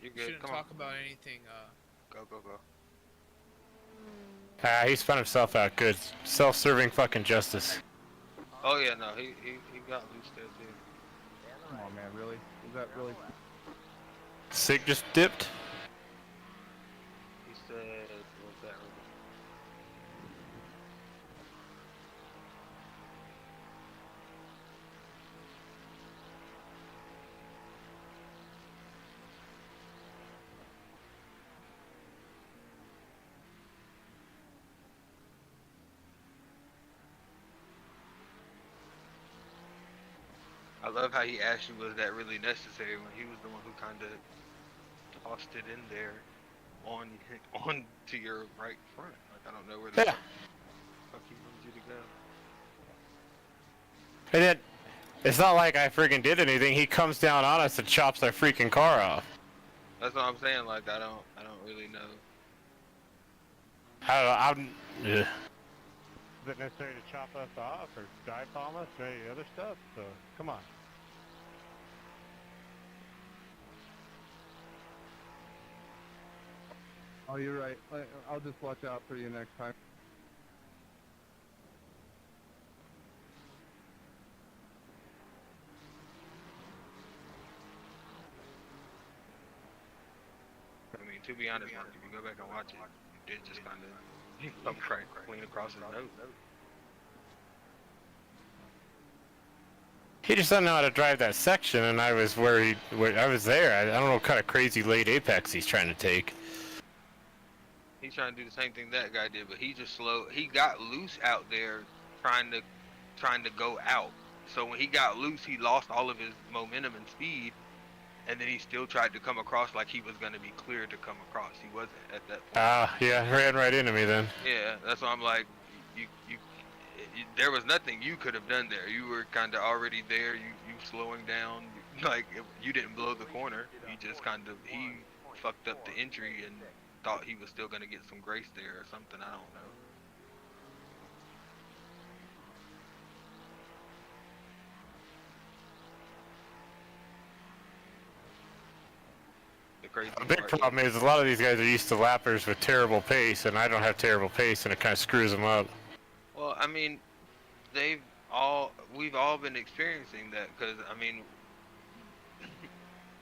You're We good. shouldn't Come talk on. about anything, Go, go, go. He spun himself out good. Self-serving fucking justice. Oh, yeah, no. He got loose there, too. Come on, man, really? Is that really? Sig just dipped. He said, what was that? I love how he asked you, was that really necessary, when he was the one who kind of tossed it in there on to your right front. Like, I don't know where the fuck he wanted you to go. And then, it's not like I friggin' did anything. He comes down on us and chops our freaking car off. That's what I'm saying. Like, I don't really know. Yeah. Is it necessary to chop us off or dive bomb us or any other stuff? So, come on. Oh, you're right. I'll just watch out for you next time. I mean, to be honest, Mark, if you go back and watch it, you did just kind of come clean across his nose. He just doesn't know how to drive that section, and I was where I was there. I don't know what kind of crazy late apex he's trying to take. He's trying to do the same thing that guy did, but he just slow. He got loose out there, trying to go out. So when he got loose, he lost all of his momentum and speed, and then he still tried to come across like he was going to be clear to come across. He wasn't at that point. Yeah, ran right into me then. Yeah, that's why I'm like, there was nothing you could have done there. You were kind of already there. You slowing down, like you didn't blow the corner. He just he fucked up the entry and thought he was still gonna get some grace there or something. I don't know. The big problem is a lot of these guys are used to lappers with terrible pace, and I don't have terrible pace, and it kind of screws them up. Well, I mean, we've all been experiencing that, because I mean,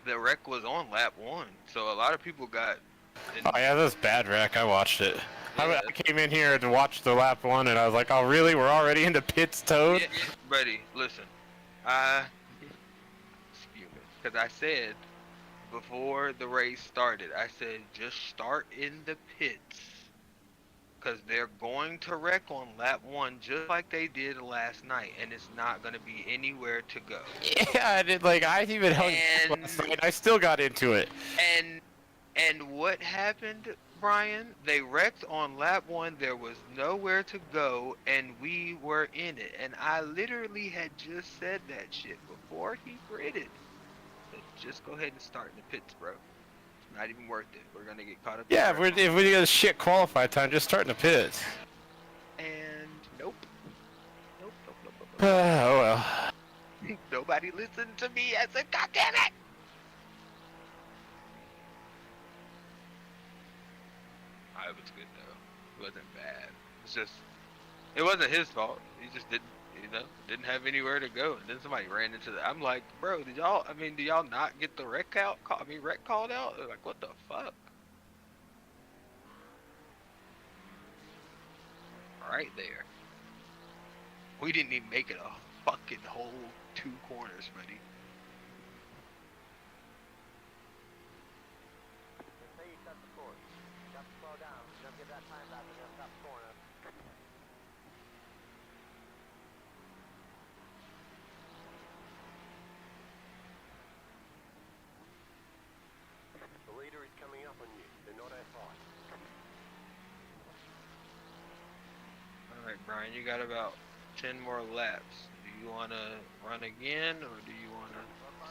the wreck was on lap 1, so a lot of people got. Oh yeah, that was bad wreck. I watched it. Yeah. I came in here to watch the lap 1, and I was like, oh really? We're already into pits, Toad? Yeah, buddy, listen, because I said before the race started, I said just start in the pits. Because they're going to wreck on lap 1 just like they did last night, and it's not going to be anywhere to go. Yeah, I did. Like, I even hung last night. I still got into it. And what happened, Brian? They wrecked on lap 1. There was nowhere to go, and we were in it. And I literally had just said that shit before he gridded. So just go ahead and start in the pits, bro. Not even worth it. We're gonna get caught up. Yeah, if we get a shit qualified time, just start in the pits. Oh well. Nobody listened to me. I said, God damn it! It was good though. It wasn't bad. It's just, it wasn't his fault. He just didn't have anywhere to go. And then somebody ran into the. I'm like, bro, did y'all not get the wreck out? Wreck called out? They're like, what the fuck? Right there. We didn't even make it a fucking whole 2 corners, buddy. Say you cut the course. You have to slow down. You don't get that time back when you have to stop the corner. The leader is coming up on you. They're not that far. Alright, Brian, you got about 10 more laps. Do you want to run again, or do you want to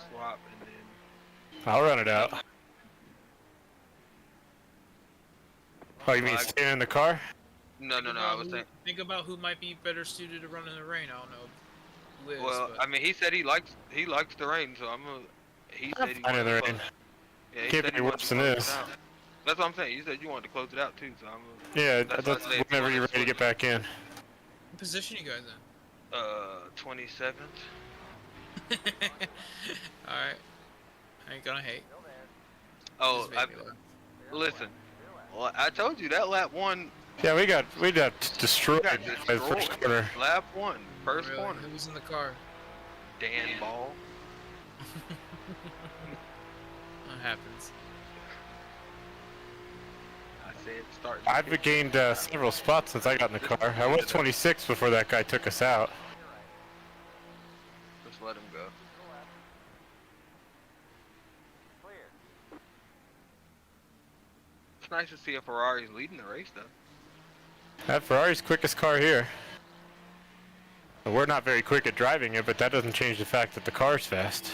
swap and then... I'll run it out. Oh, you mean staying in the car? No, I was saying... Think about who might be better suited to run in the rain. I don't know who is, Well, but... I mean, he said he likes the rain, so he said he Fine in the wanted to rain. close- Yeah, he Can't said be he wanted worse to than close this. it out. That's what I'm saying. You said you wanted to close it out too, so Yeah, that's that's why I said if you whenever you're wanted ready to get back in. What position you guys in? 27th. Alright. I ain't gonna hate. Oh, Just make me laugh. listen. Well, I told you that lap 1. Yeah, we got destroyed got by the first destroyed. corner. Lap 1, first Really? corner. Who was in the car? Dan Ball. That happens. I said start. I've gained several spots since I got in the car. I was 26 before that guy took us out. Just let him go. It's nice to see a Ferrari's leading the race, though. That Ferrari's quickest car here. We're not very quick at driving it, but that doesn't change the fact that the car's fast.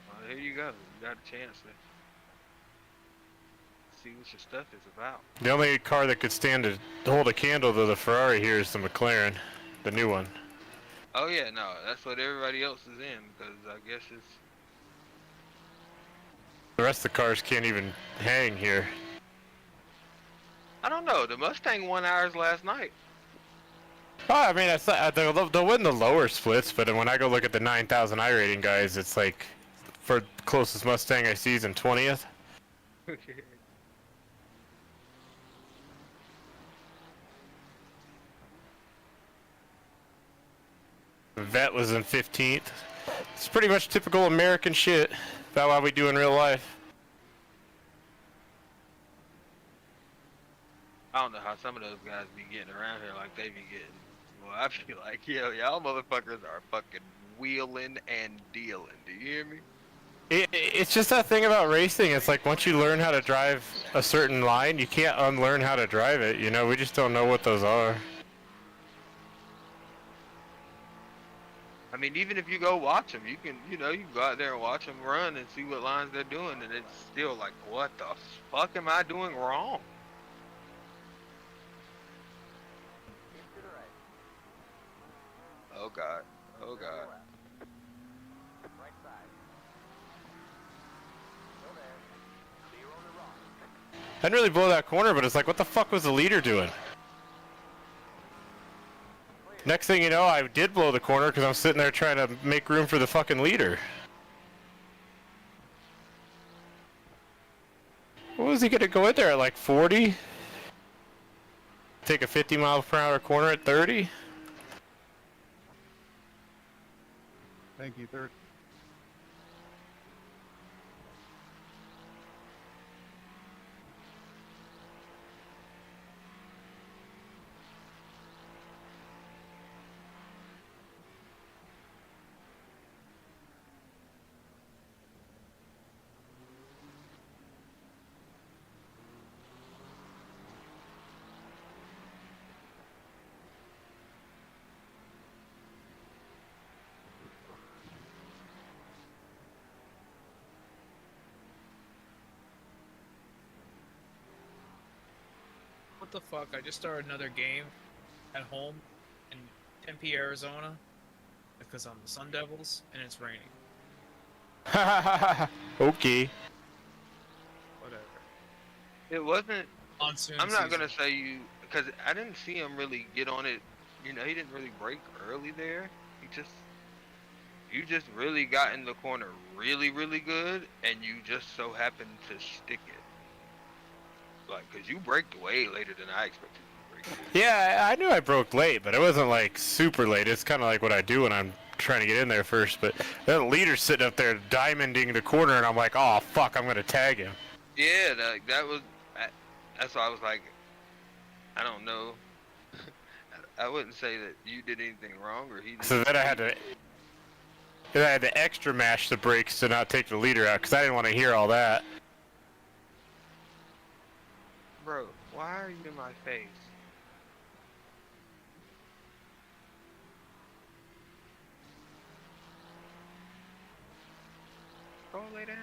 Well, here you go. You got a chance to see what your stuff is about. The only car that could stand to hold a candle to the Ferrari here is the McLaren, the new one. Oh yeah, no, that's what everybody else is in, because I guess it's... The rest of the cars can't even hang here. I don't know, the Mustang won ours last night. Oh, I mean, they'll win the lower splits, but when I go look at the 9,000 iRating guys, it's like, for closest Mustang I see is in 20th. The Vet was in 15th. It's pretty much typical American shit. About what we do in real life. I don't know how some of those guys be getting around here like they be getting. Well, I feel like, yo, y'all motherfuckers are fucking wheeling and dealing. Do you hear me? It's just that thing about racing. It's like once you learn how to drive a certain line, you can't unlearn how to drive it. You know, we just don't know what those are. I mean, even if you go watch them, you can go out there and watch them run and see what lines they're doing, and it's still like, what the fuck am I doing wrong? Oh god, oh god. Right side. Go there. Clear on the rock. I didn't really blow that corner, but it's like, what the fuck was the leader doing? Next thing you know, I did blow the corner because I'm sitting there trying to make room for the fucking leader. What was he gonna go in there at like 40? Take a 50-mile-per-hour corner at 30? Thank you, third. what the fuck? I just started another game at home in Tempe, Arizona, because I'm the Sun Devils, and it's raining. Okay. Whatever. It wasn't. Monsoon I'm not season. gonna say you, because I didn't see him really get on it. You know, he didn't really break early there. You just really got in the corner really, really good, and you just so happened to stick it. Like, cause you braked way later than I expected you to break. Yeah, I knew I broke late, but it wasn't like super late. It's kind of like what I do when I'm trying to get in there first. But that leader's sitting up there diamonding the corner, and I'm like, oh fuck, I'm gonna tag him. Yeah, that was. That's why I was like, I don't know. I wouldn't say that you did anything wrong or he did. So then I had to extra mash the brakes to not take the leader out, because I didn't want to hear all that. Bro, why are you in my face? Go lay down.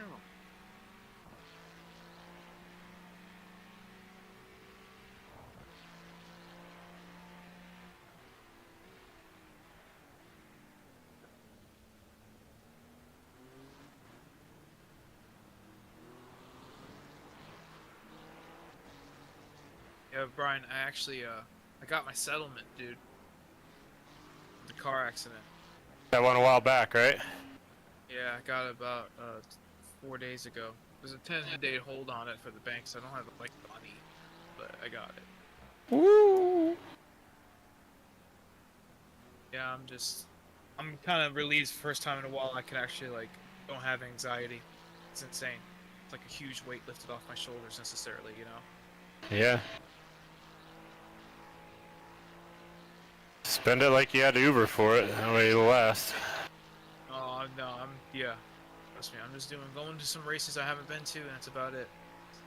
Yeah, Brian, I actually, I got my settlement, dude. The car accident. That one a while back, right? Yeah, I got it about 4 days ago. There's a 10-day hold on it for the bank, so I don't have like money, but I got it. Woo! Yeah, I'm kind of relieved. First time in a while I can actually like don't have anxiety. It's insane. It's like a huge weight lifted off my shoulders necessarily, you know. Yeah. Spend it like you had Uber for it. That way it'll last. Oh no, yeah. Trust me, I'm just going to some races I haven't been to, and that's about it.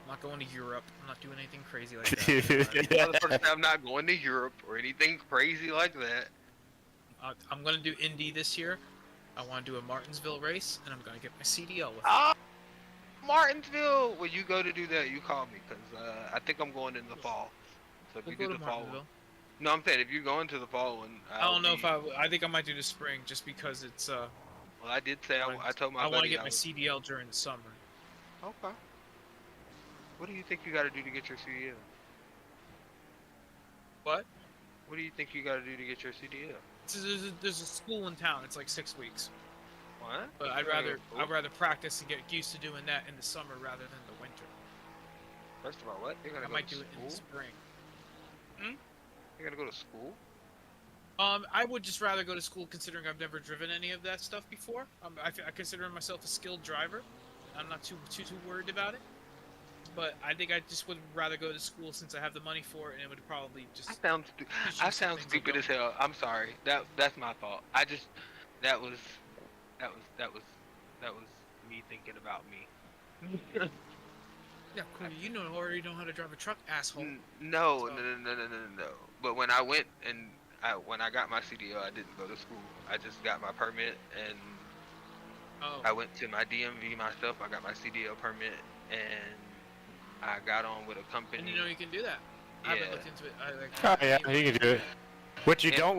I'm not going to Europe. I'm not doing anything crazy like that. I'm not going to Europe or anything crazy like that. I'm gonna do Indy this year. I want to do a Martinsville race, and I'm gonna get my CDL with it. Ah, Martinsville. When you go to do that, you call me, cause I think I'm going in the fall. So if We'll you go do to the fall one. Martinsville. No, I'm saying if you're going to the fall one. I don't know if I think I might do the spring, just because it's Well, I did say I told my I buddy want to get my CDL during the summer. Okay. What do you think you got to do to get your CDL? What? What do you think you got to do to get your CDL? There's a school in town. It's like 6 weeks. What? But I'd rather practice and get used to doing that in the summer rather than the winter. First of all, what? You're gonna I go might to do it in the school? spring. Hmm? You're gonna go to school? I would just rather go to school, considering I've never driven any of that stuff before. I consider myself a skilled driver. I'm not too worried about it. But I think I just would rather go to school since I have the money for it, and it would probably just. I sound stupid as hell. I'm sorry. That's my fault. That was me thinking about me. Yeah, cool. You already know how to drive a truck, asshole. No. But when I went and when I got my CDL, I didn't go to school. I just got my permit and I went to my DMV myself. I got my CDL permit and I got on with a company. And you can do that. I haven't looked into it. Oh yeah, you can do it. What you don't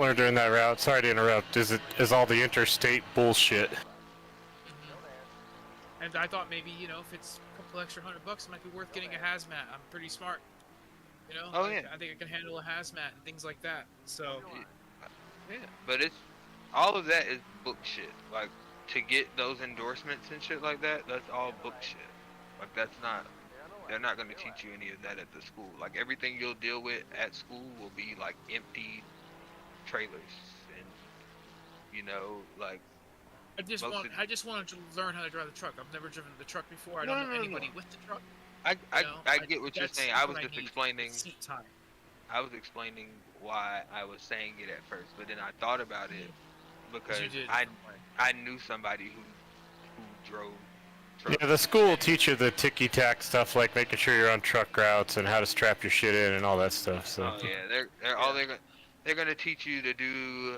learn during that route, sorry to interrupt, is all the interstate bullshit. And I thought maybe, if it's a couple extra $100, it might be worth getting a hazmat. I'm pretty smart. Oh, yeah. I think I can handle a hazmat and things like that. So. Yeah, but all of that is book shit. Like, to get those endorsements and shit like that, that's all book shit. Like, they're not going to teach you any of that at the school. Like, everything you'll deal with at school will be, like, empty trailers. And, like... I just want to learn how to drive the truck. I've never driven the truck before. I don't know anybody with the truck. I get what you're saying. I was just explaining. Seat time. I was explaining why I was saying it at first, but then I thought about it because I knew somebody who drove. Yeah, the school will teach you the ticky-tack stuff, like making sure you're on truck routes and how to strap your shit in and all that stuff. So. Oh yeah, they're gonna teach you to do.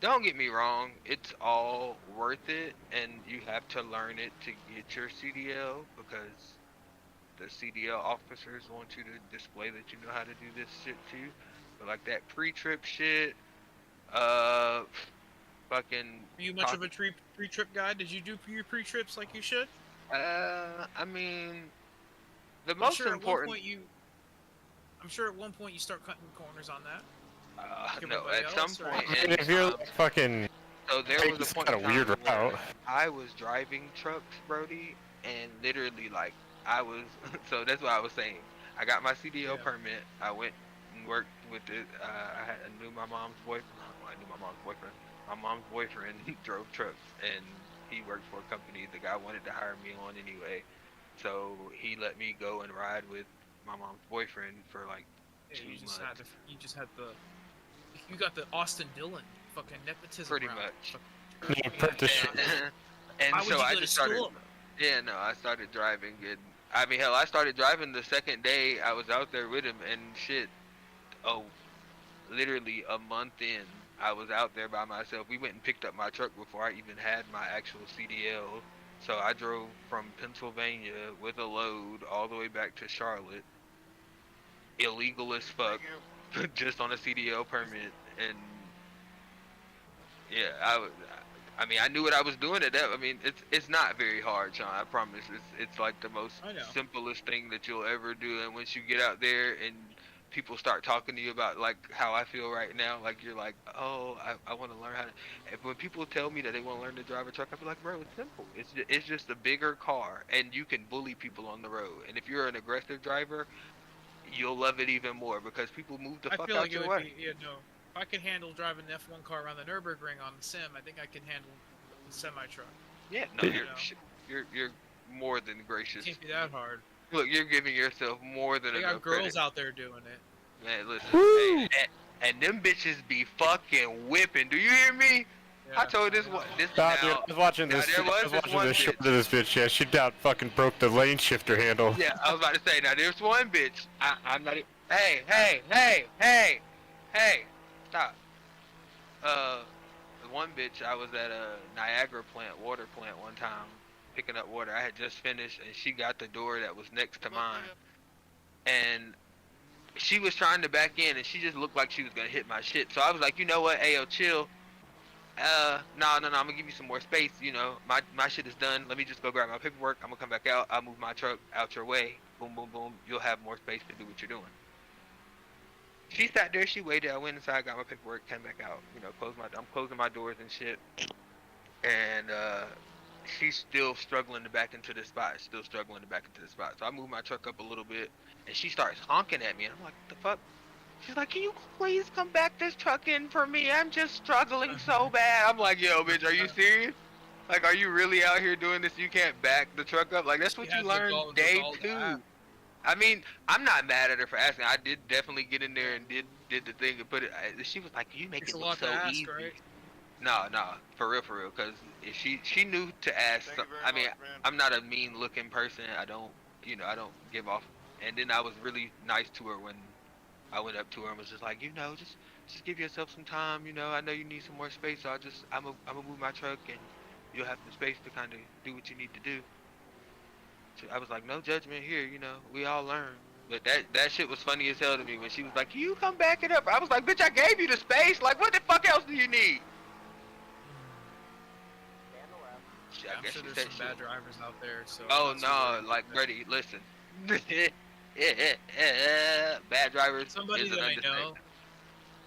Don't get me wrong, it's all worth it, and you have to learn it to get your CDL because the CDL officers want you to display that you know how to do this shit too. But like that pre-trip shit, fucking. Are you much of a pre-trip guy? Did you do your pre-trips like you should? I mean, the I'm most sure important. I'm sure at one point you start cutting corners on that. Like No, everybody at some else, point. right? And, If you're like fucking, so there was a it's point got in a weird time where route. I was driving trucks, Brody, and literally like I was. So that's what I was saying. I got my CDL permit. I went and worked with it. I knew my mom's boyfriend. Well, I knew my mom's boyfriend. My mom's boyfriend drove trucks, and he worked for a company the guy wanted to hire me on anyway. So he let me go and ride with my mom's boyfriend for like Yeah, 2 you just months. you got the Austin Dillon fucking nepotism. Pretty route. much. Apprenticeship. And Why would so you I go to just started. school? Yeah, no, I started driving. And I mean, hell, I started driving the second day I was out there with him, and shit. Oh, literally a month in, I was out there by myself. We went and picked up my truck before I even had my actual CDL. So I drove from Pennsylvania with a load all the way back to Charlotte, illegal as fuck, just on a CDL permit. And yeah, I mean, I knew what I was doing at that. I mean, it's not very hard, Sean. I promise. It's like the most simplest thing that you'll ever do. And once you get out there and people start talking to you about like how I feel right now, like you're like, oh, I want to learn how to. And when people tell me that they want to learn to drive a truck, I be like, bro, it's simple. It's just a bigger car, and you can bully people on the road. And if you're an aggressive driver, you'll love it even more because people move the I fuck feel out like it your would way. be, if I could handle driving an F1 car around the Nürburgring on the sim, I think I can handle a semi-truck. Yeah, no, you're more than gracious. It can't be that hard. Look, you're giving yourself more than They enough got girls credit. out there doing it. Man, listen, hey, and them bitches be fucking whipping. Do you hear me? I told this one. Nah, dude, I was watching now, this. there I was this watching one this short bitch. of this bitch. Yeah, she down fucking broke the lane shifter handle. Yeah, I was about to say. Now there's one bitch. I'm not. Hey, stop. The one bitch. I was at a Niagara water plant one time, picking up water. I had just finished, and she got the door that was next to mine, and she was trying to back in, and she just looked like she was gonna hit my shit. So I was like, you know what, ayo, chill. No, I'm gonna give you some more space. You know, my shit is done. Let me just go grab my paperwork. I'm gonna come back out. I'll move my truck out your way. Boom, boom, boom. You'll have more space to do what you're doing. She sat there. She waited. I went inside, got my paperwork, came back out. You know, I'm closing my doors and shit. And she's still struggling to back into the spot. So I moved my truck up a little bit, and she starts honking at me. And I'm like, what the fuck? She's like, can you please come back this truck in for me? I'm just struggling so bad. I'm like, yo, bitch, are you serious? Like, are you really out here doing this? You can't back the truck up? Like, that's what you learn day 2. I mean, I'm not mad at her for asking. I did definitely get in there and did the thing and put it. She was like, you make it look so easy. No, for real, because if she knew to ask. I mean, I'm not a mean looking person. I don't give off. And then I was really nice to her when I went up to her and was just like, just give yourself some time. I know you need some more space, so I'm gonna move my truck and you'll have the space to kind of do what you need to do. So I was like, no judgment here. We all learn. But that shit was funny as hell to me when she was like, can you come back it up? I was like, bitch, I gave you the space. Like, what the fuck else do you need? I'm sure there's some bad drivers out there. So oh no, like Brady, listen. Bad drivers. Somebody is an that I understatement. know,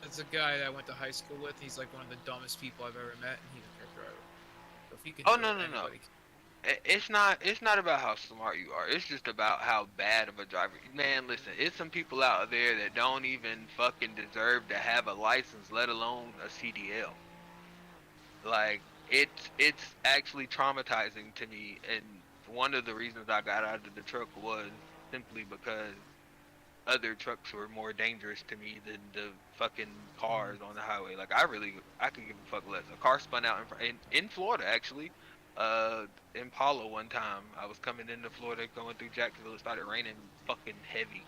it's a guy that I went to high school with. He's like one of the dumbest people I've ever met, and he's a truck driver. So if he can do it, anybody can. It's not about how smart you are. It's just about how bad of a driver. Man, listen, it's some people out there that don't even fucking deserve to have a license, let alone a CDL. Like, it's actually traumatizing to me, and one of the reasons I got out of the truck was simply because other trucks were more dangerous to me than the fucking cars on the highway. Like, I could give a fuck less. A car spun out in Florida, actually. Impala one time. I was coming into Florida, going through Jacksonville. It started raining fucking heavy,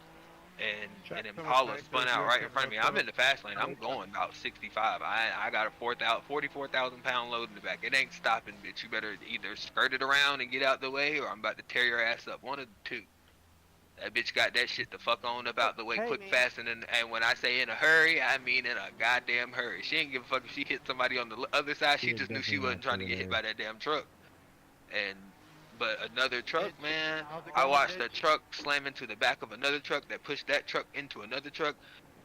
and an Impala spun out right in front of me. I'm in the fast lane. I'm going about 65. I got a 44,000 pound load in the back. It ain't stopping, bitch. You better either skirt it around and get out the way, or I'm about to tear your ass up. One of the two. That bitch got that shit the fuck on about the way, Hey, quick, man. fast, and when I say in a hurry, I mean in a goddamn hurry. She didn't give a fuck if she hit somebody on the other side. She Yeah, just knew she definitely wasn't not trying to through get hit there. by that damn truck. But another truck, man, how's it I going, watched Mitch? a truck slam into the back of another truck that pushed that truck into another truck,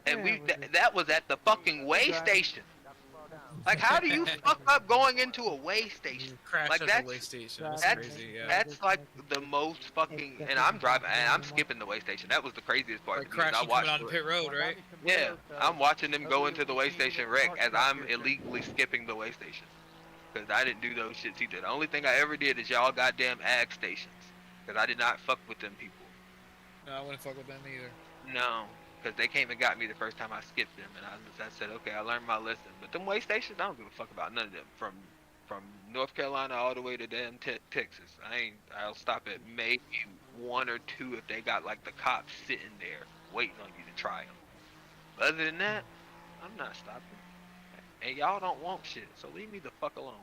and Yeah, with the- that was at the fucking way station. Like, how do you fuck up going into a way station? Crash Like, at the way station. That's crazy. Yeah. That's like the most fucking. And I'm driving, and I'm skipping the way station. That was the craziest part Like to me. Is I crashing coming watched. on pit road, right? Yeah, I'm watching them go into the way station wreck as I'm illegally skipping the way station. Because I didn't do those shits either. The only thing I ever did is y'all goddamn ag stations. Because I did not fuck with them people. No, I wouldn't fuck with them either. No. Because they came and got me the first time I skipped them. And I said, okay, I learned my lesson. But them way stations, I don't give a fuck about none of them. From North Carolina all the way to damn Texas. I'll stop at maybe one or two if they got like the cops sitting there waiting on you to try them. Other than that, I'm not stopping. And y'all don't want shit, so leave me the fuck alone.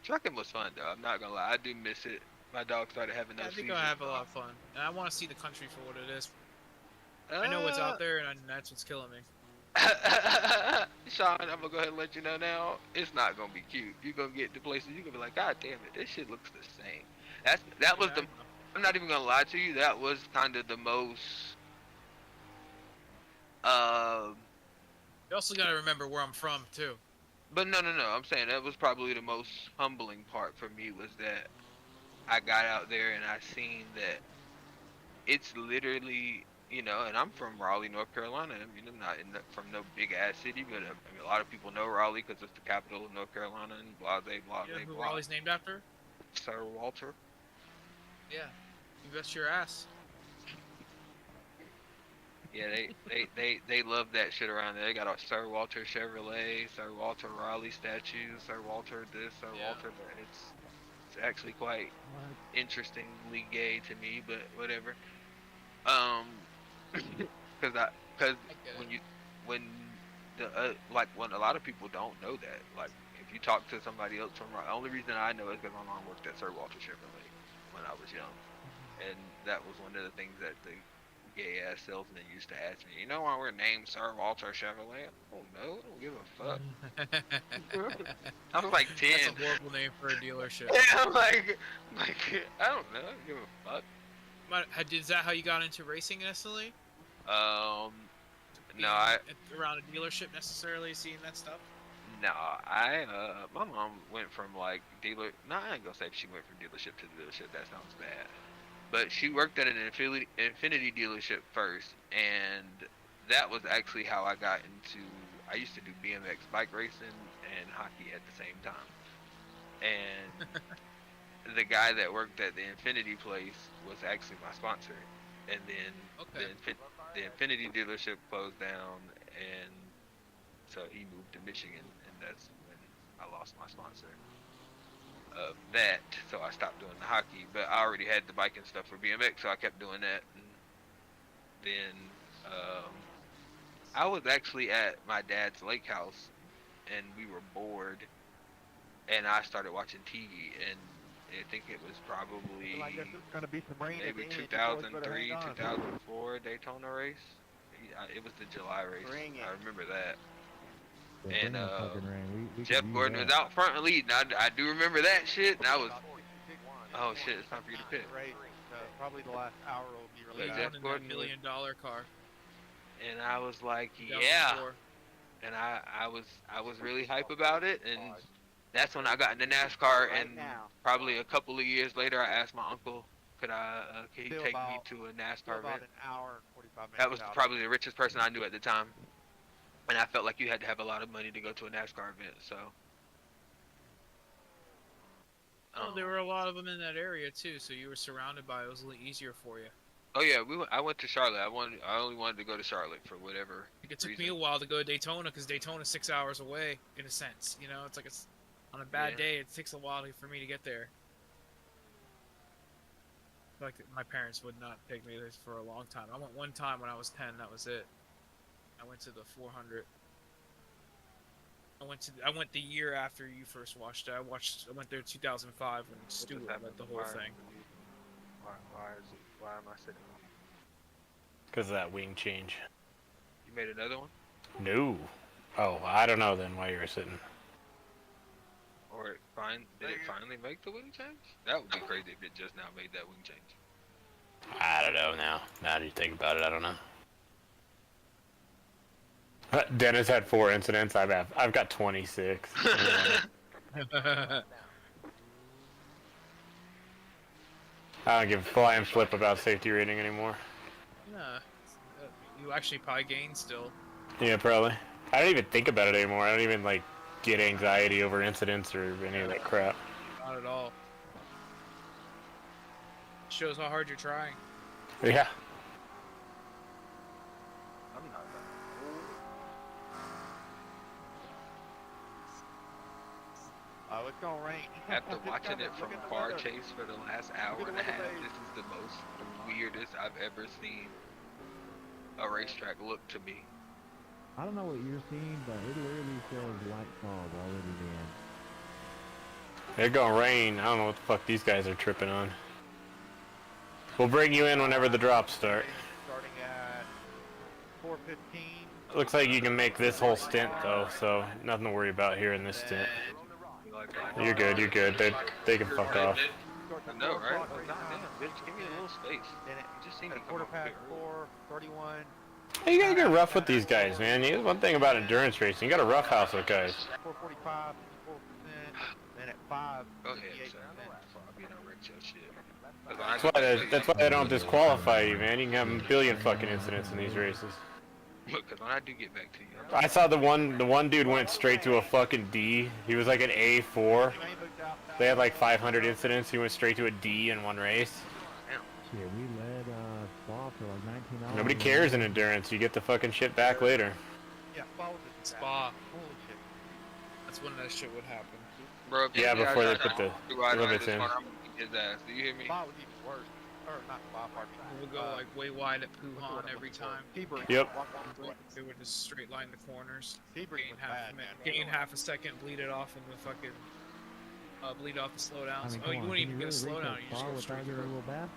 Trucking was fun though, I'm not gonna lie, I do miss it. My dog started having Yeah, I those think seizures. I'll have a lot of fun. And I want to see the country for what it is. I know what's out there, and that's what's killing me. Sean, I'm gonna go ahead and let you know now, it's not gonna be cute. You're gonna get to places, you're gonna be like, God damn it, this shit looks the same. That was the, I'm not even gonna lie to you, that was kind of the most, You also gotta remember where I'm from, too. but no, I'm saying that was probably the most humbling part for me was that I got out there and I seen that it's literally, and I'm from Raleigh, North Carolina. I mean, I'm not from no big ass city, but I mean, a lot of people know Raleigh because it's the capital of North Carolina and blah, blah, blah, You know who blah. Raleigh's named after? Sir Walter. Yeah. You bet your ass. Yeah, they love that shit around there. They got a Sir Walter Chevrolet, Sir Walter Raleigh statue, Sir Walter this, Sir Walter that. It's actually quite interestingly gay to me, but whatever. Because when a lot of people don't know that. Like, if you talk to somebody else from Raleigh, the only reason I know is because my mom worked at Sir Walter Chevrolet when I was young, and that was one of the things that the gay ass salesman used to ask me. You know why we're named Sir Walter Chevrolet? Oh no, I don't give a fuck. I was like 10. That's a horrible name for a dealership. Yeah, I'm like I don't know. I don't give a fuck. Is that how you got into racing necessarily? No, around a dealership necessarily, seeing that stuff. No, my mom went from like dealer. No, I ain't gonna say she went from dealership to dealership. That sounds bad. But she worked at an Infinity dealership first, and that was actually how I got into. I used to do BMX bike racing and hockey at the same time. And the guy that worked at the Infinity place was actually my sponsor. And then the Infinity dealership closed down, and so he moved to Michigan, and that's when I lost my sponsor of that, so I stopped doing the hockey. But I already had the bike and stuff for BMX, so I kept doing that. And then I was actually at my dad's lake house, and we were bored, and I started watching TV, and I think it was probably gonna be some rain maybe at the end. You boys better 2003, hang on. 2004 Daytona race. It was the July race. I remember that. Yeah, And bring the fucking rain. We Jeff could use Gordon that. was out front and leading. I do remember that shit. And I was, oh shit, it's time for you to pit. Right. Probably the last hour will be But really Jeff bad. Gordon $1 million car. And I was like, yeah. And I was really hype about it, and that's when I got into NASCAR. And probably a couple of years later, I asked my uncle, could he Still take me about- to a NASCAR About event? an hour and 45 minutes. That was out. probably the richest person I knew at the time, and I felt like you had to have a lot of money to go to a NASCAR event. So. Well, there were a lot of them in that area too, so you were surrounded by it. It was a little easier for you. Oh yeah, I went to Charlotte. I only wanted to go to Charlotte for whatever It took reason. me a while to go to Daytona because Daytona's 6 hours away, in a sense. You know, it's like on a bad day, it takes a while for me to get there. Like my parents would not take me there for a long time. I went one time when I was 10. That was it. I went to the 400. I went the year after you first watched it. I went there 2005 when Stewart led the whole thing. Why am I sitting? Because of that wing change. You made another one? No. Oh, I don't know then why you were sitting. Or did it finally make the wing change? That would be crazy if it just now made that wing change. I don't know now. Now that you think about it, I don't know. Dennis had 4 incidents. I've got 26. I don't give a flying flip about safety rating anymore. Yeah, you actually probably gain still. Yeah, probably. I don't even think about it anymore. I don't even like get anxiety over incidents or any of that crap. Not at all. Shows how hard you're trying. Yeah. I'm not that. Oh, it's gonna rain. After watching it from far chase for the last hour and a half, this is the most weirdest I've ever seen a racetrack look to me. I don't know what you're seeing, but it literally says white fog already in. It's gonna rain. I don't know what the fuck these guys are tripping on. We'll bring you in whenever the drops start. Starting at 4:15. Looks like you can make this whole stint though, so nothing to worry about here in this stint. You're good, you're good. They can fuck off. I know, right? Like, goddamn, bitch, give me a little space. You just seem to come Quarter up past here. 4:31. Hey, you gotta get rough with these guys, man. One thing about endurance racing, you gotta roughhouse with guys. 4:45, 4%, then at 5. Go ahead, son. I'll be no wreck your shit. That's why they don't disqualify you, man. You can have a billion fucking incidents in these races. Look, cause when I do get back to you, I saw the one dude went straight to a fucking D. He was like an A4. They had like 500 incidents. He went straight to a D in one race. Yeah, we led Spa for like 19 hours. Nobody cares in endurance. You get the fucking shit back later. Yeah, Spa. Holy shit. That's when that shit would happen. bro. Yeah, before they put the limits in. I'm gonna beat his ass. Do you hear me? Spa was even worse. Or not Spa, pardon me. We'll go like way wide at Puhan every time. Yep. They would just straight line the corners. Gain Gain half a second, bleed it off in the fucking bleed off the slowdowns. I mean, Oh, you come on, wouldn't even can get a really race slowdown. at You just Spa go without straight getting a through. little bad?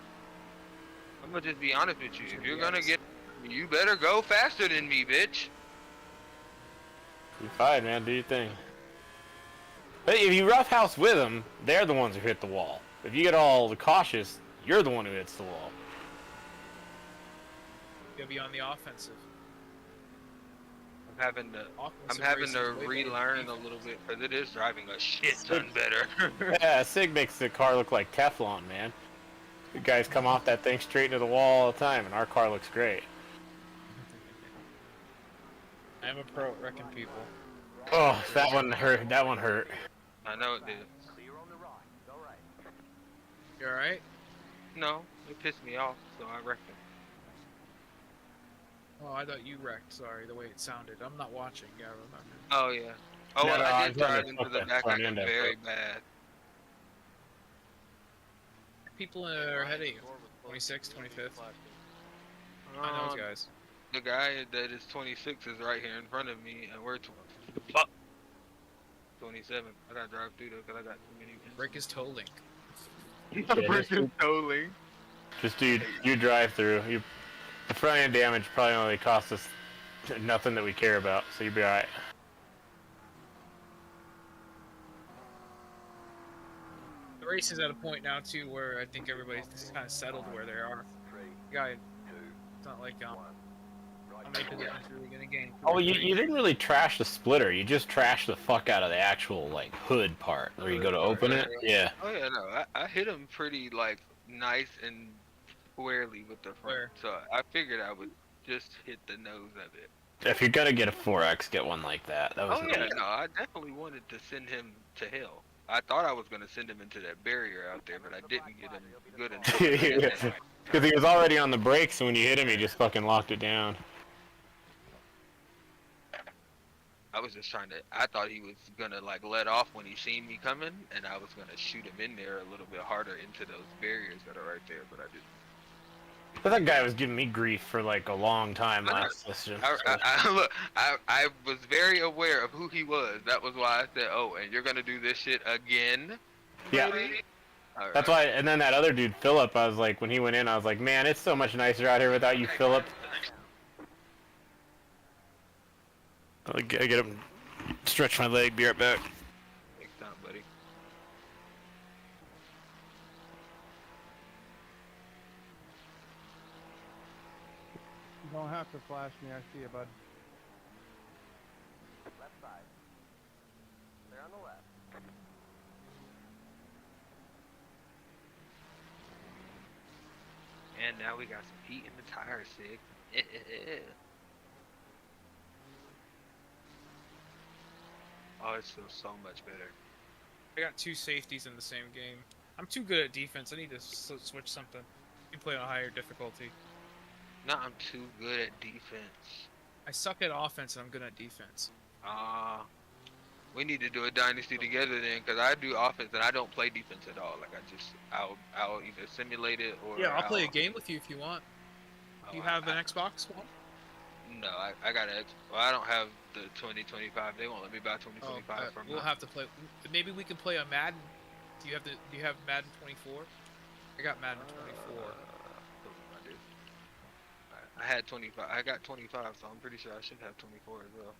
I'm gonna just be honest with you. If you're gonna get, you better go faster than me, bitch. You're fine, man. Do your thing. But if you roughhouse with them, they're the ones who hit the wall. If you get all cautious, you're the one who hits the wall. You gotta be on the offensive. I'm having to relearn a little bit because it is driving a shit ton better. Yeah, Sig makes the car look like Teflon, man. The guys come off that thing straight into the wall all the time, and our car looks great. I'm a pro at wrecking people. Oh, that one hurt. That one hurt. I know it did. You alright? No, it pissed me off, so I reckon. Oh, I thought you wrecked. Sorry, the way it sounded. I'm not watching. Yeah, I remember. Oh yeah. Oh, No, well, I I'm did trying drive to into fuck the that back front of end it up, very bro. bad. People are ahead of you. 26th, 25th. I know those guys. The guy that is 26 is right here in front of me, and we're 27. I gotta drive through though, because I got too many. Break his toe link. Break his toe link. Just do you drive through. The front end damage probably only cost us nothing that we care about, so you'll be alright. The race is at a point now too where I think everybody's kind of settled where they are. Guy, it's not like how many positions are we gonna gain? Oh, you didn't really trash the splitter. You just trashed the fuck out of the actual like hood part where you go to open it. Yeah. Oh yeah, no, I hit him pretty like nice and squarely with the front, so I figured I would just hit the nose of it. If you're gonna get a 4X, get one like that. That was Oh yeah, no, I definitely wanted to send him to hell. I thought I was gonna send him into that barrier out there, but I didn't get him good enough. Because he was already on the brakes, so when you hit him, he just fucking locked it down. I was just trying to. I thought he was gonna like let off when he seen me coming, and I was gonna shoot him in there a little bit harder into those barriers that are right there, but I didn't. But that guy was giving me grief for like a long time last session. I was very aware of who he was. That was why I said, "Oh, and you're gonna do this shit again?" Yeah. Buddy? All That's right. why, and then that other dude, Philip, I was like, when he went in, I was like, man, it's so much nicer out here without you, Philip. I get him, stretch my leg, be right back. Take time, buddy. You don't have to flash me. I see you, bud. Left side. Clear on the left. And now we got some heat in the tires, Sig. Oh, it feels so much better. I got 2 safeties in the same game. I'm too good at defense. I need to switch something. You play on a higher difficulty. No, I'm too good at defense. I suck at offense and I'm good at defense. We need to do a dynasty together then, because I do offense and I don't play defense at all. Like I'll either simulate it or Yeah, I'll play a game with you if you want. Do you have an Xbox One? No, I got an well, I don't have the 2025. They won't let me buy 2025 from We'll have to play. Maybe we can play a Madden. Do you have Madden 24? I got Madden 24. I do. I had 25. I got 25, so I'm pretty sure I should have 24 as well.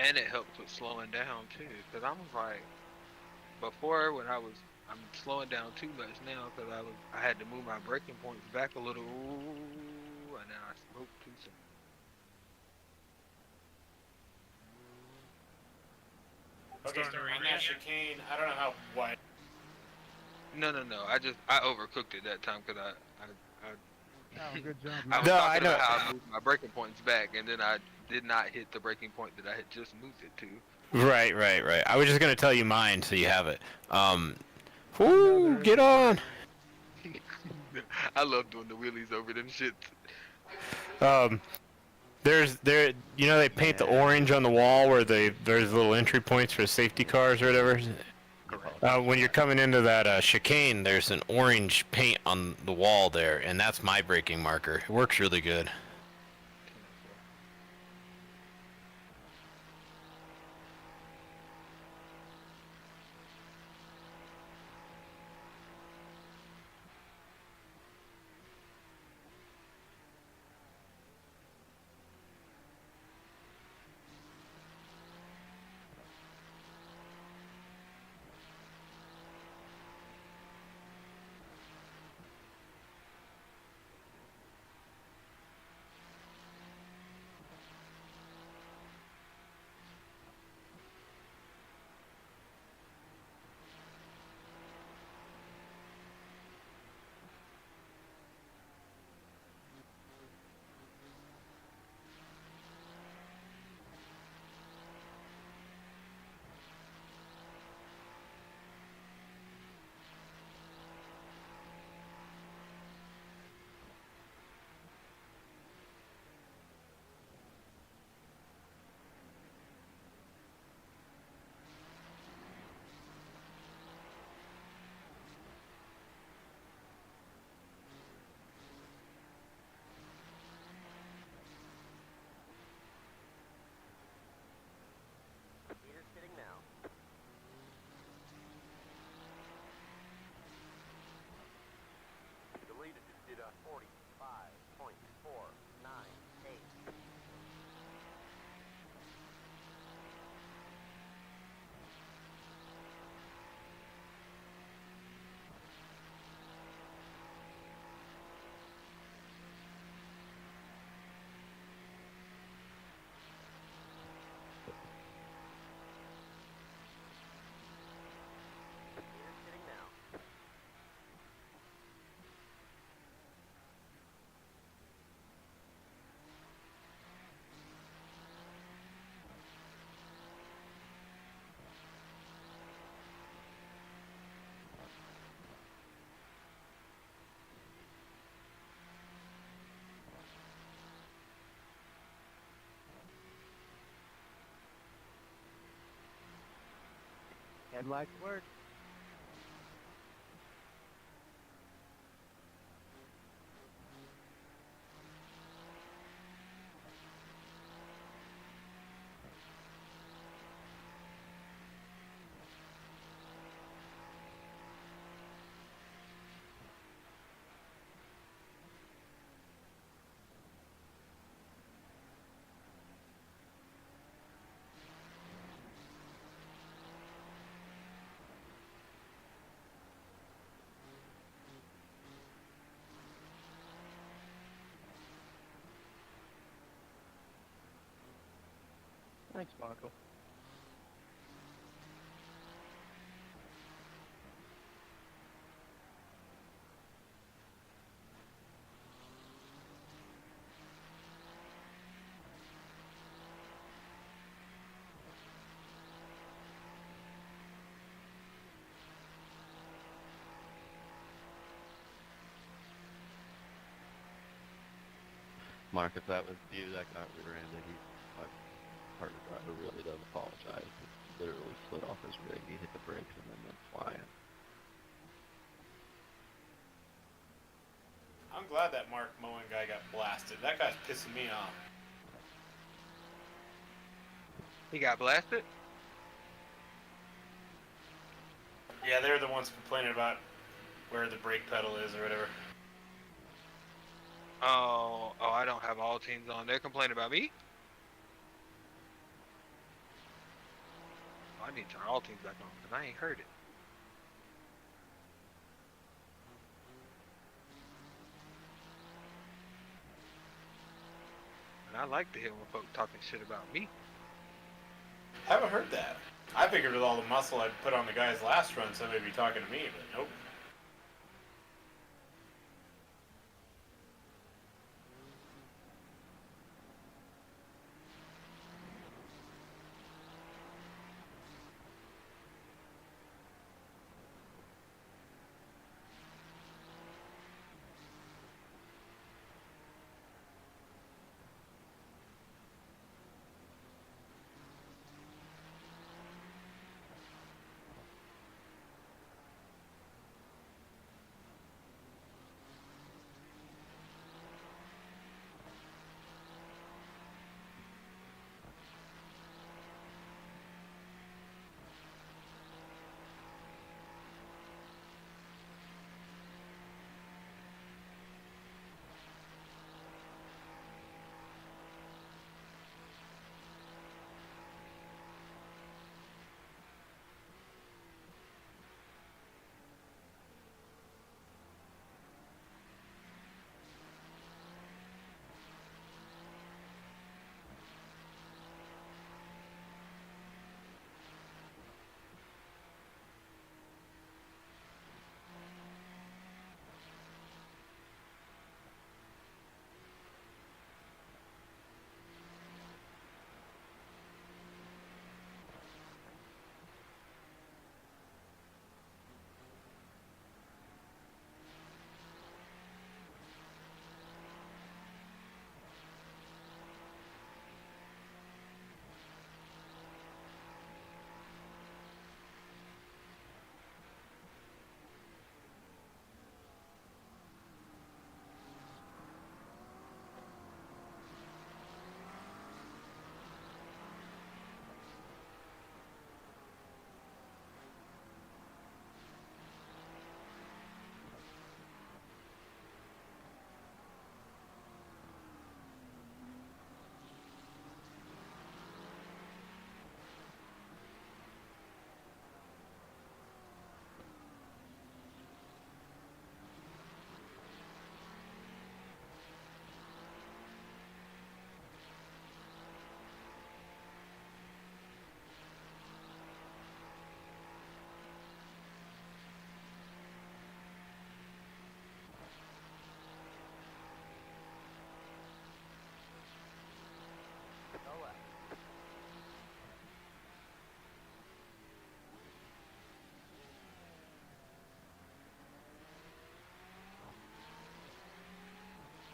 And it helps with slowing down too, because I was like, before when I'm slowing down too much now because I had to move my braking points back a little, and then I spoke too soon. Okay, so on that chicane, I don't know how wide. No. I overcooked it that time because Oh, good job. I was talking about how I moved my braking points back, and then I did not hit the braking point that I had just moved it to. Right. I was just gonna tell you mine, so you have it. Whoo, get on. I love doing the wheelies over them shits. You know they paint the orange on the wall where there's little entry points for safety cars or whatever. When you're coming into that chicane, there's an orange paint on the wall there, and that's my braking marker. It works really good. Headlights work. Thanks, Michael. Mark, if that was you that got rear-ended, my partner driver really does apologize. He literally slid off his rig. He hit the brakes and then went flying. I'm glad that Mark Moen guy got blasted. That guy's pissing me off. He got blasted? Yeah, they're the ones complaining about where the brake pedal is or whatever. Oh, I don't have all teams on. They're complaining about me? I need to turn all teams back on, because I ain't heard it. And I like to hear when folks talking shit about me. Haven't heard that. I figured with all the muscle I'd put on the guy's last run, somebody'd be talking to me, but nope.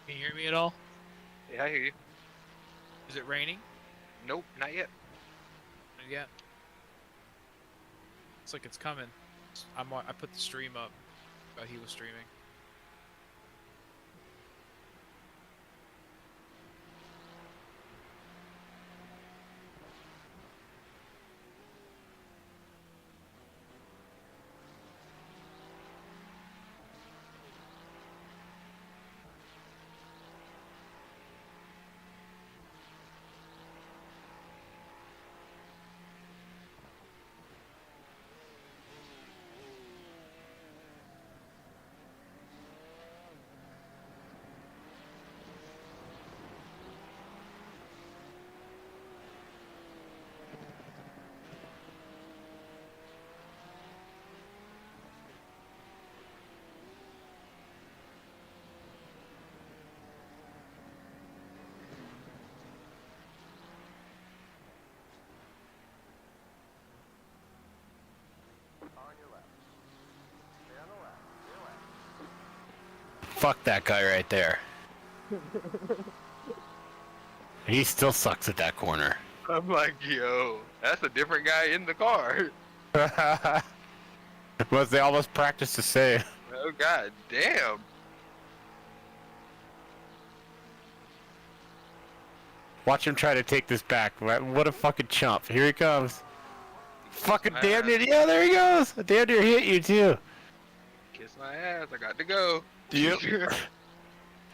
Can you hear me at all? Yeah, I hear you. Is it raining? Nope, not yet. Not yet. Looks like it's coming. I put the stream up. He was streaming. Fuck that guy right there. He still sucks at that corner. I'm like, yo, that's a different guy in the car. Must they almost practice to say. Oh god damn. Watch him try to take this back. What a fucking chump. Here he comes. Fucking damn near. Yeah, there he goes. Damn near hit you too. Kiss my ass, I got to go. Yep.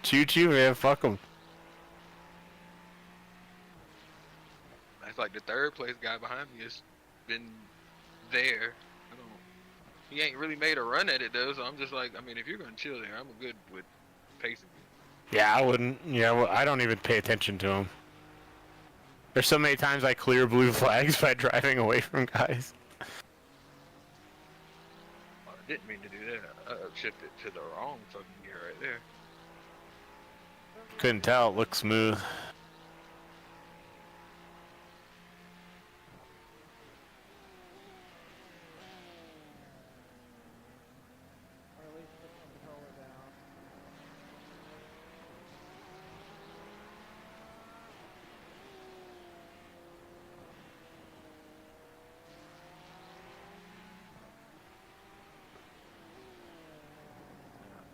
Choo-choo, man. Fuck him. That's like the third place guy behind me has been there. He ain't really made a run at it though, so I'm just like, I mean, if you're gonna chill there, I'm good with pacing you. Yeah, I wouldn't. Yeah, well, I don't even pay attention to him. There's so many times I clear blue flags by driving away from guys. I didn't mean to do that. I shifted to the wrong fucking gear right there. Couldn't tell. It looked smooth.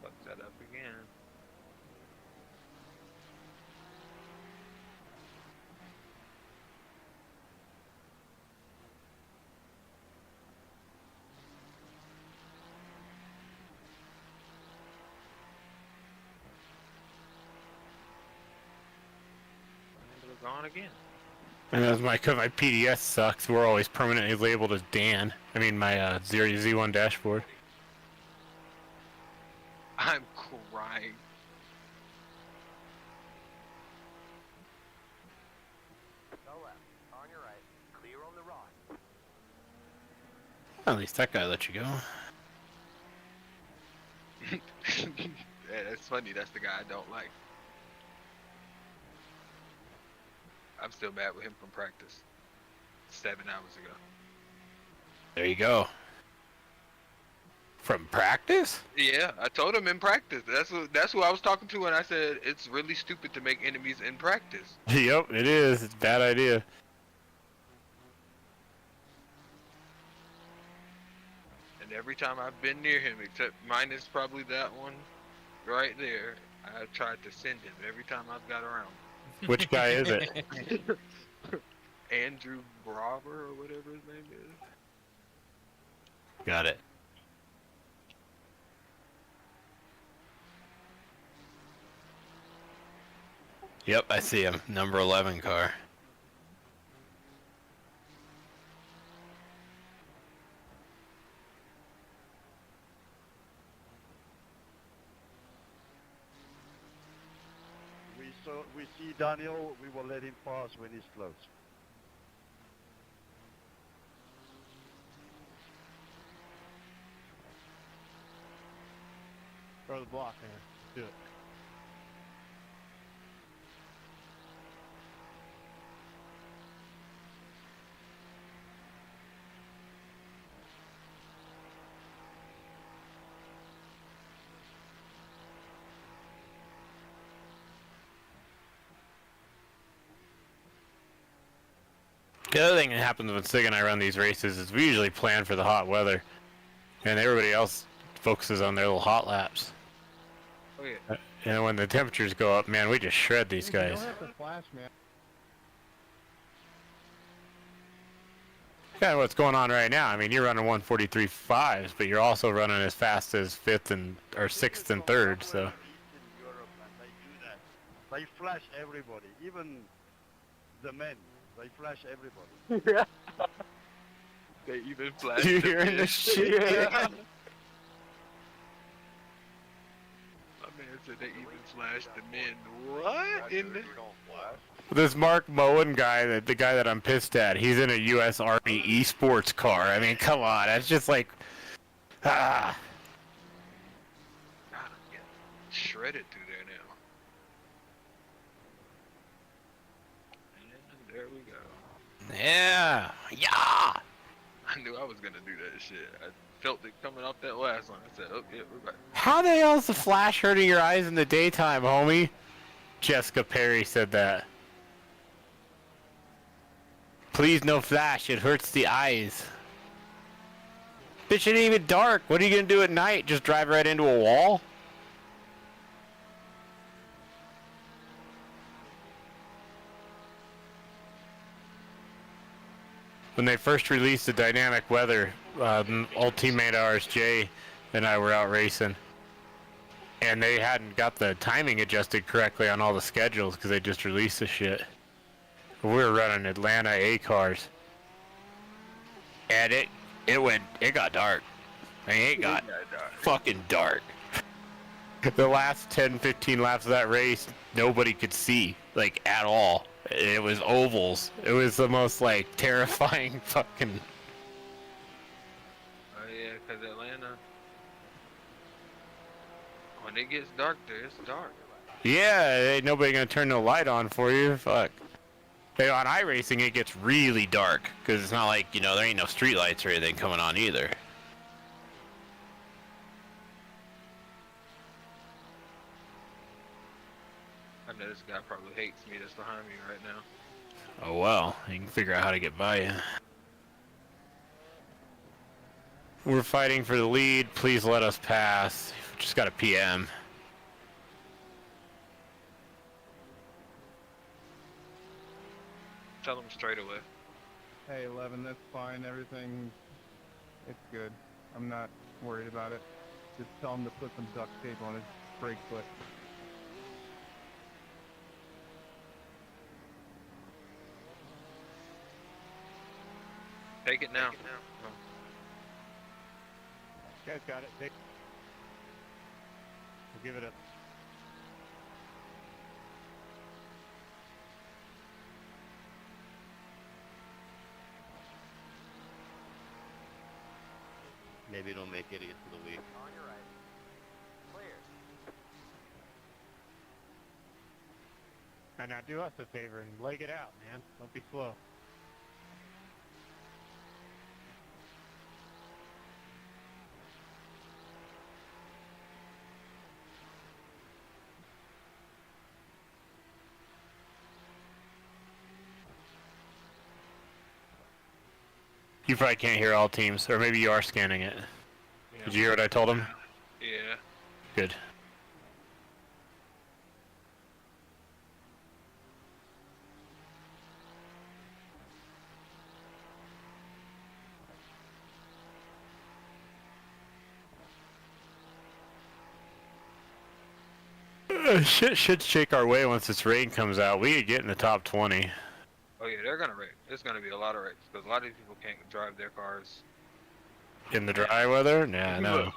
Fucked that up again. And we're gone again. And that's cause my PDS sucks. We're always permanently labeled as Dan. I mean, my Z1 dashboard. I'm crying. Go left. On your right. Clear on the right. At least that guy let you go. Yeah, that's funny. That's the guy I don't like. I'm still mad with him from practice 7 hours ago. There you go. From practice? Yeah, I told him in practice. That's who I was talking to when I said it's really stupid to make enemies in practice. Yep, it is. It's a bad idea. And every time I've been near him, except minus probably that one right there, I tried to send him every time I've got around. Which guy is it? Andrew Braver or whatever his name is. Got it. Yep, I see him. Number 11 car. We see Daniel, we will let him pass when he's close. Throw the block, man. Do it. The other thing that happens when Sig and I run these races is we usually plan for the hot weather, and everybody else focuses on their little hot laps. Oh yeah. And when the temperatures go up, man, we just shred these You guys. don't have to flash, man. Kind of what's going on right now. I mean, you're running 143.5s, but you're also running as fast as 5th and or 6th and 3rd. So. Eastern Europe, and they do that. They flash everybody, even the men. They flash everybody. They even flash. You hearing this shit? Yeah. My man said they even flashed the men. What? In the... This Mark Moen guy, the guy that I'm pissed at, he's in a U.S. Army esports car. I mean, come on, that's just like, ah. God, I'm getting shredded through there now. And there we go. Yeah, yeah. I knew I was gonna do that shit. I felt it coming off that last one. I said, oh yeah, we're back. How the hell is the flash hurting your eyes in the daytime, homie? Jessica Perry said that. Please no flash, it hurts the eyes. Bitch, it ain't even dark. What are you gonna do at night? Just drive right into a wall? When they first released the dynamic weather, old teammate ours, Jay, and I were out racing. And they hadn't got the timing adjusted correctly on all the schedules because they just released the shit. We were running Atlanta A cars. And it got dark. I mean, it got fucking dark. The last 10, 15 laps of that race, nobody could see, like, at all. It was ovals. It was the most, like, terrifying fucking... Oh yeah, cause Atlanta, when it gets dark there, it's dark. Yeah, ain't nobody gonna turn no light on for you. Fuck. Hey, on iRacing, it gets really dark, because it's not like, you know, there ain't no street lights or anything coming on either. I know this guy probably hates me that's behind me right now. Oh well, you can figure out how to get by you. We're fighting for the lead. Please let us pass. Just got a PM. Tell him straight away. Hey, 11, that's fine. Everything, it's good. I'm not worried about it. Just tell him to put some duct tape on his brake foot. Take it now. You guys got it. We'll give it up. Maybe it'll make idiots of the week. On your right. Clear. And now do us a favor and leg it out, man. Don't be slow. You probably can't hear all teams, or maybe you are scanning it. Yeah. Did you hear what I told him? Yeah. Good. Shit should shake our way once this rain comes out. We could get in the top 20. Oh yeah, they're gonna wreck. There's gonna be a lot of wrecks because a lot of these people can't drive their cars. In the dry weather? Nah, no.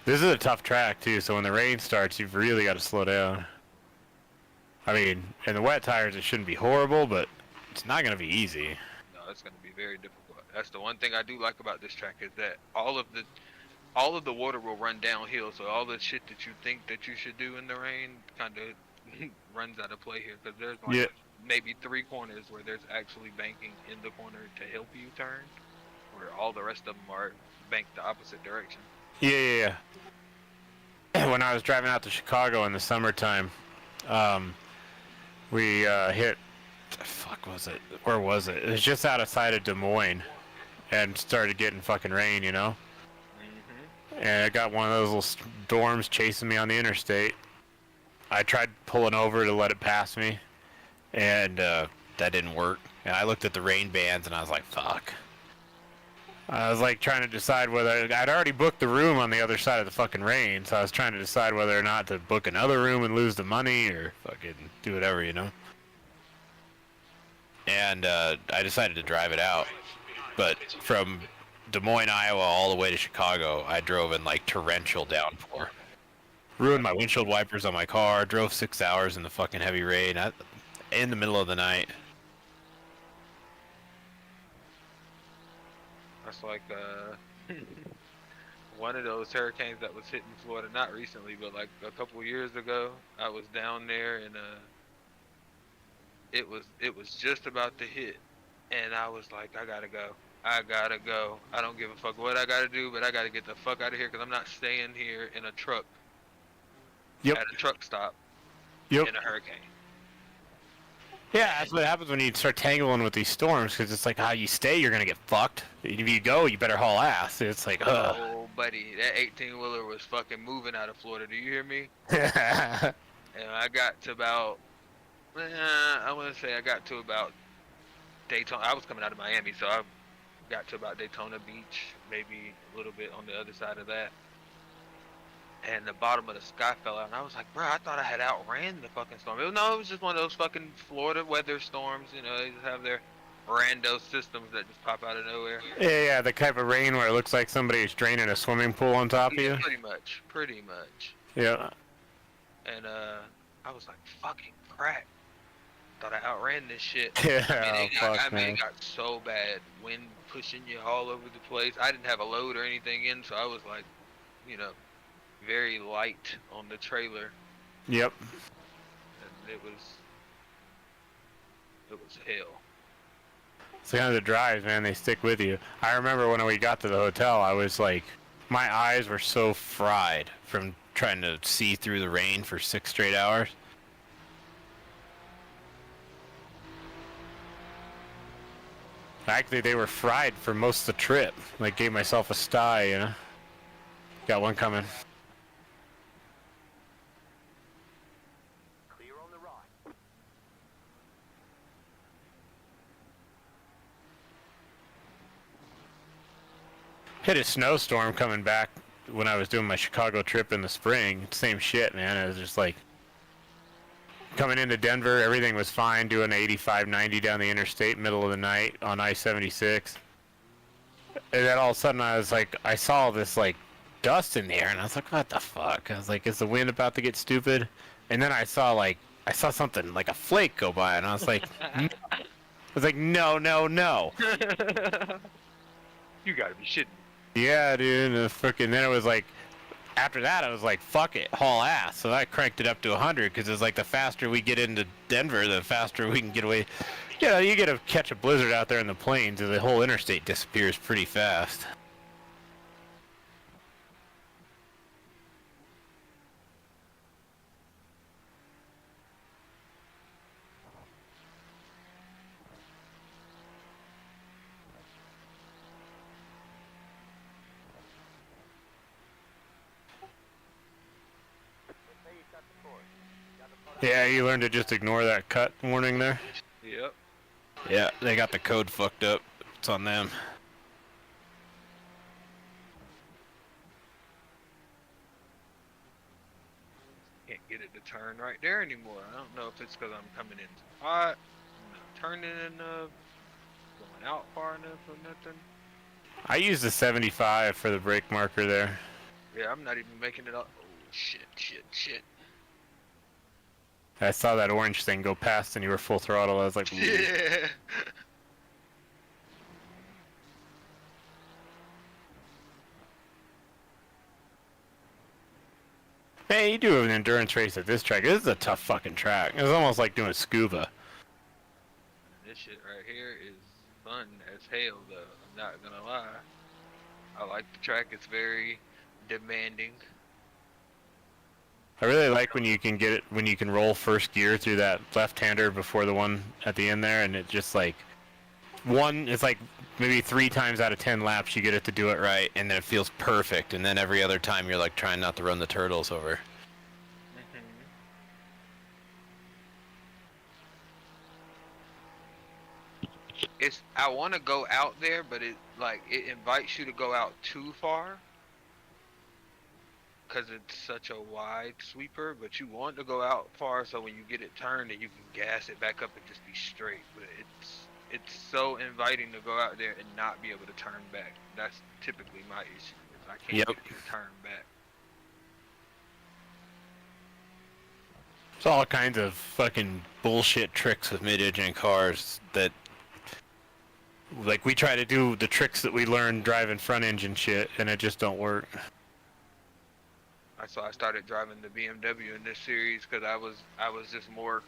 This is a tough track too, so when the rain starts, you've really got to slow down. I mean, in the wet tires, it shouldn't be horrible, but it's not gonna be easy. No, it's gonna be very difficult. That's the one thing I do like about this track is that all of the water will run downhill, so all the shit that you think that you should do in the rain kind of runs out of play here because there's like maybe 3 corners where there's actually banking in the corner to help you turn, where all the rest of them are banked the opposite direction. Yeah. When I was driving out to Chicago in the summertime, we hit fuck was it? Where was it? It was just outside of Des Moines, and started getting fucking rain, you know. And I got one of those little storms chasing me on the interstate. I tried pulling over to let it pass me, and that didn't work. And I looked at the rain bands, and I was like, fuck. I was like trying to decide whether I'd already booked the room on the other side of the fucking rain, so I was trying to decide whether or not to book another room and lose the money or fucking do whatever, you know. And I decided to drive it out, but from Des Moines, Iowa, all the way to Chicago, I drove in like torrential downpour. Ruined my windshield wipers on my car. Drove 6 hours in the fucking heavy rain in the middle of the night. That's like one of those hurricanes that was hitting Florida, not recently, but like a couple years ago. I was down there and it was just about to hit, and I was like, I gotta go. I don't give a fuck what I gotta do, but I gotta get the fuck out of here because I'm not staying here in a truck. Yep. At a truck stop. Yep. In a hurricane. Yeah, that's what happens when you start tangling with these storms, because it's like, how you stay, you're gonna get fucked. If you go, you better haul ass. It's like, ugh. Oh, buddy, that 18-wheeler was fucking moving out of Florida. Do you hear me? And I got to about, I want to say I got to about Daytona. I was coming out of Miami, so I got to about Daytona Beach, maybe a little bit on the other side of that. And the bottom of the sky fell out, and I was like, bro, I thought I had outran the fucking storm. It was just one of those fucking Florida weather storms, you know, they just have their rando systems that just pop out of nowhere. Yeah, the type of rain where it looks like somebody's draining a swimming pool on top of you. Pretty much. Yeah. And I was like, fucking crap. Thought I outran this shit. Yeah, it got so bad. Wind pushing you all over the place. I didn't have a load or anything in, so I was like, you know, very light on the trailer. Yep. And it was hell. So kind of the drives, man, they stick with you. I remember when we got to the hotel, I was like, my eyes were so fried from trying to see through the rain for 6 straight hours. Actually, they were fried for most of the trip. Like, gave myself a sty, you know. Got one coming. Hit a snowstorm coming back when I was doing my Chicago trip in the spring. Same shit, man. It was just like coming into Denver, everything was fine, doing 85, 90 down the interstate, middle of the night on I-76. And then all of a sudden I was like, I saw this like dust in the air, and I was like, what the fuck? I was like, is the wind about to get stupid? And then I saw something like a flake go by, and I was like, no. You gotta be shitting. Yeah, dude, and then it was like, after that, I was like, fuck it, haul ass. So I cranked it up to 100, because it's like the faster we get into Denver, the faster we can get away. You know, you get to catch a blizzard out there in the plains, and the whole interstate disappears pretty fast. Yeah, you learned to just ignore that cut warning there. Yep. Yeah, they got the code fucked up. It's on them. Can't get it to turn right there anymore. I don't know if it's because I'm coming in hot, I'm not turning enough, going out far enough or nothing. I used the 75 for the brake marker there. Yeah, I'm not even making it up. Oh, shit. I saw that orange thing go past and you were full throttle. I was like, yeah. Hey, you do an endurance race at this track. This is a tough fucking track. It's almost like doing scuba. This shit right here is fun as hell, though. I'm not gonna lie. I like the track. It's very demanding. I really like when you can get it, when you can roll first gear through that left-hander before the one at the end there, and it just like it's like maybe 3 times out of 10 laps you get it to do it right, and then it feels perfect, and then every other time you're like trying not to run the turtles over. I want to go out there, but it invites you to go out too far because it's such a wide sweeper. But you want to go out far so when you get it turned, and you can gas it back up and just be straight. But it's so inviting to go out there and not be able to turn back. That's typically my issue. Is I can't get to turn back. It's all kinds of fucking bullshit tricks with mid-engine cars that, like, we try to do the tricks that we learned driving front-engine shit, and it just don't work. So I started driving the BMW in this series because I was just more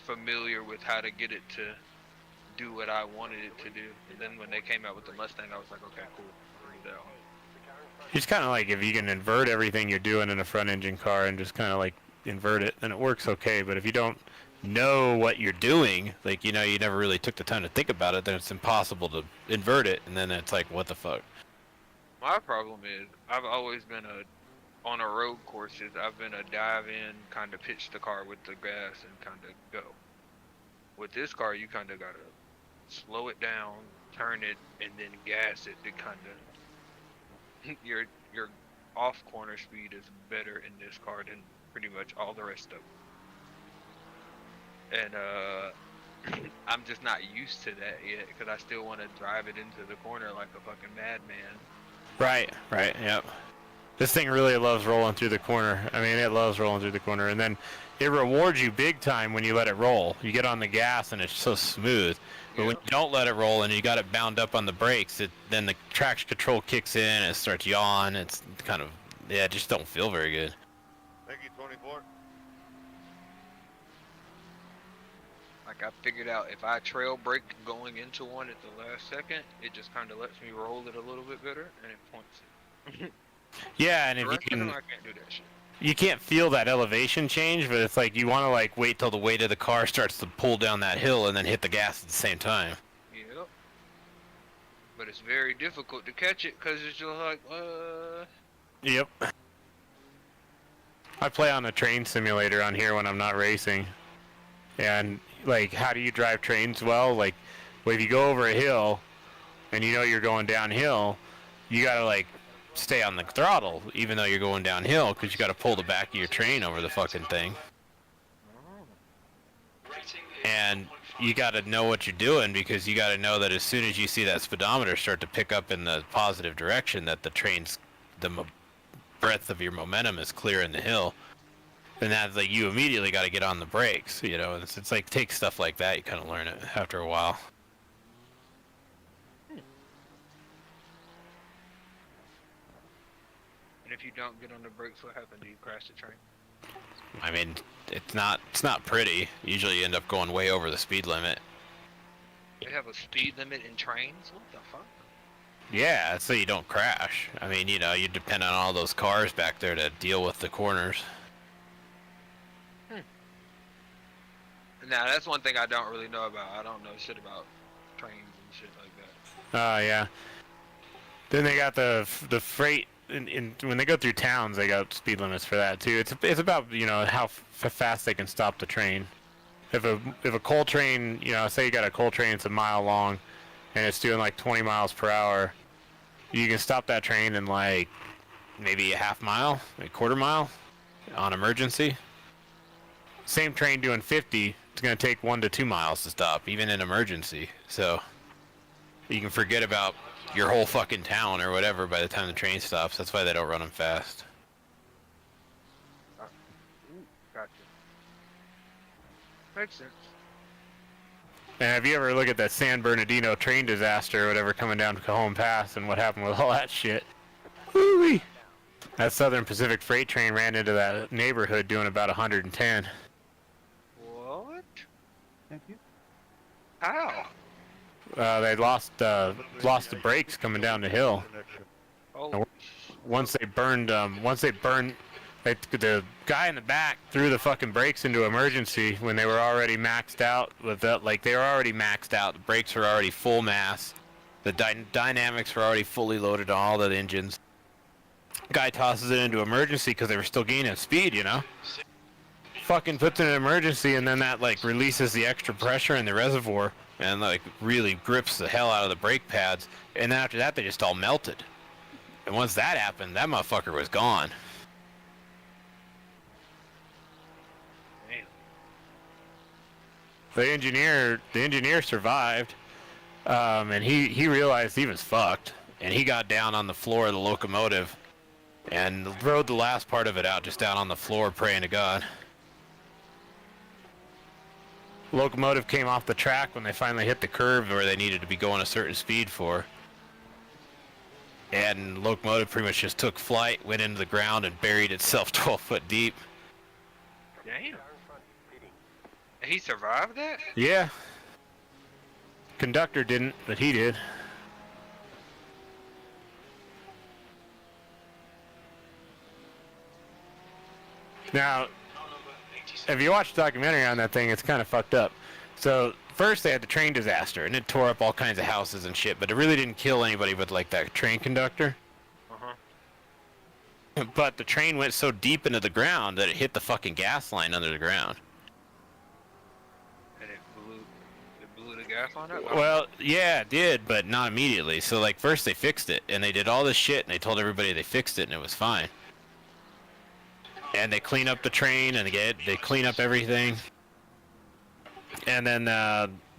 familiar with how to get it to do what I wanted it to do. And then when they came out with the Mustang, I was like, okay, cool, I'll bring that on. It's kind of like if you can invert everything you're doing in a front-engine car and just kind of like invert it, then it works okay. But if you don't know what you're doing, like, you know, you never really took the time to think about it, then it's impossible to invert it, and then it's like, what the fuck? My problem is I've always been on a road courses, I've been a dive in, kind of pitch the car with the gas and kind of go. With this car, you kind of gotta slow it down, turn it, and then gas it to kind of your off corner speed is better in this car than pretty much all the rest of them. And I'm just not used to that yet because I still want to drive it into the corner like a fucking madman. Right, yep. This thing really loves rolling through the corner. I mean, it loves rolling through the corner. And then it rewards you big time when you let it roll. You get on the gas and it's so smooth. But when you don't let it roll and you got it bound up on the brakes, then the traction control kicks in and it starts yawing. It's kind of, yeah, it just don't feel very good. Thank you, 24. Like, I figured out if I trail brake going into one at the last second, it just kind of lets me roll it a little bit better and it points it. Yeah, and if you can, I can't do that shit. You can't feel that elevation change, but it's like you want to like wait till the weight of the car starts to pull down that hill and then hit the gas at the same time. Yep. But it's very difficult to catch it because it's just like, Yep. I play on a train simulator on here when I'm not racing. And like, how do you drive trains well? Like, well, if you go over a hill and you know you're going downhill, you gotta like stay on the throttle even though you're going downhill because you got to pull the back of your train over the fucking thing. And you got to know what you're doing because you got to know that as soon as you see that speedometer start to pick up in the positive direction, that the train's breadth of your momentum is clear in the hill, and that's like you immediately got to get on the brakes, you know. And it's like, take stuff like that, you kind of learn it after a while. and if you don't get on the brakes, what happens? Do you crash the train? I mean, it's not pretty. Usually you end up going way over the speed limit. They have a speed limit in trains? What the fuck? Yeah, so you don't crash. I mean, you know, you depend on all those cars back there to deal with the corners. Now, that's one thing I don't really know about. I don't know shit about trains and shit like that. Yeah. Then they got the freight. When they go through towns, they got speed limits for that too. It's about, you know, how fast they can stop the train. If a coal train, you know, say you got a coal train, it's a mile long, and it's doing like 20 miles per hour, you can stop that train in like maybe a half mile, a quarter mile, on emergency. Same train doing 50, it's going to take 1 to 2 miles to stop, even in emergency. So you can forget about your whole fucking town or whatever by the time the train stops. That's why they don't run them fast. Gotcha. Makes sense. And have you ever looked at that San Bernardino train disaster or whatever coming down Cajon Pass and what happened with all that shit? Woo-wee! That Southern Pacific freight train ran into that neighborhood doing about 110. What? Thank you. How? They lost the brakes coming down the hill. Oh. Once they burned, Like, the guy in the back threw the fucking brakes into emergency when they were already maxed out with that. Like, they were already maxed out. The brakes were already full mass. The dynamics were already fully loaded on all the engines. Guy tosses it into emergency because they were still gaining speed, you know? Fucking puts it in emergency, and then that, like, releases the extra pressure in the reservoir and, like, really grips the hell out of the brake pads. And then after that, they just all melted. And once that happened, that motherfucker was gone. The engineer survived, and he realized he was fucked, and he got down on the floor of the locomotive and rode the last part of it out just down on the floor praying to God. Locomotive came off the track when they finally hit the curve where they needed to be going a certain speed for. And locomotive pretty much just took flight, went into the ground, and buried itself 12 foot deep. Damn. He survived that? Yeah. Conductor didn't, but he did. Now, if you watch the documentary on that thing, it's kind of fucked up. So, first they had the train disaster, and it tore up all kinds of houses and shit, but it really didn't kill anybody but, like, that train conductor. But the train went so deep into the ground that it hit the fucking gas line under the ground. And it blew the gas on it? Well, yeah, it did, but not immediately. So, like, first they fixed it, and they did all this shit, and they told everybody they fixed it, and it was fine. And they clean up the train, and they clean up everything. And then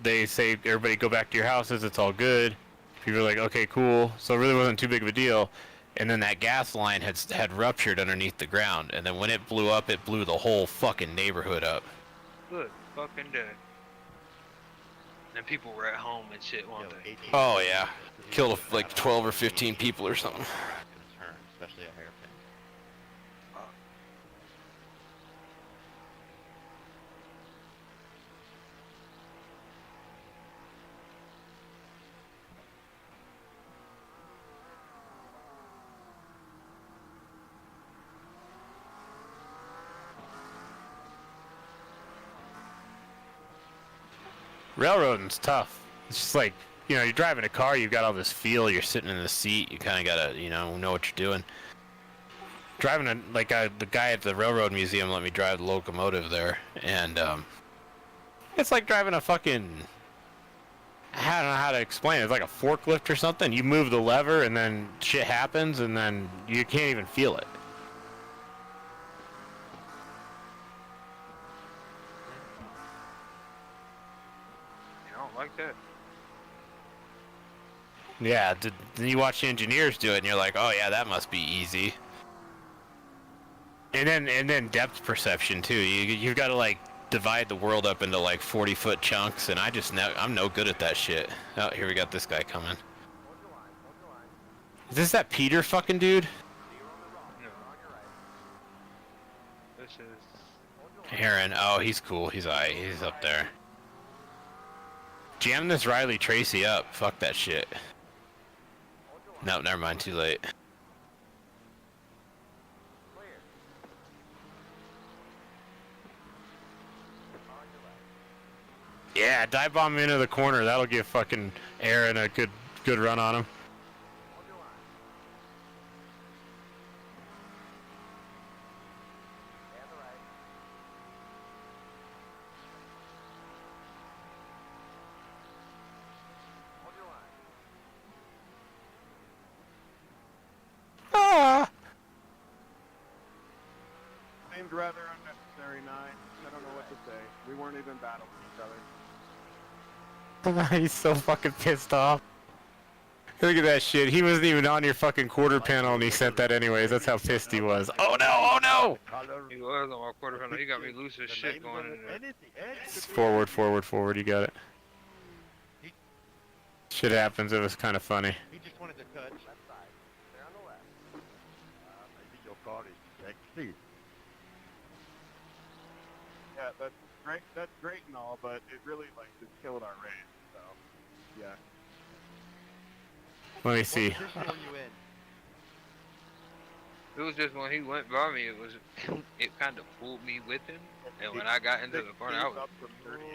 they say, everybody go back to your houses, it's all good. People are like, okay, cool. So it really wasn't too big of a deal. And then that gas line had ruptured underneath the ground, and then when it blew up, it blew the whole fucking neighborhood up. Good fucking day. And people were at home and shit, weren't they? Oh yeah, killed like 12 or 15 people or something. Concern, especially a hairpin. Railroading's tough. It's just like, you know, you're driving a car, you've got all this feel, you're sitting in the seat, you kind of gotta, you know what you're doing. Driving the guy at the railroad museum let me drive the locomotive there, and it's like driving a fucking, I don't know how to explain it. It's like a forklift or something. You move the lever and then shit happens, and then you can't even feel it. Like that. Yeah, then you watch the engineers do it, and you're like, oh yeah, that must be easy. And then depth perception too. You've got to like divide the world up into like 40-foot chunks, and I'm no good at that shit. Oh, here we got this guy coming. Is this that Peter fucking dude? No. This is Aaron. Oh, he's cool. He's up there. Jam this Riley Tracy up. Fuck that shit. No, never mind. Too late. Yeah, dive bomb into the corner. That'll give fucking Aaron a good run on him. Seemed rather unnecessary, Nine. I don't know what to say. We weren't even battling each other. He's so fucking pissed off. Look at that shit. He wasn't even on your fucking quarter panel, and he sent that anyways. That's how pissed he was. Oh no! Oh no! He was on my quarter panel. He got me loose as shit going in there. Forward. You got it. Shit happens. It was kind of funny. He just wanted to touch. They're on the left. Maybe your car is sexy. Yeah, that's great and all, but it really like just killed our race. So, yeah. Let me see. What position were you in? It was just when he went by me, it kind of pulled me with him, and when I got into the corner, I was up from 38.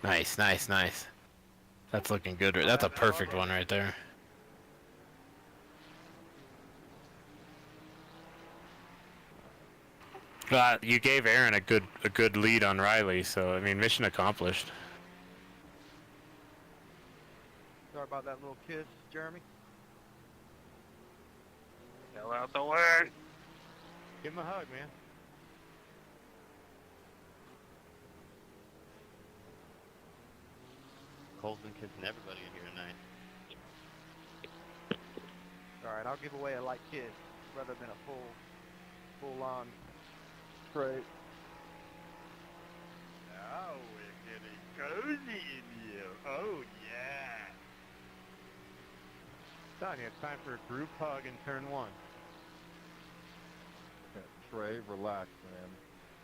Nice, nice, nice. That's looking good. That's a perfect one right there. You gave Aaron a good lead on Riley, so I mean, mission accomplished. Sorry about that little kiss, Jeremy. Hell out the way. Give him a hug, man. Cole's been kissing everybody in here tonight. Alright, I'll give away a light kiss rather than a full-on trait. Now we're getting cozy in here. Oh, yeah. Tanya, it's time for a group hug in turn 1. Okay, Trey, relax, man.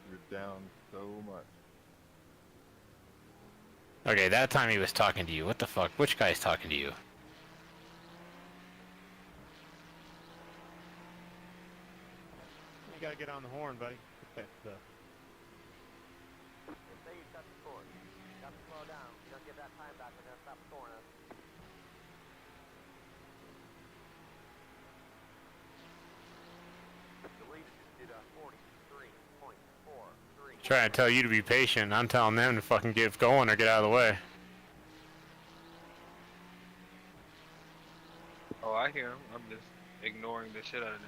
You're down so much. Okay, that time he was talking to you. What the fuck? Which guy's talking to you? You gotta get on the horn, buddy. Get that stuff. They say you cut the course. You got to slow down. You don't get that time back, they're gonna stop scoring us. The lead is at 43.43. Trying to tell you to be patient. I'm telling them to fucking get going or get out of the way. Oh, I hear him. I'm just ignoring the shit out of him.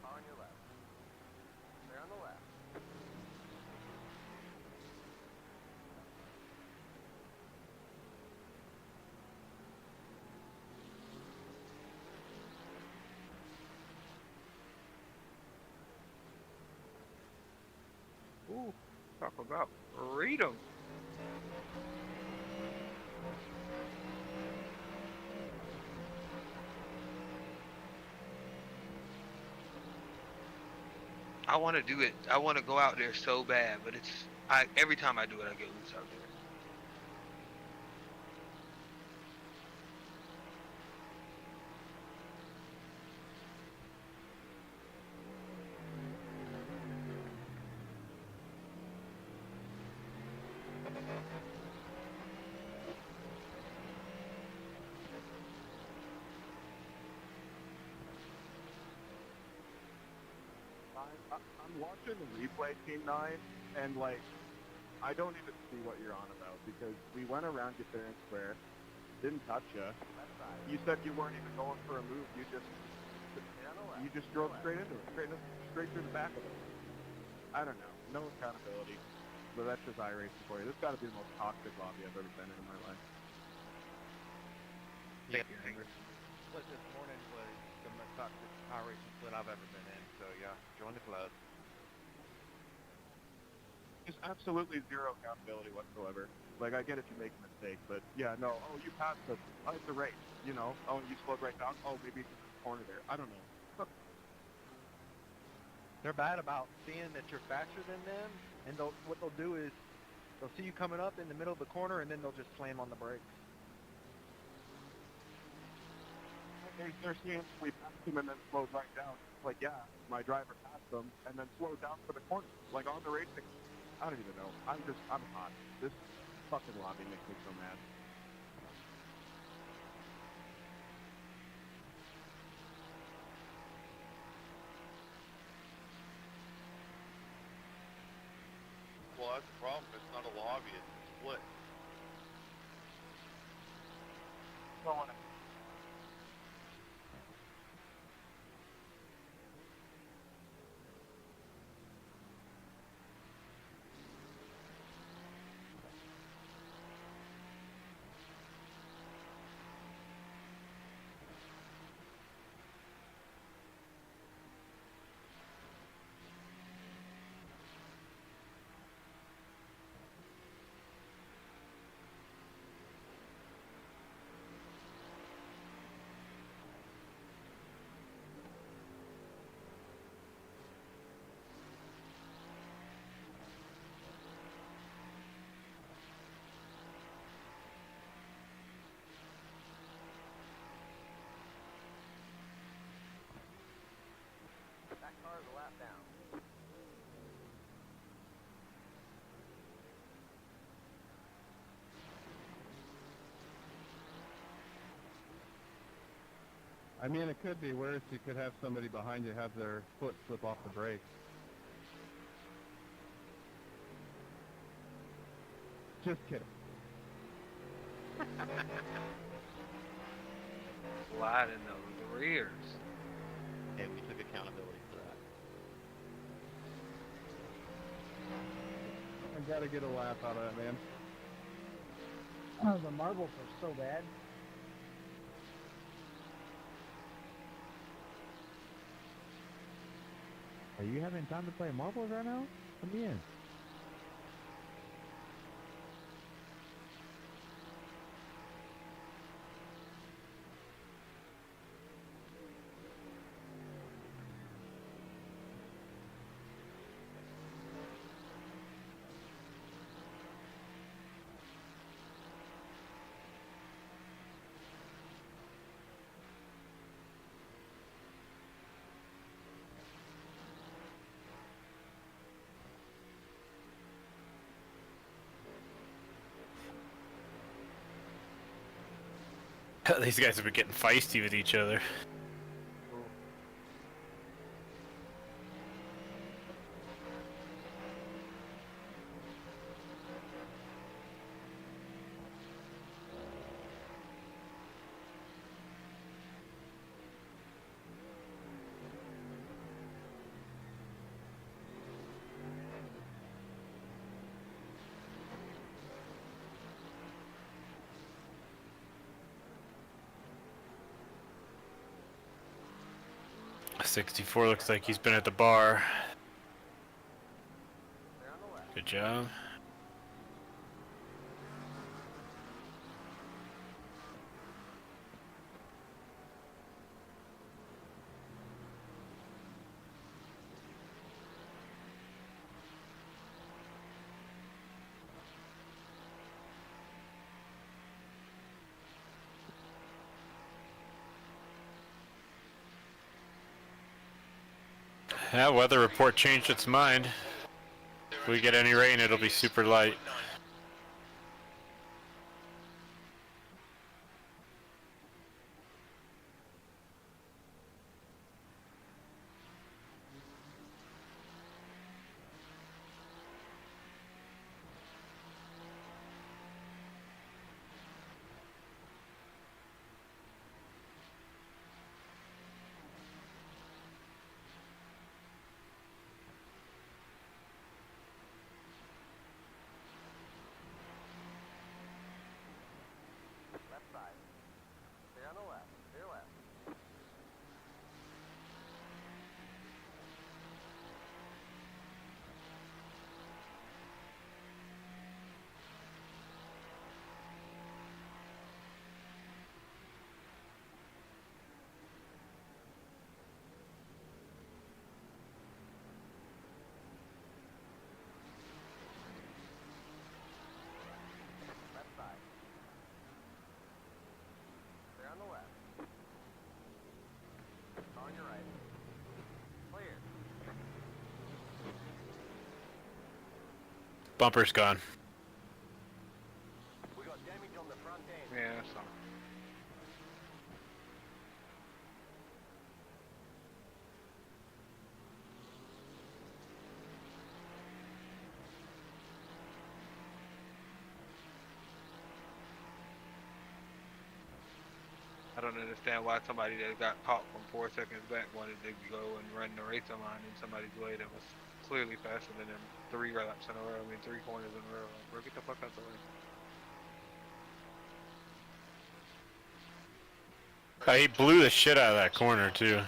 On your left. They're on the left. Ooh, talk about freedom. I want to do it. I want to go out there so bad, but every time I do it, I get loose out there. I'm watching the replay, Team 9, and, like, I don't even see what you're on about, because we went around you fair and square, didn't touch you. You said you weren't even going for a move, you just drove straight into it, straight through the back of it. I don't know, no accountability, but that's just iRacing for you. This got to be the most toxic lobby I've ever been in my life. Thank you, Henry. Split this morning was the most toxic iRacing split I've ever been in, so yeah, join the club. There's absolutely zero accountability whatsoever. Like, I get if you make a mistake, but yeah, no, oh, you passed us. Oh, it's a race, you know? Oh, you slowed right down? Oh, maybe it's in the corner there. I don't know. They're bad about seeing that you're faster than them, and what they'll do is they'll see you coming up in the middle of the corner, and then they'll just slam on the brakes. They're seeing we passed him and then slowed right down. It's like, yeah, my driver passed them and then slowed down for the corner. Like, on the racing. I don't even know. I'm hot. This fucking lobby makes me so mad. Well, that's the problem. It's not a lobby. It's a split. I mean, it could be worse. You could have somebody behind you have their foot slip off the brake. Just kidding. Slide in those rears. Hey, we took accountability for that. I gotta get a laugh out of that, man. Oh, the marbles are so bad. Are you having time to play marbles right now? Come in. These guys have been getting feisty with each other. .64 looks like he's been at the bar. Good job. Yeah, weather report changed its mind. If we get any rain, it'll be super light. Left side. Stay on the left. Stay left. Left side. Stay on the left. On your right. Clear. Bumper's gone. We got damage on the front end. Yeah, that's all. I don't understand why somebody that got caught from 4 seconds back wanted to go and run the race line in somebody's way that was clearly faster than them 3 laps in a row. I mean, 3 corners in a row. Bro, get the fuck out the way. He blew the shit out of that corner too.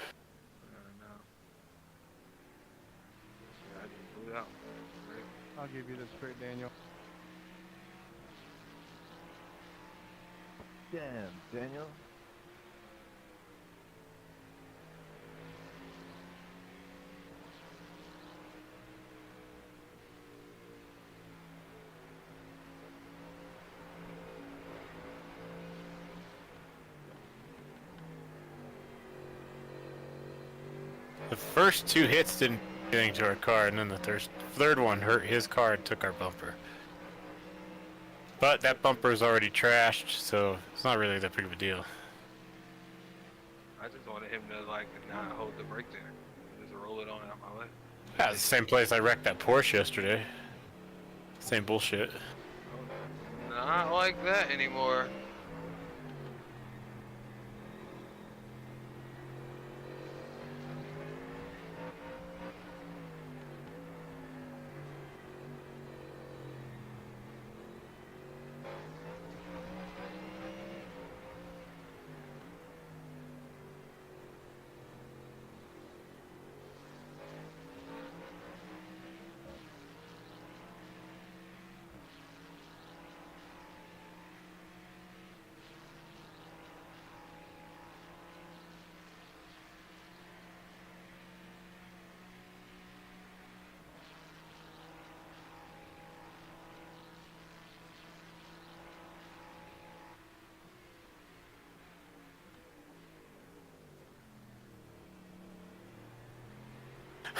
I just blew out. I'll give you this straight, Daniel. Damn, Daniel. The first 2 hits didn't do anything to our car, and then the third one hurt his car and took our bumper. But that bumper is already trashed, so it's not really that big of a deal. I just wanted him to like not hold the brake there, just roll it on out my way. Yeah, it's the same place I wrecked that Porsche yesterday. Same bullshit. Not like that anymore.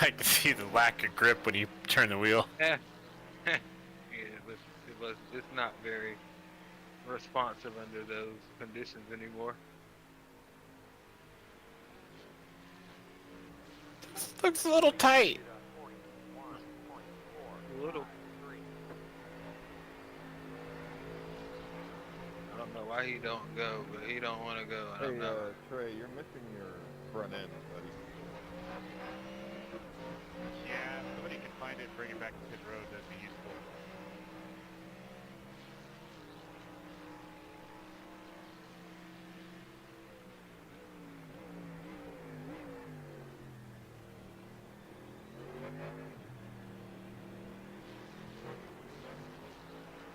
I can see the lack of grip when you turn the wheel. Yeah, it's not very responsive under those conditions anymore. Looks a little tight. A little. I don't know why he don't go, but he don't want to go. And Hey, I'm not. Trey, you're missing your front end, buddy. Yeah, if somebody can find it, bring it back to pit road, that'd be useful.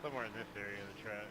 Somewhere in this area of the track.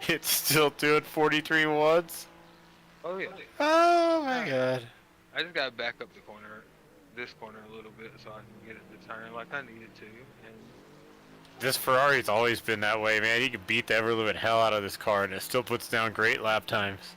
It's still doing 43 watts. Oh yeah. Oh my god. I just gotta back up the corner, this corner a little bit, so I can get it to turn like I needed to. And This Ferrari's always been that way, man. You can beat the ever-living hell out of this car, and it still puts down great lap times.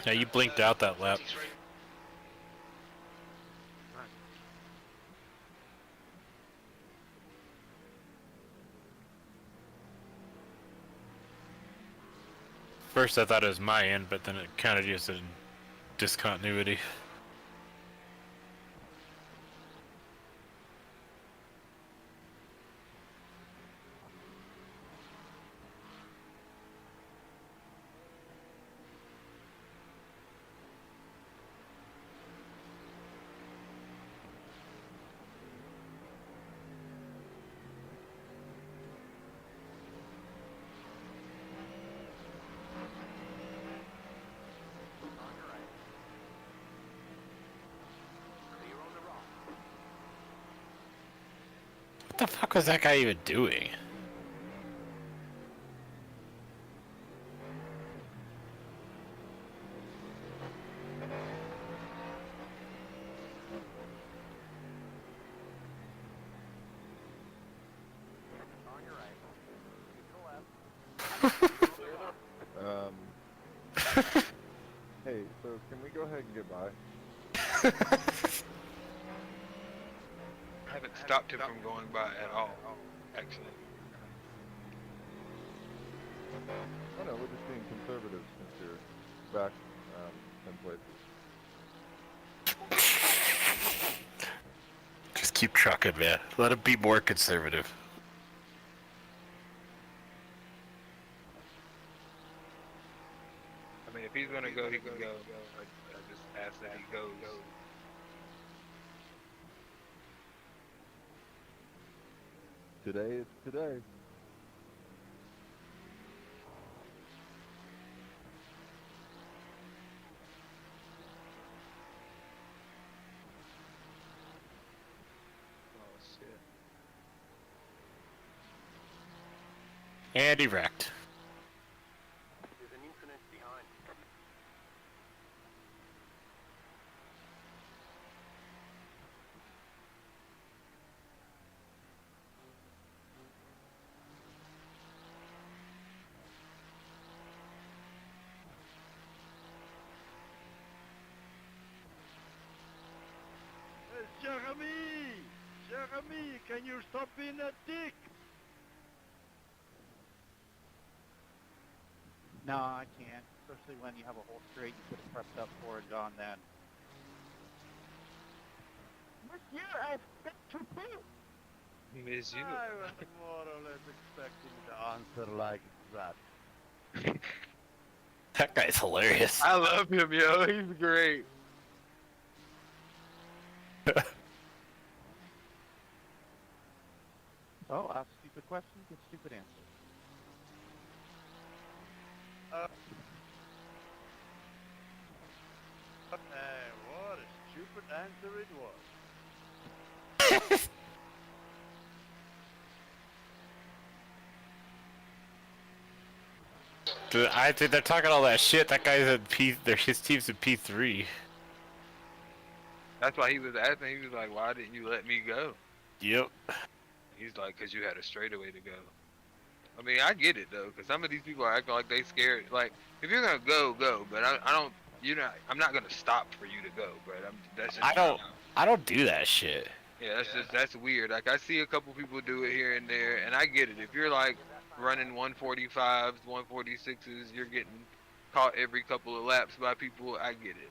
Yeah, you blinked out that lap. First I thought it was my end, but then it kind of just a discontinuity. the fuck was that guy even doing? On your right. Keep to the left. Hey, so can we go ahead and get by? I haven't stopped him from going by at all, actually. Oh no, we're just being conservative since you're back 10 places. Just keep trucking, man. Let him be more conservative. I mean, if he's gonna go, he can go. I just ask that he goes. Today is today. Oh shit. And he wrecked. There's an incident behind. Jeremy! Jeremy, can you stop being a dick? No, I can't. Especially when you have a whole straight you could have prepped up for it on then. Monsieur, I expect to pay. Miss you. I was more or less expecting the answer like that. That guy's hilarious. I love him, yo. He's great. Oh, ask stupid questions, get stupid answers. What a stupid answer it was. I think they're talking all that shit. That guy's at his team's in P3. That's why he was asking. He was like, "Why didn't you let me go?" Yep. He's like, "Cause you had a straightaway to go." I mean, I get it though, cause some of these people are acting like they scared. Like, if you're gonna go, go. But I don't. I'm not gonna stop for you to go. But that's just. I don't do that shit. Yeah, that's weird. Like, I see a couple people do it here and there, and I get it. If you're like running 145s, 146s, you're getting caught every couple of laps by people. I get it.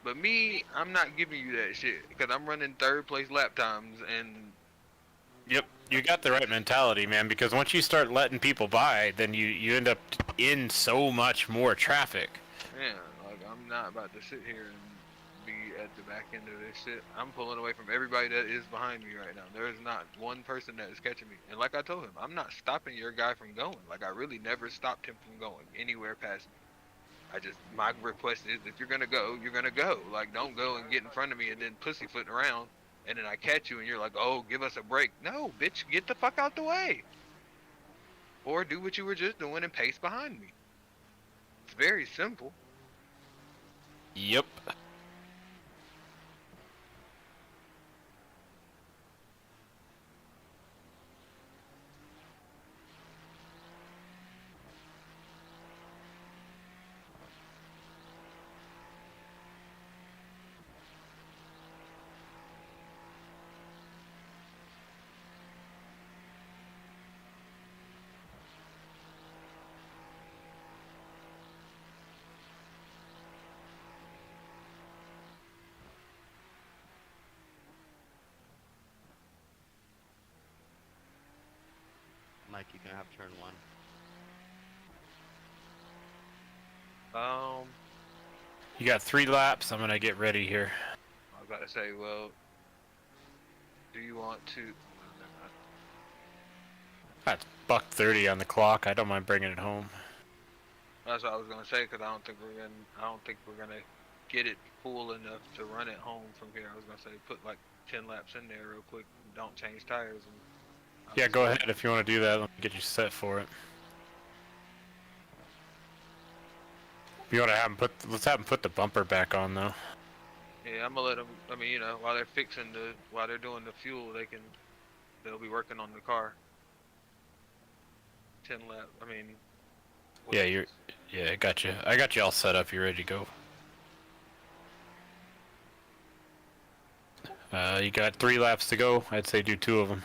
But me, I'm not giving you that shit because I'm running third place lap times and. Yep, you got the right mentality, man. Because once you start letting people by, then you end up in so much more traffic. Yeah, like I'm not about to sit here and be at the back end of this shit. I'm pulling away from everybody that is behind me right now. There is not one person that is catching me. And like I told him, I'm not stopping your guy from going. Like I really never stopped him from going anywhere past me. My request is if you're gonna go, you're gonna go. Like don't go and get in front of me and then pussyfooting around. And then I catch you and you're like, oh, give us a break. No, bitch, get the fuck out the way. Or do what you were just doing and pace behind me. It's very simple. Yep. Mike, you can have turn one. You got 3 laps. I'm gonna get ready here. I was about to say, well, do you want to? That's $1:30 on the clock. I don't mind bringing it home. That's what I was gonna say because I don't think we're gonna get it full enough to run it home from here. I was gonna say put like 10 laps in there real quick. Don't change tires and Yeah, go ahead if you want to do that. Let me get you set for it. You want to have them put? Let's have them put the bumper back on though. Yeah, I'm gonna let them. I mean, you know, while they're while they're doing the fuel, they'll be working on the car. 10 lap. I mean. Yeah, I got you. I got you all set up. You're ready to go. You got 3 laps to go. I'd say do 2 of them.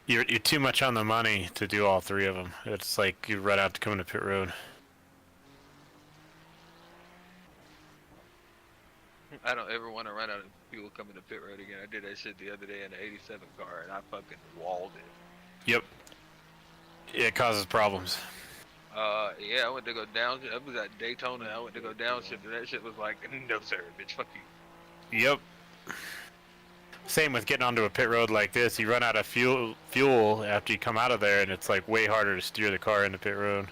You're too much on the money to do all 3 of them. It's like you run out to come into pit road. I don't ever want to run out of fuel coming to pit road again. I did that shit the other day in the '87 car, and I fucking walled it. Yep. It causes problems. Yeah, I went to go down. I was at Daytona. I went to go downshift, and that shit was like, no sir, bitch, fuck you. Yep. Same with getting onto a pit road like this. You run out of fuel after you come out of there, and it's like way harder to steer the car into pit road.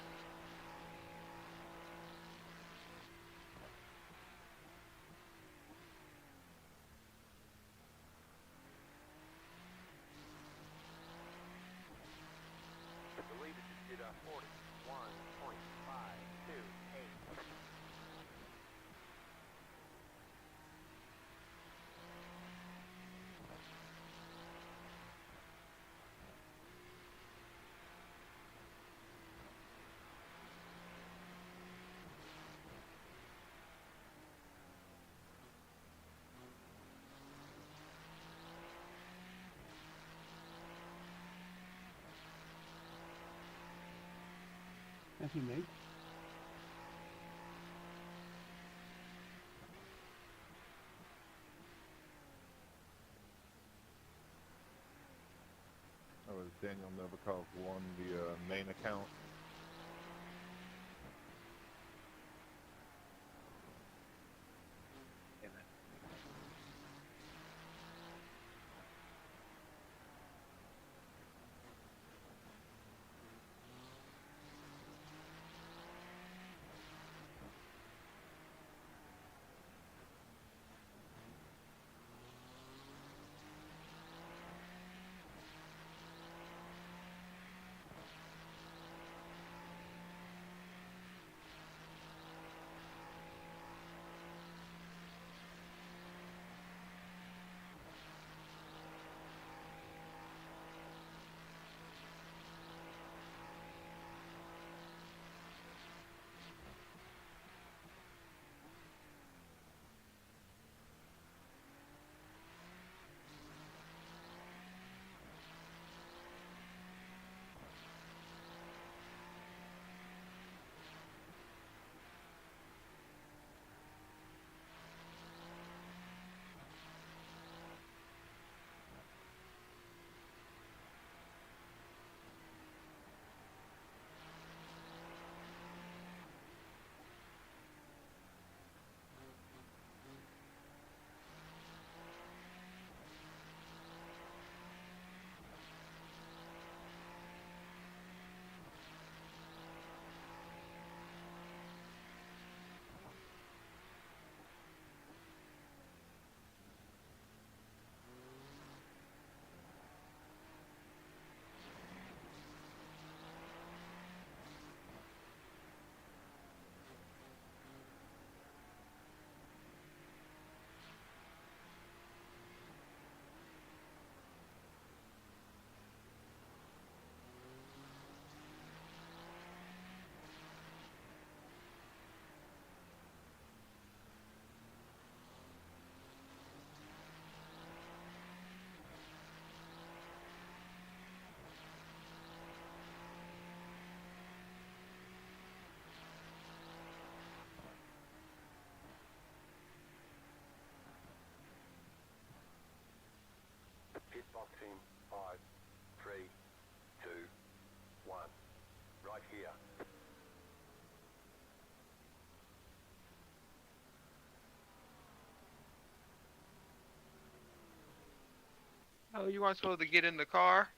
Thank you, mate. That was Daniel Novikov won the main account. Hitboxing 5, 3, 2, 1. Right here. Oh, you weren't supposed to get in the car?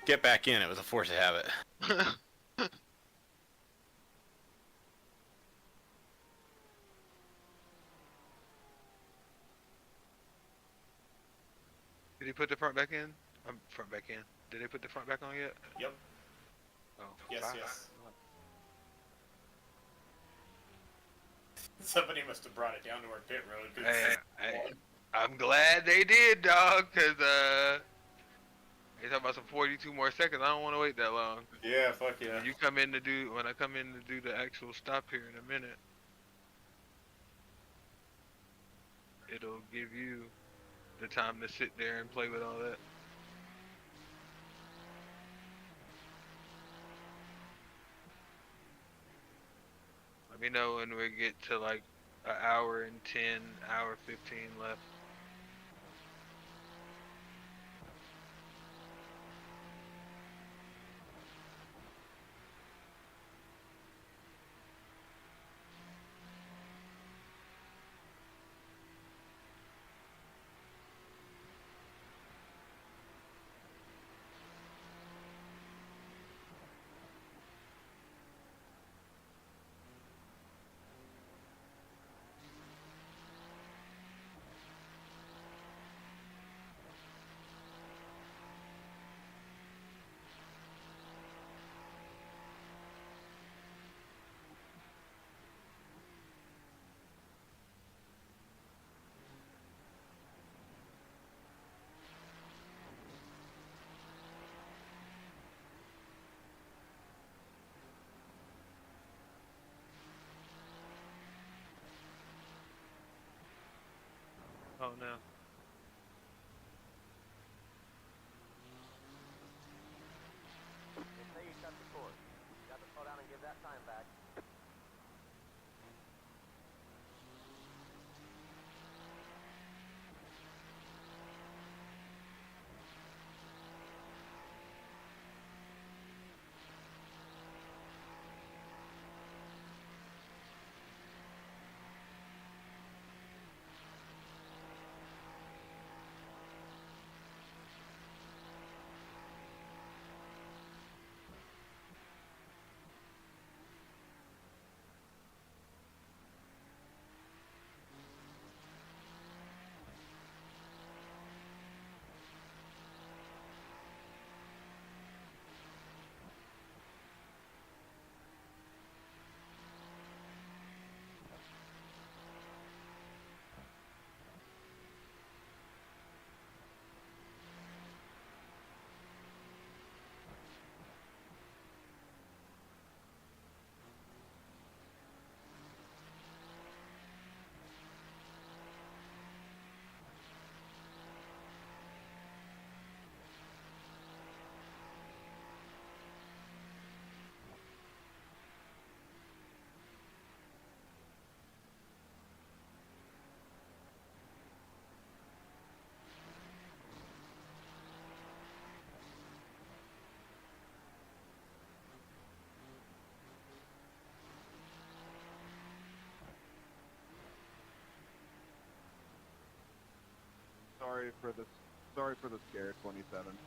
Get back in. It was a force of habit. Did he put the front back in? Front back in. Did they put the front back on yet? Yep. Oh. Yes, fine. yes. Somebody must have brought it down to our pit road. 'Cause I'm glad they did, dog, cause they talking about some 42 more seconds. I don't want to wait that long. Yeah, fuck yeah. When I come in to do the actual stop here in a minute, it'll give you the time to sit there and play with all that. Let me know when we get to like an hour and 10, hour 15 left. Oh no. They say you cut the cord. You got to slow down and give that time back. Sorry for the scare, 27.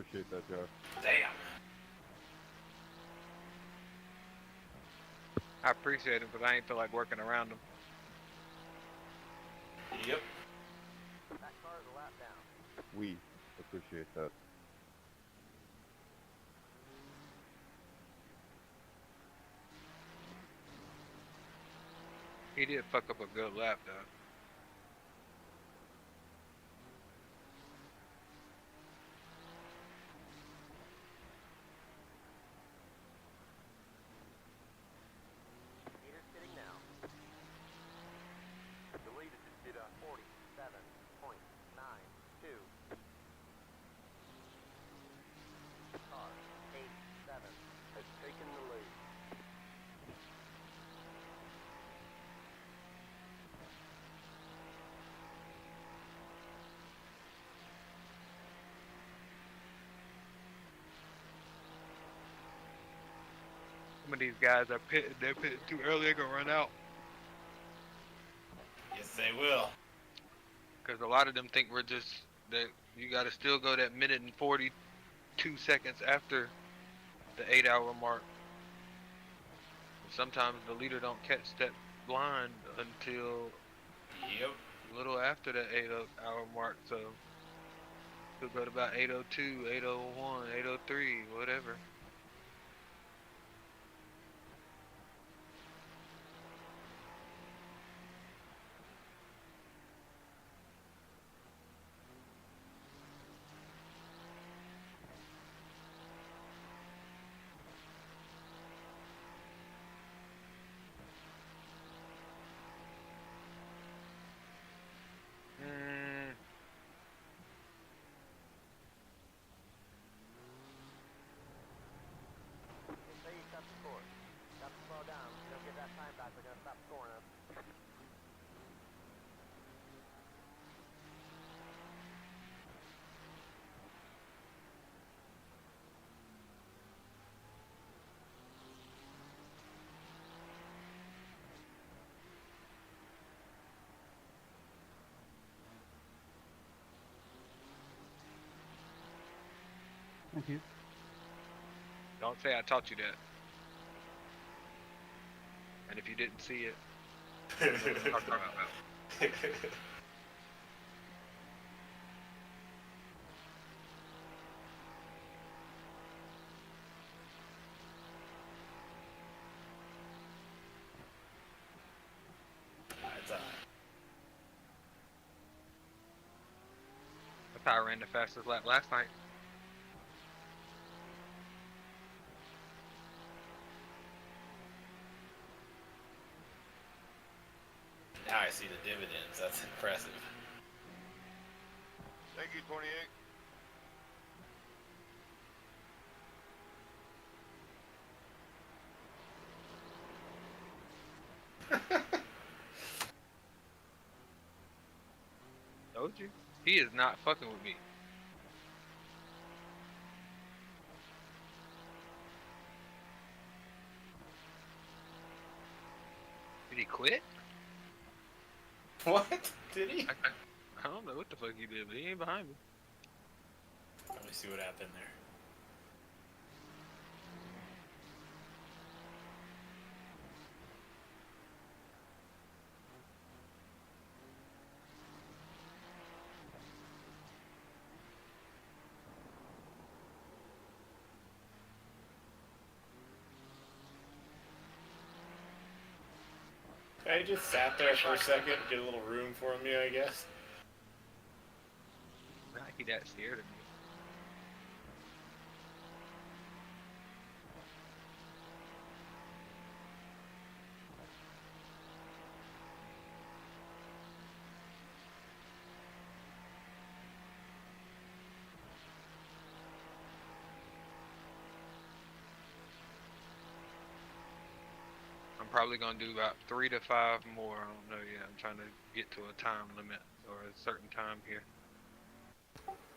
appreciate that, Josh. Damn. I appreciate him, but I ain't feel like working around him. Yep. That car is a lap down. We appreciate that. He did fuck up a good lap, though. Meter sitting now. The lead is at 47.92. Car 87 has taken the lead. Some of these guys are pitting. They're pitting too early. They're gonna run out. Yes, they will. Because a lot of them think we're just that you got to still go that minute and 42 seconds after the 8-hour mark. Sometimes the leader don't catch that line until a little after the 8-hour mark. So we'll go to about 8:02, 8:01, 8:03, whatever. Say you stop the score. Stop to slow down. You don't get that time back. We're gonna stop scoring us. Thank you. Don't say I taught you that. And if you didn't see it, talk about that. It's alright. That's how I ran the fastest lap last night. Now I see the dividends. That's impressive. Thank you, 28. Told you. He is not fucking with me. Did he quit? What? Did he? I don't know what the fuck he did, but he ain't behind me. Let me see what happened there. I just sat there for a second, get a little room for me, I guess. Nah, he that scared of me. I'm probably gonna do about 3 to 5 more. I don't know yet. I'm trying to get to a time limit or a certain time here.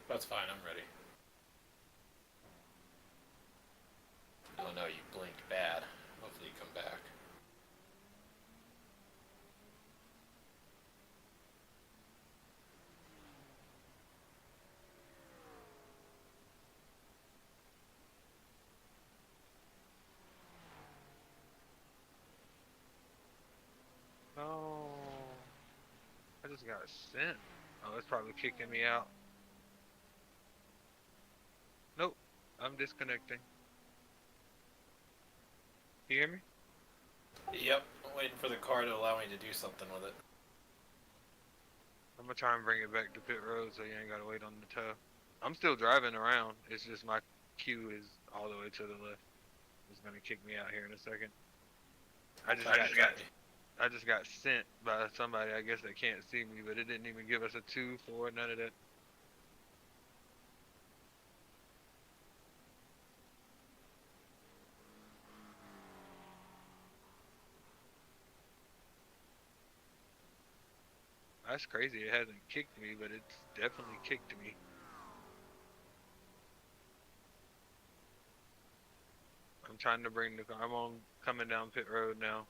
That's fine, I'm ready. Oh no, you blinked bad. Hopefully you come back. just got sent. Oh, it's probably kicking me out. Nope, I'm disconnecting. You hear me? Yep, I'm waiting for the car to allow me to do something with it. I'm gonna try and bring it back to pit road so you ain't gotta wait on the tow. I'm still driving around. It's just my queue is all the way to the left. It's gonna kick me out here in a second. I just got sent by somebody, I guess they can't see me, but it didn't even give us a 2, 4, none of that. That's crazy, it hasn't kicked me, but it's definitely kicked me. I'm trying to bring the car, coming down pit road now.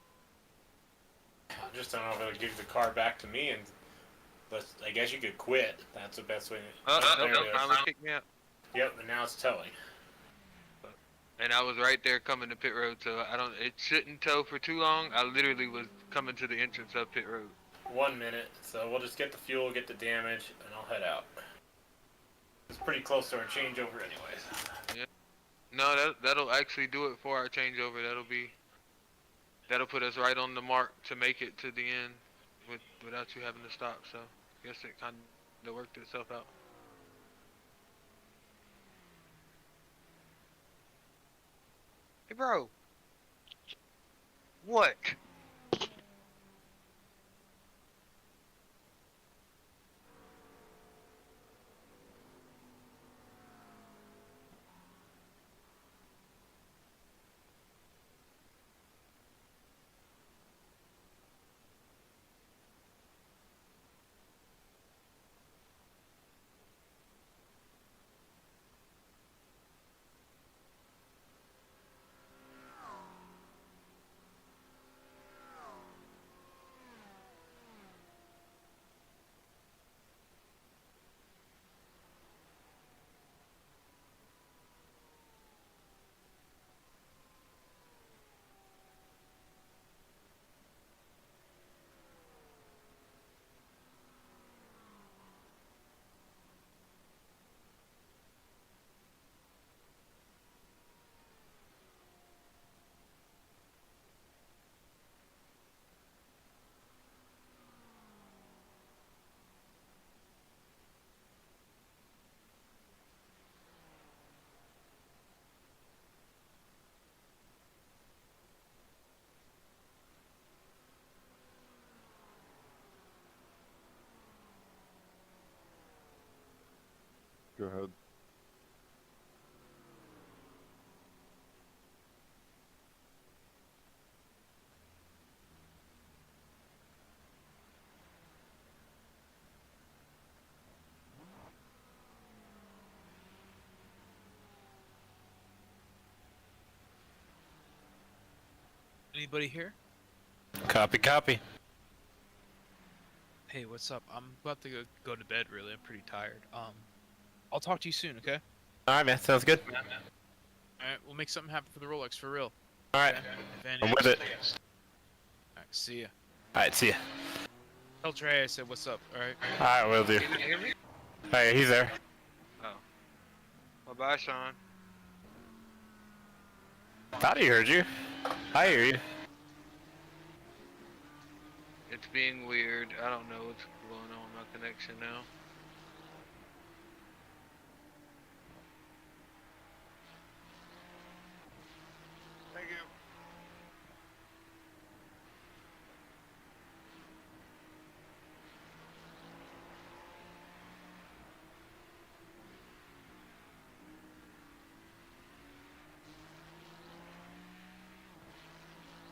I just don't know if it'll give the car back to me, and I guess you could quit. That's the best way. Nope, finally kicked me out. Yep, and now it's towing. And I was right there coming to pit road, so it shouldn't tow for too long. I literally was coming to the entrance of pit road. 1 minute, so we'll just get the fuel, get the damage, and I'll head out. It's pretty close to our changeover anyways. Yeah. No, that'll actually do it for our changeover. That'll put us right on the mark to make it to the end without you having to stop, so I guess it kind of worked itself out. Hey bro, what? Go ahead. Anybody here? Copy, copy. Hey, what's up? I'm about to go to bed. Really, I'm pretty tired. I'll talk to you soon. Okay. All right, man. Sounds good. All right, we'll make something happen for the Rolex for real. All right. Okay? I'm with it. All right, see ya. All right, see ya. Tell Trey I said what's up. All right. All right, will do. Can you hear me? Hey, he's there. Oh. Well, bye, Sean. Thought he heard you. I hear you. It's being weird. I don't know what's going on with my connection now. Thank you.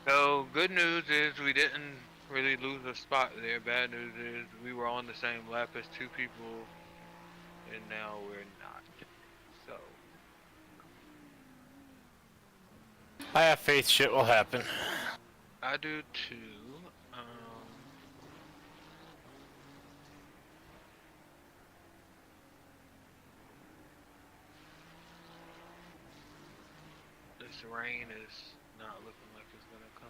So, good news is we didn't really lose a spot there. Bad news is we were on the same lap as 2 people, and now we're not. So, I have faith shit will happen. I do too. This rain is not looking like it's gonna come.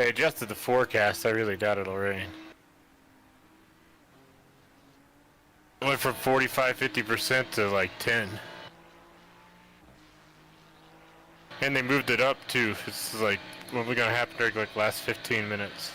They adjusted the forecast. I really doubt it'll rain. It went from 45-50% to like 10. And they moved it up too. It's like what we're gonna happen during like last 15 minutes.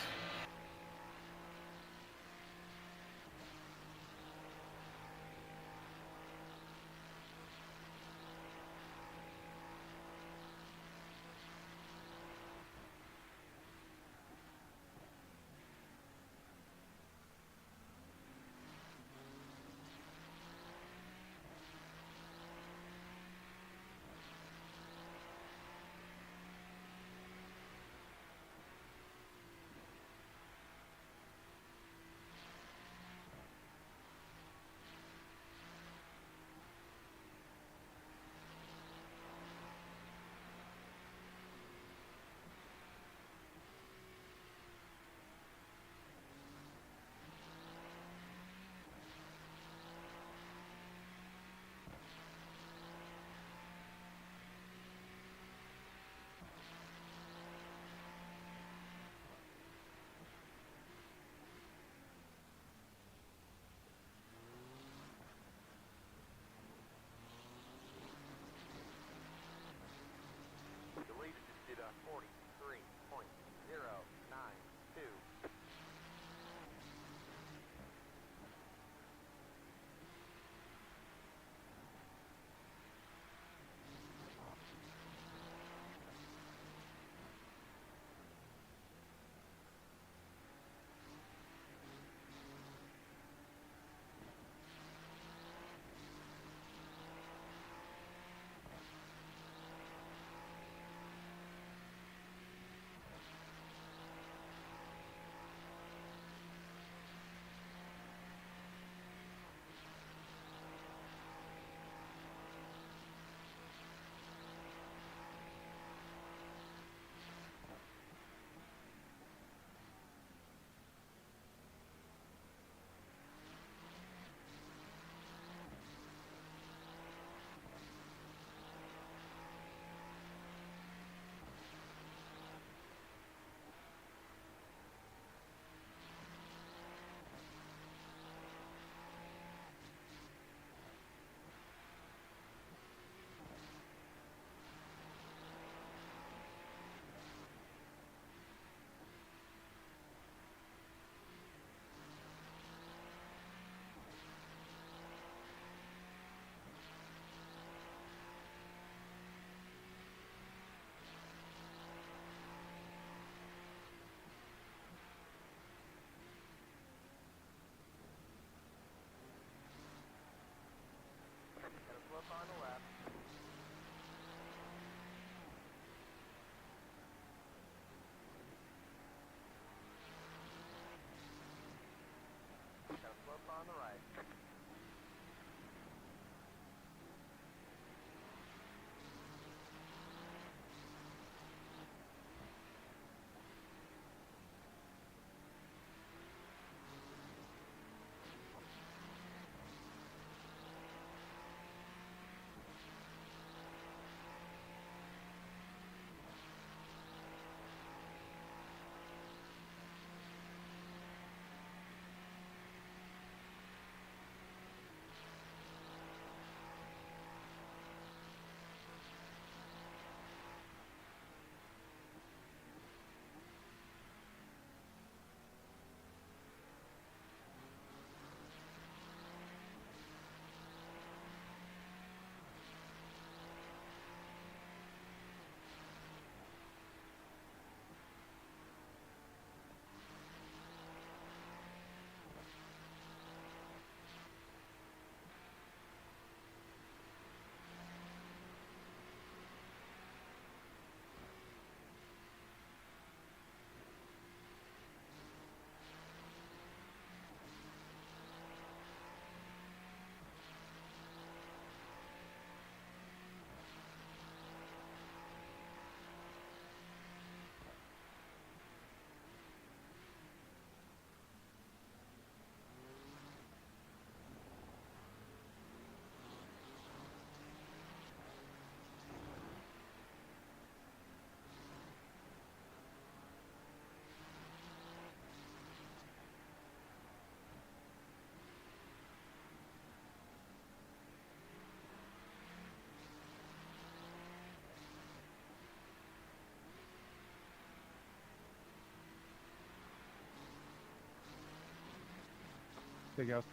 Big house.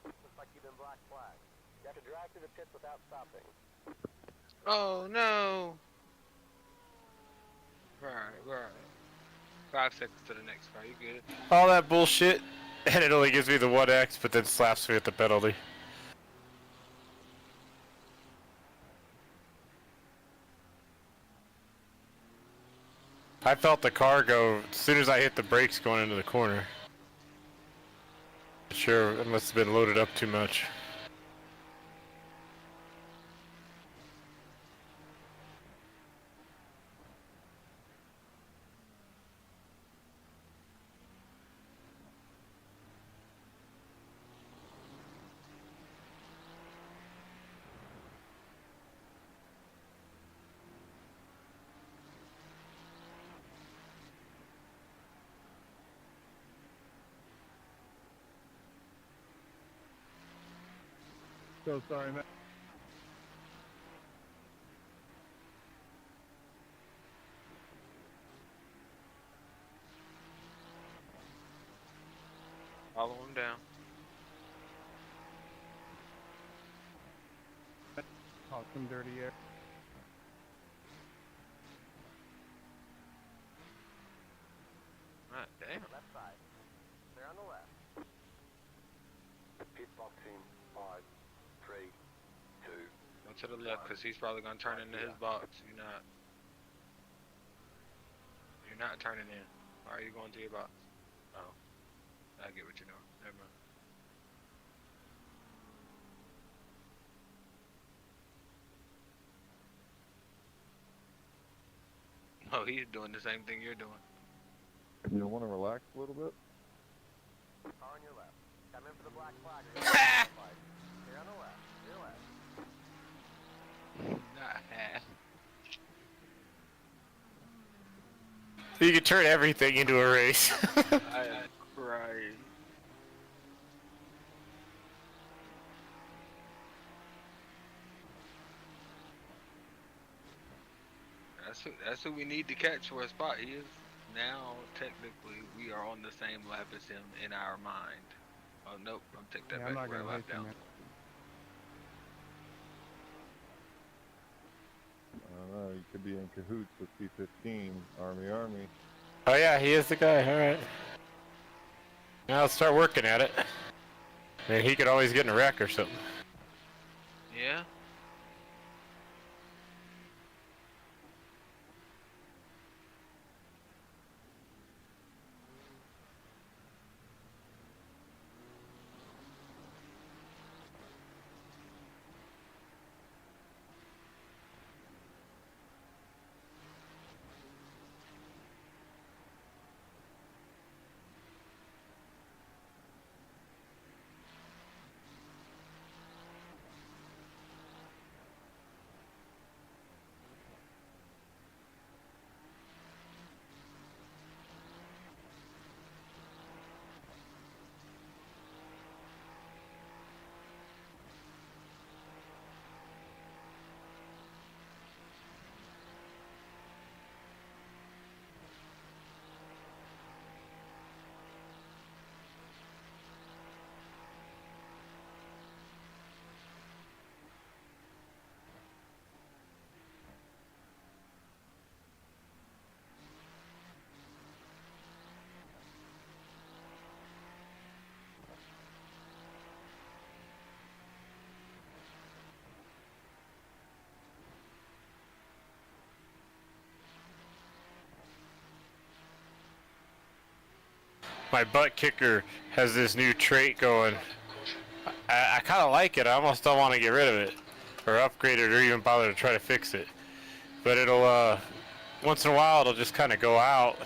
Looks like you've been black flagged. You have to drive through the pits without stopping. Oh no! Right. 5 seconds to the next car, you good? All that bullshit, and it only gives me the 1x, but then slaps me with the penalty. I felt the car go as soon as I hit the brakes going into the corner. Sure, it must have been loaded up too much. So sorry, man. Follow him down. Caught some dirty air. Right, damn. Left side. Clear on the left. Pit box in 5, 3, 2. Go to the left, because he's probably going to turn into his box. You're not turning in. Or are you going to your box? Oh. I get what you're doing. Never mind. Oh, he's doing the same thing you're doing. You want to relax a little bit? Car on your left. Come in for the black flag. Clear on the left. Clear left. Not half. You can turn everything into a race. I am crying. That's who we need to catch for a spot. He is now technically we are on the same lap as him in our mind. Oh nope, I'm take that Yeah, back. I'm not We're a gonna lap race him, down. man. I don't know, you could be in cahoots with C-15, Army. Oh yeah, he is the guy, alright. Now let's start working at it. I mean, he could always get in a wreck or something. Yeah. My butt kicker has this new trait going. I kind of like it. I almost don't want to get rid of it, or upgrade it, or even bother to try to fix it. But it'll, once in a while, it'll just kind of go out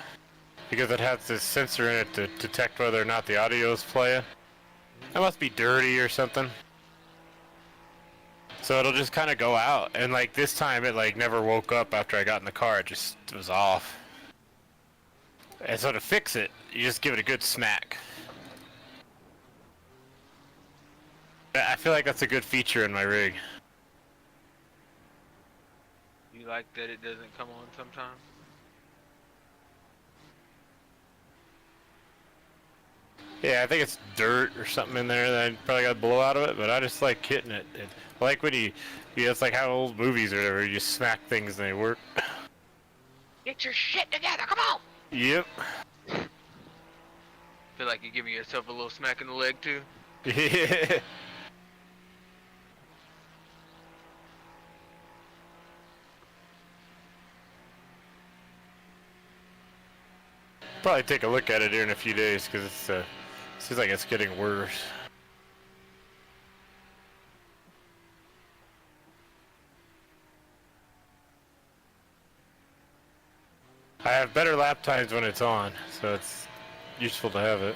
because it has this sensor in it to detect whether or not the audio is playing. It must be dirty or something. So it'll just kind of go out, and like this time it like never woke up after I got in the car. It just was off. And so to fix it, you just give it a good smack. I feel like that's a good feature in my rig. You like that it doesn't come on sometimes? Yeah, I think it's dirt or something in there that I probably got to blow out of it, but I just like hitting it. Like when it's like how old movies or whatever, you just smack things and they work. Get your shit together, come on! Yep. Feel like you're giving yourself a little smack in the leg too? Yeah. Probably take a look at it here in a few days because it seems like it's getting worse. I have better lap times when it's on, so it's useful to have it.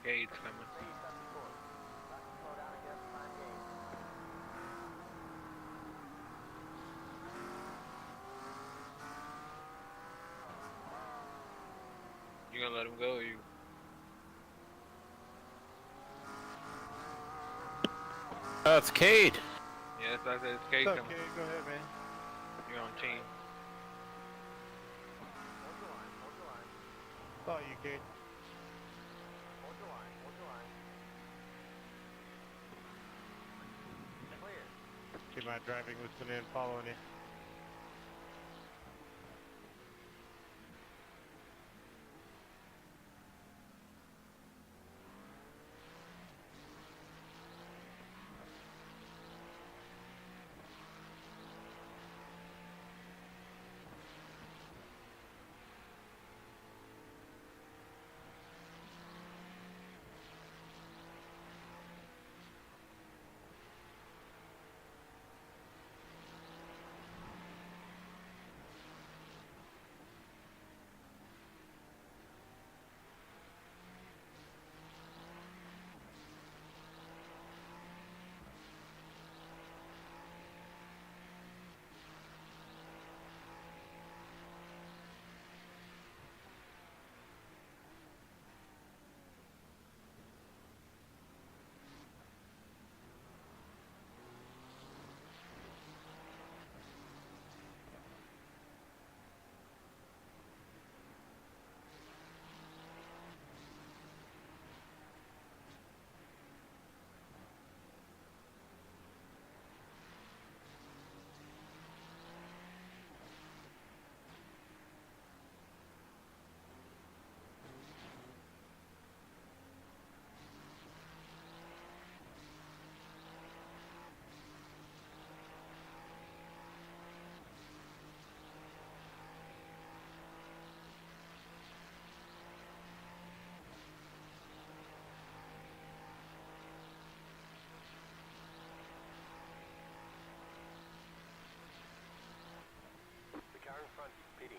Gate's coming. You gonna let him go or you? Oh, it's Cade. Yeah, that's like it's Gate What's up, coming. Cade? Go ahead, man. You're on team. Saw you, Cade. Keep my driving listening in, following you. The car in front is pitting.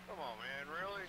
Come on, man, really?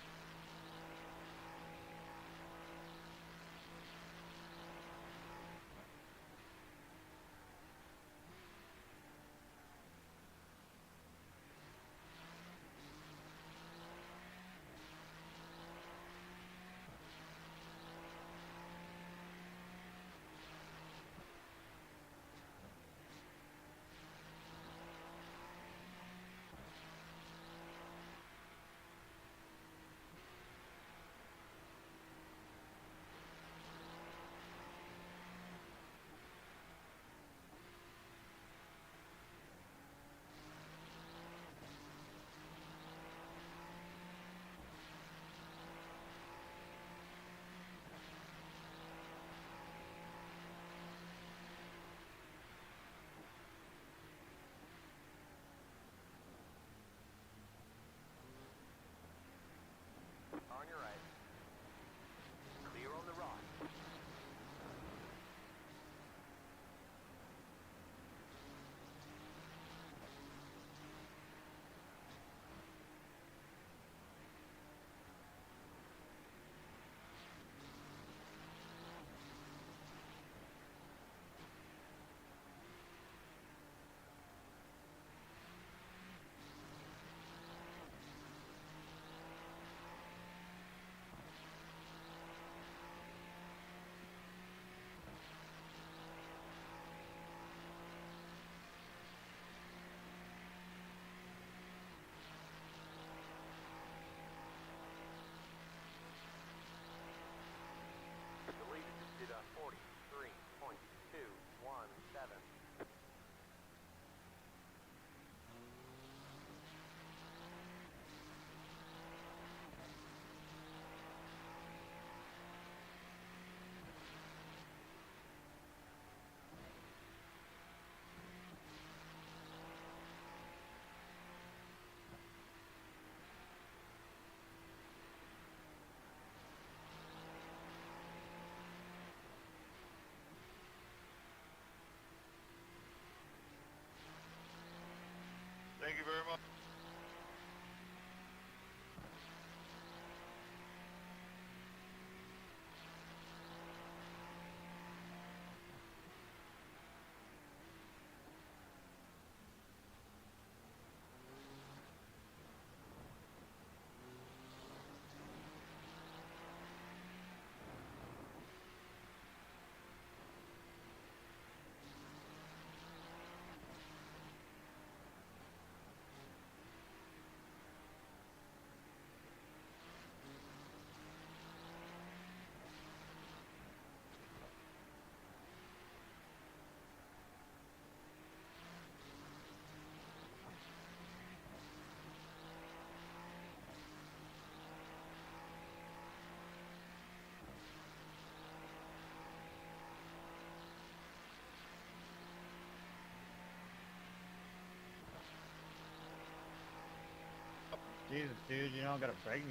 Jesus, dude, you don't gotta brake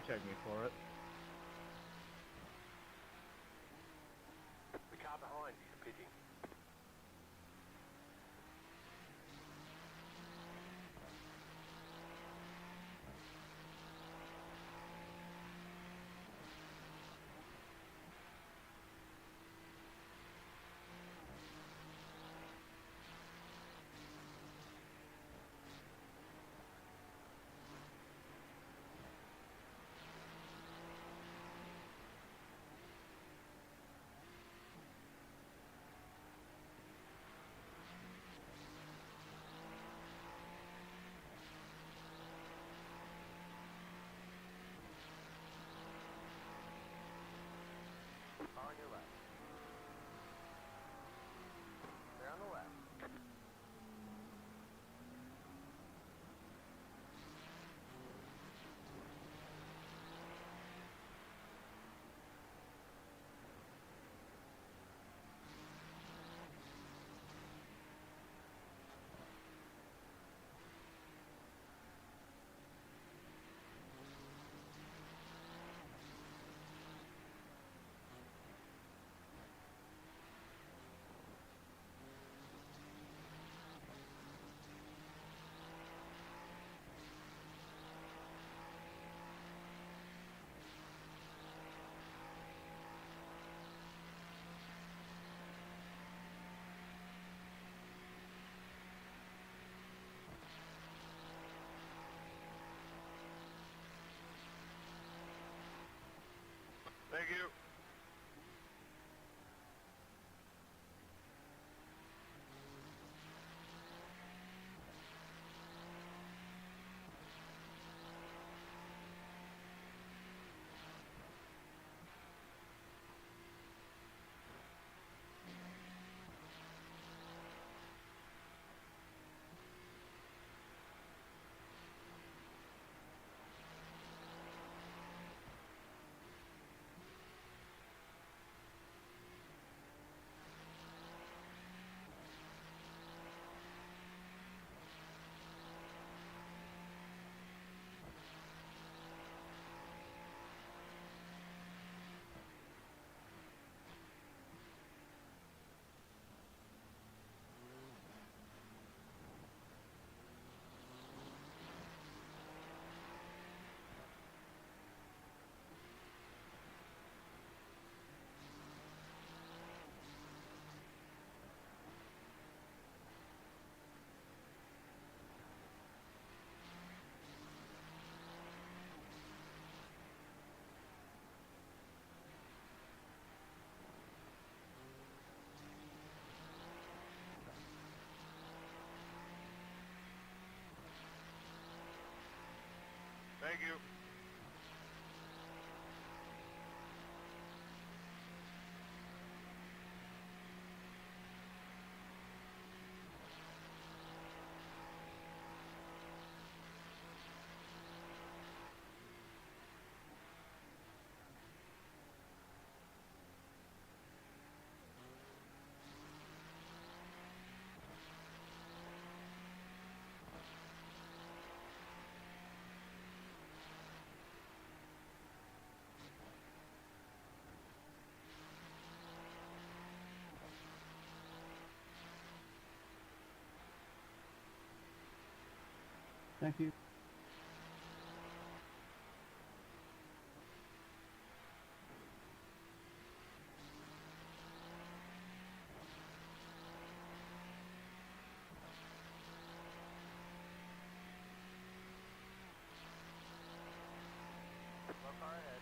check me for it. The car behind you is pitting. On your left. They're on the left. Thank you. Thank you. Thank you. Slow car ahead.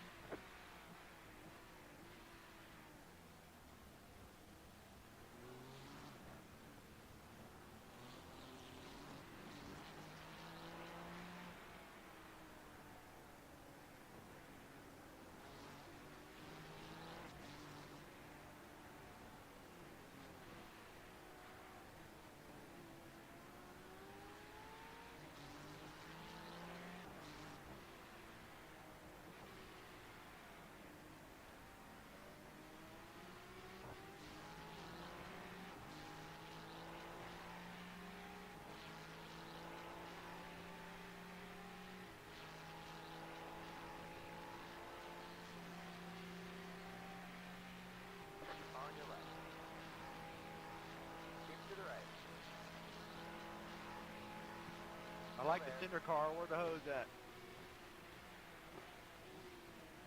like the cinder car. Where the hose at?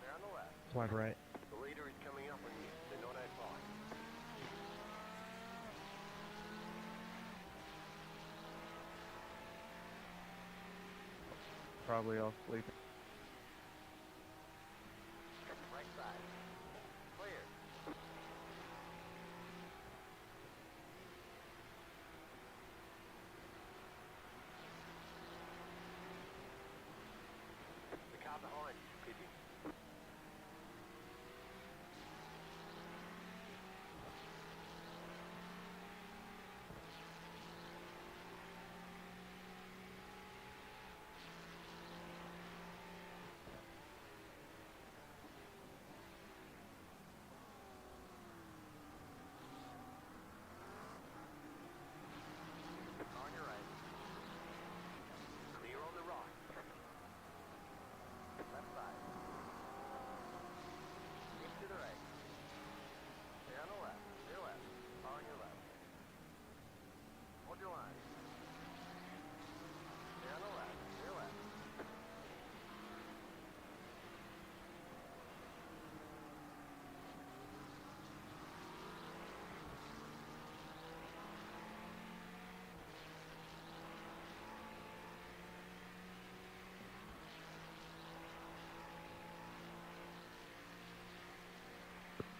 They're on the left. Swipe right. The leader is coming up on you. They're not that far. Probably all sleeping. Right side. Clear. The car behind you, Pidgey. On your right. Clear on the right. Left side. Into the right. Stay on the left. Stay left. On your left. Hold your line. Stay on the left. Stay left.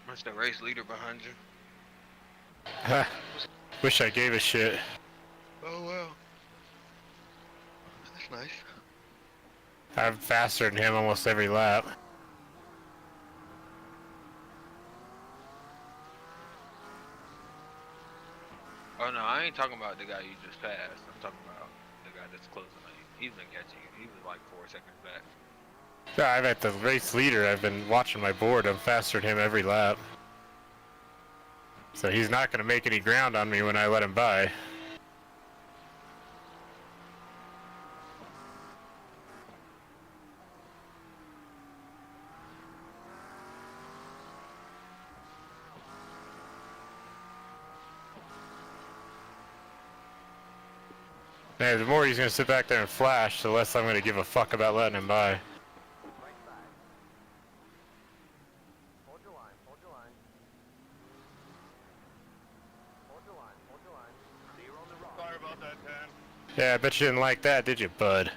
That's the race leader behind you. Wish I gave a shit. Oh well. That's nice. I'm faster than him almost every lap. Oh no, I ain't talking about the guy you just passed. I'm talking about the guy that's closing on you. He's been catching you. He was like 4 seconds back. Yeah, I'm at the race leader. I've been watching my board. I'm faster than him every lap. So he's not going to make any ground on me when I let him by. Man, the more he's going to sit back there and flash, the less I'm going to give a fuck about letting him by. Right side. Hold your line. Hold your line. Hold your line. Hold your line. Clear on the right. Sorry about that, Dan. Yeah, I bet you didn't like that, did you, bud?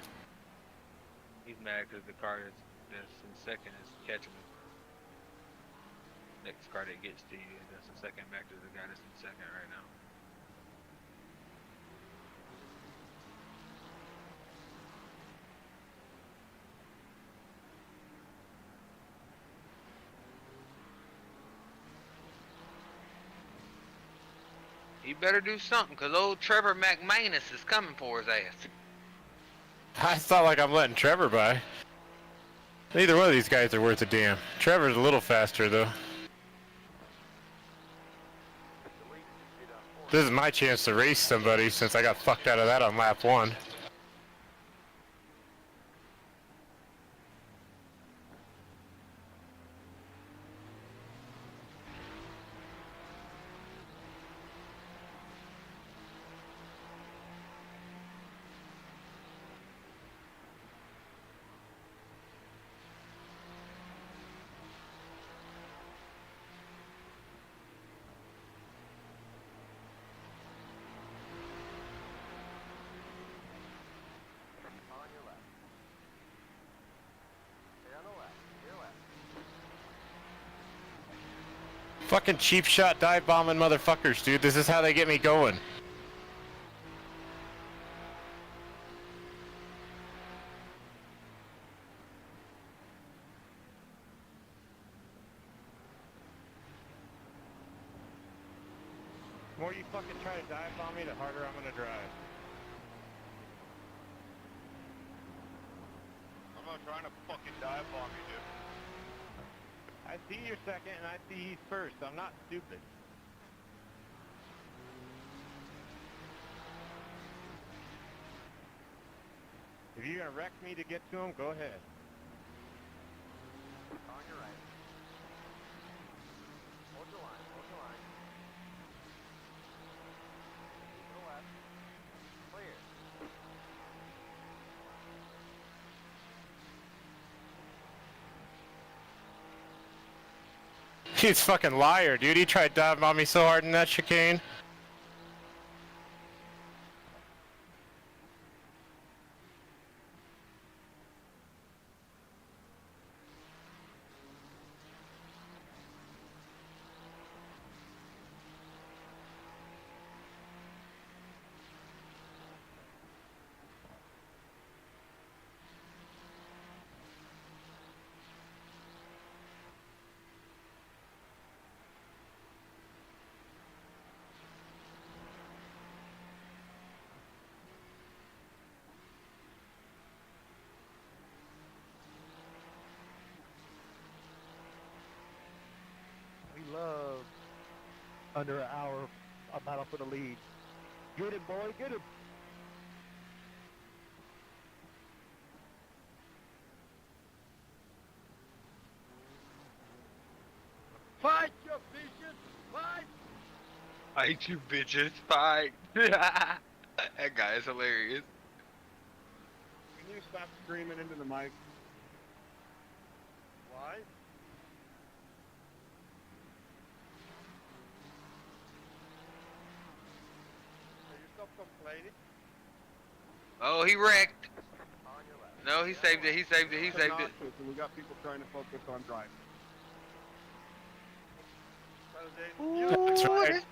He's mad because the car that's in second is catching him. Next car that gets to you that's in second back to the guy that's in second right now. He better do something, because old Trevor McManus is coming for his ass. It's not like I'm letting Trevor by. Neither one of these guys are worth a damn. Trevor's a little faster, though. This is my chance to race somebody since I got fucked out of that on lap 1. On your left. Stay on the left. Stay left. Fucking cheap shot dive bombing motherfuckers, dude. This is how they get me going. The more you fucking try to dive bomb me, the harder I'm gonna drive. I'm not trying to fucking dive bomb you, dude. I see you're second and I see he's first. I'm not stupid. If you're gonna wreck me to get to him, go ahead. On your right. Hold your line. Hold your line. To the left. Clear. He's fucking liar, dude. He tried dive bomb me so hard in that chicane. We love under an hour a battle for the lead. Get him, boy, get him. Fight, you bitches! Fight! Fight, you bitches, fight! That guy is hilarious. Can you stop screaming into the mic? Why? Can you stop complaining? Oh, he wrecked. No, he saved it, he saved it, he It's saved it. obnoxious, and we got people trying to focus on driving. That's right.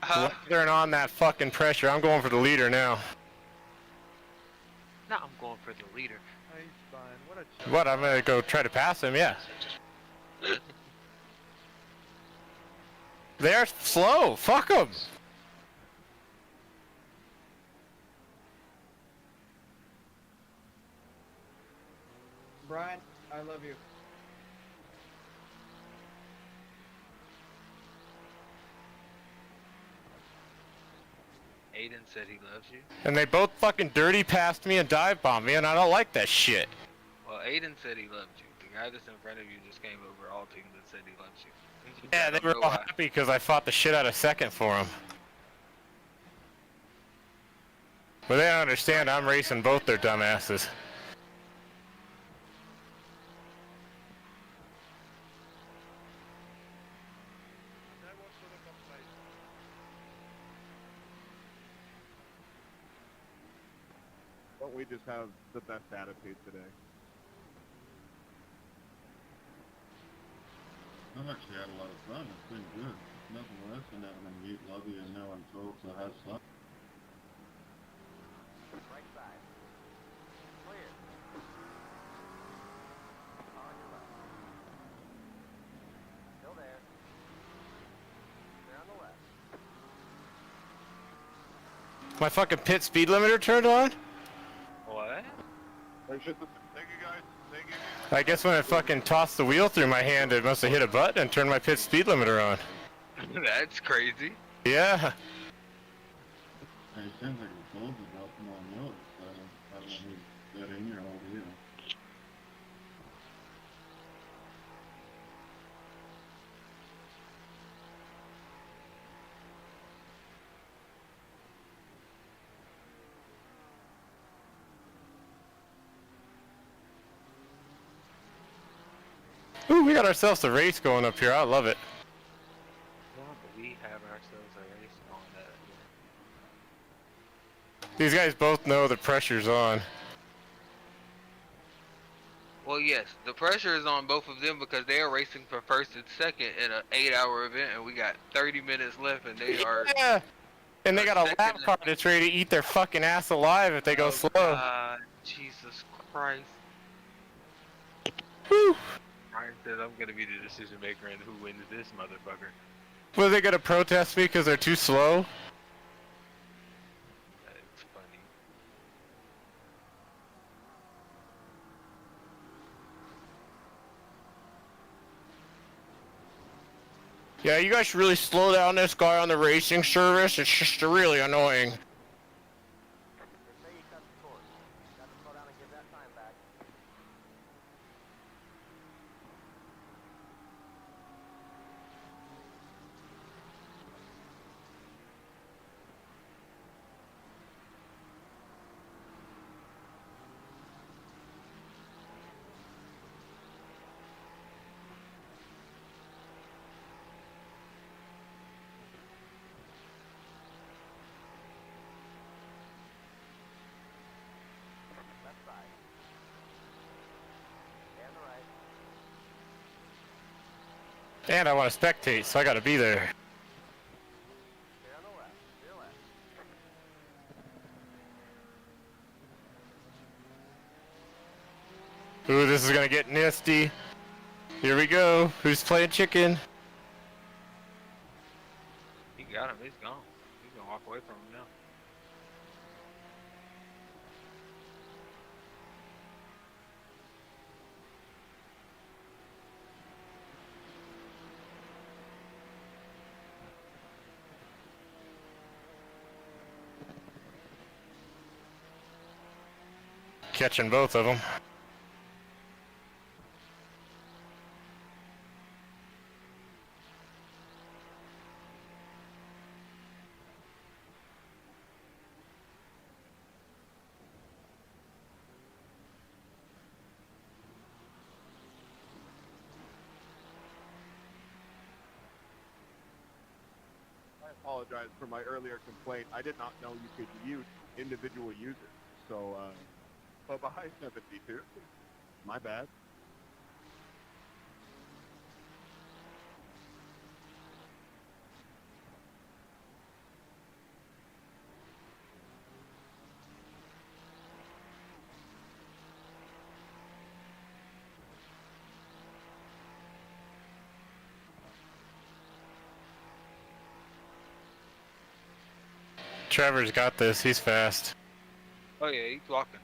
Lathering on that fucking pressure. I'm going for the leader now. Now I'm going for the leader. Einstein, what a What? I'm gonna go try to pass him? Yeah. They're slow. Fuck them. Brian, I love you. Aiden said he loves you. And they both fucking dirty past me and dive bomb me, and I don't like that shit. Well, Aiden said he loved you. The guy that's in front of you just came over alting that said he loves you. Yeah, they were all happy because I fought the shit out of second for him. But they don't understand I'm racing both their dumbasses. Don't we just have the best attitude today? I've actually had a lot of fun. It's been good. Nothing less than having a mute lobby and no one told to have fun. Right side. Clear. On your left. Still there. Clear on the left. My fucking pit speed limiter turned on? What? Thank you, guys. Thank you. I guess when I fucking tossed the wheel through my hand, it must have hit a button and turned my pit speed limiter on. That's crazy. Yeah. Hey, it sounds like the bulbs are up and on yours. I don't know who got in here over here. Ooh, we got ourselves a race going up here. I love it. Yeah, but we have ourselves a race on that. These guys both know the pressure's on. Well, yes, the pressure is on both of them because they are racing for first and second in an 8-hour event, and we got 30 minutes left, and they are. Yeah. And they got a lap car that's ready to eat their fucking ass alive if they go slow. Jesus Christ. Whew. Ryan said I'm gonna be the decision maker in who wins this motherfucker. Were they gonna protest me because they're too slow? That's funny. Yeah, you guys should really slow down this guy on the racing service. It's just really annoying. Say you cut the course. Got to slow down and give that time back. And I want to spectate, so I gotta be there. Stay on the left. Stay left. Ooh, this is gonna get nasty. Here we go. Who's playing chicken? He got him. He's gone. He's gonna walk away from him now. Catching both of them. I apologize for my earlier complaint. I did not know you could mute individual users. So, but behind 72. My bad. Trevor's got this. He's fast. Oh yeah, he's walking.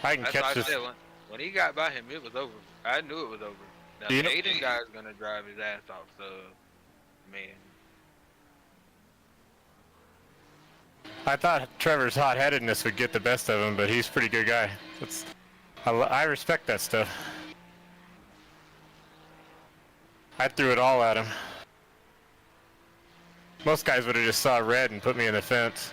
I can That's catch why I this. said when he got by him, it was over. I knew it was over. Now You the know- Aiden guy's gonna drive his ass off. So, man, I thought Trevor's hot-headedness would get the best of him, but he's a pretty good guy. I respect that stuff. I threw it all at him. Most guys would have just saw red and put me in the fence.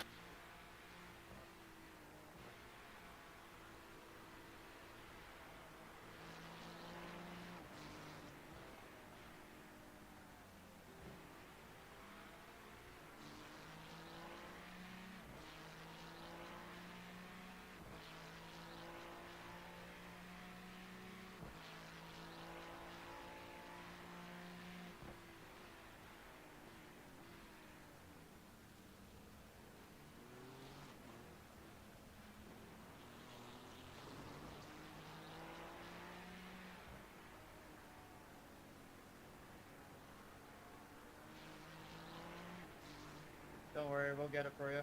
Don't worry, we'll get it for you.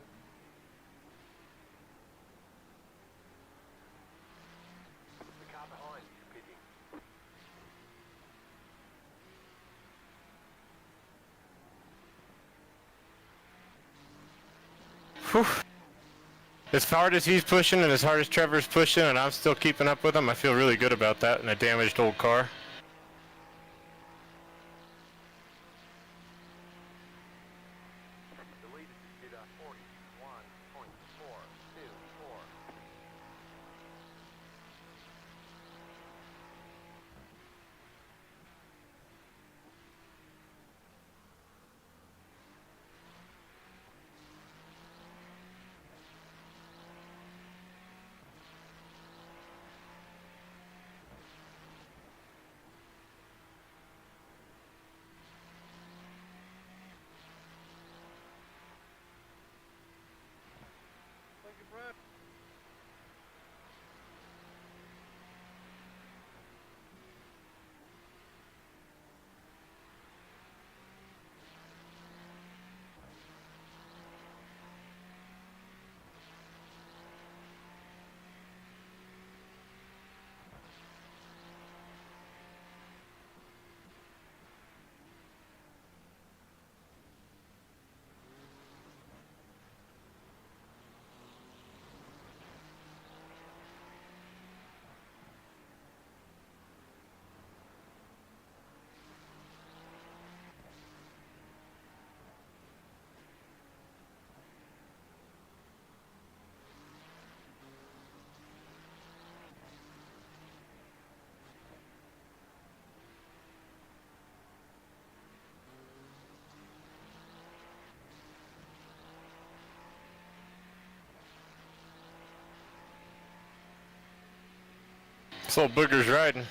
The car behind you, pitting. Whew. As hard as he's pushing and as hard as Trevor's pushing and I'm still keeping up with him, I feel really good about that in a damaged old car. The lead is at 41.424. Thank you, Brad. This little booger's riding.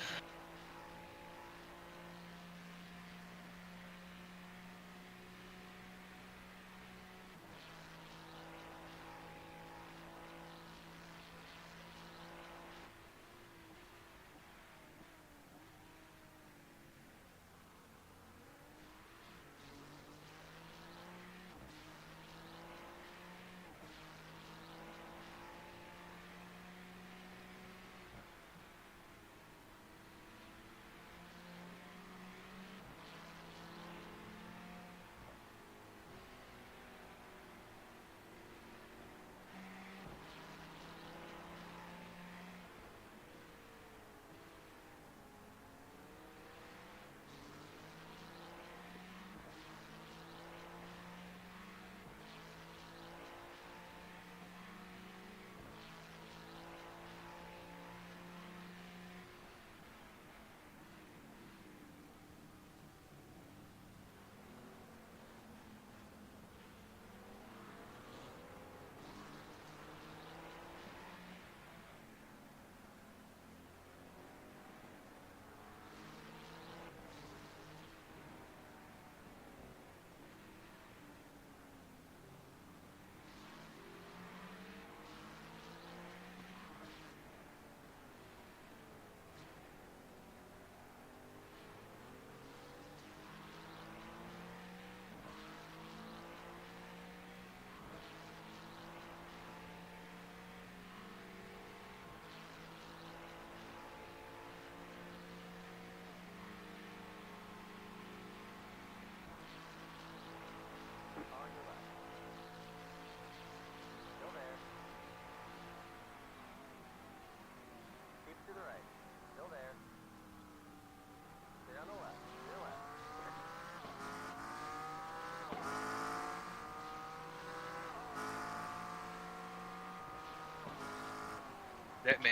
That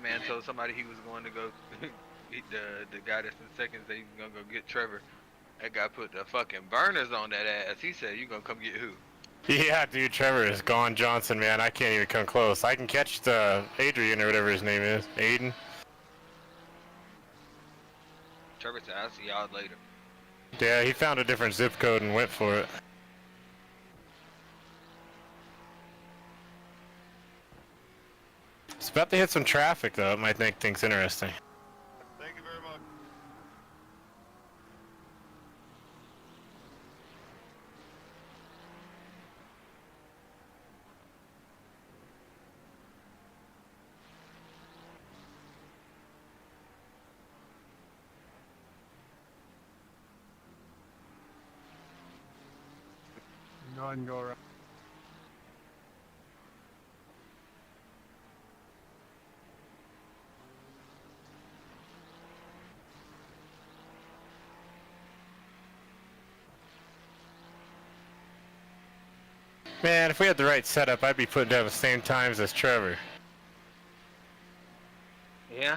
man told somebody he was going to go. the guy that's in second said he was gonna go get Trevor. That guy put the fucking burners on that ass. He said, "You gonna come get who?" Yeah, dude, Trevor is gone Johnson, man. I can't even come close. I can catch the Adrian or whatever his name is. Aiden. Trevor said, "I'll see y'all later." Yeah, he found a different zip code and went for it. It's about to hit some traffic, though. It might make things interesting. Thank you very much. Go ahead and go around. Man, if we had the right setup, I'd be putting down the same times as Trevor. Yeah.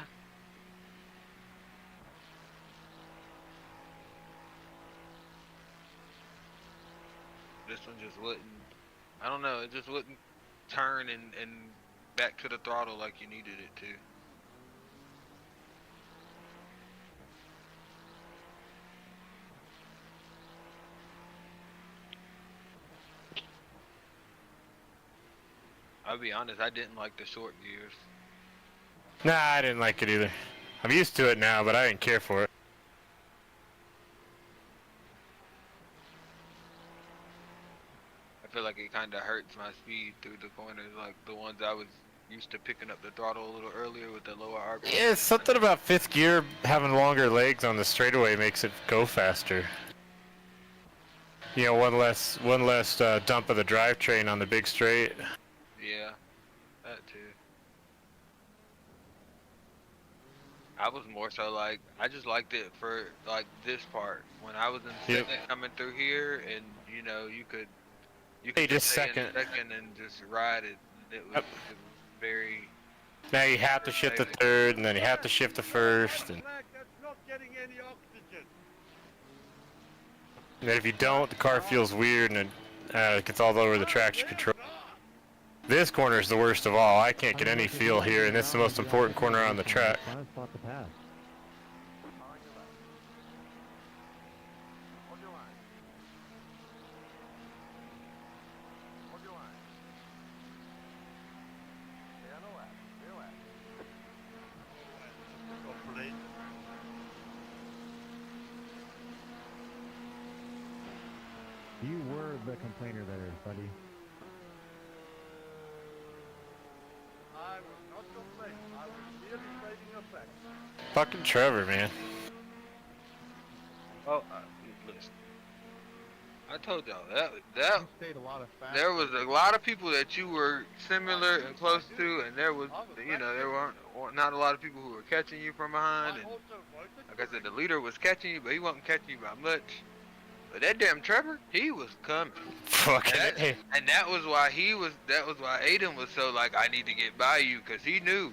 This one just wouldn't. I don't know. It just wouldn't turn and back to the throttle like you needed it to. I'll be honest, I didn't like the short gears. Nah, I didn't like it either. I'm used to it now, but I didn't care for it. I feel like it kind of hurts my speed through the corners, like the ones I was used to picking up the throttle a little earlier with the lower RPM. Yeah, it's something about fifth gear having longer legs on the straightaway makes it go faster. You know, one less dump of the drivetrain on the big straight. Yeah, that too. I was more so like, I just liked it for like this part. When I was in second coming through here, and you know, you could just stay second. in second and just ride it. It was very. Now you have to shift the third, and then you have to shift the first, and That's not getting any oxygen. then if you don't, the car feels weird and it gets all over the traction control. This corner is the worst of all. I can't get any feel here, and it's the most important corner on the track. Fine spot to pass. Hold your line. Hold your line. Stay on the left. Stay left. Complete. You were the complainer there, buddy. I was not complaining. I was merely stating a fact. Fucking Trevor, man. Oh, listen. I told y'all that Stayed a lot of fast. there was a lot of people that you were similar and close to, and there was, you know, there weren't not a lot of people who were catching you from behind. And like I said, the leader was catching you, but he wasn't catching you by much. But that damn Trevor, he was coming. Fucking and that was why Aiden was so like, I need to get by you, because he knew.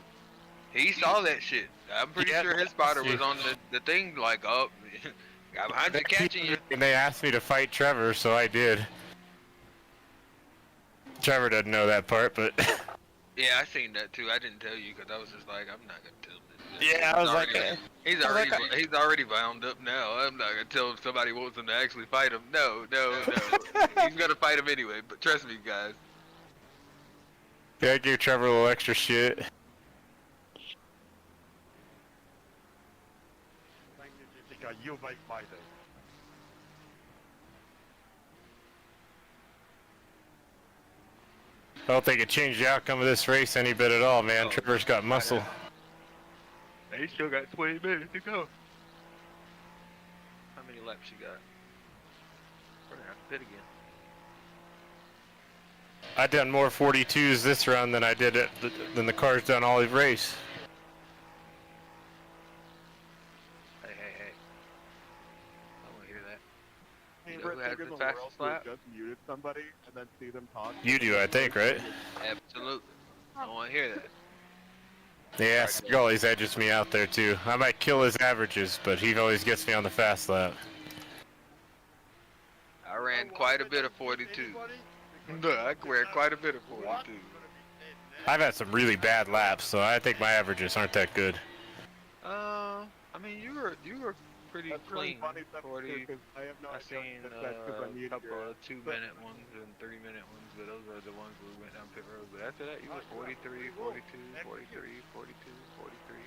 He saw that shit. I'm pretty sure his spotter was on the thing like, oh, got behind you catching you. And they asked me to fight Trevor, so I did. Trevor doesn't know that part, but... Yeah, I seen that too. I didn't tell you because I was just like, I'm not gonna tell this. Yeah, I was like, he's already bound up now. I'm not gonna tell if somebody wants him to actually fight him. No. He's gonna fight him anyway. But trust me, guys. Yeah, I gave Trevor a little extra shit. Thank you, Jessica. You make my day. I don't think it changed the outcome of this race any bit at all, man. Trevor's got muscle. He still got 20 minutes to go. How many laps you got? We're gonna have to pit again. I done more 42s this run than I did than the car's done all race. Hey. I wanna hear that. Favorite thing in the world to have just muted somebody and then see them talk. You do, I think, right? Absolutely. I don't want to hear that. Yeah, Sig always edges me out there too. I might kill his averages, but he always gets me on the fast lap. I ran quite a bit of 42. I ran quite a bit of 42. I've had some really bad laps, so I think my averages aren't that good. I mean, you were pretty clean. 40. I seen a couple of 2-minute ones and 3-minute ones, but those are the ones we went down pit road. But after that, you were 43, 42, 43, 42, 43,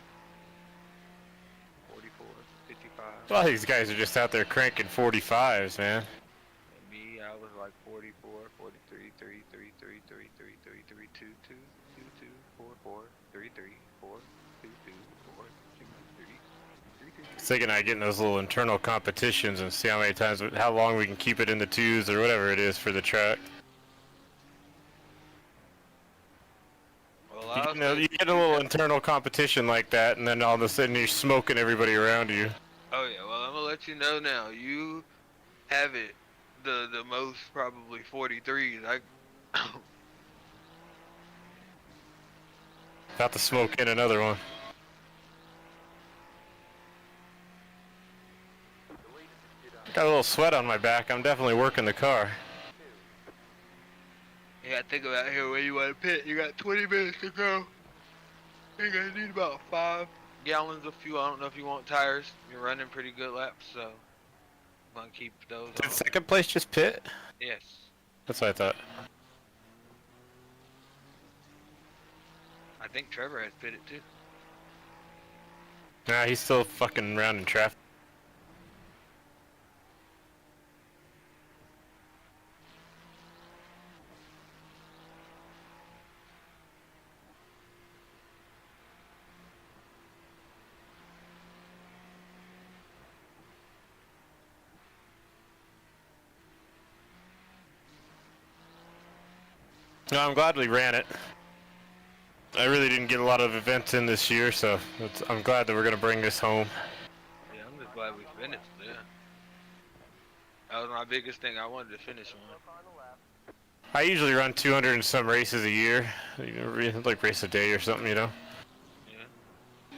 44, 55. A lot of these guys are just out there cranking 45s, man. And me, I was like 44, 43, 33, 33, 33, 32, 2, 2, 2, 4, 4, 33, 4, 2, 2, 4, 2, 3, 3, 3. Sig and I get in those little internal competitions and see how many times, how long we can keep it in the twos or whatever it is for the track. Well, you get a little internal competition like that, and then all of a sudden you're smoking everybody around you. Oh yeah, well I'm gonna let you know now. You have it the most probably 43s. About to smoke in another one. Got a little sweat on my back. I'm definitely working the car. You gotta think about here where you want to pit. You got 20 minutes to go. You're gonna need about 5 gallons of fuel. I don't know if you want tires. You're running pretty good laps, so I'm gonna keep those Did on. second place just pit? Yes. That's what I thought. I think Trevor has pitted too. Nah, he's still fucking around in traffic. No, I'm glad we ran it. I really didn't get a lot of events in this year, so I'm glad that we're gonna bring this home. Yeah, I'm just glad we finished. Yeah. That was my biggest thing. I wanted to finish one. I usually run 200 and some races a year, like race a day or something, you know.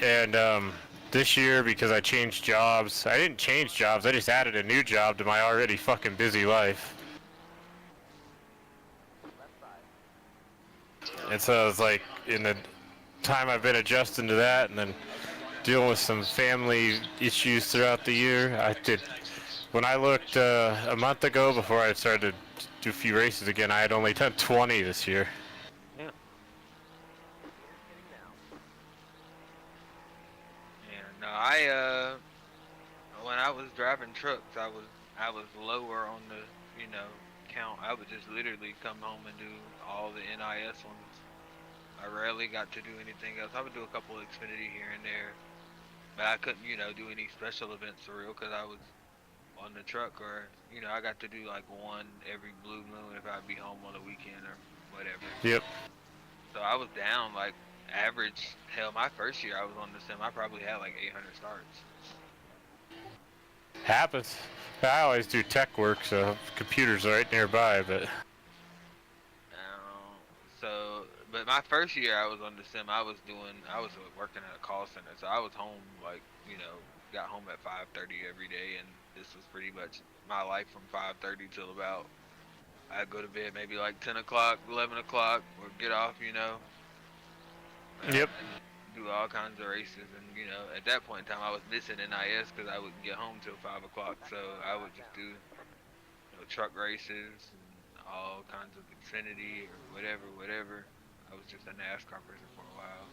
Yeah. And this year, because I changed jobs, I didn't change jobs. I just added a new job to my already fucking busy life. And so it's like, in the time I've been adjusting to that and then dealing with some family issues throughout the year, when I looked a month ago before I started to do a few races again, I had only done 20 this year. Yeah. Yeah, no, when I was driving trucks, I was lower on the, count. I would just literally come home and do all the NIS ones. I rarely got to do anything else. I would do a couple of Xfinity here and there, but I couldn't, do any special events for real because I was on the truck, or I got to do like one every blue moon if I'd be home on the weekend or whatever. Yep. So I was down like average. Hell, my first year I was on the sim, I probably had like 800 starts. Happens. I always do tech work, so computers are right nearby, but... But my first year I was on the sim, I was working at a call center, so I was home like, got home at 5:30 every day, and this was pretty much my life from 5:30 till about, I'd go to bed maybe like 10 o'clock, 11 o'clock, or get off, Yep. And do all kinds of races, and at that point in time I was missing NIS because I wouldn't get home till 5 o'clock, so I would just do truck races and all kinds of Xfinity or whatever. I was just a NASCAR person for a while.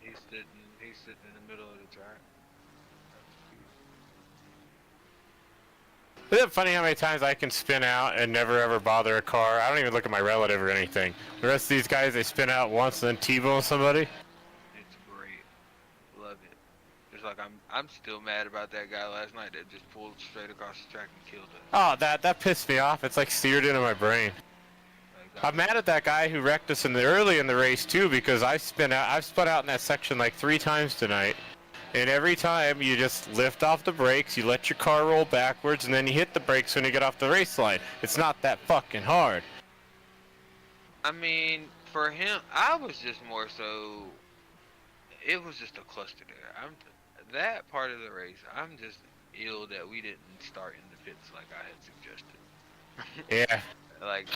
He's sitting in the middle of the track. Isn't it funny how many times I can spin out and never ever bother a car? I don't even look at my relative or anything. The rest of these guys, they spin out once and then T-bone somebody. It's great. Love it. It's like I'm still mad about that guy last night that just pulled straight across the track and killed us. Oh, that pissed me off. It's like seared into my brain. I'm mad at that guy who wrecked us early in the race too, because I've spun out in that section like 3 times tonight, And every time you just lift off the brakes, you let your car roll backwards, and then you hit the brakes when you get off the race line. It's not that fucking hard. I mean, for him, I was just more so. It was just a cluster there. That part of the race. I'm just ill that we didn't start in the pits like I had suggested. Yeah. Like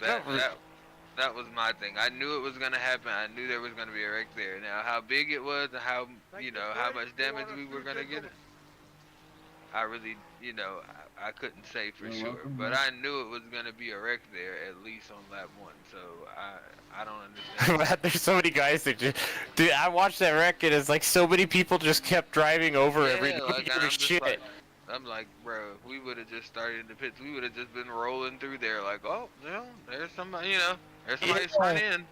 that was my thing. I knew it was gonna happen. I knew there was gonna be a wreck there. Now, how big it was, and how how much damage we were gonna get, I really, I couldn't say for sure. But I knew it was gonna be a wreck there at least on lap 1. So I don't understand. There's so many guys that just, dude. I watched that wreck, and it's like so many people just kept driving over every shit. I'm like, bro, if we would have just started in the pits, we would have just been rolling through there like, oh, there's somebody, there's somebody front in.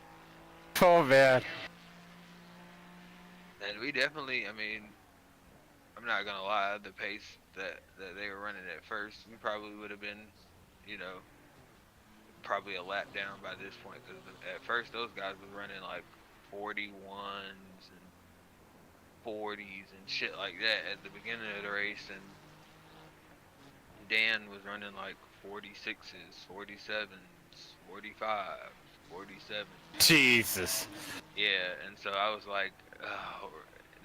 Oh, man. And we definitely, I mean, I'm not going to lie, the pace that they were running at first, we probably would have been, probably a lap down by this point. Because at first, those guys were running like 41s and 40s and shit like that at the beginning of the race. And Dan was running like 46s, 47s, 45s, 47s. Jesus. Yeah, and so I was like, oh,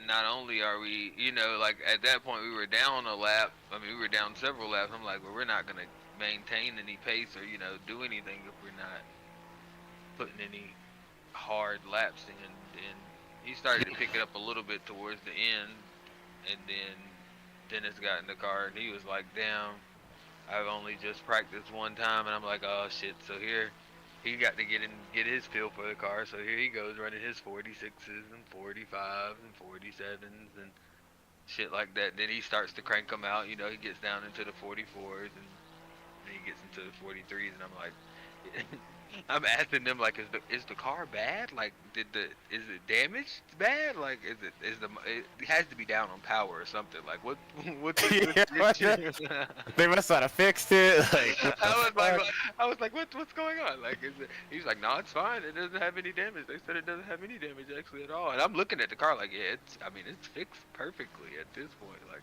not only are we, like at that point we were down a lap. I mean, we were down several laps. I'm like, well, we're not gonna maintain any pace or do anything if we're not putting any hard laps in. And he started to pick it up a little bit towards the end, and then Dennis got in the car and he was like, damn, I've only just practiced one time. And I'm like, oh shit. So here he got to get his feel for the car. So here he goes running his 46s and 45s and 47s and shit like that. Then he starts to crank them out. He gets down into the 44s and then he gets into the 43s. And I'm like, I'm asking them like, is the car bad? Like, is it damaged bad? Like, it has to be down on power or something. Like, They must not have fixed it. Like, I was like, what's going on? Like, he's like, no, it's fine. It doesn't have any damage. They said it doesn't have any damage actually at all. And I'm looking at the car like, yeah, it's fixed perfectly at this point. Like,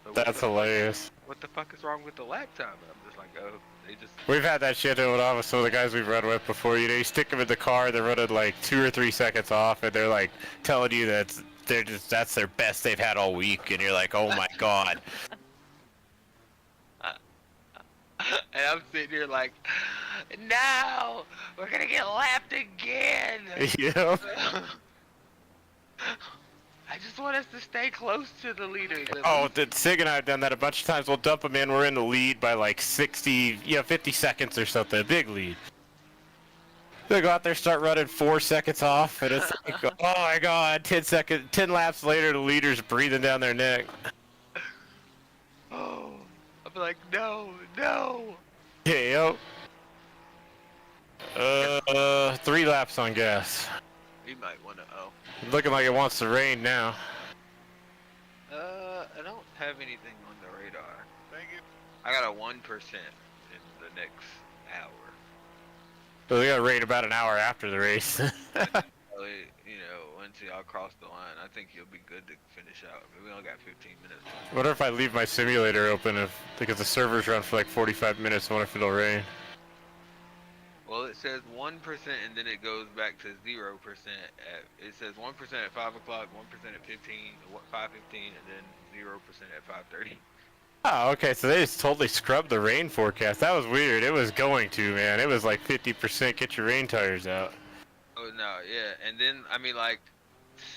so that's hilarious. What the fuck is wrong with the lap time? And I'm just like, oh, they just. We've had that shit with some of the guys we've run with before. You stick them in the car, they're running like 2 or 3 seconds off, and they're like telling you that that's their best they've had all week, and you're like, oh my god. And I'm sitting here like, no, we're gonna get lapped again. Yeah. I just want us to stay close to the leaders. Oh, Sig and I have done that a bunch of times. We'll dump them in. We're in the lead by like 50 seconds or something. A big lead. They go out there, start running 4 seconds off, and it's like, oh my god, 10 laps later, the leader's breathing down their neck. Oh, I'm like, no. Yeah, yo. 3 laps on gas. He might want to Looking like it wants to rain now. I don't have anything on the radar. Thank you. I got a 1% in the next hour. So they got to rain about an hour after the race. Once y'all cross the line, I think you'll be good to finish out. I mean, we only got 15 minutes. I wonder if I leave my simulator open because the servers run for like 45 minutes. I wonder if it'll rain. Well, it says 1% and then it goes back to 0%. It says 1% at 5 o'clock, 1% at 5:15, and then 0% at 5:30. Oh, okay, so they just totally scrubbed the rain forecast. That was weird. It was going to, man. It was like 50%, get your rain tires out. Oh, no, yeah. And then, I mean, like,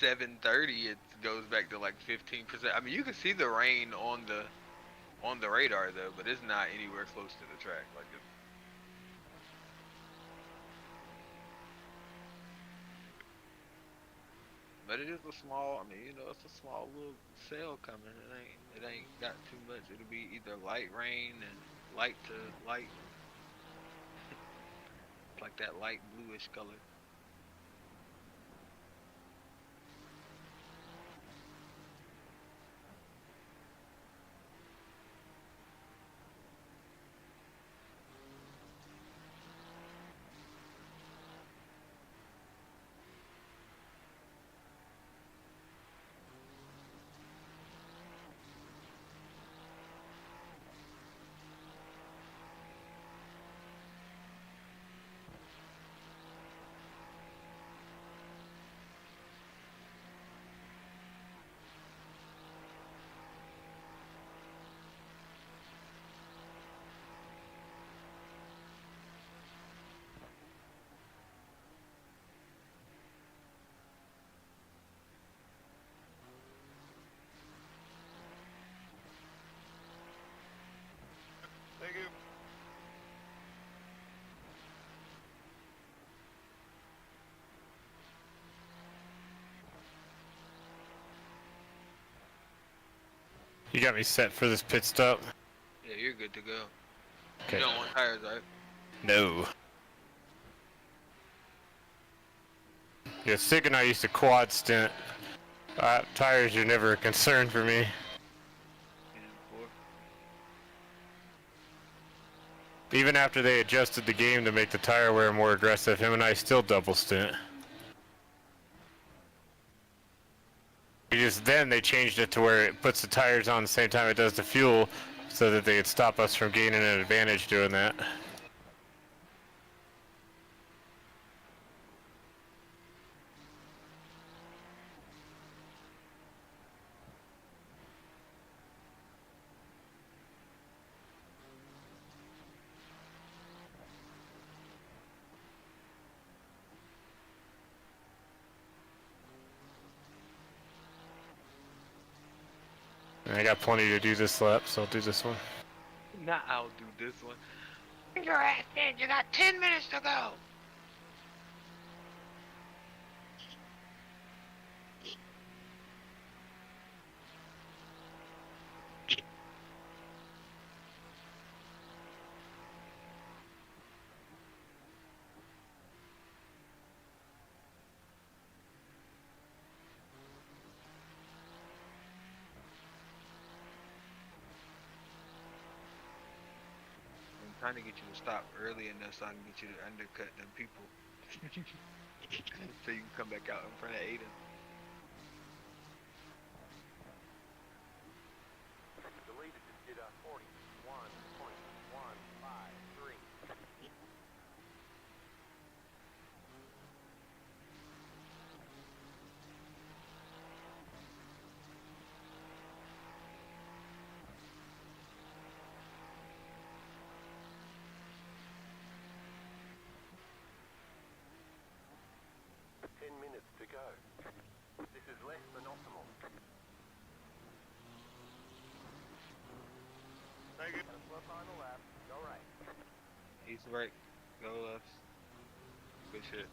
7:30, it goes back to like 15%. I mean, you can see the rain on the radar, though, but it's not anywhere close to the track. Like, but it is a small, I mean, it's a small little cell coming. It ain't got too much. It'll be either light rain and light to light. It's like that light bluish color. You got me set for this pit stop? Yeah, you're good to go. Okay. You don't want tires, right? No. Yeah, Sig and I used to quad stint. Tires are never a concern for me. Even after they adjusted the game to make the tire wear more aggressive, him and I still double stint. Then they changed it to where it puts the tires on the same time it does the fuel, so that they could stop us from gaining an advantage doing that. And I got plenty to do this lap, so I'll do this one. Nah, I'll do this one. Bring your ass in. You got 10 minutes to go. I'm trying to get you to stop early enough so I can get you to undercut them people. So you can come back out in front of Aiden. The leader just did a 41.153. To go. This is less than optimal. Thank you. Final lap. Go right. East right. Go left. Good shit.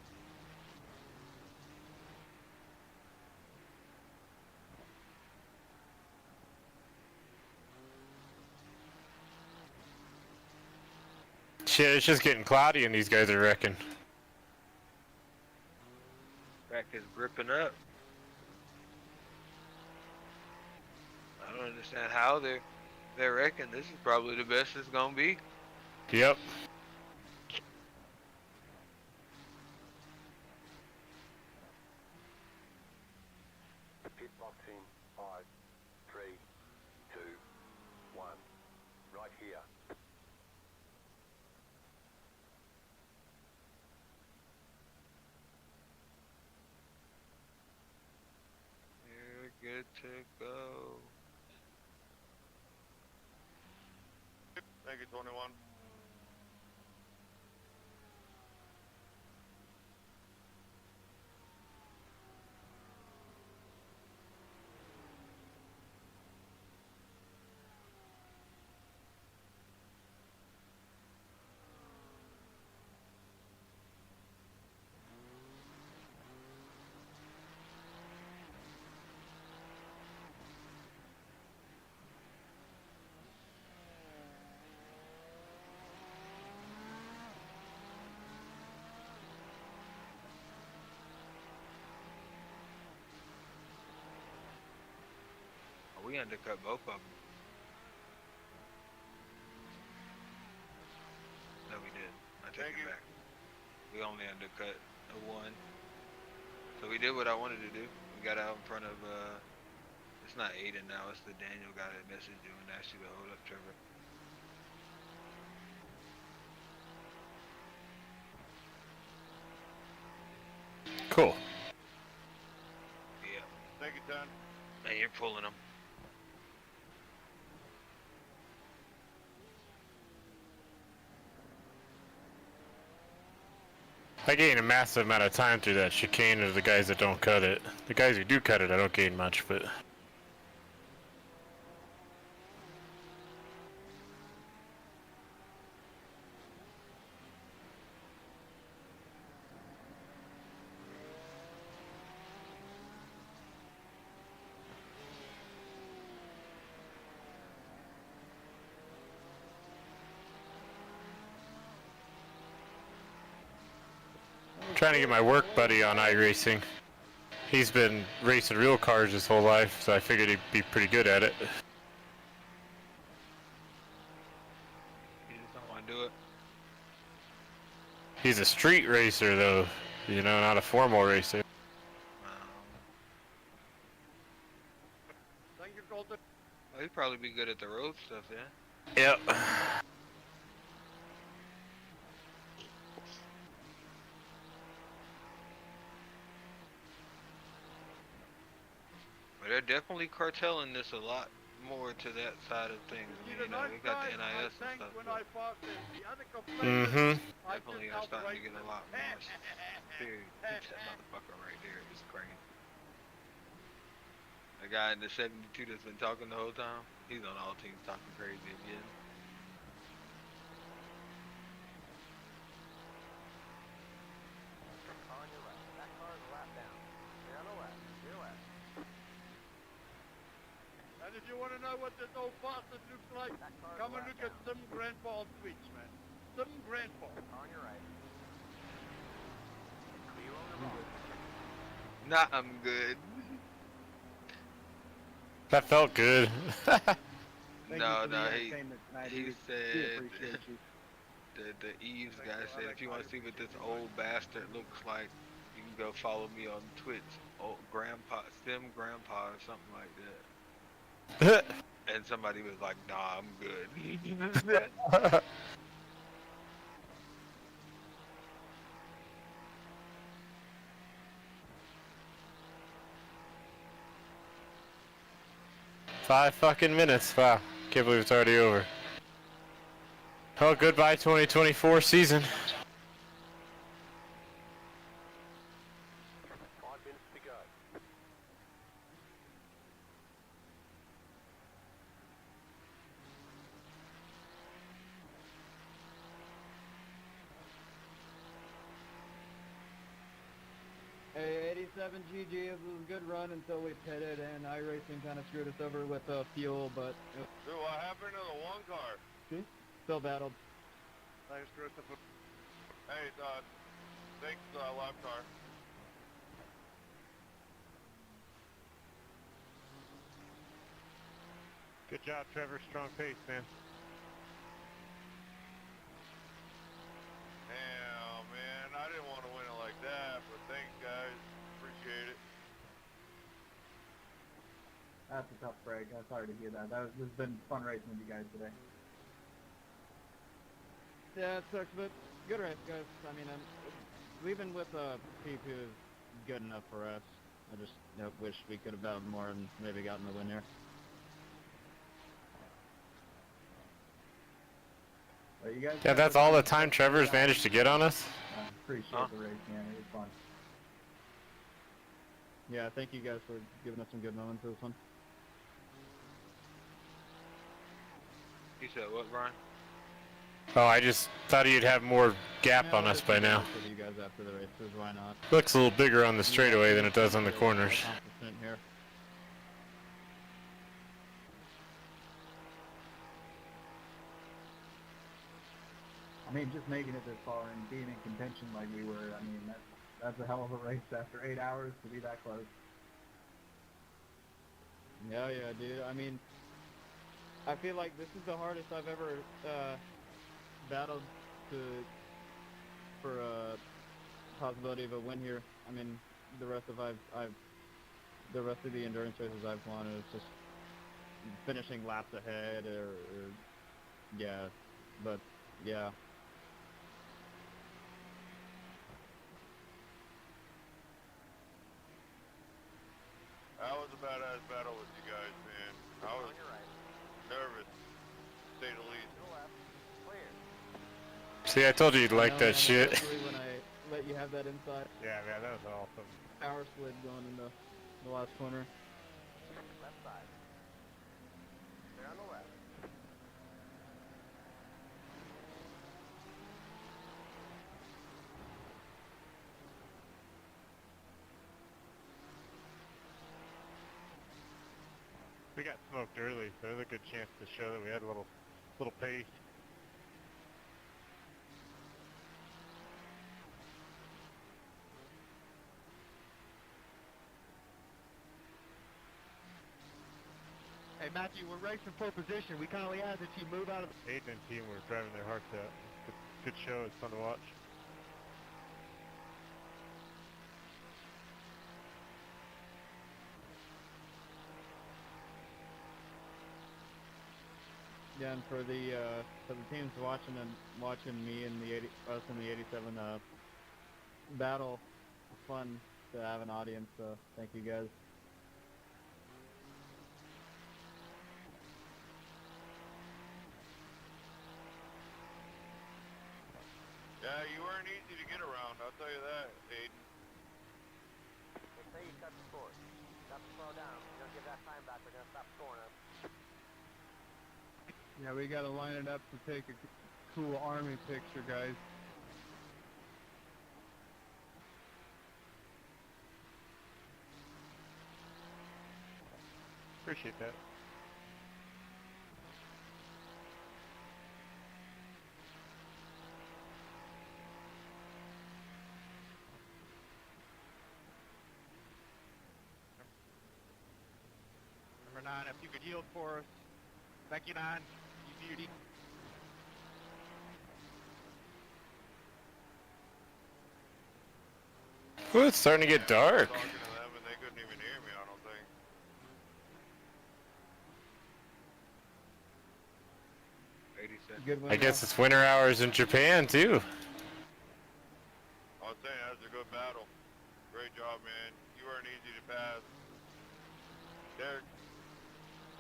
Shit, it's just getting cloudy and these guys are wrecking. Back is gripping up. I don't understand how they're wrecking. This is probably the best it's gonna be. Yep. Pit box in 5, 3, 2, 1. Right here. You're good to go. Thank you, 21. Oh, we undercut both of them. No, we did. I take it back. We only undercut a 1. So we did what I wanted to do. We got out in front of, it's not Aiden now, it's the Daniel guy that messaged you and asked you to hold up Trevor. Cool. Yeah. Thank you, 10. And you're pulling them. I gain a massive amount of time through that chicane of the guys that don't cut it. The guys who do cut it, I don't gain much, but... Trying to get my work buddy on iRacing. He's been racing real cars his whole life, so I figured he'd be pretty good at it. You just don't want to do it. He's a street racer though, you know, not a formal racer. Thank you, Colton. Well, he'd probably be good at the road stuff, yeah. Yep. But they're definitely carteling this a lot more to that side of things. I mean, you know, we got the NIS and stuff. When I parked in, the other Definitely are starting to get a lot more serious. That motherfucker right there is crazy. The guy in the 72 that's been talking the whole time, he's on all teams talking crazy again. On your left. That car is a lap down. Stay on the left. Your left. And if you want to know what this old bastard looks like, come and look at some grandpa on Twitch, man. Some grandpa. On your right. Clear on the wrong. Nah, I'm good. That felt good. No, he said, the Eves guy said, if you want to see what this old bastard looks like, you can go follow me on Twitch, old grandpa, Sim Grandpa or something like that. And somebody was like, nah, I'm good. 5 fucking minutes. Wow. Can't believe it's already over. Oh, goodbye 2024 season. 5 minutes to go. Hey, 87 GG, it was a good run until we pitted and iRacing kind of screwed us over with fuel, but... Dude, what happened to the one car? Still battled. Thanks, Christopher. Hey, thanks, lap car. Good job, Trevor. Strong pace, man. Damn, man, I didn't want to win it like that, but thanks, guys. Appreciate it. That's a tough break. I'm sorry to hear that. This has been fun racing with you guys today. Yeah, it sucks, but good race, guys. I mean, leaving with a P2 is good enough for us. I just wish we could have battled more and maybe gotten the win here. You guys Yeah, that's all the time Trevor's managed to get on us? Appreciate the race, man. It was fun. Yeah, thank you guys for giving us some good moments of this one. You said what, Brian? Oh, I just thought you'd have more gap on us by now. You guys after the races, why not? Looks a little bigger on the straightaway than it does on the corners. Here. I mean, just making it this far and being in contention like we were, I mean, that's a hell of a race after 8 hours to be that close. Yeah, dude. I mean, I feel like this is the hardest I've ever battled for a possibility of a win here. I mean, the rest of the endurance races I've won is just finishing laps ahead or yeah, but yeah. That was a badass battle with you guys, man. I was nervous, to say the least. See, I told you you'd like that shit. Especially when I let you have that inside. Yeah, man, that was awesome. Power slid going in the last corner. Left side. Stay on the left. We got smoked early, so there's a good chance to show that we had a little pace. Hey Matthew, we're racing for position. We kindly ask that you move out of the... Aiden and team were driving their hearts out. Good show. It's fun to watch. Yeah, and for the teams watching me and us in the 87 battle, it's fun to have an audience. So thank you guys. Yeah, you weren't easy to get around, I'll tell you that, Aiden. They say you cut the course. You have to slow down. You don't give that time back, they're gonna stop scoring us. Yeah, we gotta line it up to take a cool army picture, guys. Appreciate that. Number 9, if you could yield for us. Thank you, 9. You beauty. Ooh, it's starting to get dark. Talking to them and they couldn't even hear me, I don't think. 80 Good win. I guess it's winter hours in Japan too. I was saying that was a good battle. Great job, man. You weren't easy to pass. Derek,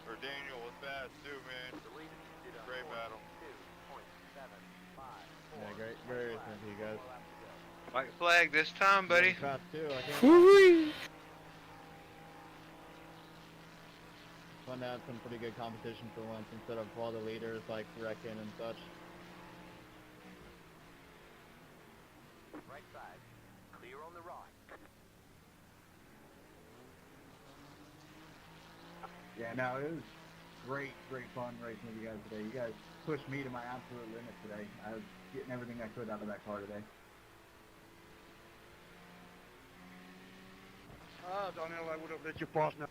or Daniel was fast too, man. Great battle. Yeah, great racing to you guys. White flag this time, buddy. Fast too, I can't Whoo-wee. Fun to have some pretty good competition for once instead of all the leaders like wrecking and such. Right side. Clear on the right. Yeah, no, it was great fun racing with you guys today. You guys pushed me to my absolute limit today. I was getting everything I could out of that car today. Ah, Daniel, I would have let you pass now.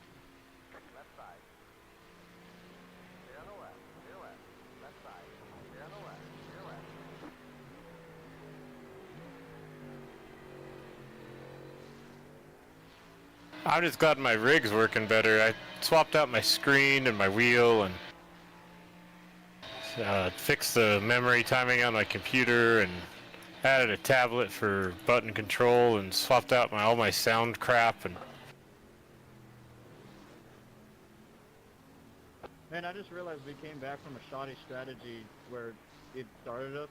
Left side. Clear on the left. Clear left. Left side. Clear on the left. Clear left. I'm just glad my rig's working better. I swapped out my screen and my wheel and fixed the memory timing on my computer and added a tablet for button control and swapped out all my sound crap and Man, I just realized we came back from a shoddy strategy where it started us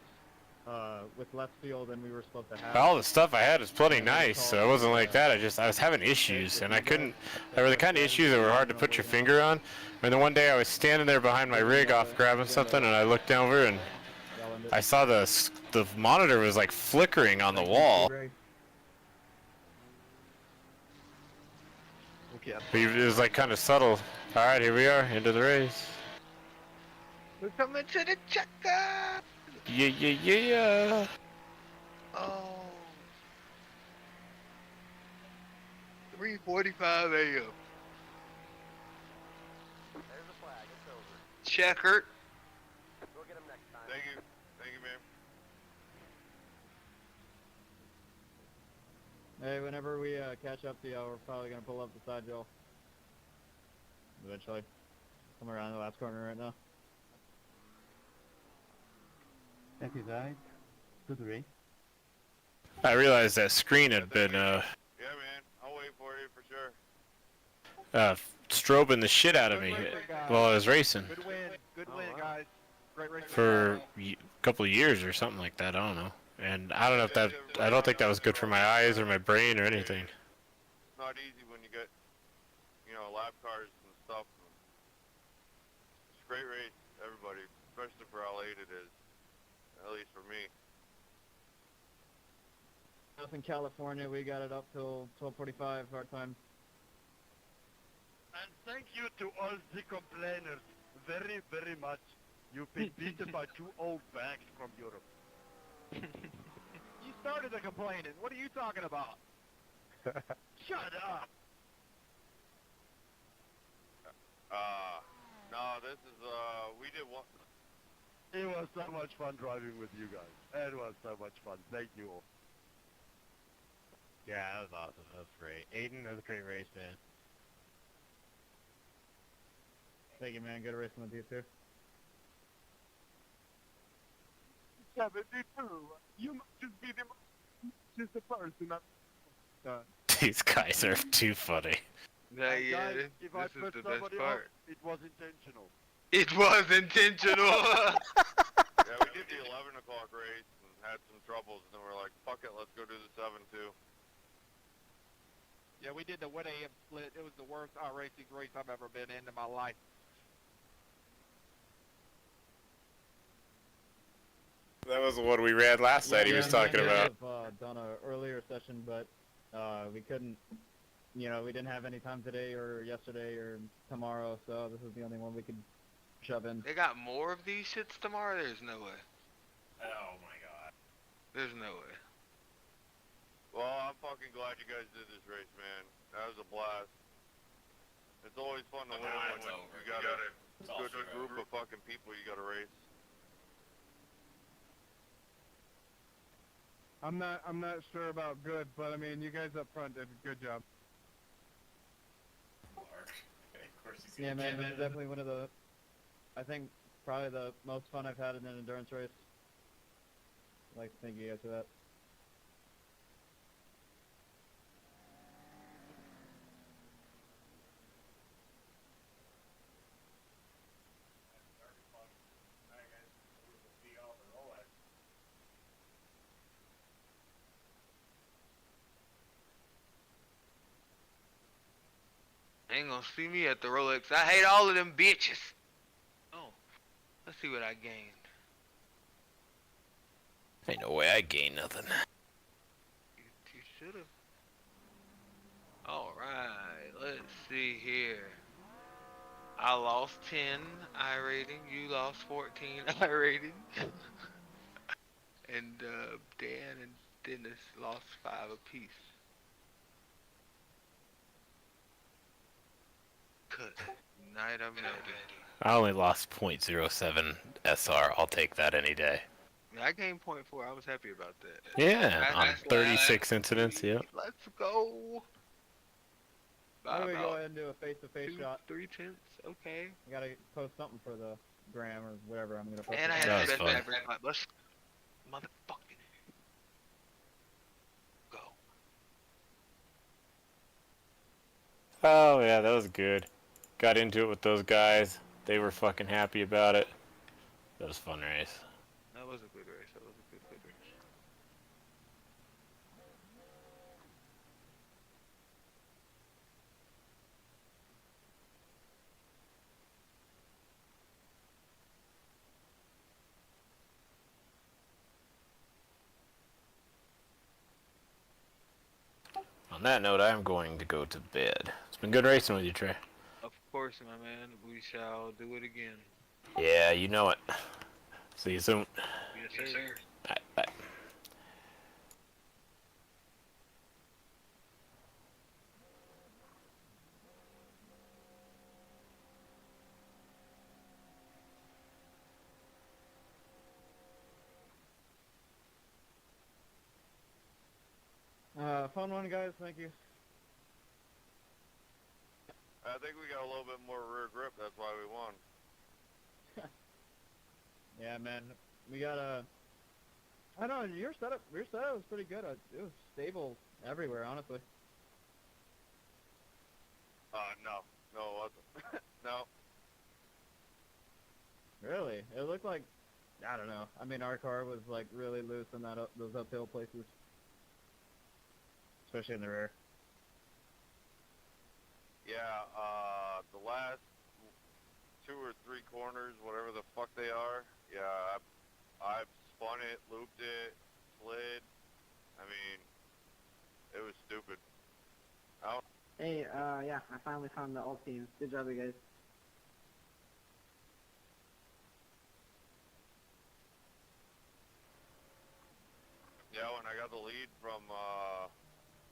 with left field than we were supposed to have. all the stuff I had was plenty nice, so it wasn't like that. I was having issues and I couldn't. There were the kind of issues that were hard to put your finger on. And then one day I was standing there behind my rig off grabbing something and I looked over and I saw the monitor was like flickering on the wall. But it was like kind of subtle. Alright, here we are, into the race. We're coming to the checker! Yeah. Oh. 3:45 a.m. There's the flag. It's over. Checker. We'll get him next time. Thank you, man. Hey, whenever we catch up to y'all, we're probably gonna pull up beside y'all. Eventually. I'm around the last corner right now. Thank you guys. Good race. I realized that screen had been Yeah, man. I'll wait for you for sure. strobing the shit out of me while I was racing Good win, guys. Great race. for a couple of years or something like that. I don't know. And I don't know if that. I don't think that was good for my eyes or my brain or anything. It's not easy when you get, lap cars and stuff. It's a great race, everybody, especially for how late it is. At least for me. Up in California, we got it up till 12:45 our time. And thank you to all the complainers very, very much. You've been beaten by two old bags from Europe. You started the complaining. What are you talking about? Shut up! No, this is, we did one. It was so much fun driving with you guys. It was so much fun. Thank you all. Yeah, that was awesome. That was great. Aiden, that was a great race, man. Thank you, man. Good racing with you, too. 72. You must just be the just a person that. These guys are too funny. Yeah, yeah, Guys, if I this is put the best somebody part. off, it was intentional. It was intentional. Yeah, we did the 11 o'clock race and had some troubles, and then we're like, fuck it, let's go do the 7-2. Yeah, we did the 1 a.m. split. It was the worst iRacing race I've ever been in my life. That was the one we ran last night. He was talking about. We could have done an earlier session, but we couldn't. You know, we didn't have any time today or yesterday or tomorrow, so this is the only one we could shove in. They got more of these shits tomorrow? There's no way. Oh my god. There's no way. Well, I'm fucking glad you guys did this race, man. That was a blast. It's always fun to win when you got a good group of fucking people you gotta race. I'm not sure about good, but I mean, you guys up front did a good job. Yeah, man, this is definitely one of the, I think, probably the most fun I've had in an endurance race. I'd like to thank you guys for that. Ain't gonna see me at the Rolex. I hate all of them bitches. Oh, let's see what I gained. Ain't no way I gained nothing. You should've. Alright, let's see here. I lost 10 I rating, you lost 14 I rating. And Dan and Dennis lost 5 apiece. Cut. Night I'm ready. I only lost 0.07 SR. I'll take that any day. I gained 0.4. I was happy about that. Yeah, on That's 36 incidents, yep. Let's go. Why don't we go About ahead and do a face-to-face shot? 3/10. Okay. I gotta post something for the gram or whatever I'm gonna post. And I That had was the fun. best average. Let's motherfucking go. Oh, yeah, that was good. Got into it with those guys. They were fucking happy about it. That was a fun race. That was a good race. That was a good race. On that note, I am going to go to bed. It's been good racing with you, Trey. Of course, my man. We shall do it again. Yeah, you know it. See you soon. Yes, sir. Bye. Bye. Fun one, guys. Thank you. I think we got a little bit more rear grip, that's why we won. Yeah, man. We got a. I don't know. Your setup was pretty good. It was stable everywhere, honestly. No, it wasn't. No. Really, it looked like. I don't know. I mean, our car was like really loose in those uphill places, especially in the rear. Yeah, the last 2 or 3 corners, whatever the fuck they are, yeah, I spun it, looped it, slid. I mean, it was stupid. Hey, yeah, I finally found the alt team. Good job, you guys. Yeah, when I got the lead from,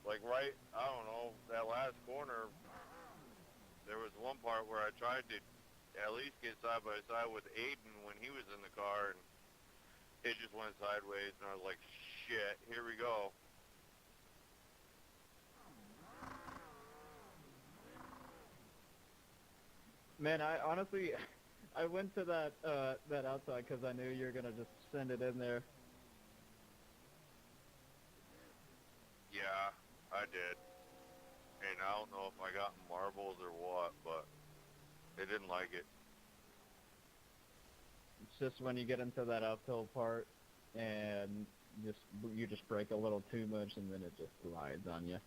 like right, I don't know, that last corner, there was one part where I tried to at least get side by side with Aiden when he was in the car, and it just went sideways, and I was like, shit, here we go. Man, I honestly, I went to that that outside because I knew you were gonna just send it in there. Yeah, I did. And I don't know if I got marbles or what, but they didn't like it. It's just when you get into that uphill part, and you just brake a little too much, and then it just glides on you.